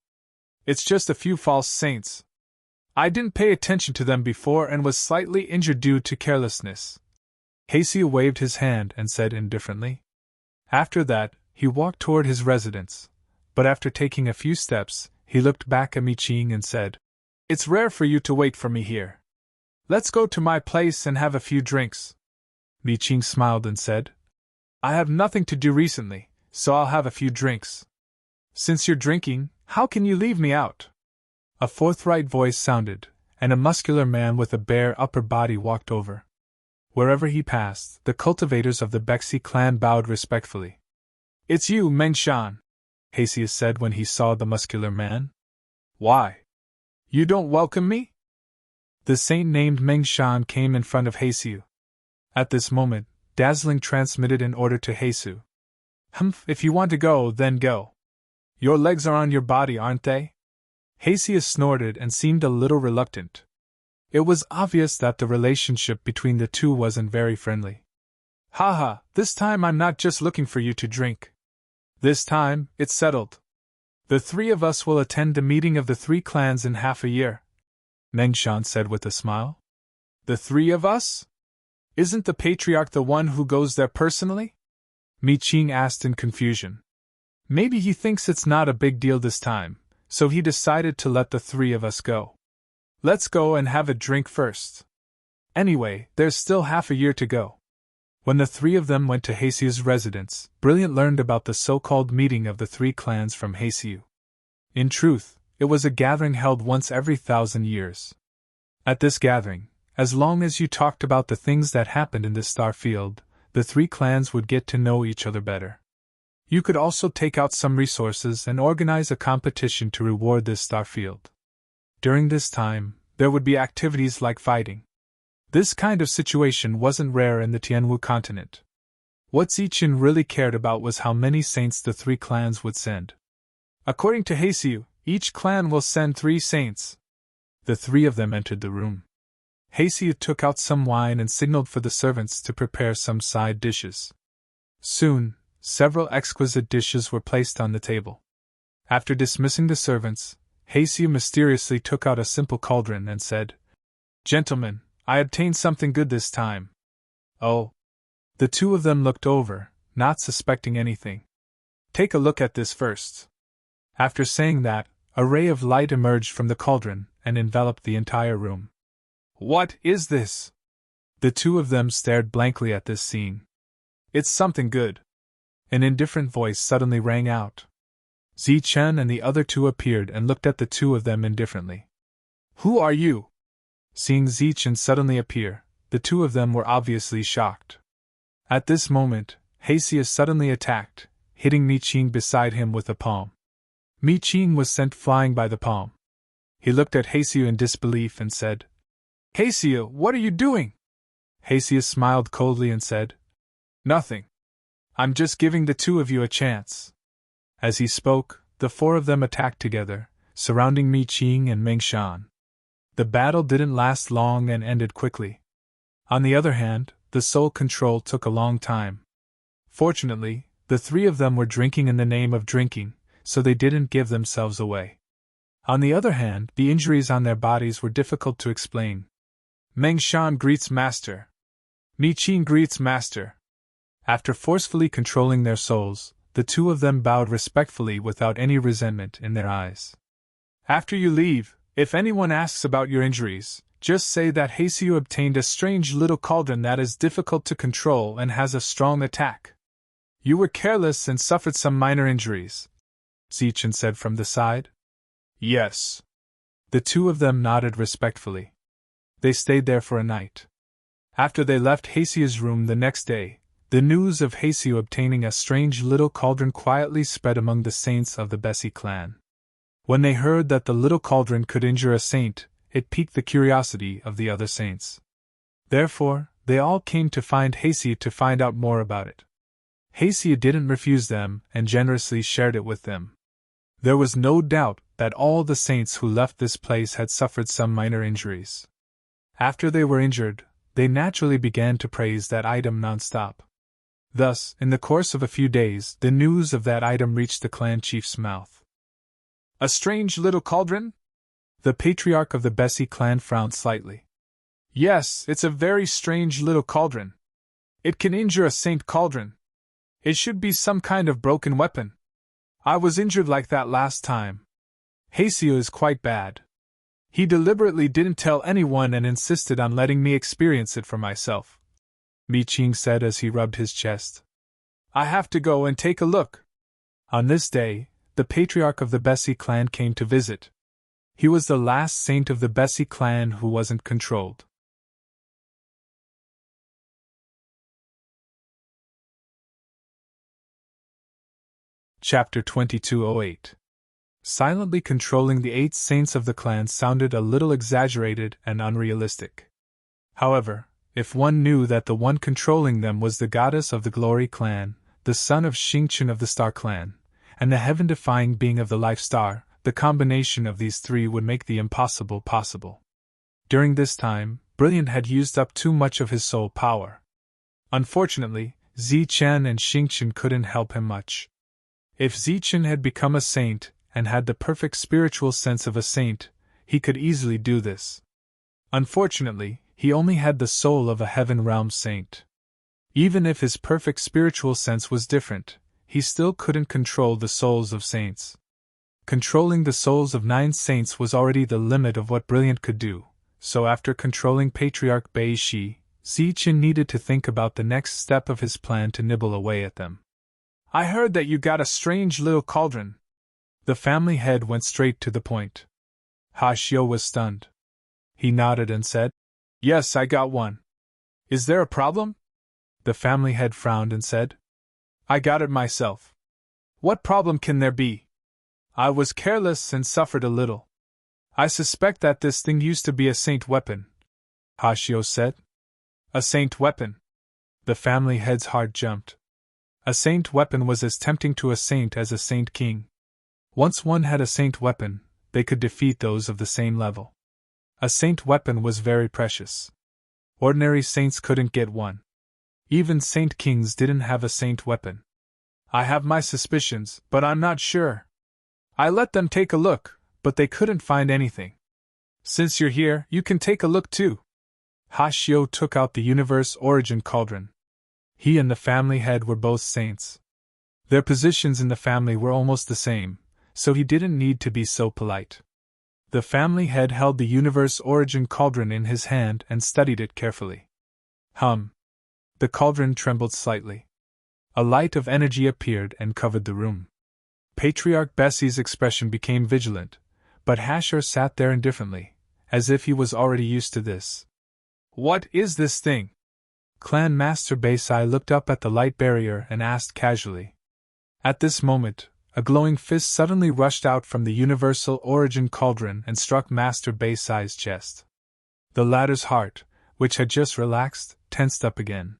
It's just a few false saints. I didn't pay attention to them before and was slightly injured due to carelessness. Hesia waved his hand and said indifferently. After that, he walked toward his residence, but after taking a few steps, he looked back at Mi Qing and said, It's rare for you to wait for me here. Let's go to my place and have a few drinks. Mi Qing smiled and said, I have nothing to do recently, so I'll have a few drinks. Since you're drinking, how can you leave me out? A forthright voice sounded, and a muscular man with a bare upper body walked over. Wherever he passed, the cultivators of the Bexi clan bowed respectfully. It's you, Mengshan, Hesia said when he saw the muscular man. Why? You don't welcome me? The saint named Mengshan came in front of Hesia. At this moment, Dazzling transmitted an order to Hesu. If you want to go, then go. Your legs are on your body, aren't they? Hesia snorted and seemed a little reluctant. It was obvious that the relationship between the two wasn't very friendly. Haha, this time I'm not just looking for you to drink. This time, it's settled. The three of us will attend the meeting of the three clans in half a year, Mengshan said with a smile. The three of us? Isn't the patriarch the one who goes there personally? Mi Qing asked in confusion. Maybe he thinks it's not a big deal this time, so he decided to let the three of us go. Let's go and have a drink first. Anyway, there's still half a year to go. When the three of them went to Hesiu's residence, Brilliant learned about the so-called meeting of the three clans from Hesiu. In truth, it was a gathering held once every 1,000 years. At this gathering, as long as you talked about the things that happened in this star field, the three clans would get to know each other better. You could also take out some resources and organize a competition to reward this star field. During this time, there would be activities like fighting. This kind of situation wasn't rare in the Tianwu continent. What Zichen really cared about was how many saints the three clans would send. According to Heisiu, each clan will send 3 saints. The three of them entered the room. Heisiu took out some wine and signaled for the servants to prepare some side dishes. Soon, several exquisite dishes were placed on the table. After dismissing the servants, Heisiu mysteriously took out a simple cauldron and said, Gentlemen, I obtained something good this time. Oh. The two of them looked over, not suspecting anything. Take a look at this first. After saying that, a ray of light emerged from the cauldron and enveloped the entire room. What is this? The two of them stared blankly at this scene. It's something good. An indifferent voice suddenly rang out. Zichen and the other two appeared and looked at the two of them indifferently. Who are you? Seeing Zichen suddenly appear, the two of them were obviously shocked. At this moment, Heisia suddenly attacked, hitting Mi Qing beside him with a palm. Mi Qing was sent flying by the palm. He looked at Heisia in disbelief and said, Heisia, what are you doing? Heisia smiled coldly and said, Nothing. I'm just giving the two of you a chance. As he spoke, the 4 of them attacked together, surrounding Mi Qing and Mengshan. The battle didn't last long and ended quickly. On the other hand, the soul control took a long time. Fortunately, the 3 of them were drinking in the name of drinking, so they didn't give themselves away. On the other hand, the injuries on their bodies were difficult to explain. Mengshan greets Master. Mi Qing greets Master. After forcefully controlling their souls, the 2 of them bowed respectfully without any resentment in their eyes. After you leave, if anyone asks about your injuries, just say that Heisiu obtained a strange little cauldron that is difficult to control and has a strong attack. You were careless and suffered some minor injuries, Zichen said from the side. Yes. The 2 of them nodded respectfully. They stayed there for a night. After they left Heisiu's room the next day, the news of Heisiu obtaining a strange little cauldron quietly spread among the saints of the Besi clan. When they heard that the little cauldron could injure a saint, it piqued the curiosity of the other saints. Therefore, they all came to find Heisiu to find out more about it. Heisiu didn't refuse them and generously shared it with them. There was no doubt that all the saints who left this place had suffered some minor injuries. After they were injured, they naturally began to praise that item nonstop. Thus, in the course of a few days, the news of that item reached the clan chief's mouth. A strange little cauldron? The patriarch of the Bessie clan frowned slightly. Yes, it's a very strange little cauldron. It can injure a saint cauldron. It should be some kind of broken weapon. I was injured like that last time. Haseo is quite bad. He deliberately didn't tell anyone and insisted on letting me experience it for myself, Mi Ching said as he rubbed his chest. I have to go and take a look. On this day, the patriarch of the Bessie clan came to visit. He was the last saint of the Bessie clan who wasn't controlled. Chapter 2208. Silently controlling the 8 saints of the clan sounded a little exaggerated and unrealistic. However, if one knew that the one controlling them was the goddess of the Glory clan, the son of Xingqian of the Star clan, and the heaven-defying being of the Life Star, the combination of these 3 would make the impossible possible. During this time, Brilliant had used up too much of his soul power. Unfortunately, Zichen and Xingqian couldn't help him much. If Zichen had become a saint, and had the perfect spiritual sense of a saint, he could easily do this. Unfortunately, he only had the soul of a heaven realm saint. Even if his perfect spiritual sense was different, he still couldn't control the souls of saints. Controlling the souls of 9 saints was already the limit of what Brilliant could do, so after controlling Patriarch Bei-Shi, Zichen needed to think about the next step of his plan to nibble away at them. I heard that you got a strange little cauldron. The family head went straight to the point. Hashio was stunned. He nodded and said, Yes, I got one. Is there a problem? The family head frowned and said, I got it myself. What problem can there be? I was careless and suffered a little. I suspect that this thing used to be a saint weapon, Hashio said. A saint weapon? The family head's heart jumped. A saint weapon was as tempting to a saint as a saint king. Once one had a saint weapon, they could defeat those of the same level. A saint weapon was very precious. Ordinary saints couldn't get one. Even saint kings didn't have a saint weapon. I have my suspicions, but I'm not sure. I let them take a look, but they couldn't find anything. Since you're here, you can take a look too. Hashio took out the universe origin cauldron. He and the family head were both saints. Their positions in the family were almost the same, so he didn't need to be so polite. The family head held the universe origin cauldron in his hand and studied it carefully. The cauldron trembled slightly. A light of energy appeared and covered the room. Patriarch Bessie's expression became vigilant, but Hasher sat there indifferently, as if he was already used to this. What is this thing? Clan Master Baisai looked up at the light barrier and asked casually. At this moment, a glowing fist suddenly rushed out from the universal origin cauldron and struck Master Baisai's chest. The latter's heart, which had just relaxed, tensed up again.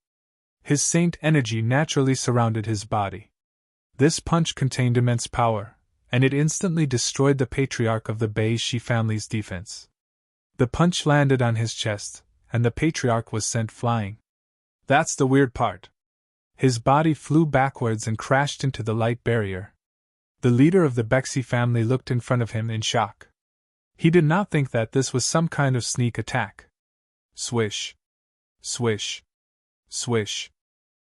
His saint energy naturally surrounded his body. This punch contained immense power, and it instantly destroyed the patriarch of the Bei-Shi family's defense. The punch landed on his chest, and the patriarch was sent flying. That's the weird part. His body flew backwards and crashed into the light barrier. The leader of the Bexi family looked in front of him in shock. He did not think that this was some kind of sneak attack. Swish. Swish. Swish.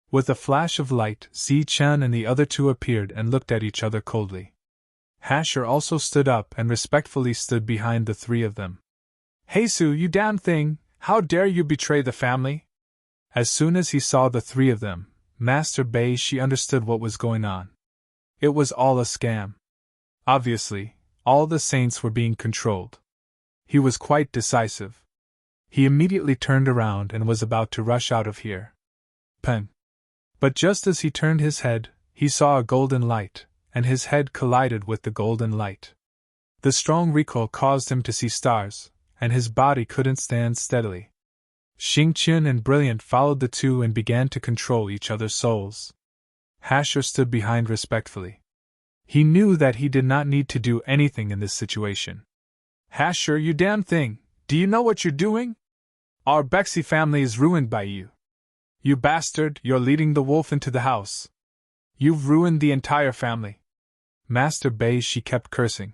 With a flash of light, Zi-chan and the other 2 appeared and looked at each other coldly. Hasher also stood up and respectfully stood behind the 3 of them. Heisu, you damn thing, how dare you betray the family? As soon as he saw the 3 of them, Master Bei-Shi understood what was going on. It was all a scam. Obviously, all the saints were being controlled. He was quite decisive. He immediately turned around and was about to rush out of here. Pen. But just as he turned his head, he saw a golden light, and his head collided with the golden light. The strong recoil caused him to see stars, and his body couldn't stand steadily. Xingqian and Brilliant followed the 2 and began to control each other's souls. Hasher stood behind respectfully. He knew that he did not need to do anything in this situation. Sure, you damn thing, do you know what you're doing? Our Bexy family is ruined by you. You bastard, you're leading the wolf into the house. You've ruined the entire family. Master Beishi kept cursing.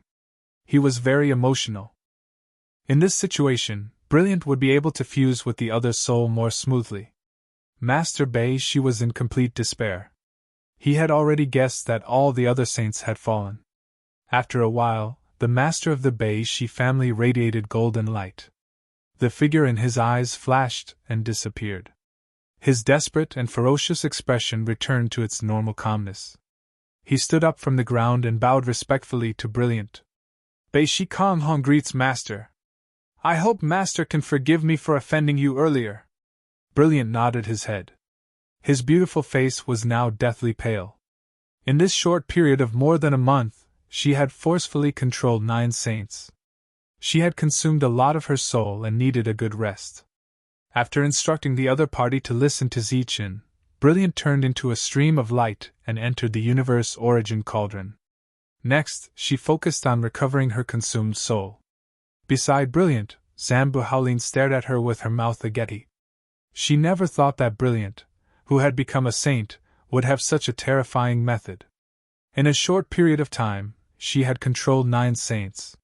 He was very emotional. In this situation, Brilliant would be able to fuse with the other soul more smoothly. Master Beishi was in complete despair. He had already guessed that all the other saints had fallen. After a while, the master of the Beishi family radiated golden light. The figure in his eyes flashed and disappeared. His desperate and ferocious expression returned to its normal calmness. He stood up from the ground and bowed respectfully to Brilliant. Beishi Konghong greets Master. I hope Master can forgive me for offending you earlier. Brilliant nodded his head. His beautiful face was now deathly pale. In this short period of more than a month, she had forcefully controlled 9 saints. She had consumed a lot of her soul and needed a good rest. After instructing the other party to listen to Zichen, Brilliant turned into a stream of light and entered the universe origin cauldron. Next, she focused on recovering her consumed soul. Beside Brilliant, Zambu Haolin stared at her with her mouth agape. She never thought that Brilliant, who had become a saint, would have such a terrifying method. In a short period of time, she had controlled 9 saints.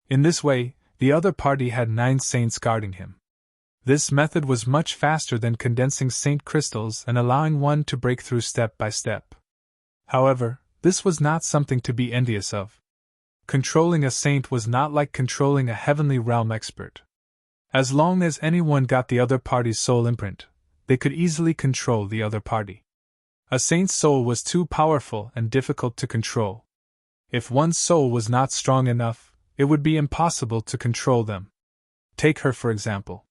In this way, the other party had 9 saints guarding him. This method was much faster than condensing saint crystals and allowing one to break through step by step. However, this was not something to be envious of. Controlling a saint was not like controlling a heavenly realm expert. As long as anyone got the other party's soul imprint, they could easily control the other party. A saint's soul was too powerful and difficult to control. If one's soul was not strong enough, it would be impossible to control them. Take her for example.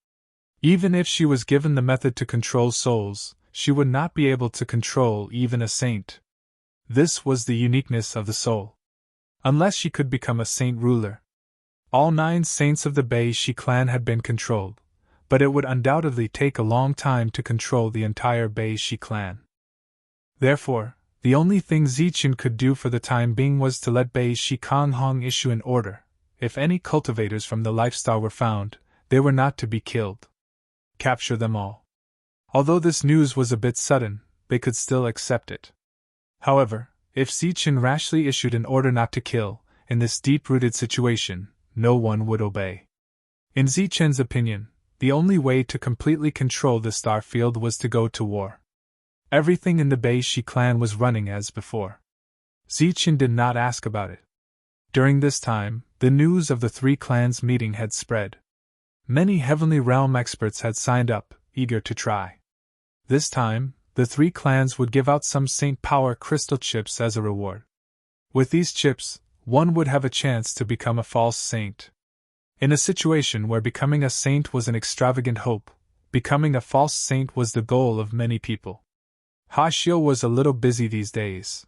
Even if she was given the method to control souls, she would not be able to control even a saint. This was the uniqueness of the soul. Unless she could become a saint ruler. All 9 saints of the Beishi clan had been controlled, but it would undoubtedly take a long time to control the entire Beishi clan. Therefore, the only thing Zichen could do for the time being was to let Beishi Konghong issue an order. If any cultivators from the lifestyle were found, they were not to be killed. Capture them all. Although this news was a bit sudden, they could still accept it. However, if Zichen rashly issued an order not to kill, in this deep-rooted situation, no one would obey. In Zichen's opinion, the only way to completely control the star field was to go to war. Everything in the Beishi clan was running as before. Zichen did not ask about it. During this time, the news of the 3 clans meeting had spread. Many Heavenly Realm experts had signed up, eager to try. This time, the 3 clans would give out some Saint Power crystal chips as a reward. With these chips, one would have a chance to become a false saint. In a situation where becoming a saint was an extravagant hope, becoming a false saint was the goal of many people. Hashio was a little busy these days.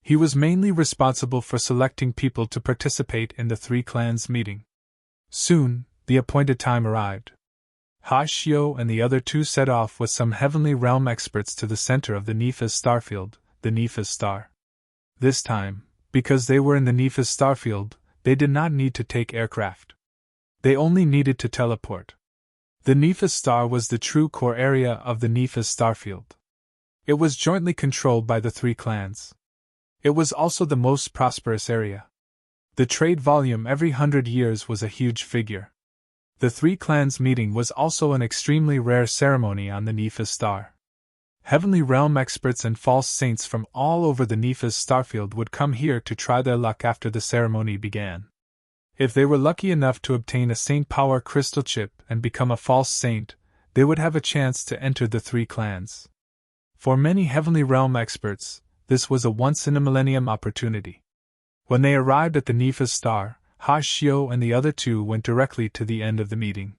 He was mainly responsible for selecting people to participate in the 3 clans meeting. Soon, the appointed time arrived. Hashio and the other 2 set off with some Heavenly Realm experts to the center of the Nephis starfield, the Nephis star. This time, because they were in the Nephis starfield, they did not need to take aircraft. They only needed to teleport. The Nephis star was the true core area of the Nephis starfield. It was jointly controlled by the 3 clans. It was also the most prosperous area. The trade volume every 100 years was a huge figure. The 3 clans meeting was also an extremely rare ceremony on the Nephis star. Heavenly Realm experts and false saints from all over the Nephis starfield would come here to try their luck after the ceremony began. If they were lucky enough to obtain a Saint Power crystal chip and become a false saint, they would have a chance to enter the 3 clans. For many Heavenly Realm experts, this was a once-in-a-millennium opportunity. When they arrived at the Nephis star, Hashio and the other 2 went directly to the end of the meeting.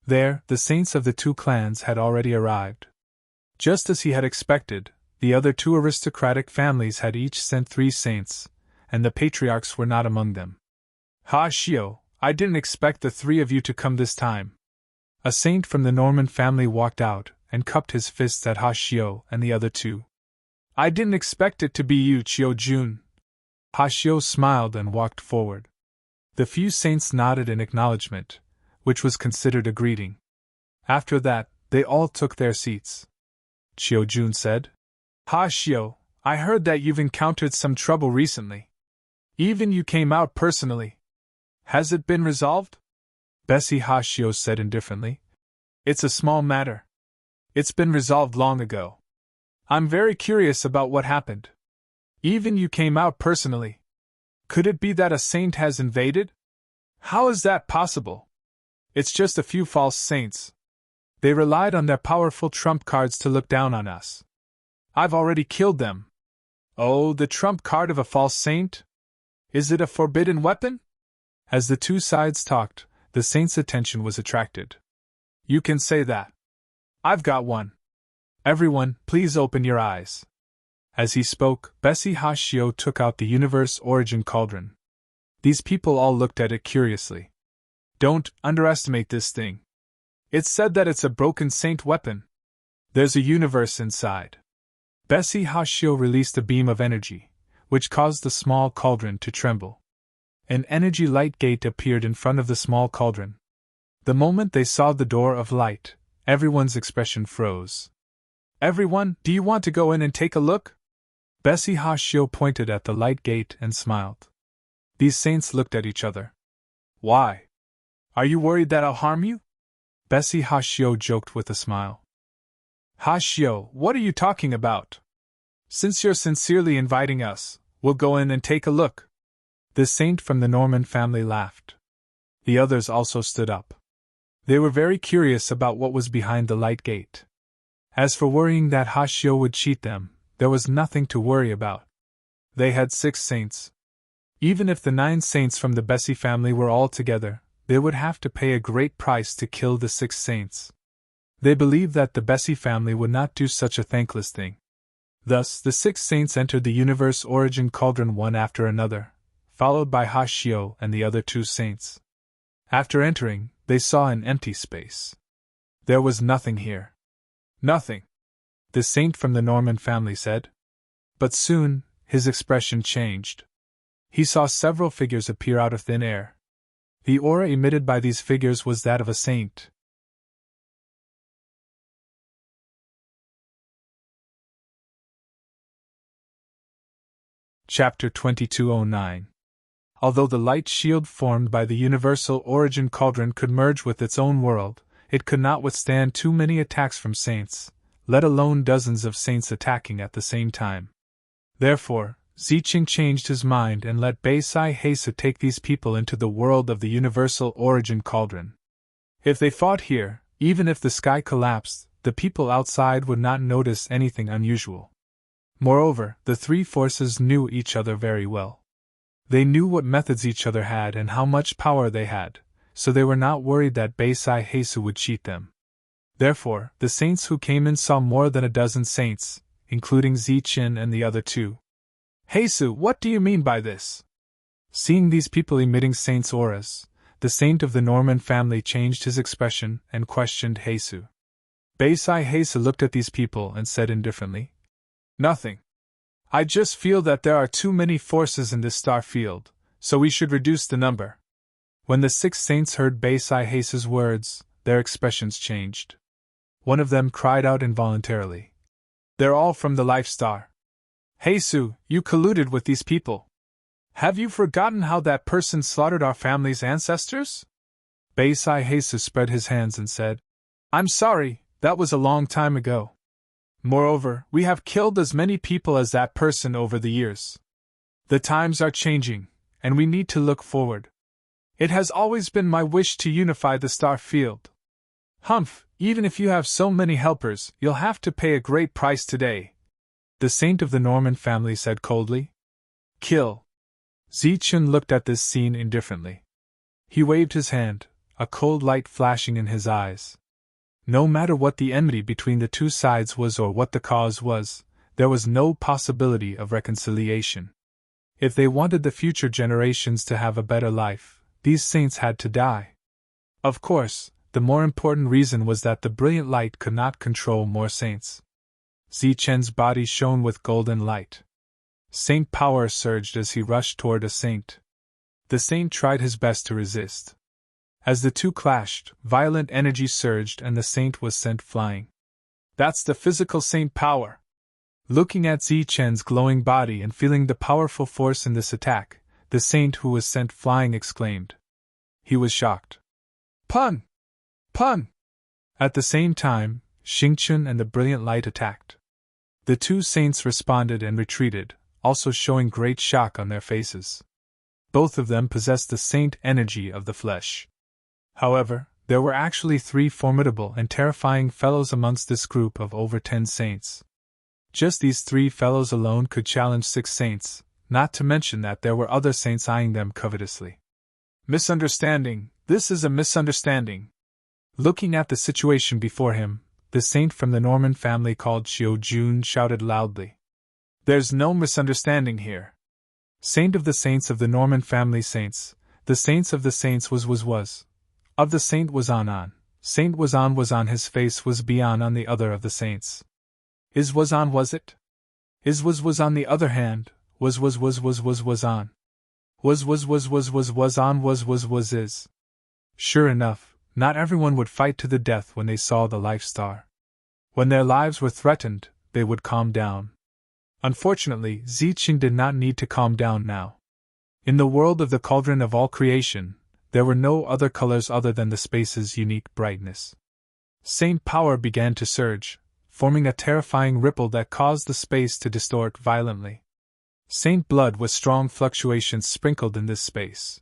There, the saints of the 2 clans had already arrived. Just as he had expected, the other 2 aristocratic families had each sent 3 saints, and the patriarchs were not among them. Hashio, I didn't expect the 3 of you to come this time. A saint from the Norman family walked out and cupped his fists at Hashio and the other 2. I didn't expect it to be you, Chiojun. Hashio smiled and walked forward. The few saints nodded in acknowledgement, which was considered a greeting. After that, they all took their seats. Chiojun said, Hashio, I heard that you've encountered some trouble recently. Even you came out personally. Has it been resolved? Bessie Hashio said indifferently. It's a small matter. It's been resolved long ago. I'm very curious about what happened. Even you came out personally. Could it be that a saint has invaded? How is that possible? It's just a few false saints. They relied on their powerful trump cards to look down on us. I've already killed them. Oh, the trump card of a false saint? Is it a forbidden weapon? As the two sides talked, the saint's attention was attracted. You can say that. I've got one. Everyone, please open your eyes. As he spoke, Bessie Hashio took out the universe origin cauldron. These people all looked at it curiously. Don't underestimate this thing. It's said that it's a broken saint weapon. There's a universe inside. Bessie Hashio released a beam of energy, which caused the small cauldron to tremble. An energy light gate appeared in front of the small cauldron. The moment they saw the door of light, everyone's expression froze. Everyone, do you want to go in and take a look? Bessie Hashio pointed at the light gate and smiled. These saints looked at each other. Why? Are you worried that I'll harm you? Bessie Hashio joked with a smile. Hashio, what are you talking about? Since you're sincerely inviting us, we'll go in and take a look. The saint from the Norman family laughed. The others also stood up. They were very curious about what was behind the light gate. As for worrying that Hashio would cheat them, there was nothing to worry about. They had 6 saints. Even if the 9 saints from the Bessie family were all together, they would have to pay a great price to kill the 6 saints. They believed that the Bessie family would not do such a thankless thing. Thus, the 6 saints entered the universe origin cauldron one after another, followed by Hashio and the other 2 saints. After entering, they saw an empty space. There was nothing here. Nothing, the saint from the Norman family said. But soon, his expression changed. He saw several figures appear out of thin air. The aura emitted by these figures was that of a saint. Chapter 2209. Although the light shield formed by the universal origin cauldron could merge with its own world, it could not withstand too many attacks from saints, let alone dozens of saints attacking at the same time. Therefore, Ziqing changed his mind and let Beisai Heisa take these people into the world of the universal origin cauldron. If they fought here, even if the sky collapsed, the people outside would not notice anything unusual. Moreover, the 3 forces knew each other very well. They knew what methods each other had and how much power they had, so they were not worried that Beisai Heisa would cheat them. Therefore, the saints who came in saw more than a dozen saints, including Ziqing and the other 2. Heisu, what do you mean by this? Seeing these people emitting saints' auras, the saint of the Norman family changed his expression and questioned Heisu. Beisai Heisa looked at these people and said indifferently, Nothing. I just feel that there are too many forces in this star field, so we should reduce the number. When the 6 saints heard Beisai Heisa's words, their expressions changed. One of them cried out involuntarily. They're all from the Life Star. Heisu, you colluded with these people. Have you forgotten how that person slaughtered our family's ancestors? Beisai Heisa spread his hands and said, I'm sorry, that was a long time ago. Moreover, we have killed as many people as that person over the years. The times are changing, and we need to look forward. It has always been my wish to unify the star field. Humph, even if you have so many helpers, you'll have to pay a great price today, the saint of the Norman family said coldly. Kill. Ziqing looked at this scene indifferently. He waved his hand, a cold light flashing in his eyes. No matter what the enmity between the 2 sides was or what the cause was, there was no possibility of reconciliation. If they wanted the future generations to have a better life, these saints had to die. Of course, the more important reason was that the brilliant light could not control more saints. Ziqing's body shone with golden light. Saint power surged as he rushed toward a saint. The saint tried his best to resist. As the two clashed, violent energy surged and the saint was sent flying. That's the physical saint power! Looking at Zichen's glowing body and feeling the powerful force in this attack, the saint who was sent flying exclaimed. He was shocked. Pun! Pun! At the same time, Xingchen and the brilliant light attacked. The two saints responded and retreated, also showing great shock on their faces. Both of them possessed the saint energy of the flesh. However, there were actually 3 formidable and terrifying fellows amongst this group of over 10 saints. Just these 3 fellows alone could challenge 6 saints, not to mention that there were other saints eyeing them covetously. Misunderstanding! This is a misunderstanding! Looking at the situation before him, the saint from the Norman family called Xiao Jun shouted loudly. There's no misunderstanding here. Saint of the saints of the Norman family saints, the saints of the saints was. Of the saint was on. Saint was on his face was beyond on the other of the saints. Is was on was it? Is was on the other hand, was on. Was on was is. Sure enough, not everyone would fight to the death when they saw the life star. When their lives were threatened, they would calm down. Unfortunately, Ziqing did not need to calm down now. In the world of the cauldron of all creation, there were no other colors other than the space's unique brightness. Saint power began to surge, forming a terrifying ripple that caused the space to distort violently. Saint blood with strong fluctuations sprinkled in this space.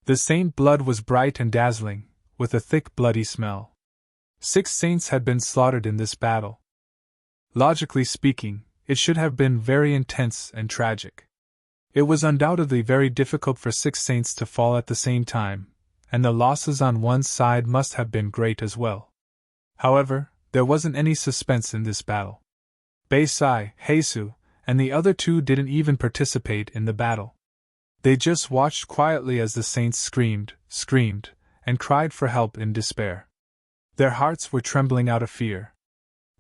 The saint blood was bright and dazzling, with a thick bloody smell. 6 saints had been slaughtered in this battle. Logically speaking, it should have been very intense and tragic. It was undoubtedly very difficult for 6 saints to fall at the same time, and the losses on one side must have been great as well. However, there wasn't any suspense in this battle. Beisai, Heisu, and the other 2 didn't even participate in the battle. They just watched quietly as the saints screamed, and cried for help in despair. Their hearts were trembling out of fear.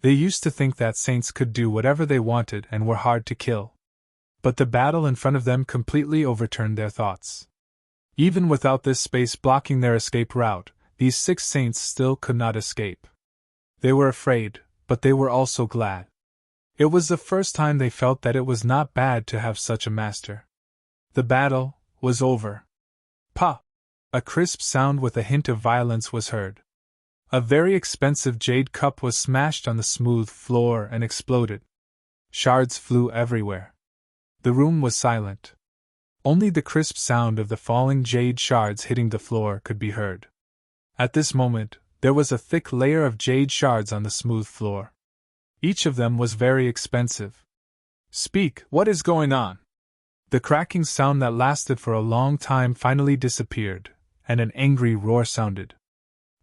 They used to think that saints could do whatever they wanted and were hard to kill. But the battle in front of them completely overturned their thoughts. Even without this space blocking their escape route, these 6 saints still could not escape. They were afraid, but they were also glad. It was the first time they felt that it was not bad to have such a master. The battle was over. Pa! A crisp sound with a hint of violence was heard. A very expensive jade cup was smashed on the smooth floor and exploded. Shards flew everywhere. The room was silent. Only the crisp sound of the falling jade shards hitting the floor could be heard. At this moment, there was a thick layer of jade shards on the smooth floor. Each of them was very expensive. Speak, what is going on? The cracking sound that lasted for a long time finally disappeared, and an angry roar sounded.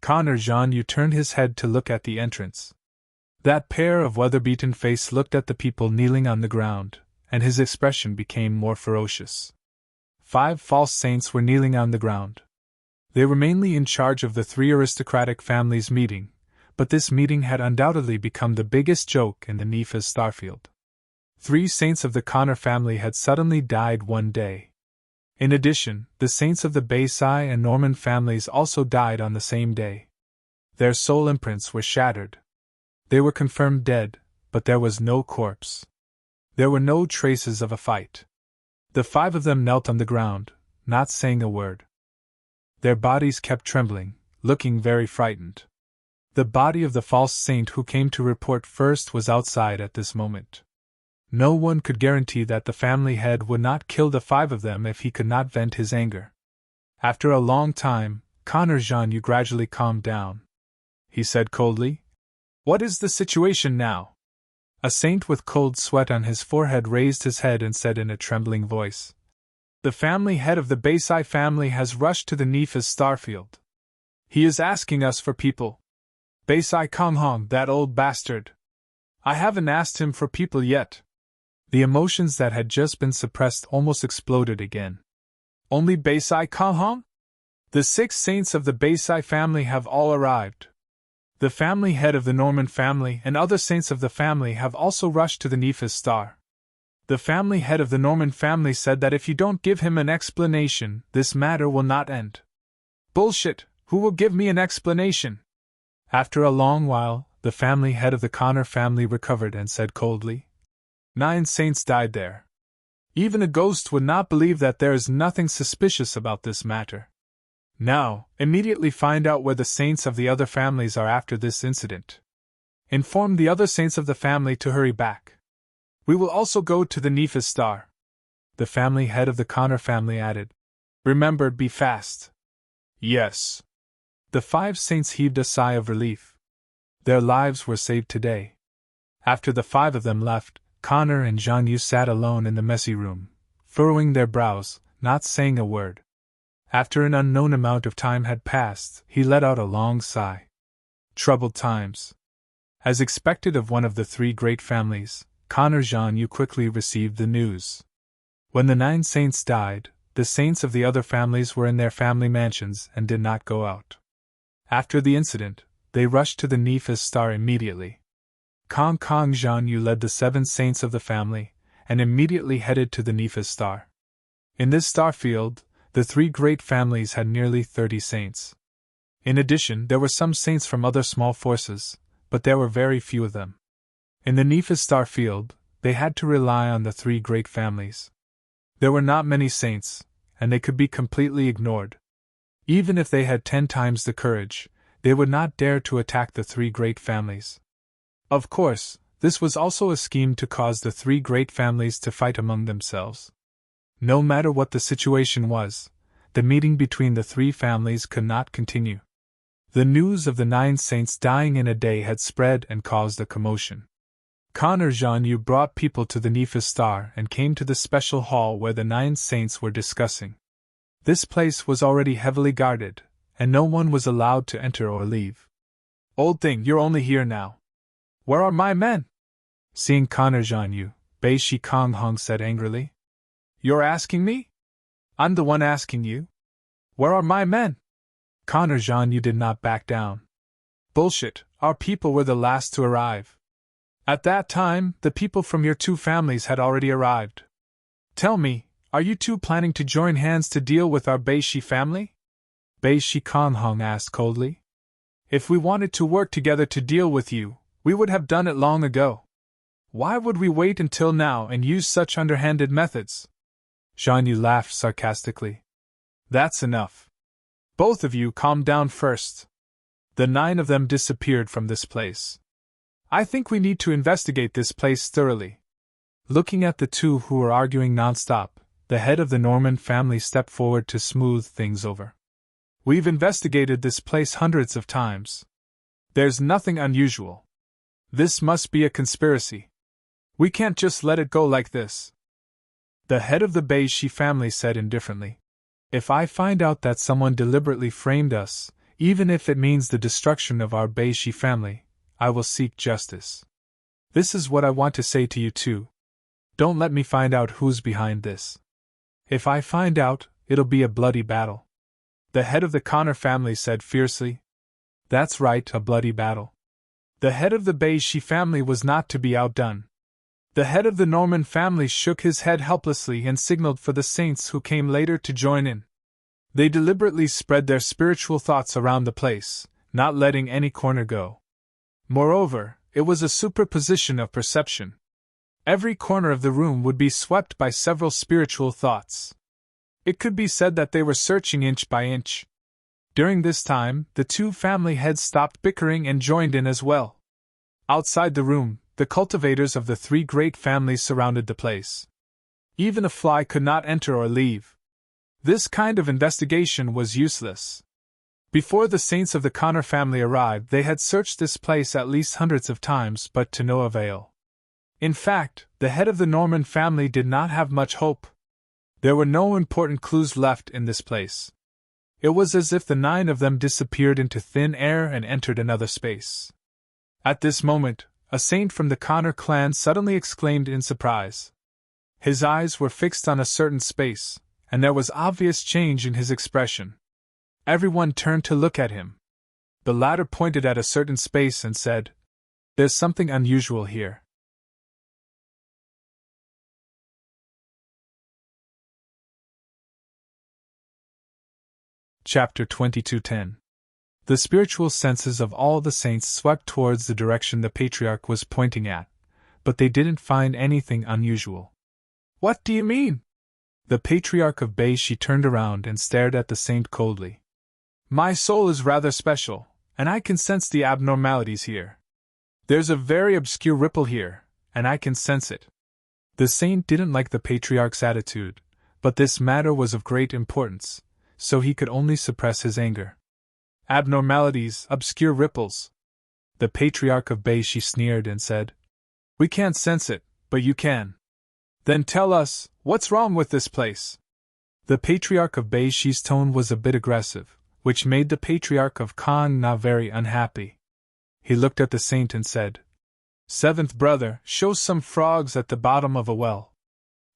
Connor Jean turned his head to look at the entrance. That pair of weather-beaten faces looked at the people kneeling on the ground, and his expression became more ferocious. 5 false saints were kneeling on the ground. They were mainly in charge of the 3 aristocratic families meeting, but this meeting had undoubtedly become the biggest joke in the Nepha's starfield. 3 saints of the Connor family had suddenly died one day. In addition, the saints of the Beisai and Norman families also died on the same day. Their soul imprints were shattered. They were confirmed dead, but there was no corpse. There were no traces of a fight. The 5 of them knelt on the ground, not saying a word. Their bodies kept trembling, looking very frightened. The body of the false saint who came to report first was outside at this moment. No one could guarantee that the family head would not kill the 5 of them if he could not vent his anger. After a long time, Connor Jean gradually calmed down. He said coldly, "What is the situation now?" A saint with cold sweat on his forehead raised his head and said in a trembling voice, "The family head of the Beisai family has rushed to the Nepha's starfield. He is asking us for people. Beisai Konghong, that old bastard. I haven't asked him for people yet." The emotions that had just been suppressed almost exploded again. Only Beisai Konghong? The 6 saints of the Beisai family have all arrived. The family head of the Norman family and other saints of the family have also rushed to the Nepha's star. The family head of the Norman family said that if you don't give him an explanation, this matter will not end. Bullshit! Who will give me an explanation? After a long while, the family head of the Connor family recovered and said coldly, 9 saints died there. Even a ghost would not believe that there is nothing suspicious about this matter. Now, immediately find out where the saints of the other families are after this incident. Inform the other saints of the family to hurry back. We will also go to the Nephis star. The family head of the Connor family added, Remember, be fast. Yes. The 5 saints heaved a sigh of relief. Their lives were saved today. After the 5 of them left, Connor and Jean-Yu sat alone in the messy room, furrowing their brows, not saying a word. After an unknown amount of time had passed, he let out a long sigh. Troubled times. As expected of one of the 3 great families, Connor Jean-Yu quickly received the news. When the 9 saints died, the saints of the other families were in their family mansions and did not go out. After the incident, they rushed to the Nephis star immediately. Kong Jean-Yu led the 7 saints of the family, and immediately headed to the Nephis star. In this star field, the 3 great families had nearly 30 saints. In addition, there were some saints from other small forces, but there were very few of them. In the Nephis star field, they had to rely on the 3 great families. There were not many saints, and they could be completely ignored. Even if they had 10 times the courage, they would not dare to attack the 3 great families. Of course, this was also a scheme to cause the 3 great families to fight among themselves. No matter what the situation was, the meeting between the 3 families could not continue. The news of the 9 saints dying in a day had spread and caused a commotion. Connor Jean-Yu brought people to the Nephis star and came to the special hall where the 9 saints were discussing. This place was already heavily guarded, and no one was allowed to enter or leave. Old thing, you're only here now. Where are my men? Seeing Connor Jean-Yu, Bei Shi Kong Hong said angrily. You're asking me? I'm the one asking you. Where are my men? Connor Jean-Yu did not back down. Bullshit, our people were the last to arrive. At that time, the people from your 2 families had already arrived. Tell me, are you 2 planning to join hands to deal with our Bei Shi family? Bei Shi Kong Hong asked coldly. If we wanted to work together to deal with you, we would have done it long ago. Why would we wait until now and use such underhanded methods? Jean-Yu laughed sarcastically. That's enough. Both of you calm down first. The 9 of them disappeared from this place. I think we need to investigate this place thoroughly. Looking at the 2 who were arguing nonstop, the head of the Norman family stepped forward to smooth things over. We've investigated this place hundreds of times. There's nothing unusual. This must be a conspiracy. We can't just let it go like this. The head of the Bei Shi family said indifferently. If I find out that someone deliberately framed us, even if it means the destruction of our Bei Shi family, I will seek justice. This is what I want to say to you too. Don't let me find out who's behind this. If I find out, it'll be a bloody battle. The head of the Connor family said fiercely. That's right, a bloody battle. The head of the Bei Shi family was not to be outdone. The head of the Norman family shook his head helplessly and signaled for the saints who came later to join in. They deliberately spread their spiritual thoughts around the place, not letting any corner go. Moreover, it was a superposition of perception. Every corner of the room would be swept by several spiritual thoughts. It could be said that they were searching inch by inch. During this time, the 2 family heads stopped bickering and joined in as well. Outside the room, the cultivators of the 3 great families surrounded the place. Even a fly could not enter or leave. This kind of investigation was useless. Before the saints of the Connor family arrived, they had searched this place at least hundreds of times, but to no avail. In fact, the head of the Norman family did not have much hope. There were no important clues left in this place. It was as if the 9 of them disappeared into thin air and entered another space. At this moment, a saint from the Connor clan suddenly exclaimed in surprise. His eyes were fixed on a certain space, and there was obvious change in his expression. Everyone turned to look at him. The latter pointed at a certain space and said, "There's something unusual here." Chapter 22:10. The spiritual senses of all the saints swept towards the direction the patriarch was pointing at, but they didn't find anything unusual. "What do you mean?" The patriarch of Beishi turned around and stared at the saint coldly. "My soul is rather special, and I can sense the abnormalities here. There's a very obscure ripple here, and I can sense it." The saint didn't like the patriarch's attitude, but this matter was of great importance, so he could only suppress his anger. "Abnormalities, obscure ripples." The patriarch of Beishi sneered and said, "We can't sense it, but you can. Then tell us, what's wrong with this place?" The patriarch of Beishi's tone was a bit aggressive, which made the patriarch of Kang-na very unhappy. He looked at the saint and said, "Seventh brother, show some frogs at the bottom of a well."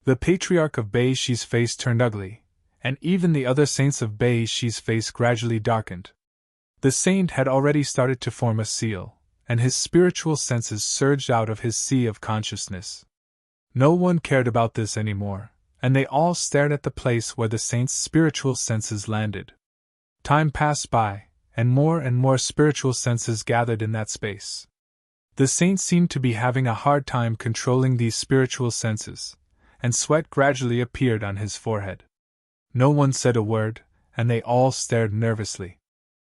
The patriarch of Beishi's face turned ugly, and even the other saints of Beishi's face gradually darkened. The saint had already started to form a seal, and his spiritual senses surged out of his sea of consciousness. No one cared about this anymore, and they all stared at the place where the saint's spiritual senses landed. Time passed by, and more spiritual senses gathered in that space. The saint seemed to be having a hard time controlling these spiritual senses, and sweat gradually appeared on his forehead. No one said a word, and they all stared nervously.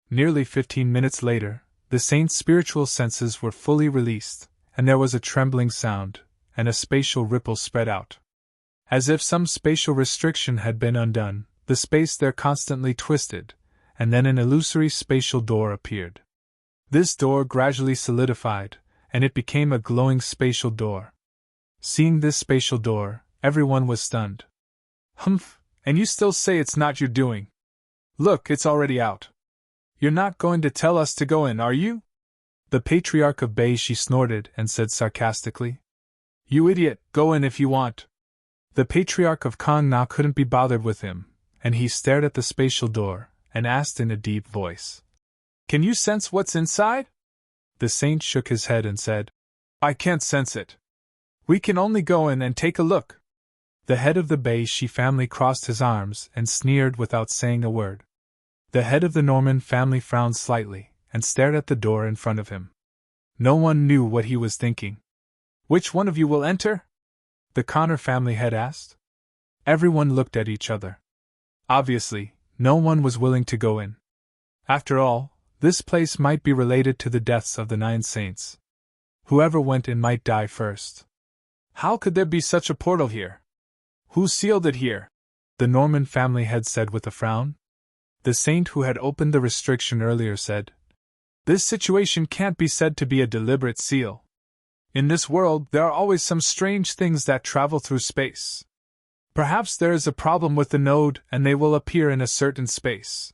Nearly 15 minutes later, the saint's spiritual senses were fully released, and there was a trembling sound, and a spatial ripple spread out. As if some spatial restriction had been undone, the space there constantly twisted, and then an illusory spatial door appeared. This door gradually solidified, and it became a glowing spatial door. Seeing this spatial door, everyone was stunned. "Humph, and you still say it's not your doing? Look, it's already out. You're not going to tell us to go in, are you?" The patriarch of Beishi snorted and said sarcastically, "You idiot, go in if you want." The patriarch of Kang-na couldn't be bothered with him, and he stared at the spatial door and asked in a deep voice, "Can you sense what's inside?" The saint shook his head and said, "I can't sense it. We can only go in and take a look." The head of the Beishi family crossed his arms and sneered without saying a word. The head of the Norman family frowned slightly and stared at the door in front of him. No one knew what he was thinking. "Which one of you will enter?" the Connor family head asked. Everyone looked at each other. Obviously, no one was willing to go in. After all, this place might be related to the deaths of the 9 saints. Whoever went in might die first. "How could there be such a portal here? Who sealed it here?" the Norman family head said with a frown. The saint who had opened the restriction earlier said, "This situation can't be said to be a deliberate seal. In this world, there are always some strange things that travel through space. Perhaps there is a problem with the node and they will appear in a certain space.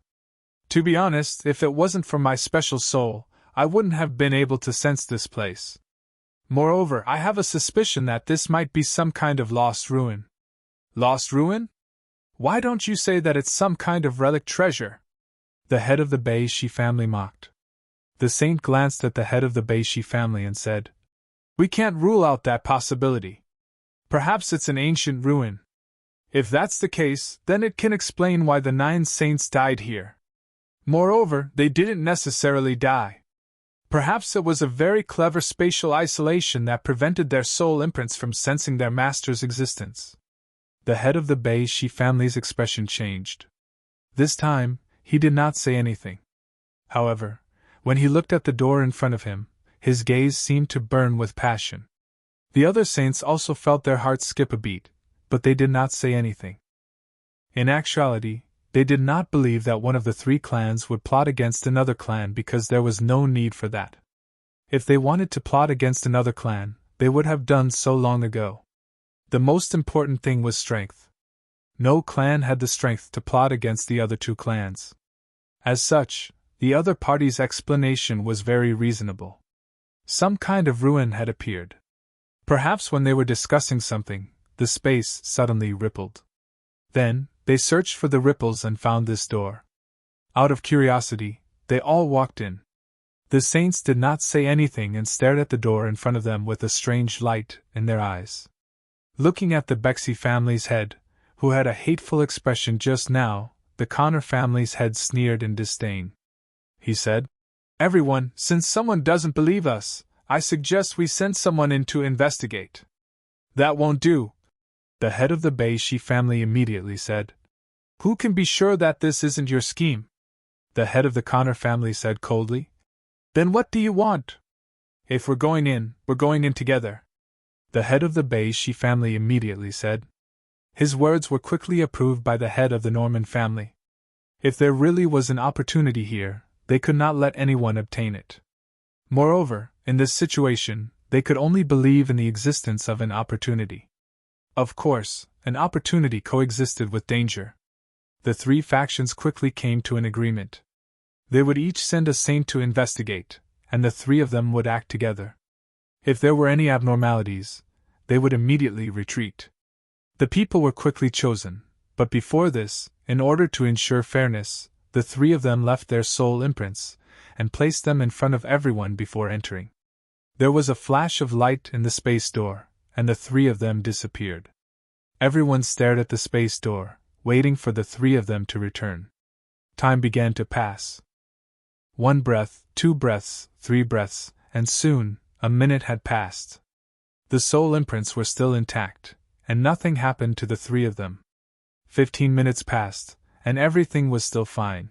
To be honest, if it wasn't for my special soul, I wouldn't have been able to sense this place. Moreover, I have a suspicion that this might be some kind of lost ruin." "Lost ruin? Why don't you say that it's some kind of relic treasure?" the head of the Beishi family mocked. The saint glanced at the head of the Beishi family and said, "We can't rule out that possibility. Perhaps it's an ancient ruin. If that's the case, then it can explain why the 9 saints died here. Moreover, they didn't necessarily die. Perhaps it was a very clever spatial isolation that prevented their soul imprints from sensing their master's existence." The head of the Beishi family's expression changed. This time, he did not say anything. However, when he looked at the door in front of him, his gaze seemed to burn with passion. The other saints also felt their hearts skip a beat, but they did not say anything. In actuality, they did not believe that one of the 3 clans would plot against another clan because there was no need for that. If they wanted to plot against another clan, they would have done so long ago. The most important thing was strength. No clan had the strength to plot against the other 2 clans. As such, the other party's explanation was very reasonable. Some kind of ruin had appeared. Perhaps when they were discussing something, the space suddenly rippled. Then, they searched for the ripples and found this door. Out of curiosity, they all walked in. The saints did not say anything and stared at the door in front of them with a strange light in their eyes. Looking at the Bexy family's head, who had a hateful expression just now, the Connor family's head sneered in disdain. He said, "Everyone, since someone doesn't believe us, I suggest we send someone in to investigate." "That won't do," the head of the Beishi family immediately said. "Who can be sure that this isn't your scheme?" The head of the Connor family said coldly. "Then what do you want?" "If we're going in, we're going in together," the head of the Beishi family immediately said. His words were quickly approved by the head of the Norman family. If there really was an opportunity here, they could not let anyone obtain it. Moreover, in this situation, they could only believe in the existence of an opportunity. Of course, an opportunity coexisted with danger. The three factions quickly came to an agreement. They would each send a saint to investigate, and the three of them would act together. If there were any abnormalities, they would immediately retreat. The people were quickly chosen, but before this, in order to ensure fairness, the three of them left their soul imprints and placed them in front of everyone before entering. There was a flash of light in the space door, and the three of them disappeared. Everyone stared at the space door, waiting for the three of them to return. Time began to pass. 1 breath, 2 breaths, 3 breaths, and soon, a minute had passed. The soul imprints were still intact, and nothing happened to the three of them. 15 minutes passed, and everything was still fine.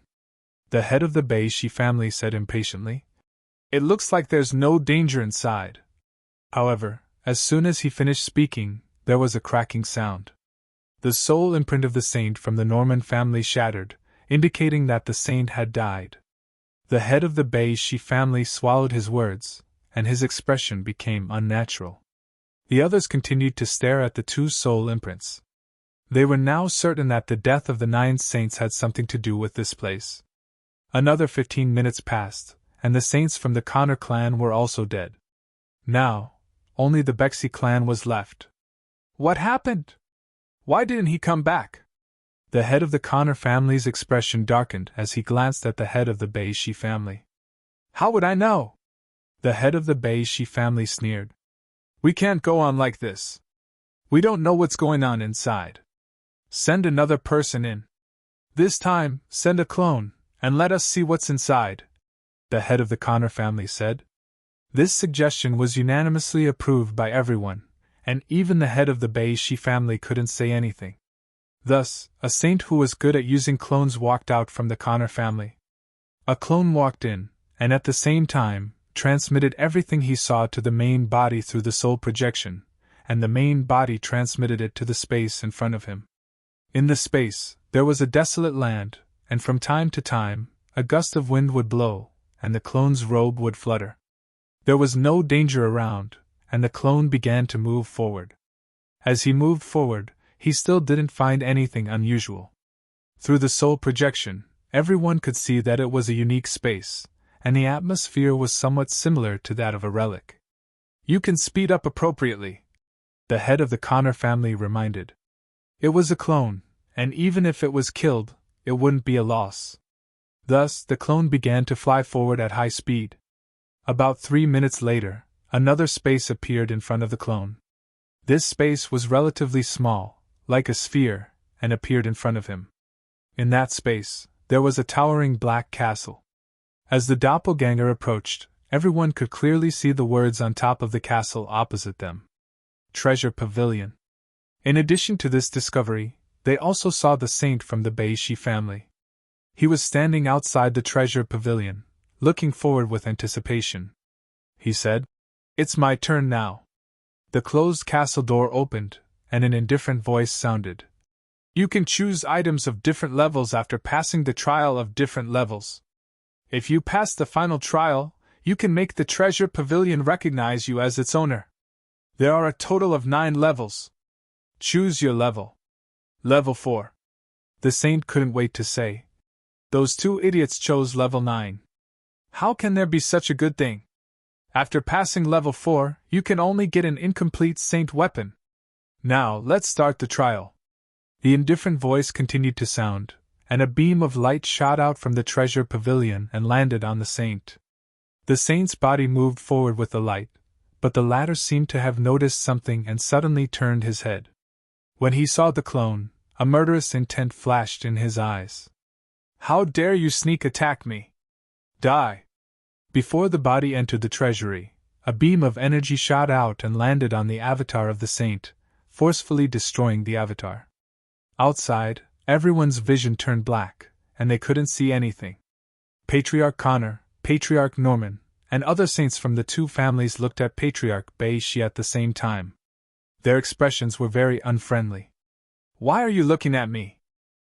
The head of the Beishi family said impatiently, "It looks like there's no danger inside." However, as soon as he finished speaking, there was a cracking sound. The soul imprint of the saint from the Norman family shattered, indicating that the saint had died. The head of the Beishi family swallowed his words, and his expression became unnatural. The others continued to stare at the two soul imprints. They were now certain that the death of the 9 saints had something to do with this place. Another 15 minutes passed, and the saints from the Connor clan were also dead. Now, only the Bexy clan was left. "What happened? Why didn't he come back?" The head of the Connor family's expression darkened as he glanced at the head of the Beishi family. "How would I know?" The head of the Beishi family sneered. "We can't go on like this. We don't know what's going on inside. Send another person in. This time, send a clone, and let us see what's inside," the head of the Connor family said. This suggestion was unanimously approved by everyone, and even the head of the Beishi family couldn't say anything. Thus, a saint who was good at using clones walked out from the Connor family. A clone walked in, and at the same time, transmitted everything he saw to the main body through the soul projection, and the main body transmitted it to the space in front of him. In the space, there was a desolate land, and from time to time, a gust of wind would blow, and the clone's robe would flutter. There was no danger around, and the clone began to move forward. As he moved forward, he still didn't find anything unusual. Through the soul projection, everyone could see that it was a unique space, and the atmosphere was somewhat similar to that of a relic. "You can speed up appropriately," the head of the Connor family reminded. It was a clone, and even if it was killed, it wouldn't be a loss. Thus, the clone began to fly forward at high speed. About 3 minutes later, another space appeared in front of the clone. This space was relatively small, like a sphere, and appeared in front of him. In that space, there was a towering black castle. As the doppelganger approached, everyone could clearly see the words on top of the castle opposite them. Treasure Pavilion. In addition to this discovery, they also saw the saint from the Beishi family. He was standing outside the treasure pavilion, looking forward with anticipation. He said, "It's my turn now." The closed castle door opened, and an indifferent voice sounded. "You can choose items of different levels after passing the trial of different levels. If you pass the final trial, you can make the treasure pavilion recognize you as its owner. There are a total of 9 levels. Choose your level." "Level 4. The saint couldn't wait to say. "Those 2 idiots chose level 9. How can there be such a good thing? After passing level 4, you can only get an incomplete saint weapon. Now, let's start the trial." The indifferent voice continued to sound, and a beam of light shot out from the treasure pavilion and landed on the saint. The saint's body moved forward with the light, but the latter seemed to have noticed something and suddenly turned his head. When he saw the clone, a murderous intent flashed in his eyes. How dare you sneak attack me? Die! Before the body entered the treasury, a beam of energy shot out and landed on the avatar of the saint, forcefully destroying the avatar. Outside, everyone's vision turned black, and they couldn't see anything. Patriarch Connor, Patriarch Norman, and other saints from the two families looked at Patriarch Beishi at the same time. Their expressions were very unfriendly. Why are you looking at me?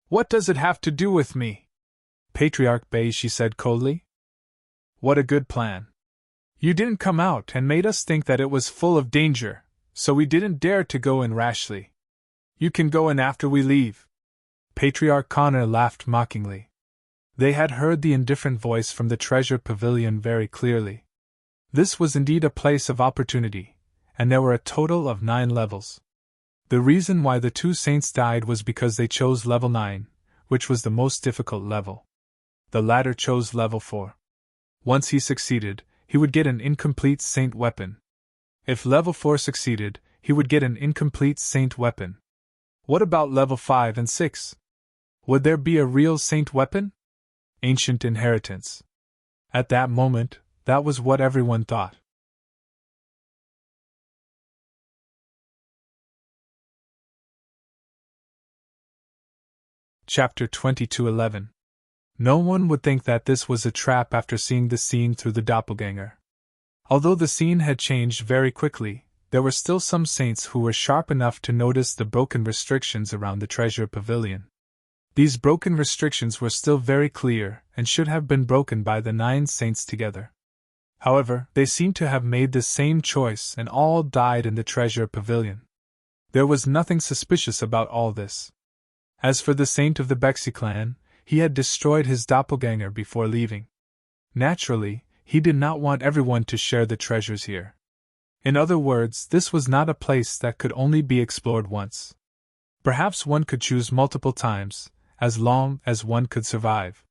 What does it have to do with me? Patriarch Beishi said coldly. What a good plan. You didn't come out and made us think that it was full of danger, so we didn't dare to go in rashly. You can go in after we leave. Patriarch Connor laughed mockingly. They had heard the indifferent voice from the treasure pavilion very clearly. This was indeed a place of opportunity, and there were a total of 9 levels. The reason why the two saints died was because they chose level 9, which was the most difficult level. The latter chose level 4. Once he succeeded, he would get an incomplete saint weapon. If level 4 succeeded, he would get an incomplete saint weapon. What about level 5 and 6? Would there be a real saint weapon? Ancient inheritance. At that moment, that was what everyone thought. Chapter 22:11. No one would think that this was a trap after seeing the scene through the doppelganger. Although the scene had changed very quickly, there were still some saints who were sharp enough to notice the broken restrictions around the treasure pavilion. These broken restrictions were still very clear and should have been broken by the 9 saints together. However, they seemed to have made the same choice and all died in the treasure pavilion. There was nothing suspicious about all this. As for the saint of the Bexi clan, he had destroyed his doppelganger before leaving. Naturally, he did not want everyone to share the treasures here. In other words, this was not a place that could only be explored once. Perhaps one could choose multiple times, as long as one could survive.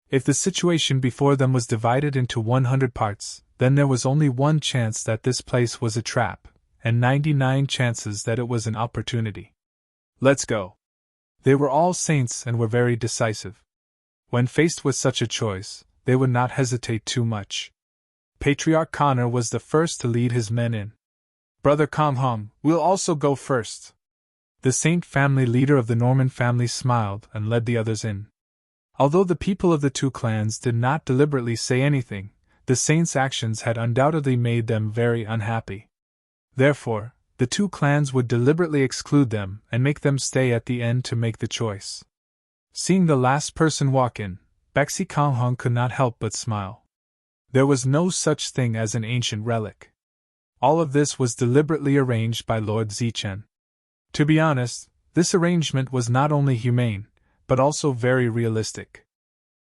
If the situation before them was divided into 100 parts, then there was only one chance that this place was a trap, and 99 chances that it was an opportunity. Let's go. They were all saints and were very decisive. When faced with such a choice, they would not hesitate too much. Patriarch Connor was the first to lead his men in. Brother Comhom, we'll also go first. The saint family leader of the Norman family smiled and led the others in. Although the people of the two clans did not deliberately say anything, the saints' actions had undoubtedly made them very unhappy. Therefore, the two clans would deliberately exclude them and make them stay at the end to make the choice. Seeing the last person walk in, Bexi Konghong could not help but smile. There was no such thing as an ancient relic. All of this was deliberately arranged by Lord Zichen. To be honest, this arrangement was not only humane, but also very realistic.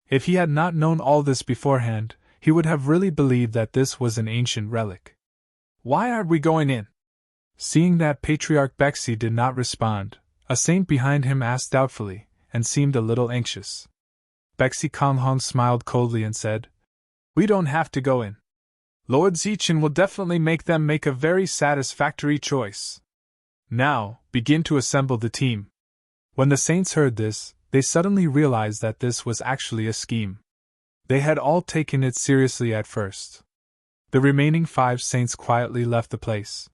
If he had not known all this beforehand, he would have really believed that this was an ancient relic. Why are we going in? Seeing that Patriarch Bexi did not respond, a saint behind him asked doubtfully, and seemed a little anxious. Bexi Konghong smiled coldly and said, We don't have to go in. Lord Zichen will definitely make them make a very satisfactory choice. Now, begin to assemble the team. When the saints heard this, they suddenly realized that this was actually a scheme. They had all taken it seriously at first. The remaining 5 saints quietly left the place.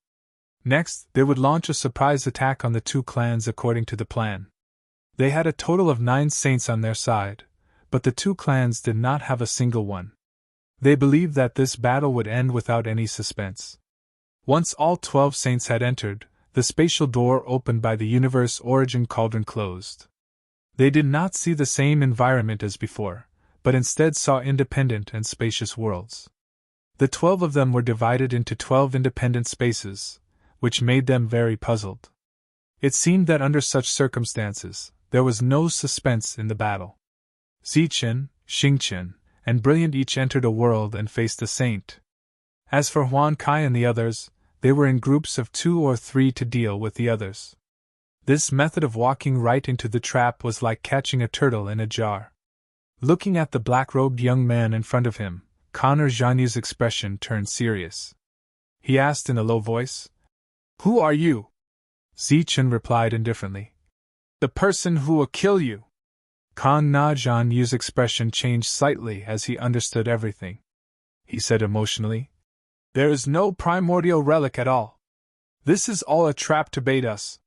Next, they would launch a surprise attack on the two clans according to the plan. They had a total of 9 saints on their side, but the two clans did not have a single one. They believed that this battle would end without any suspense. Once all 12 saints had entered, the spatial door opened by the universe origin cauldron closed. They did not see the same environment as before, but instead saw independent and spacious worlds. The 12 of them were divided into 12 independent spaces, which made them very puzzled. It seemed that under such circumstances, there was no suspense in the battle. Zichen, Xingchen, and Brilliant each entered a world and faced a saint. As for Huan Kai and the others, they were in groups of 2 or 3 to deal with the others. This method of walking right into the trap was like catching a turtle in a jar. Looking at the black-robed young man in front of him, Connor Zhanyu's expression turned serious. He asked in a low voice, Who are you? Zichen replied indifferently, The person who will kill you. Kan Na Zhanyu's expression changed slightly as he understood everything. He said emotionally, "There is no primordial relic at all. This is all a trap to bait us."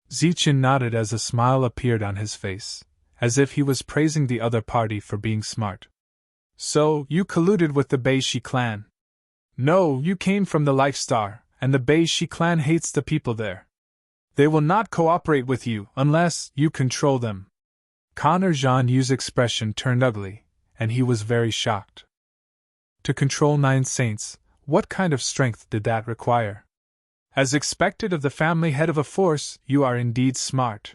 Zichen nodded as a smile appeared on his face, as if he was praising the other party for being smart. "So, you colluded with the Beishi clan?" "No, you came from the Life Star, and the Beishi clan hates the people there. They will not cooperate with you unless you control them." Connor Zhanyu's expression turned ugly, and he was very shocked. To control 9 saints, what kind of strength did that require? As expected of the family head of a force, you are indeed smart.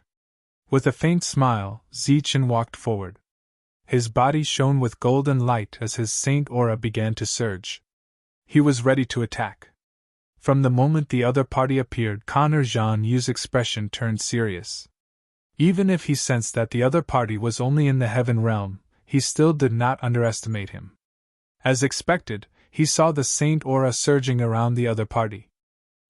With a faint smile, Zichen walked forward. His body shone with golden light as his saint aura began to surge. He was ready to attack. From the moment the other party appeared, Connor Zhanyu's expression turned serious. Even if he sensed that the other party was only in the heaven realm, he still did not underestimate him. As expected, he saw the saint aura surging around the other party.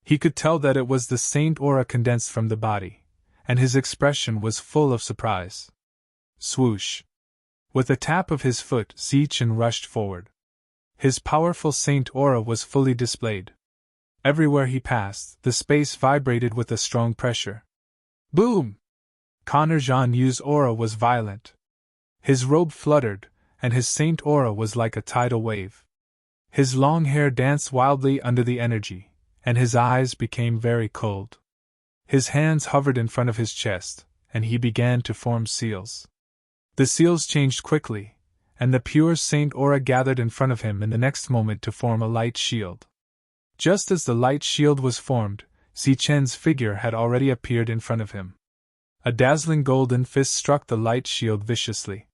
He could tell that it was the saint aura condensed from the body, and his expression was full of surprise. Swoosh! With a tap of his foot, Zichen rushed forward. His powerful saint aura was fully displayed. Everywhere he passed, the space vibrated with a strong pressure. Boom! Connor Zhanyu's aura was violent. His robe fluttered, and his saint aura was like a tidal wave. His long hair danced wildly under the energy, and his eyes became very cold. His hands hovered in front of his chest, and he began to form seals. The seals changed quickly, and the pure saint aura gathered in front of him in the next moment to form a light shield. Just as the light shield was formed, Zichen's figure had already appeared in front of him. A dazzling golden fist struck the light shield viciously.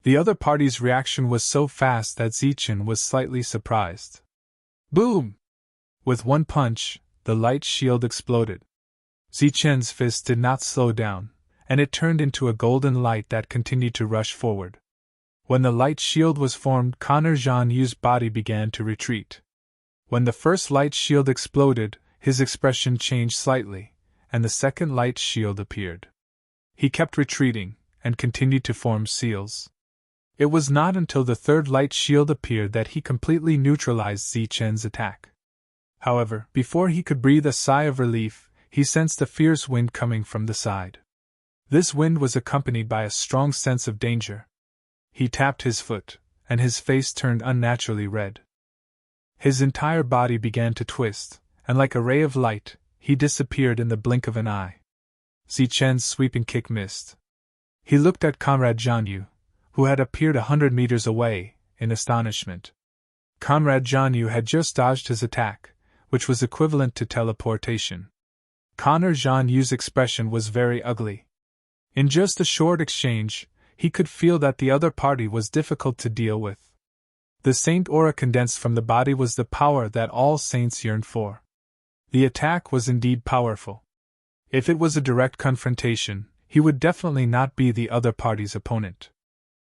The other party's reaction was so fast that Zichen was slightly surprised. Boom! With one punch, the light shield exploded. Zichen's fist did not slow down, and it turned into a golden light that continued to rush forward. When the light shield was formed, Connor Zhanyu's body began to retreat. When the first light shield exploded, his expression changed slightly, and the second light shield appeared. He kept retreating, and continued to form seals. It was not until the third light shield appeared that he completely neutralized Zichen's attack. However, before he could breathe a sigh of relief, he sensed a fierce wind coming from the side. This wind was accompanied by a strong sense of danger. He tapped his foot, and his face turned unnaturally red. His entire body began to twist, and like a ray of light, he disappeared in the blink of an eye. Zichen's sweeping kick missed. He looked at Comrade Zhanyu, who had appeared 100 meters away, in astonishment. Comrade Zhanyu had just dodged his attack, which was equivalent to teleportation. Connor Zhanyu's expression was very ugly. In just a short exchange, he could feel that the other party was difficult to deal with. The saint aura condensed from the body was the power that all saints yearned for. The attack was indeed powerful. If it was a direct confrontation, he would definitely not be the other party's opponent.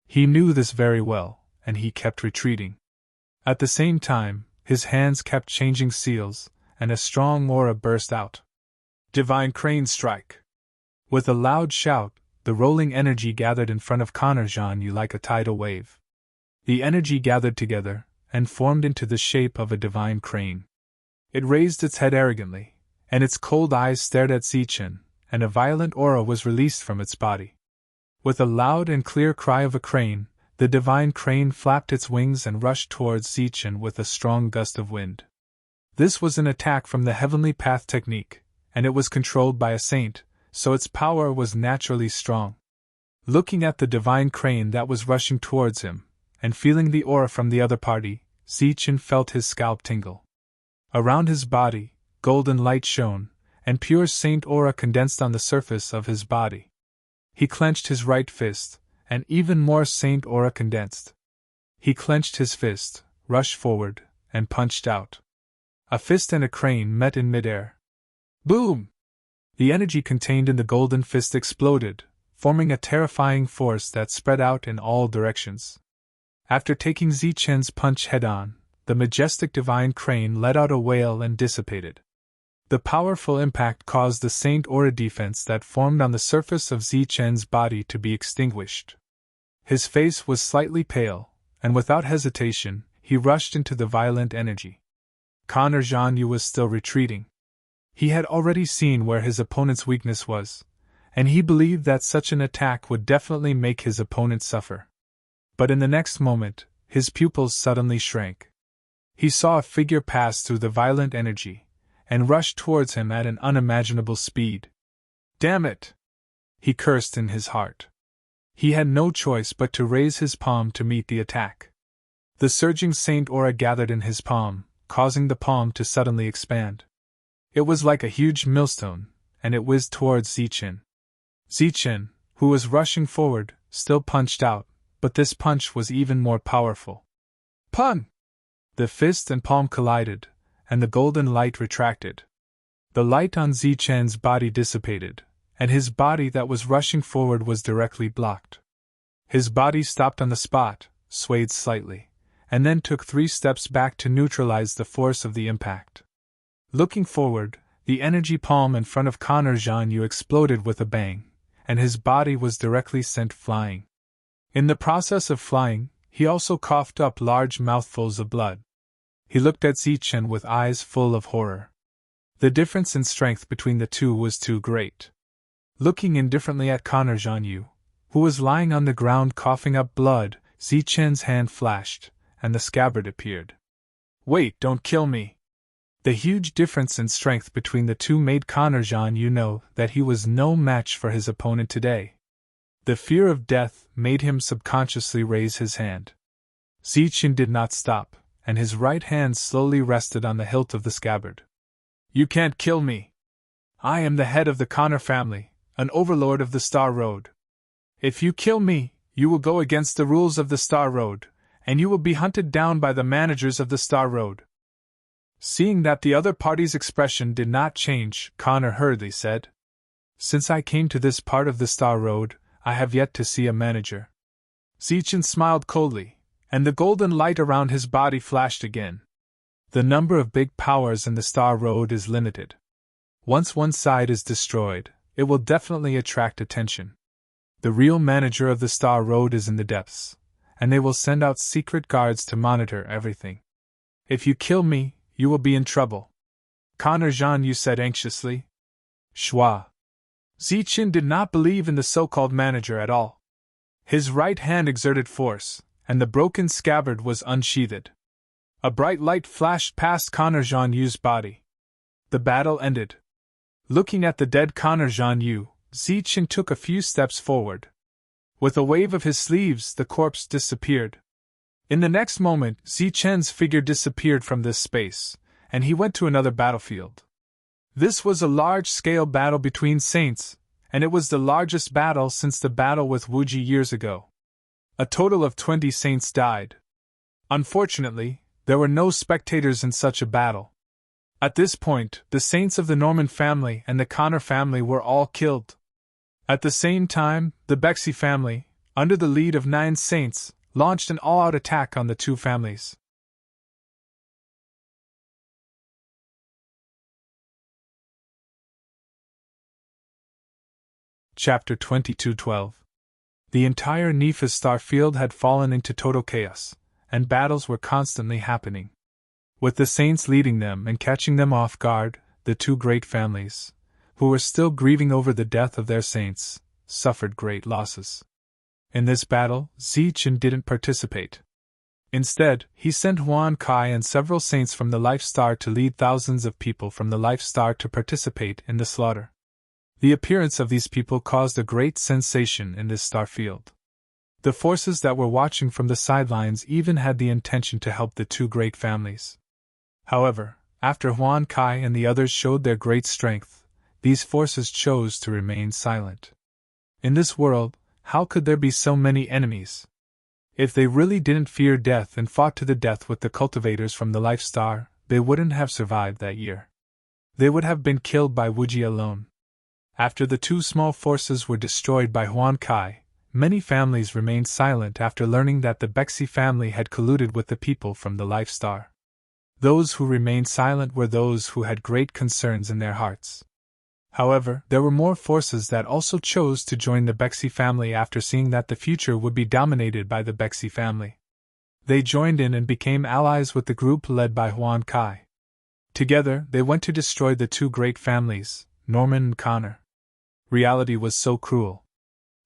He knew this very well, and he kept retreating. At the same time, his hands kept changing seals, and a strong aura burst out. Divine Crane Strike! With a loud shout, the rolling energy gathered in front of Connor Zhanyu like a tidal wave. The energy gathered together, and formed into the shape of a divine crane. It raised its head arrogantly, and its cold eyes stared at Zichen, and a violent aura was released from its body. With a loud and clear cry of a crane, the divine crane flapped its wings and rushed towards Zichen with a strong gust of wind. This was an attack from the Heavenly Path technique, and it was controlled by a saint, so its power was naturally strong. Looking at the divine crane that was rushing towards him, and feeling the aura from the other party, Zichen felt his scalp tingle. Around his body, golden light shone, and pure saint aura condensed on the surface of his body. He clenched his right fist, and even more saint aura condensed. He clenched his fist, rushed forward, and punched out. A fist and a crane met in midair. Boom! The energy contained in the golden fist exploded, forming a terrifying force that spread out in all directions. After taking Zichen's punch head-on, the majestic divine crane let out a wail and dissipated. The powerful impact caused the saint aura defense that formed on the surface of Zichen's body to be extinguished. His face was slightly pale, and without hesitation, he rushed into the violent energy. Connor Jean-Yu was still retreating. He had already seen where his opponent's weakness was, and he believed that such an attack would definitely make his opponent suffer. But in the next moment, his pupils suddenly shrank. He saw a figure pass through the violent energy, and rush towards him at an unimaginable speed. "Damn it!" he cursed in his heart. He had no choice but to raise his palm to meet the attack. The surging saint aura gathered in his palm, causing the palm to suddenly expand. It was like a huge millstone, and it whizzed towards Zichen. Zichen, who was rushing forward, still punched out, but this punch was even more powerful. Pun! The fist and palm collided, and the golden light retracted. The light on Zichen's body dissipated, and his body that was rushing forward was directly blocked. His body stopped on the spot, swayed slightly, and then took 3 steps back to neutralize the force of the impact. Looking forward, the energy palm in front of Connor Jean-Yu exploded with a bang, and his body was directly sent flying. In the process of flying, he also coughed up large mouthfuls of blood. He looked at Zichen with eyes full of horror. The difference in strength between the two was too great. Looking indifferently at Connor Jean-Yu, who was lying on the ground coughing up blood, Zichen's hand flashed, and the scabbard appeared. "Wait, don't kill me!" The huge difference in strength between the two made Connor Jean-Yu know that he was no match for his opponent today. The fear of death made him subconsciously raise his hand. Zichen did not stop, and his right hand slowly rested on the hilt of the scabbard. "You can't kill me! I am the head of the Connor family, an overlord of the Star Road. If you kill me, you will go against the rules of the Star Road, and you will be hunted down by the managers of the Star Road." Seeing that the other party's expression did not change, Connor hurriedly said, "Since I came to this part of the Star Road, I have yet to see a manager." Zichen smiled coldly, and the golden light around his body flashed again. The number of big powers in the Star Road is limited. Once one side is destroyed, it will definitely attract attention. The real manager of the Star Road is in the depths, and they will send out secret guards to monitor everything. If you kill me, you will be in trouble. Connor Jean-Yu said anxiously. Schwa. Zichen did not believe in the so-called manager at all. His right hand exerted force, and the broken scabbard was unsheathed. A bright light flashed past Connor Jean-Yu's body. The battle ended. Looking at the dead Connor Jean-Yu, Zichen took a few steps forward. With a wave of his sleeves, the corpse disappeared. In the next moment, Zichen's figure disappeared from this space, and he went to another battlefield. This was a large-scale battle between saints, and it was the largest battle since the battle with Wuji years ago. A total of 20 saints died. Unfortunately, there were no spectators in such a battle. At this point, the saints of the Norman family and the Connor family were all killed. At the same time, the Bexy family, under the lead of 9 saints, launched an all-out attack on the two families. Chapter 22:12. The entire Nephis star field had fallen into total chaos, and battles were constantly happening. With the saints leading them and catching them off guard, the two great families, who were still grieving over the death of their saints, suffered great losses. In this battle, Zichen didn't participate. Instead, he sent Huan Kai and several saints from the Life Star to lead thousands of people from the Life Star to participate in the slaughter. The appearance of these people caused a great sensation in this star field. The forces that were watching from the sidelines even had the intention to help the two great families. However, after Huan Kai and the others showed their great strength, these forces chose to remain silent. In this world, how could there be so many enemies? If they really didn't fear death and fought to the death with the cultivators from the Life Star, they wouldn't have survived that year. They would have been killed by Wuji alone. After the two small forces were destroyed by Huan Kai, many families remained silent after learning that the Bexy family had colluded with the people from the Life Star. Those who remained silent were those who had great concerns in their hearts. However, there were more forces that also chose to join the Bexy family after seeing that the future would be dominated by the Bexy family. They joined in and became allies with the group led by Huan Kai. Together, they went to destroy the two great families, Norman and Connor. Reality was so cruel.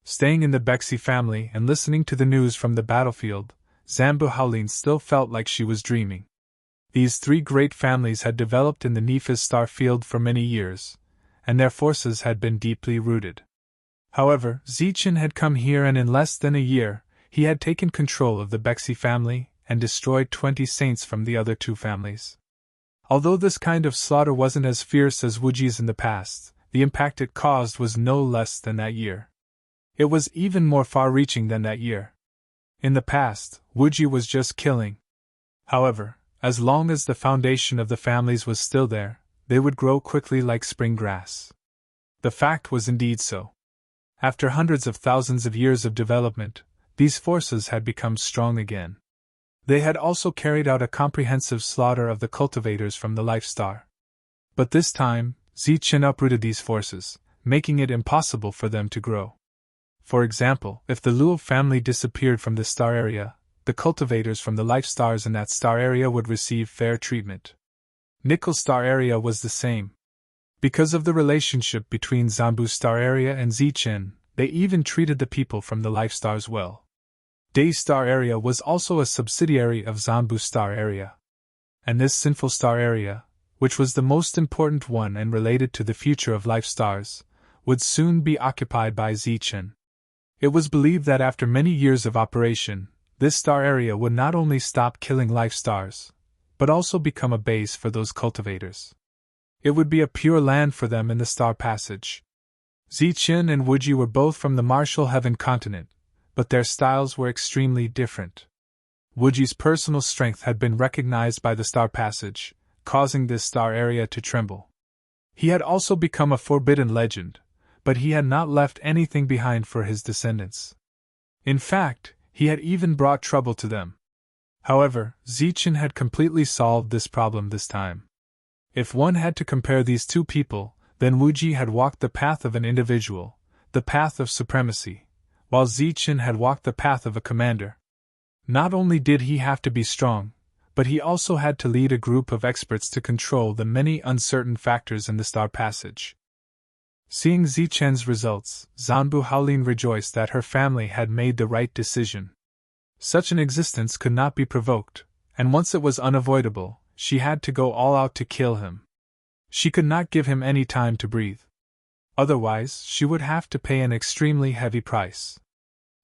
Staying in the Bexy family and listening to the news from the battlefield, Zambu Haolin still felt like she was dreaming. These three great families had developed in the Nephis star field for many years, and their forces had been deeply rooted. However, Zichen had come here, and in less than a year, he had taken control of the Bexy family and destroyed 20 saints from the other two families. Although this kind of slaughter wasn't as fierce as Wuji's in the past, the impact it caused was no less than that year. It was even more far-reaching than that year. In the past, Wuji was just killing. However, as long as the foundation of the families was still there, they would grow quickly like spring grass. The fact was indeed so. After hundreds of thousands of years of development, these forces had become strong again. They had also carried out a comprehensive slaughter of the cultivators from the Life Star. But this time, Zichen uprooted these forces, making it impossible for them to grow. For example, if the Luo family disappeared from the star area, the cultivators from the Life Stars in that star area would receive fair treatment. Nickel star area was the same. Because of the relationship between Zambu star area and Zichen, they even treated the people from the Life Stars well. Day star area was also a subsidiary of Zambu star area. And this sinful star area, which was the most important one and related to the future of Life Stars, would soon be occupied by Zichen. It was believed that after many years of operation, this star area would not only stop killing Life Stars, but also become a base for those cultivators. It would be a pure land for them in the Star Passage. Zichen and Wuji were both from the Martial Heaven continent, but their styles were extremely different. Wuji's personal strength had been recognized by the Star Passage, causing this star area to tremble. He had also become a forbidden legend, but he had not left anything behind for his descendants. In fact, he had even brought trouble to them. However, Zichen had completely solved this problem this time. If one had to compare these two people, then Wuji had walked the path of an individual, the path of supremacy, while Zichen had walked the path of a commander. Not only did he have to be strong, but he also had to lead a group of experts to control the many uncertain factors in the Star Passage. Seeing Zichen's results, Zanbu Haolin rejoiced that her family had made the right decision. Such an existence could not be provoked, and once it was unavoidable, she had to go all out to kill him. She could not give him any time to breathe. Otherwise, she would have to pay an extremely heavy price.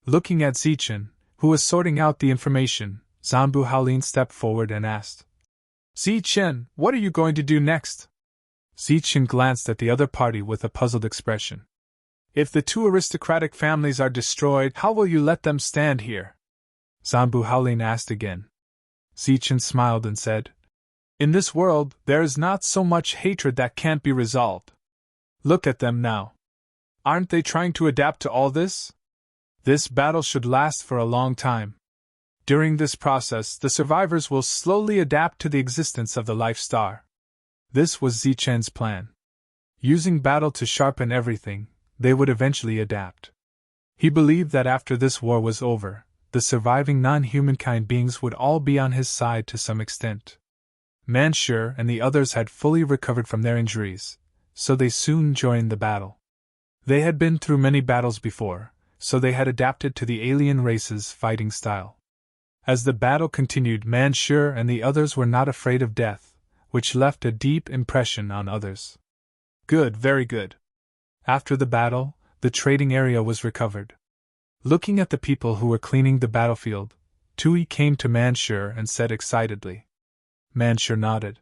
Looking at Zichen, who was sorting out the information, Zanbu Haolin stepped forward and asked, "Zichen, what are you going to do next?" Zichen glanced at the other party with a puzzled expression. "If the two aristocratic families are destroyed, how will you let them stand here?" Zanbu Haolin asked again. Zichen smiled and said, "In this world, there is not so much hatred that can't be resolved. Look at them now. Aren't they trying to adapt to all this? This battle should last for a long time. During this process, the survivors will slowly adapt to the existence of the Life Star." This was Zichen's plan. Using battle to sharpen everything, they would eventually adapt. He believed that after this war was over, the surviving non-humankind beings would all be on his side to some extent. Manshur and the others had fully recovered from their injuries, so they soon joined the battle. They had been through many battles before, so they had adapted to the alien race's fighting style. As the battle continued, Manshur and the others were not afraid of death, which left a deep impression on others. Good, very good. After the battle, the trading area was recovered. Looking at the people who were cleaning the battlefield, Tui came to Manshur and said excitedly. Manshur nodded.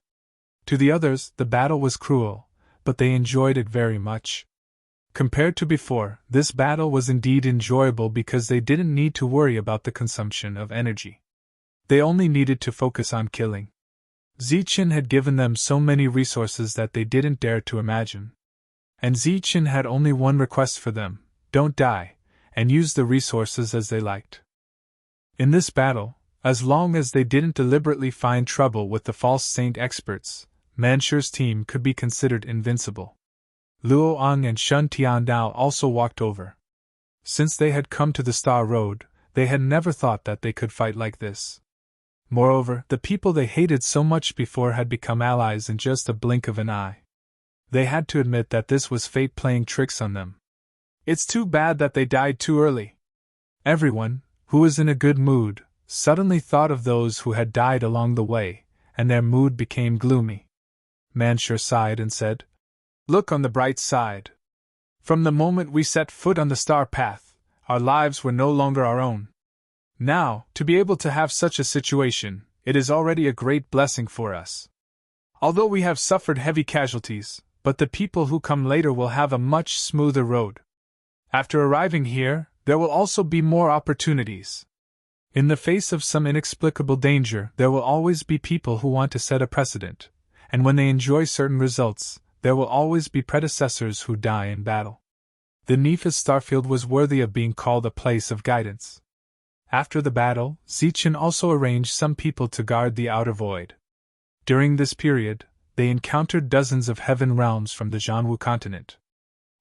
To the others, the battle was cruel, but they enjoyed it very much. Compared to before, this battle was indeed enjoyable because they didn't need to worry about the consumption of energy. They only needed to focus on killing. Zichen had given them so many resources that they didn't dare to imagine. And Zichen had only one request for them: don't die, and use the resources as they liked. In this battle, as long as they didn't deliberately find trouble with the false saint experts, Manshur's team could be considered invincible. Luo Ang and Shun Tiandao also walked over. Since they had come to the Star Road, they had never thought that they could fight like this. Moreover, the people they hated so much before had become allies in just a blink of an eye. They had to admit that this was fate playing tricks on them. It's too bad that they died too early. Everyone, who was in a good mood, suddenly thought of those who had died along the way, and their mood became gloomy. Manshur sighed and said, "Look on the bright side. From the moment we set foot on the star path, our lives were no longer our own. Now, to be able to have such a situation, it is already a great blessing for us. Although we have suffered heavy casualties, but the people who come later will have a much smoother road. After arriving here, there will also be more opportunities. In the face of some inexplicable danger, there will always be people who want to set a precedent, and when they enjoy certain results, there will always be predecessors who die in battle. The Nephis starfield was worthy of being called a place of guidance." After the battle, Zichen also arranged some people to guard the outer void. During this period, they encountered dozens of heaven realms from the Jianwu continent.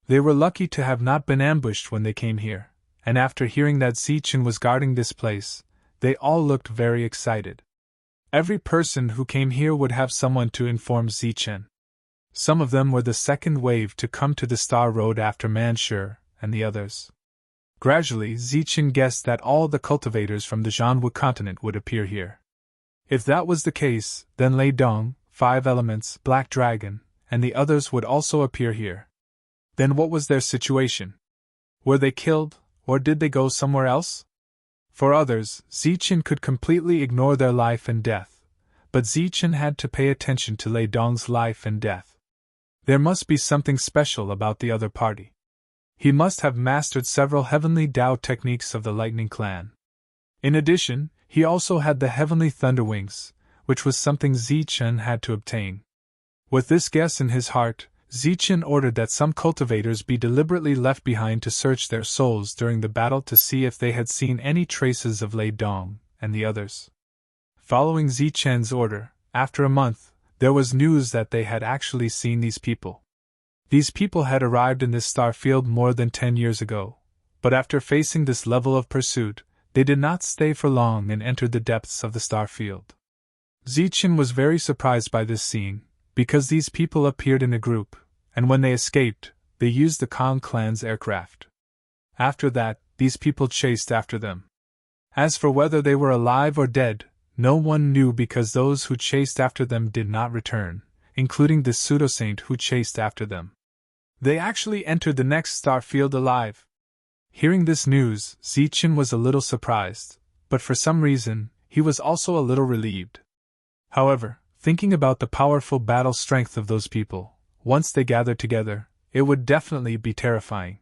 They were lucky to have not been ambushed when they came here, and after hearing that Zichen was guarding this place, they all looked very excited. Every person who came here would have someone to inform Zichen. Some of them were the second wave to come to the Star Road after Manshur and the others. Gradually, Zichen guessed that all the cultivators from the Jianwu continent would appear here. If that was the case, then Lei Dong, Five Elements, Black Dragon, and the others would also appear here. Then what was their situation? Were they killed, or did they go somewhere else? For others, Zichen could completely ignore their life and death, but Zichen had to pay attention to Lei Dong's life and death. There must be something special about the other party. He must have mastered several heavenly Dao techniques of the Lightning Clan. In addition, he also had the heavenly Thunder Wings, which was something Zichen had to obtain. With this guess in his heart, Zichen ordered that some cultivators be deliberately left behind to search their souls during the battle to see if they had seen any traces of Lei Dong and the others. Following Zichen's order, after a month, there was news that they had actually seen these people. These people had arrived in this star field more than 10 years ago, but after facing this level of pursuit, they did not stay for long and entered the depths of the star field. Zichen was very surprised by this scene, because these people appeared in a group, and when they escaped, they used the Kong clan's aircraft. After that, these people chased after them. As for whether they were alive or dead, no one knew because those who chased after them did not return, including the pseudo-saint who chased after them. They actually entered the next star field alive. Hearing this news, Zichen was a little surprised, but for some reason, he was also a little relieved. However, thinking about the powerful battle strength of those people, once they gathered together, it would definitely be terrifying.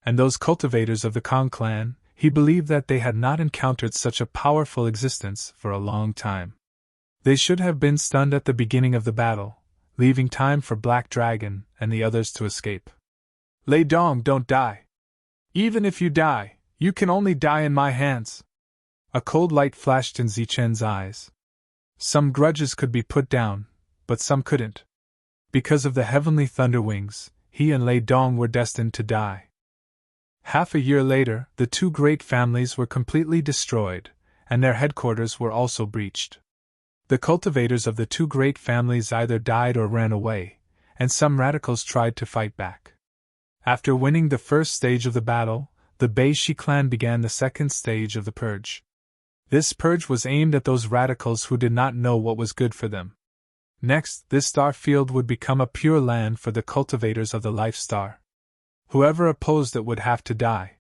And those cultivators of the Kong clan, he believed that they had not encountered such a powerful existence for a long time. They should have been stunned at the beginning of the battle, leaving time for Black Dragon and the others to escape. Lei Dong, don't die. Even if you die, you can only die in my hands. A cold light flashed in Zichen's eyes. Some grudges could be put down, but some couldn't. Because of the heavenly thunder wings, he and Lei Dong were destined to die. Half a year later, the two great families were completely destroyed, and their headquarters were also breached. The cultivators of the two great families either died or ran away, and some radicals tried to fight back. After winning the first stage of the battle, the Beishi clan began the second stage of the purge. This purge was aimed at those radicals who did not know what was good for them. Next, this star field would become a pure land for the cultivators of the life star. Whoever opposed it would have to die.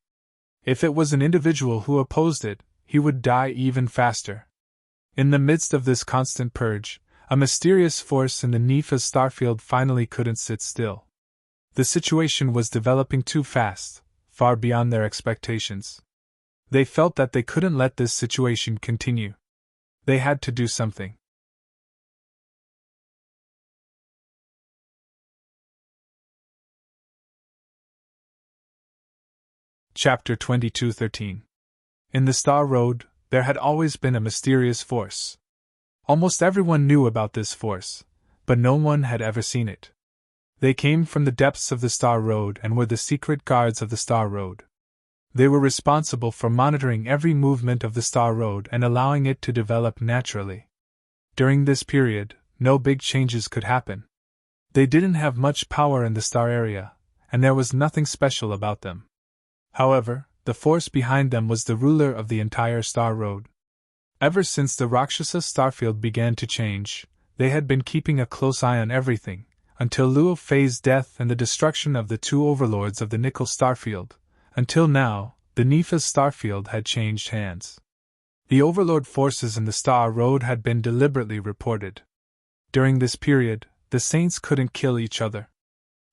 If it was an individual who opposed it, he would die even faster. In the midst of this constant purge, a mysterious force in the Nephis starfield finally couldn't sit still. The situation was developing too fast, far beyond their expectations. They felt that they couldn't let this situation continue. They had to do something. Chapter 22:13. In the Star Road, there had always been a mysterious force. Almost everyone knew about this force, but no one had ever seen it. They came from the depths of the Star Road and were the secret guards of the Star Road. They were responsible for monitoring every movement of the Star Road and allowing it to develop naturally. During this period, no big changes could happen. They didn't have much power in the star area, and there was nothing special about them. However, the force behind them was the ruler of the entire Star Road. Ever since the Rakshasa starfield began to change, they had been keeping a close eye on everything, until Luo Fei's death and the destruction of the two overlords of the Nickel starfield. Until now, the Nepha's starfield had changed hands. The overlord forces in the Star Road had been deliberately reported. During this period, the saints couldn't kill each other.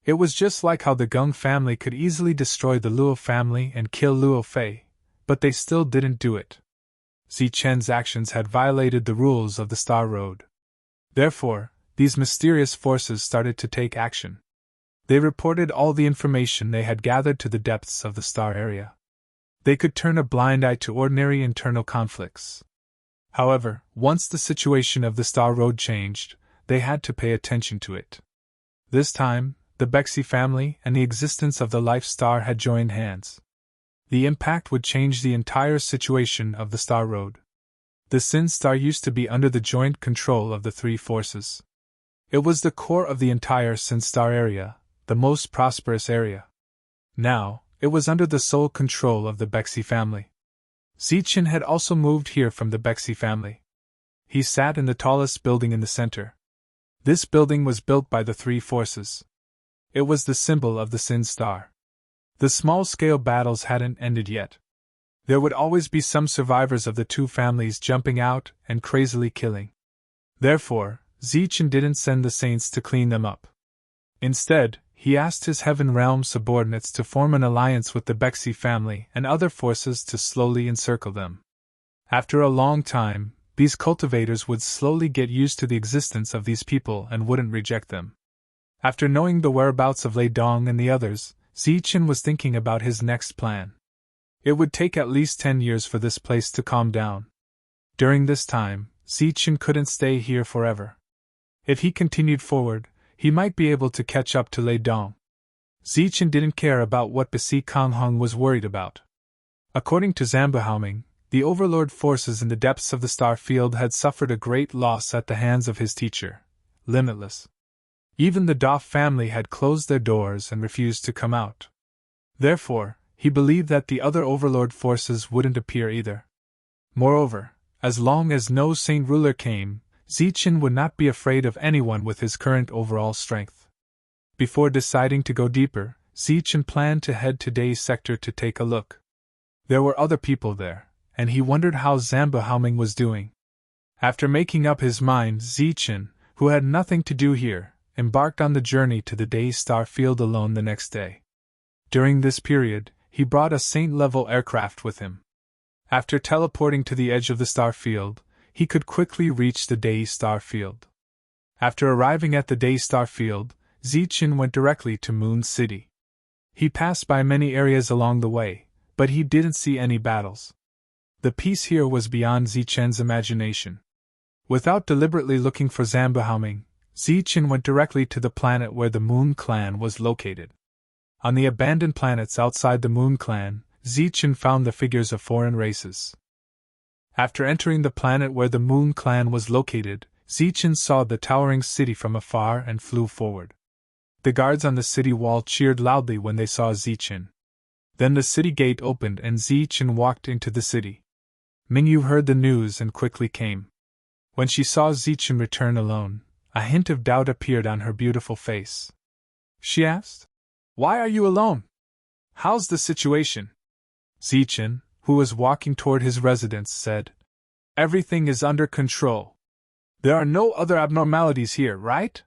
It was just like how the Gung family could easily destroy the Luo family and kill Luo Fei, but they still didn't do it. Zichen's actions had violated the rules of the Star Road. Therefore, these mysterious forces started to take action. They reported all the information they had gathered to the depths of the star area. They could turn a blind eye to ordinary internal conflicts. However, once the situation of the Star Road changed, they had to pay attention to it. This time, the Bexy family and the existence of the Life Star had joined hands. The impact would change the entire situation of the Star Road. The Sin Star used to be under the joint control of the three forces. It was the core of the entire Sin Star area, the most prosperous area. Now, it was under the sole control of the Bexy family. Zichen had also moved here from the Bexy family. He sat in the tallest building in the center. This building was built by the three forces. It was the symbol of the Sin Star. The small-scale battles hadn't ended yet. There would always be some survivors of the two families jumping out and crazily killing. Therefore, Zichen didn't send the saints to clean them up. Instead, he asked his Heaven Realm subordinates to form an alliance with the Bexy family and other forces to slowly encircle them. After a long time, these cultivators would slowly get used to the existence of these people and wouldn't reject them. After knowing the whereabouts of Lei Dong and the others, Zichen was thinking about his next plan. It would take at least 10 years for this place to calm down. During this time, Zichen couldn't stay here forever. If he continued forward, he might be able to catch up to Lei Dong. Zichen didn't care about what Basi Konghong was worried about. According to Zambuhaoming, the overlord forces in the depths of the star field had suffered a great loss at the hands of his teacher, Limitless. Even the Doff family had closed their doors and refused to come out. Therefore, he believed that the other overlord forces wouldn't appear either. Moreover, as long as no saint ruler came, Zichen would not be afraid of anyone with his current overall strength. Before deciding to go deeper, Zichen planned to head to Day's sector to take a look. There were other people there, and he wondered how Zambuhaoming was doing. After making up his mind, Zichen, who had nothing to do here, embarked on the journey to the Day Star Field alone the next day. During this period, he brought a saint-level aircraft with him. After teleporting to the edge of the star field, he could quickly reach the Day Star Field. After arriving at the Day Star Field, Zichen went directly to Moon City. He passed by many areas along the way, but he didn't see any battles. The peace here was beyond Zichen's imagination. Without deliberately looking for Zambuhaoming, Zichen went directly to the planet where the Moon Clan was located. On the abandoned planets outside the Moon Clan, Zichen found the figures of foreign races. After entering the planet where the Moon Clan was located, Zichen saw the towering city from afar and flew forward. The guards on the city wall cheered loudly when they saw Zichen. Then the city gate opened and Zichen walked into the city. Mingyu heard the news and quickly came. When she saw Zichen return alone, a hint of doubt appeared on her beautiful face. She asked, "Why are you alone? How's the situation?" Zichen, who was walking toward his residence, said, "Everything is under control. There are no other abnormalities here, right?"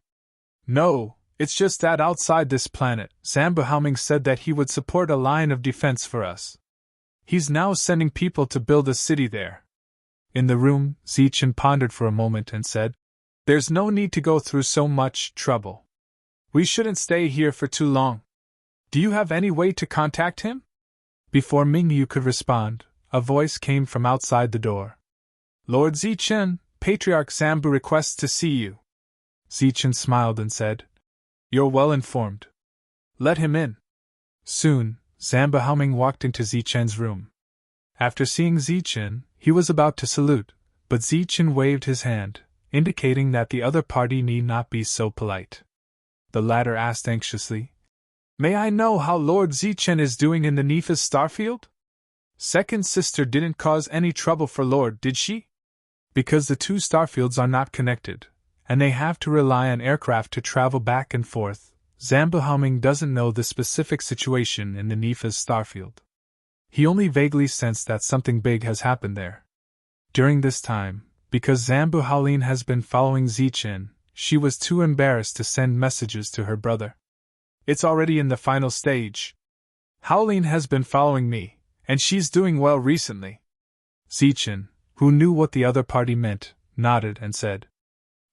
"No, it's just that outside this planet, Zambuhaoming said that he would support a line of defense for us. He's now sending people to build a city there." In the room, Zichen pondered for a moment and said, "There's no need to go through so much trouble. We shouldn't stay here for too long. Do you have any way to contact him?" Before Mingyu could respond, a voice came from outside the door. "Lord Zichen, Patriarch Zambu requests to see you." Zichen smiled and said, You're well informed. Let him in. Soon, Zambahauming walked into Zichen's room. After seeing Zichen, he was about to salute, but Zichen waved his hand, indicating that the other party need not be so polite. The latter asked anxiously, "May I know how Lord Zichen is doing in the Nephis starfield? Second sister didn't cause any trouble for Lord, did she?" Because the two starfields are not connected, and they have to rely on aircraft to travel back and forth, Zambahauming doesn't know the specific situation in the Nephis starfield. He only vaguely sensed that something big has happened there. During this time, because Zambuhaulin has been following Zichen, she was too embarrassed to send messages to her brother. It's already in the final stage. Howlin has been following me, and she's doing well recently. Zichen, who knew what the other party meant, nodded and said.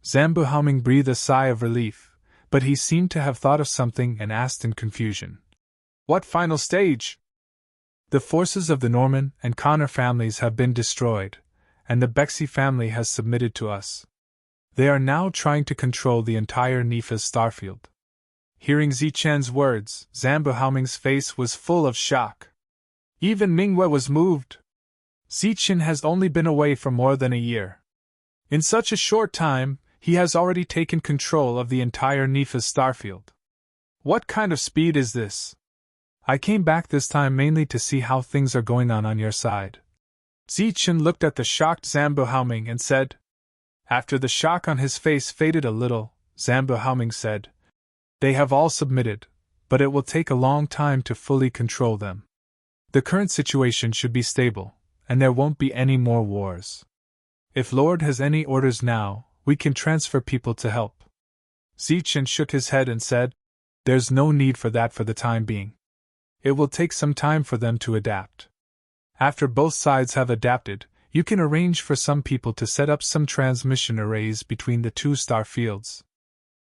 Zambuhauming breathed a sigh of relief, but he seemed to have thought of something and asked in confusion. What final stage? The forces of the Norman and Connor families have been destroyed, and the Bexy family has submitted to us. They are now trying to control the entire Nephis starfield. Hearing Zichen's words, Zambuhauming's face was full of shock. Even Mingwe was moved. Zichen has only been away for more than a year. In such a short time, he has already taken control of the entire Nephis starfield. What kind of speed is this? I came back this time mainly to see how things are going on your side. Zichen looked at the shocked Zambuhauming and said. After the shock on his face faded a little, Zambuhauming said, They have all submitted, but it will take a long time to fully control them. The current situation should be stable, and there won't be any more wars. If Lord has any orders now, we can transfer people to help. Zichen shook his head and said, There's no need for that for the time being. It will take some time for them to adapt. After both sides have adapted, you can arrange for some people to set up some transmission arrays between the two star fields.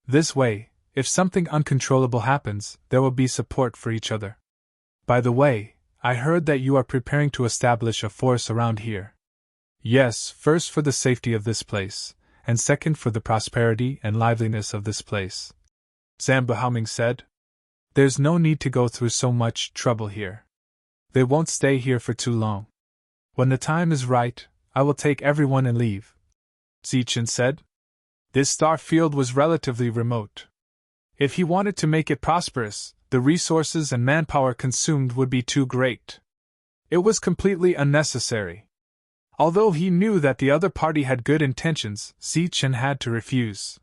This way, if something uncontrollable happens, there will be support for each other. By the way, I heard that you are preparing to establish a force around here. Yes, first for the safety of this place, and second for the prosperity and liveliness of this place. Zambuhauming said. There's no need to go through so much trouble here. They won't stay here for too long. When the time is right, I will take everyone and leave. Zichen said. This star field was relatively remote. If he wanted to make it prosperous, the resources and manpower consumed would be too great. It was completely unnecessary. Although he knew that the other party had good intentions, Zichen had to refuse.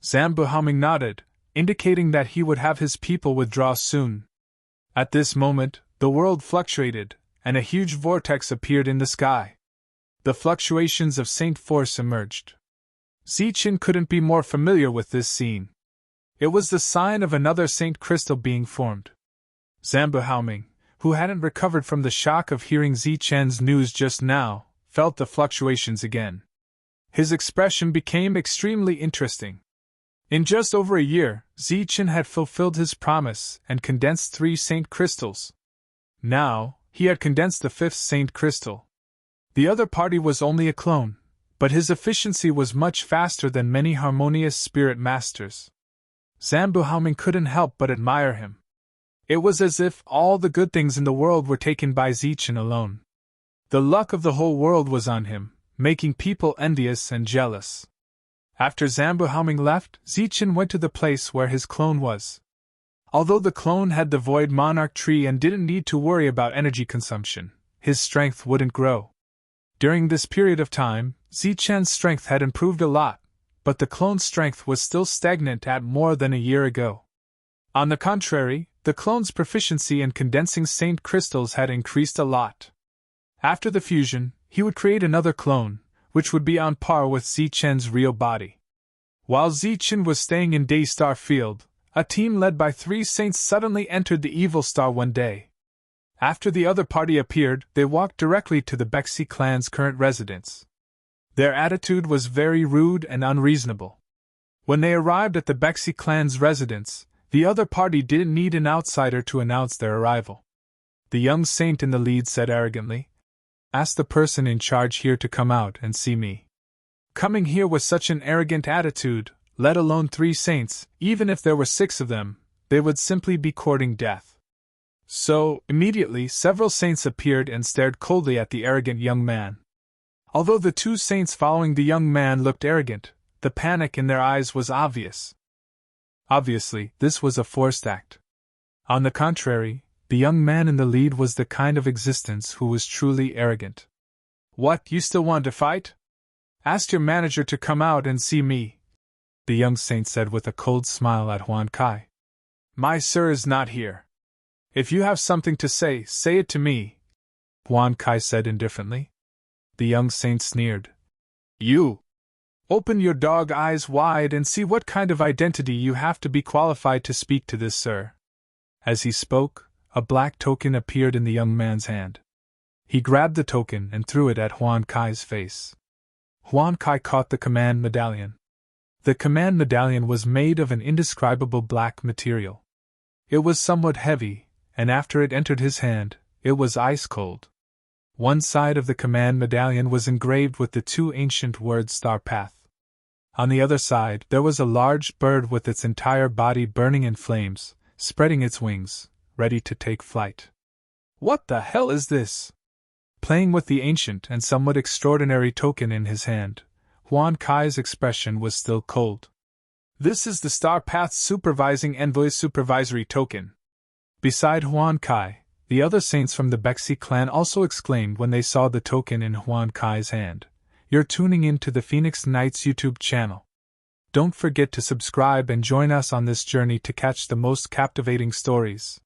Zambuhauming nodded, indicating that he would have his people withdraw soon. At this moment, the world fluctuated, and a huge vortex appeared in the sky. The fluctuations of Saint Force emerged. Zichen couldn't be more familiar with this scene. It was the sign of another Saint Crystal being formed. Zambuhauming, who hadn't recovered from the shock of hearing Zichen's news just now, felt the fluctuations again. His expression became extremely interesting. In just over a year, Zichen had fulfilled his promise and condensed 3 Saint Crystals. Now, he had condensed the 5th Saint Crystal. The other party was only a clone, but his efficiency was much faster than many harmonious spirit masters. Zambuhauming couldn't help but admire him. It was as if all the good things in the world were taken by Zichen alone. The luck of the whole world was on him, making people envious and jealous. After Zambuhauming left, Zichen went to the place where his clone was. Although the clone had the Void Monarch tree and didn't need to worry about energy consumption, his strength wouldn't grow. During this period of time, Zichen's strength had improved a lot, but the clone's strength was still stagnant at more than a year ago. On the contrary, the clone's proficiency in condensing Saint Crystals had increased a lot. After the fusion, he would create another clone, which would be on par with Zichen's real body. While Zichen was staying in Daystar Field, a team led by 3 saints suddenly entered the Evil Star one day. After the other party appeared, they walked directly to the Bexy clan's current residence. Their attitude was very rude and unreasonable. When they arrived at the Bexy clan's residence, the other party didn't need an outsider to announce their arrival. The young saint in the lead said arrogantly, Ask the person in charge here to come out and see me. Coming here with such an arrogant attitude, let alone 3 saints. Even if there were 6 of them, they would simply be courting death. So, immediately, several saints appeared and stared coldly at the arrogant young man. Although the 2 saints following the young man looked arrogant, the panic in their eyes was obvious. Obviously, this was a forced act. On the contrary, the young man in the lead was the kind of existence who was truly arrogant. "What, you still want to fight? Ask your manager to come out and see me," the young saint said with a cold smile at Huan Kai. "My sir is not here. If you have something to say it to me," Huan Kai said indifferently. The young saint sneered. "You! Open your dog eyes wide and see what kind of identity you have to be qualified to speak to this sir." As he spoke, a black token appeared in the young man's hand. He grabbed the token and threw it at Huan Kai's face. Huan Kai caught the command medallion. The command medallion was made of an indescribable black material. It was somewhat heavy, and after it entered his hand, it was ice cold. One side of the command medallion was engraved with the 2 ancient words Star Path. On the other side, there was a large bird with its entire body burning in flames, spreading its wings, ready to take flight. "What the hell is this?" Playing with the ancient and somewhat extraordinary token in his hand, Huan Kai's expression was still cold. "This is the Star Path's Supervising Envoy's supervisory token." Beside Huan Kai, the other saints from the Bexi clan also exclaimed when they saw the token in Huan Kai's hand. You're tuning in to the Phoenix Knights YouTube channel. Don't forget to subscribe and join us on this journey to catch the most captivating stories.